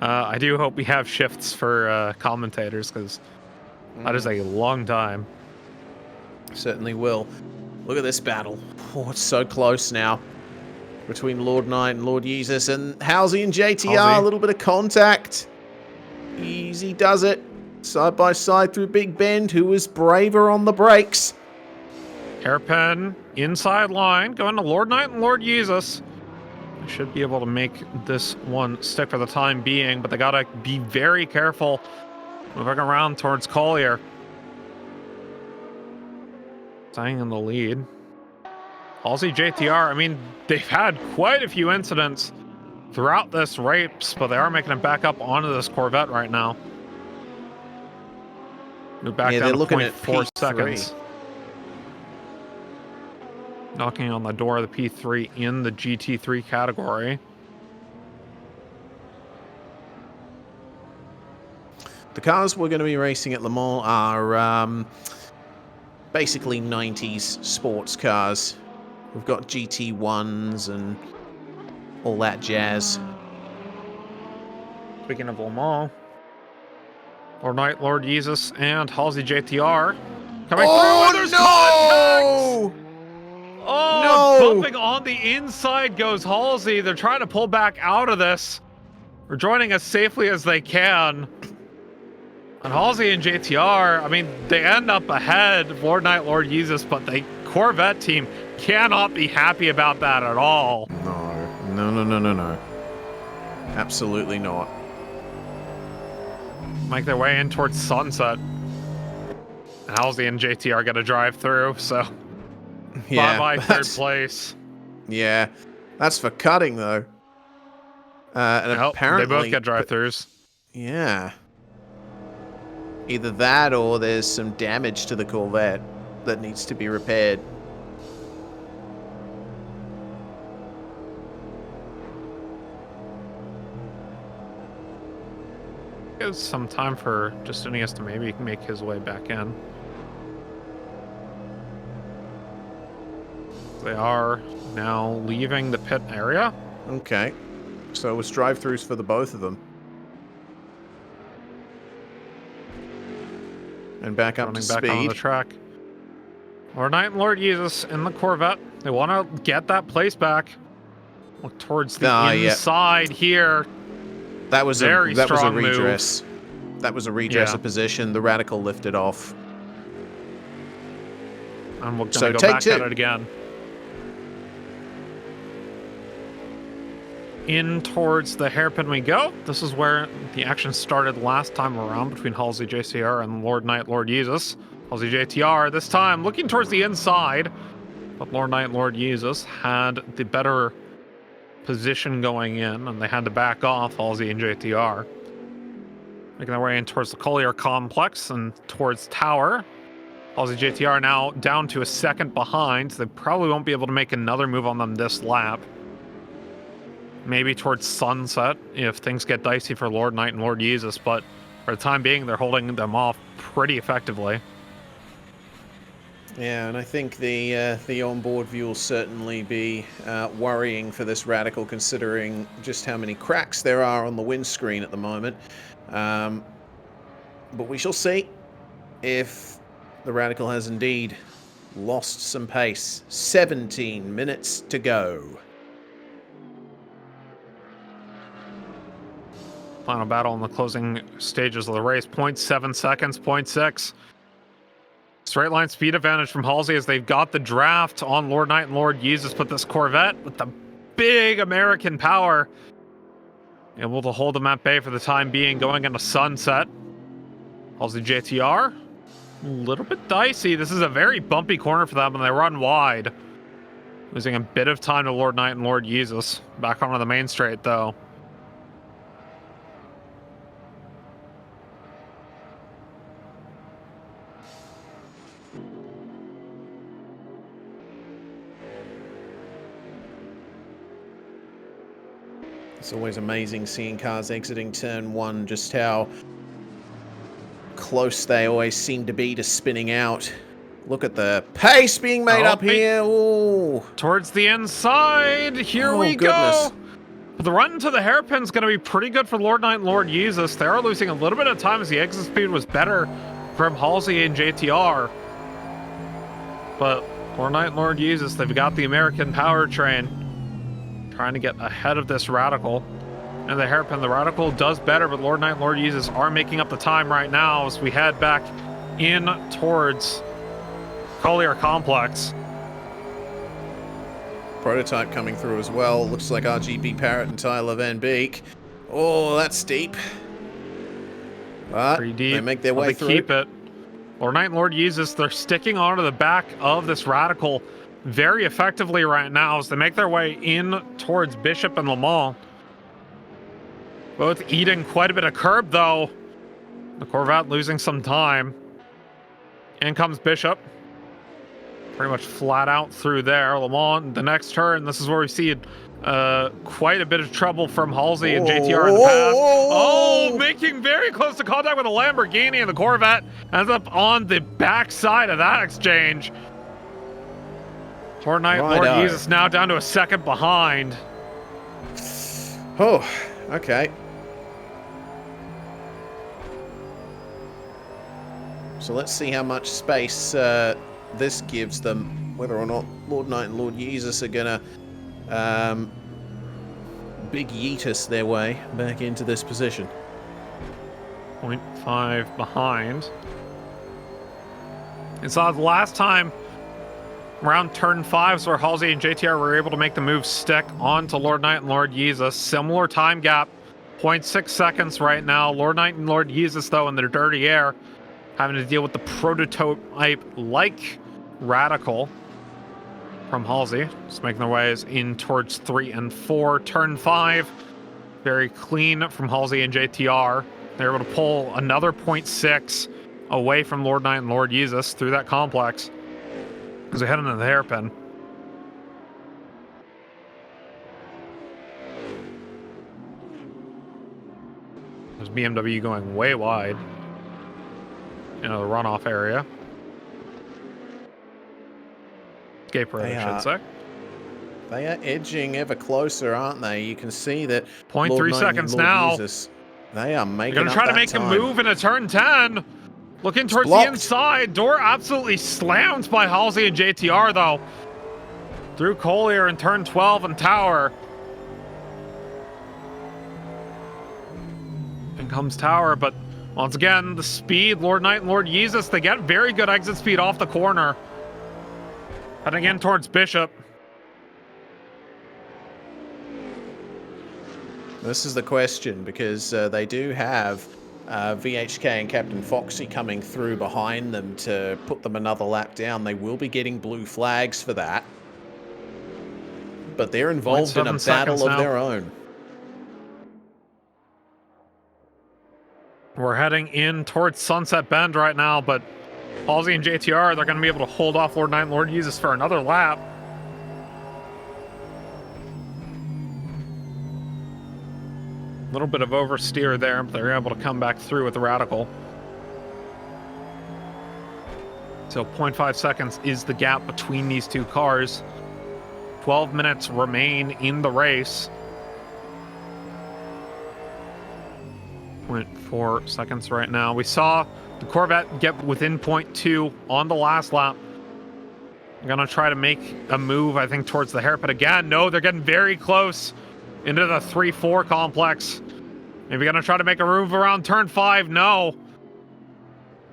I do hope we have shifts for commentators, because that is a long time. Certainly will. Look at this battle. Oh, it's so close now. Between Lord Knight and Lord Jesus, and Halsey and JTR, Halsey. a little bit of contact. Easy does it. Side by side through Big Bend. Who was braver on the brakes? Hairpin, inside line, going to Lord Knight and Lord Jesus. I should be able to make this one stick for the time being, but they gotta be very careful moving around towards Collier. Staying in the lead. Halsey, JTR, I mean, they've had quite a few incidents throughout this race, but they are making it back up onto this Corvette right now. Move back down to 0.4 seconds. Knocking on the door of the P3 in the GT3 category. The cars we're going to be racing at Le Mans are basically 90s sports cars. We've got GT1s and all that jazz. Speaking of Le Mans, Lord Knight, Lord Jesus, and Halsey JTR coming through. There's contact! Oh, no! Bumping on the inside goes Halsey. They're trying to pull back out of this. They're joining as safely as they can. And Halsey and JTR, I mean, they end up ahead of Lord Knight, Lord Jesus, but the Corvette team cannot be happy about that at all. No. Absolutely not. Make their way in towards Sunset. And Halsey and JTR got to drive through, so Yeah, bye-bye third place. Yeah, that's for cutting, though. And Nope, apparently... they both get drive-throughs. Yeah. Either that or there's some damage to the Corvette that needs to be repaired. Gives some time for Justinius to maybe make his way back in. They are now leaving the pit area. Okay. So it's drive-throughs for the both of them. And back up to speed. On the track. Lord Knight and Lord Jesus in the Corvette. They want to get that place back. Look towards the inside here. That was a redress. Move. That was a redress of position. The Radical lifted off. And we're going to go back at it again. In towards the hairpin we go. This is where the action started last time around between Halsey JTR and Lord Knight, Lord Jesus. Halsey JTR this time looking towards the inside, but Lord Knight, Lord Jesus had the better position going in, and they had to back off Halsey and JTR. Making their way in towards the Collier complex and towards Tower. Halsey JTR now down to a second behind. So they probably won't be able to make another move on them this lap. Maybe towards Sunset if things get dicey for Lord Knight and Lord Jesus, but for the time being, they're holding them off pretty effectively. Yeah, and I think the onboard view will certainly be worrying for this Radical, considering just how many cracks there are on the windscreen at the moment. But we shall see if the Radical has indeed lost some pace. 17 minutes to go. Final battle in the closing stages of the race. 0.7 seconds, 0.6. Straight line speed advantage from Halsey as they've got the draft on Lord Knight and Lord Jesus, but this Corvette with the big American power able to hold them at bay for the time being, going into Sunset. Halsey JTR, a little bit dicey. This is a very bumpy corner for them, and they run wide. Losing a bit of time to Lord Knight and Lord Jesus. Back onto the main straight, though. It's always amazing seeing cars exiting turn 1, just how close they always seem to be to spinning out. Look at the pace being made up here. Ooh. Towards the inside. Here we goodness. go. The run to the hairpin is going to be pretty good for Lord Knight and Lord Jesus. They are losing a little bit of time as the exit speed was better from Halsey and JTR. But Lord Knight and Lord Jesus, they've got the American powertrain trying to get ahead of this Radical. And the hairpin, the Radical does better, but Lord Knight and Lord Jesus are making up the time right now as we head back in towards Collier Complex. Prototype coming through as well. Looks like RGB Parrot and Tyler Van Beek. Oh, that's steep. But Pretty deep. they make their way they through. Keep it. Lord Knight and Lord Jesus, they're sticking onto the back of this Radical very effectively right now as they make their way in towards Bishop and Le Mans. Both eating quite a bit of curb, though. The Corvette losing some time. In comes Bishop. Pretty much flat out through there. Le Mans, the next turn, this is where we see quite a bit of trouble from Halsey and JTR in the past. Oh, making very close to contact with a Lamborghini, and the Corvette ends up on the back side of that exchange. Lord Knight, Lord Jesus now down to a second behind. Oh, okay. So let's see how much space this gives them, whether or not Lord Knight and Lord Jesus are gonna big yeetus their way back into this position. 0.5 behind. And so the last time around turn 5 where Halsey and JTR were able to make the move stick onto Lord Knight and Lord Jesus. Similar time gap, 0.6 seconds right now. Lord Knight and Lord Jesus, though, in their dirty air, having to deal with the prototype-like Radical from Halsey. Just making their ways in towards 3 and 4. Turn 5, very clean from Halsey and JTR. They're able to pull another 0.6 away from Lord Knight and Lord Jesus through that complex as they head into the hairpin. There's BMW going way wide into the runoff area. Escape road, I should say. They are edging ever closer, aren't they? You can see that. 0.3 seconds now. Jesus, they are making. They're gonna try to make a move in a turn 10. Looking towards the inside. Door absolutely slammed by Halsey and JTR, though. Through Collier in turn 12 and Tower. In comes Tower, but once again, the speed, Lord Knight and Lord Jesus, they get very good exit speed off the corner. Heading in towards Bishop. This is the question, because they do have VHK and Captain Foxy coming through behind them to put them another lap down. They will be getting blue flags for that. But they're involved in a battle of their own. We're heading in towards Sunset Bend right now, but Halsey and JTR, they're going to be able to hold off Lord Knight and Lord Jesus for another lap. A little bit of oversteer there, but they're able to come back through with the Radical. So 0.5 seconds is the gap between these two cars. 12 minutes remain in the race. 0.4 seconds right now. We saw the Corvette get within 0.2 on the last lap. I'm going to try to make a move, I think, towards the hairpin again. No, they're getting very close into the 3-4 complex. Maybe going to try to make a move around turn 5. No.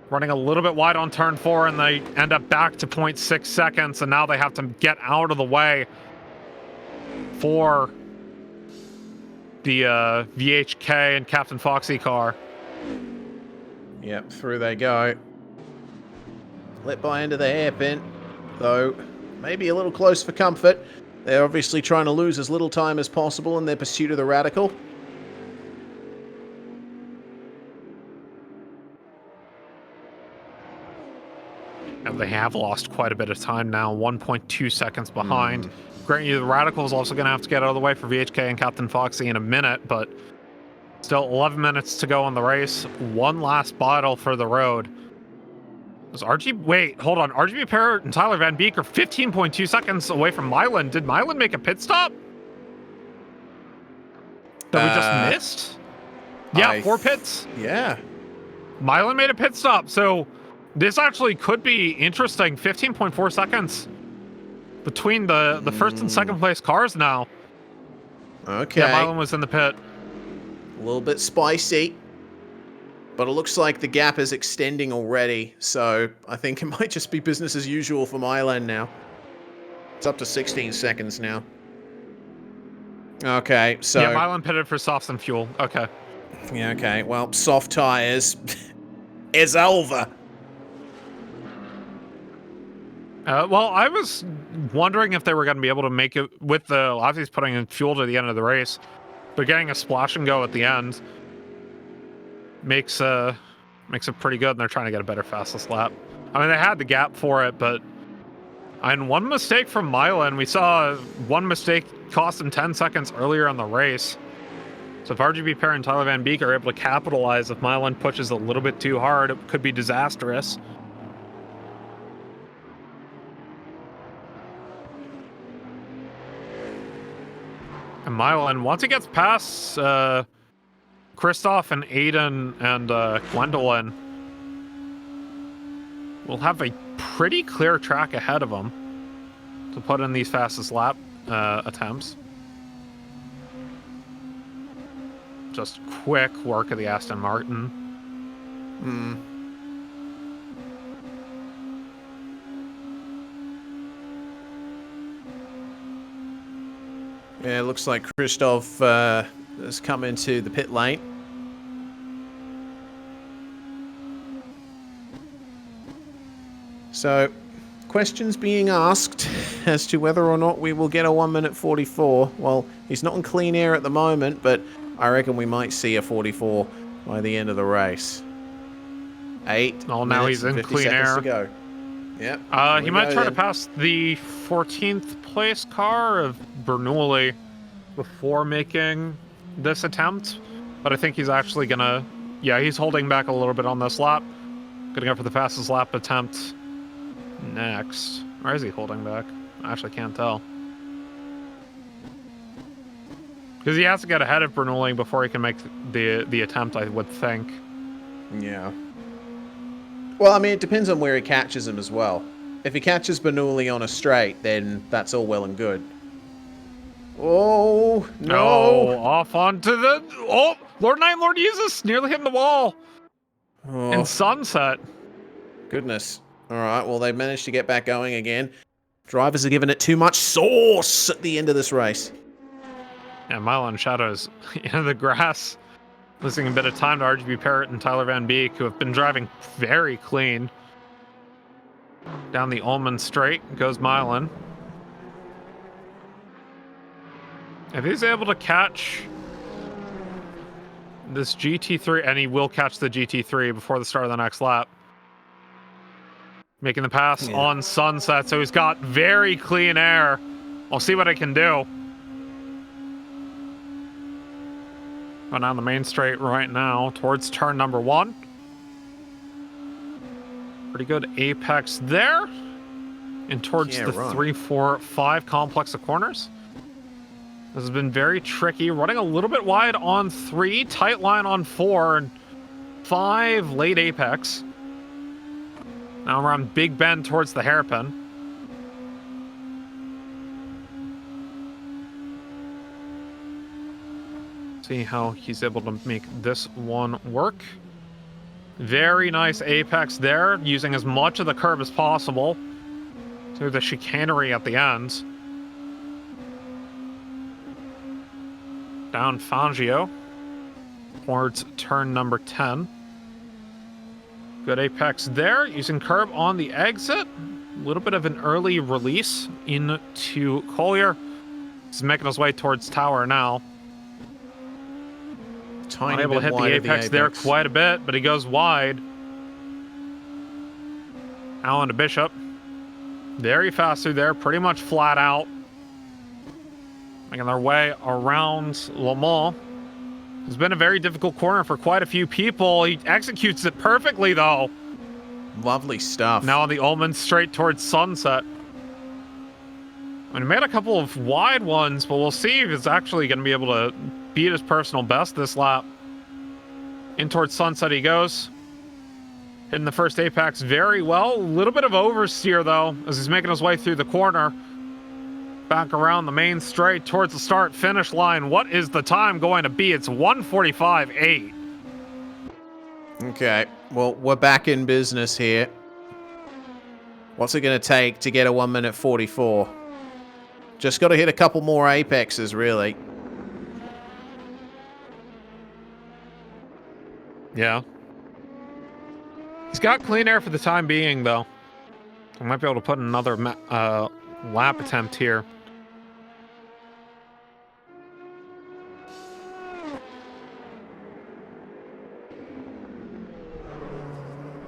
Running a little bit wide on turn 4, and they end up back to 0.6 seconds, and now they have to get out of the way for the VHK and Captain Foxy car. Yep, through they go. Let by into the hairpin, though maybe a little close for comfort. They're obviously trying to lose as little time as possible in their pursuit of the Radical. And they have lost quite a bit of time now, 1.2 seconds behind. Grant you, the Radical's also going to have to get out of the way for VHK and Captain Foxy in a minute, but still 11 minutes to go on the race. One last battle for the road. Does wait, hold on. RGB Parrot and Tyler Van Beek are 15.2 seconds away from Mylan. Did Mylan make a pit stop? That we just missed? Yeah, 4 pits. Yeah. Mylan made a pit stop, so this actually could be interesting. 15.4 seconds between the first and second place cars now. Okay. Yeah, Mylan was in the pit. A little bit spicy. But it looks like the gap is extending already, so I think it might just be business as usual for Mylan now. It's up to 16 seconds now. Okay, so... Yeah, Mylan pitted for softs and fuel. Okay. Yeah, okay. Well, soft tires is over. Well, I was wondering if they were going to be able to make it with the Lazzie's putting in fuel to the end of the race, but getting a splash and go at the end makes it pretty good, and they're trying to get a better fastest lap. I mean, they had the gap for it, but and one mistake from Mylan, we saw one mistake cost them 10 seconds earlier on the race. So if RGB Pair and Tyler Van Beek are able to capitalize, if Mylan pushes a little bit too hard, it could be disastrous. And Mylan, once he gets past Kristoff and Aiden and Gwendolyn, will have a pretty clear track ahead of him to put in these fastest lap attempts. Just quick work of the Aston Martin. Yeah, it looks like Christoph has come into the pit lane. So, questions being asked as to whether or not we will get a 1 minute 44. Well, he's not in clean air at the moment, but I reckon we might see a 44 by the end of the race. 8 Oh, now he's in 50 clean seconds air. To go. Yep. He might try to pass the 14th place car of Bernoulli before making this attempt, but I think he's actually gonna... Yeah, he's holding back a little bit on this lap. Gonna go for the fastest lap attempt next. Or is he holding back? I actually can't tell. Because he has to get ahead of Bernoulli before he can make the attempt, I would think. Yeah. Well, I mean, it depends on where he catches him as well. If he catches Bernoulli on a straight, then that's all well and good. Oh, no. Oh, off onto the... Oh, Lord Knight, Lord Jesus, nearly hitting the wall. Oh. And Sunset. Goodness. All right, well, they've managed to get back going again. Drivers are giving it too much sauce at the end of this race. Yeah, Mylan Shadows in the grass. Losing a bit of time to RGB Parrot and Tyler Van Beek, who have been driving very clean. Down the Ullman straight goes Mylan. If he's able to catch this GT3, and he will catch the GT3 before the start of the next lap. Making the pass on Sunset, so he's got very clean air. I'll see what I can do. Going down the main straight right now towards turn number 1. Pretty good apex there. And towards the 3, 4, 5 complex of corners. This has been very tricky. Running a little bit wide on 3, tight line on 4, and 5 late apex. Now we're on Big Bend towards the hairpin. See how he's able to make this one work. Very nice apex there, using as much of the curve as possible through the chicanery at the end. Down Fangio towards turn number 10. Good apex there, using curb on the exit. A little bit of an early release into Collier. He's making his way towards Tower now. Unable to hit the apex there quite a bit, but he goes wide. Allen to Bishop. Very fast through there, pretty much flat out. Making their way around Le Mans. It's been a very difficult corner for quite a few people. He executes it perfectly, though. Lovely stuff. Now on the Ullman straight towards Sunset. And he made a couple of wide ones, but we'll see if it's actually going to be able to beat his personal best this lap. In towards Sunset he goes. Hitting the first apex very well. A little bit of oversteer, though, as he's making his way through the corner. Back around the main straight towards the start-finish line. What is the time going to be? It's 1:45.8. Okay, well, we're back in business here. What's it going to take to get a 1:44? Just got to hit a couple more apexes, really. Yeah. He's got clean air for the time being, though. I might be able to put another lap attempt here.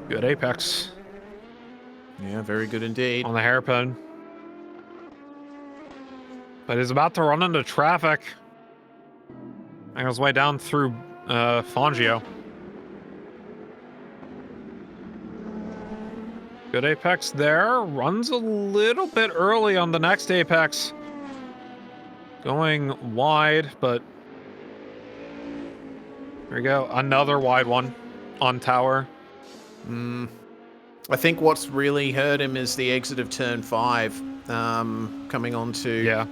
Good apex. Yeah, very good indeed. On the hairpin. But he's about to run into traffic. Making his way down through Fangio. Good apex there. Runs a little bit early on the next apex. Going wide, but... There we go. Another wide one on tower. I think what's really hurt him is the exit of turn 5, coming onto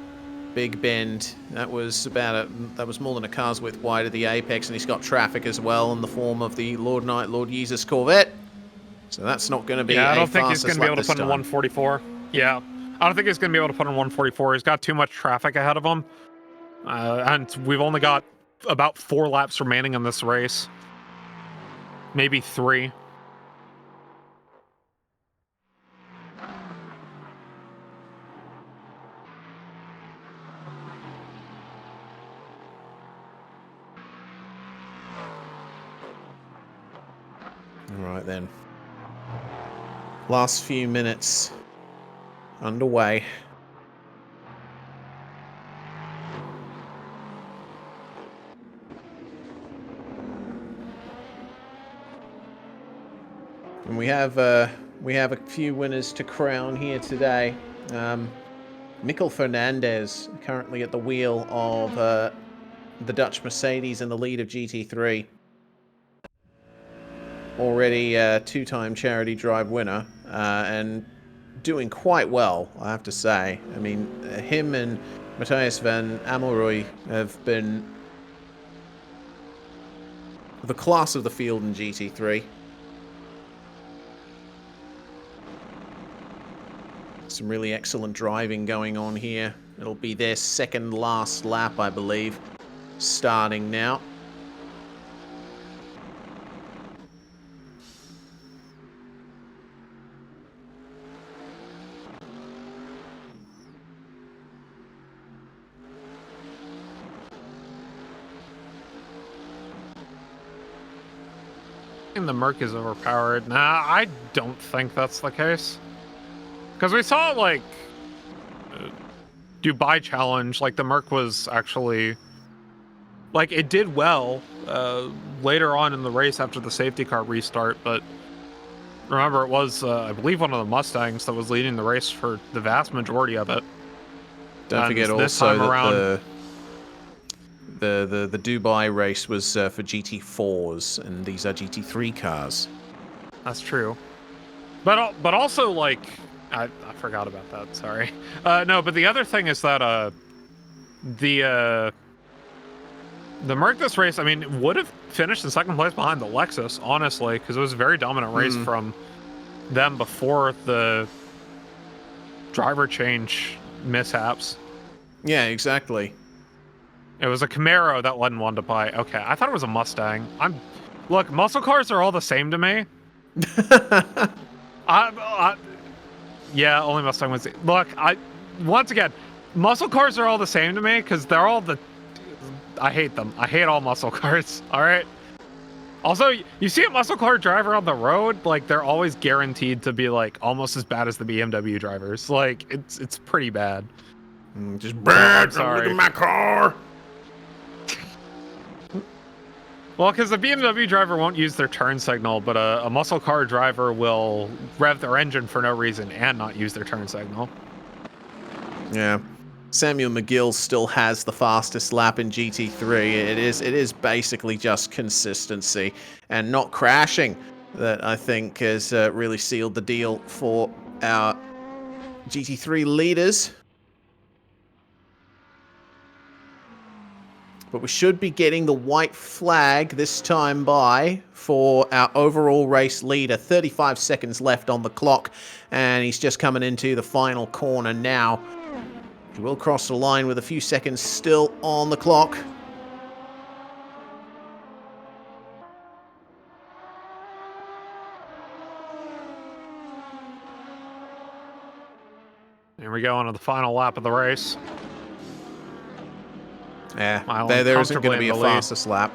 Big Bend. That was that was more than a car's width wide of the apex, and he's got traffic as well in the form of the Lord Knight, Lord Jesus Corvette. So that's not going to be I don't think he's going to be able to put in time. 144. Yeah, I don't think he's going to be able to put in 144. He's got too much traffic ahead of him, and we've only got about 4 laps remaining in this race. Maybe 3. Alright then. Last few minutes underway. And we have a few winners to crown here today. Mikkel Fernandez currently at the wheel of the Dutch Mercedes in the lead of GT3. Already a 2-time charity drive winner, and doing quite well, I have to say. I mean, him and Matthias van Amelrooy have been the class of the field in GT3. Some really excellent driving going on here. It'll be their second last lap, I believe, starting now. The Merc is overpowered. Nah, I don't think that's the case. Because we saw, like, Dubai Challenge, like, the Merc was actually... Like, it did well later on in the race after the safety car restart, but remember, it was, I believe, one of the Mustangs that was leading the race for the vast majority of it. Don't forget also that the Dubai race was for GT4s, and these are GT3 cars. That's true. But also, like, I forgot about that, sorry. No, but the other thing is that the Merc this race, I mean, would have finished in second place behind the Lexus, honestly, because it was a very dominant race from them before the driver change mishaps. Yeah, exactly. It was a Camaro that Len wanted to buy. Okay, I thought it was a Mustang. Look, muscle cars are all the same to me. Yeah, only Mustang was. Look, once again, muscle cars are all the same to me because they're all I hate them. I hate all muscle cars. All right. Also, you see a muscle car driver on the road, like they're always guaranteed to be like almost as bad as the BMW drivers. Like it's pretty bad. Just I'm sorry. Look at my car. Well, because the BMW driver won't use their turn signal, but a muscle car driver will rev their engine for no reason and not use their turn signal. Yeah. Samuel McGill still has the fastest lap in GT3. It is basically just consistency and not crashing that I think has really sealed the deal for our GT3 leaders. But we should be getting the white flag this time by for our overall race leader. 35 seconds left on the clock, and he's just coming into the final corner now. He will cross the line with a few seconds still on the clock. Here we go on to the final lap of the race. Yeah, there isn't going to be a fastest lap.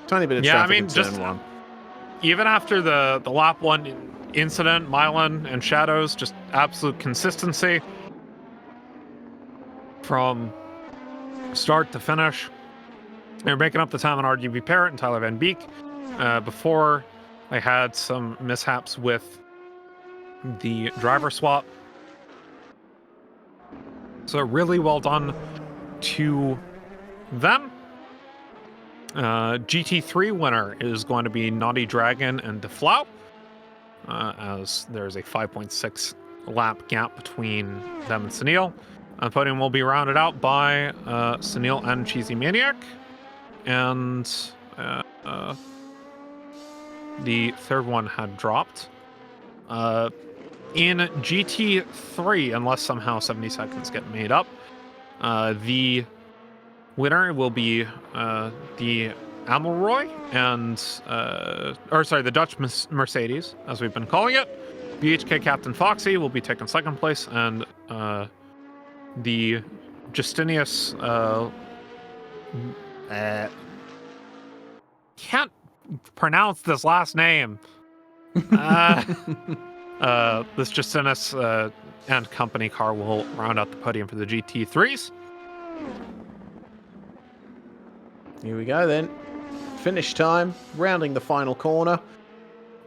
Tiny bit of traffic in turn one. Even after the lap one incident, Milan and Shadows, just absolute consistency from start to finish. They're making up the time on RGB Parrott and Tyler Van Beek. Before they had some mishaps with the driver swap. So really well done to them. GT3 winner is going to be Naughty Dragon and DeFlau, as there's a 5.6 lap gap between them and Sunil. The podium will be rounded out by Sunil and Cheesy Maniac, and the third one had dropped. In GT3, unless somehow 70 seconds get made up, the winner will be the Amelroy and, the Dutch Mercedes, as we've been calling it. BHK Captain Foxy will be taking second place, and the Justinius, can't pronounce this last name. This Justinus and company car will round out the podium for the GT3s. Here we go then. Finish time, rounding the final corner.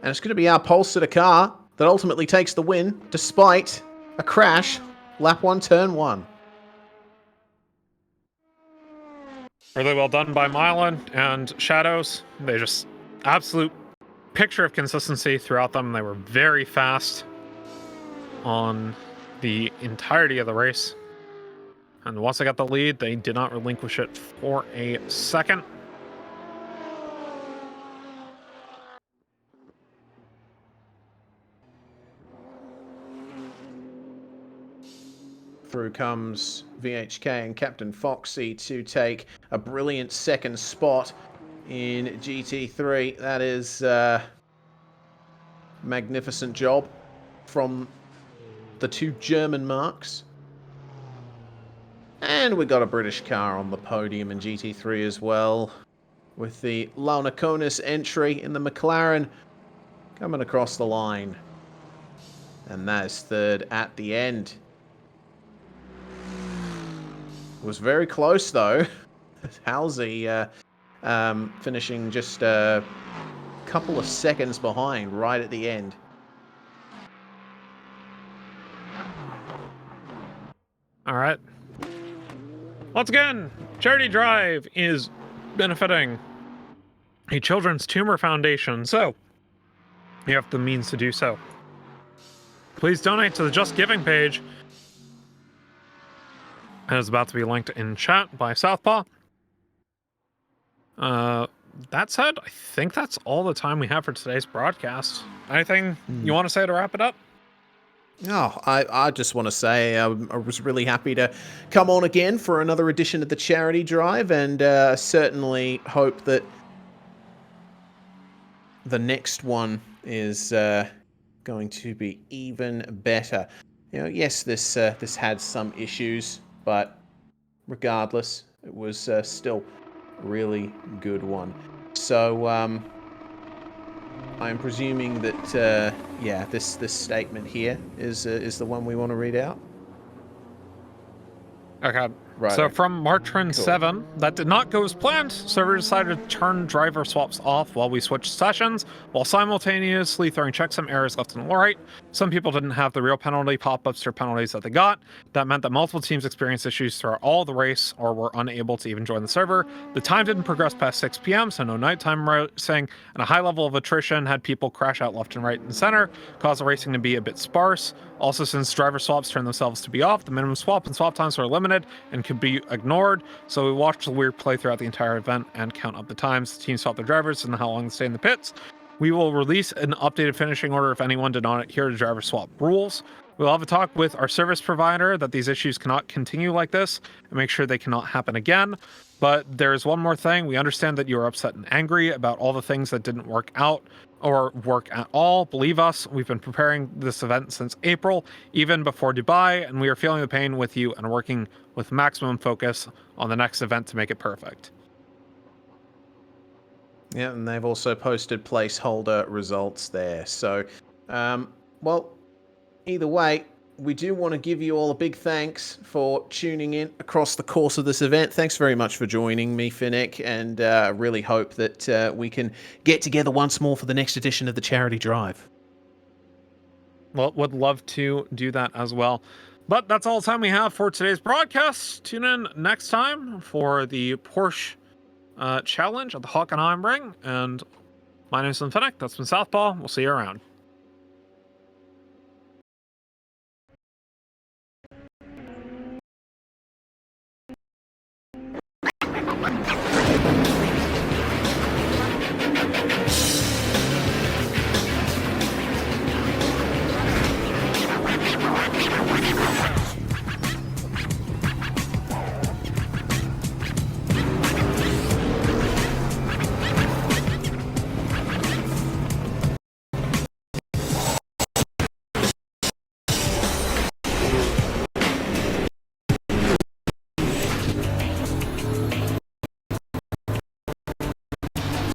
And it's going to be our Polestar car that ultimately takes the win, despite a crash. Lap 1, turn 1. Really well done by Milan and Shadows. They just absolute picture of consistency throughout them. They were very fast on the entirety of the race. And once they got the lead, they did not relinquish it for a second. Through comes VHK and Captain Foxy to take a brilliant second spot in GT3. That is magnificent job from the two German marks. And we got a British car on the podium in GT3 as well, with the Launaconis entry in the McLaren coming across the line. And that is third at the end. It was very close though. Halsey finishing just a couple of seconds behind right at the end. All right. Once again, Charity Drive is benefiting a children's tumor foundation, so you have the means to do so. Please donate to the Just Giving page. It is about to be linked in chat by Southpaw. That said, I think that's all the time we have for today's broadcast. Anything you want to say to wrap it up? Oh, I just want to say I was really happy to come on again for another edition of the Charity Drive, and certainly hope that the next one is going to be even better. You know, yes, this had some issues, but regardless, it was still really good one. So I'm presuming that yeah, this statement here is the one we want to read out. Okay. Right. So from Martrin Cool. 7, that did not go as planned. Server decided to turn driver swaps off while we switched sessions, while simultaneously throwing checksum errors left and right. Some people didn't have the real penalty pop-ups or penalties that they got. That meant that multiple teams experienced issues throughout all the race or were unable to even join the server. The time didn't progress past 6 p.m., so no nighttime racing, and a high level of attrition had people crash out left and right and center, caused the racing to be a bit sparse. Also, since driver swaps turned themselves to be off, the minimum swap and swap times were limited and could be ignored, so we watched the weird play throughout the entire event and count up the times the teams swap their drivers and how long they stay in the pits. We will release an updated finishing order if anyone did not adhere to driver swap rules. We'll have a talk with our service provider that these issues cannot continue like this and make sure they cannot happen again. But there's one more thing. We understand that you are upset and angry about all the things that didn't work out or work at all. Believe us, we've been preparing this event since April, even before Dubai, and we are feeling the pain with you and working with maximum focus on the next event to make it perfect. Yeah, and they've also posted placeholder results there. So, well, either way, we do want to give you all a big thanks for tuning in across the course of this event. Thanks very much for joining me, Finnick, and I really hope that we can get together once more for the next edition of the Charity Drive. Well, would love to do that as well. But that's all the time we have for today's broadcast. Tune in next time for the Porsche challenge at the Hockenheim Ring. And my name is Finnick. That's been Southpaw. We'll see you around.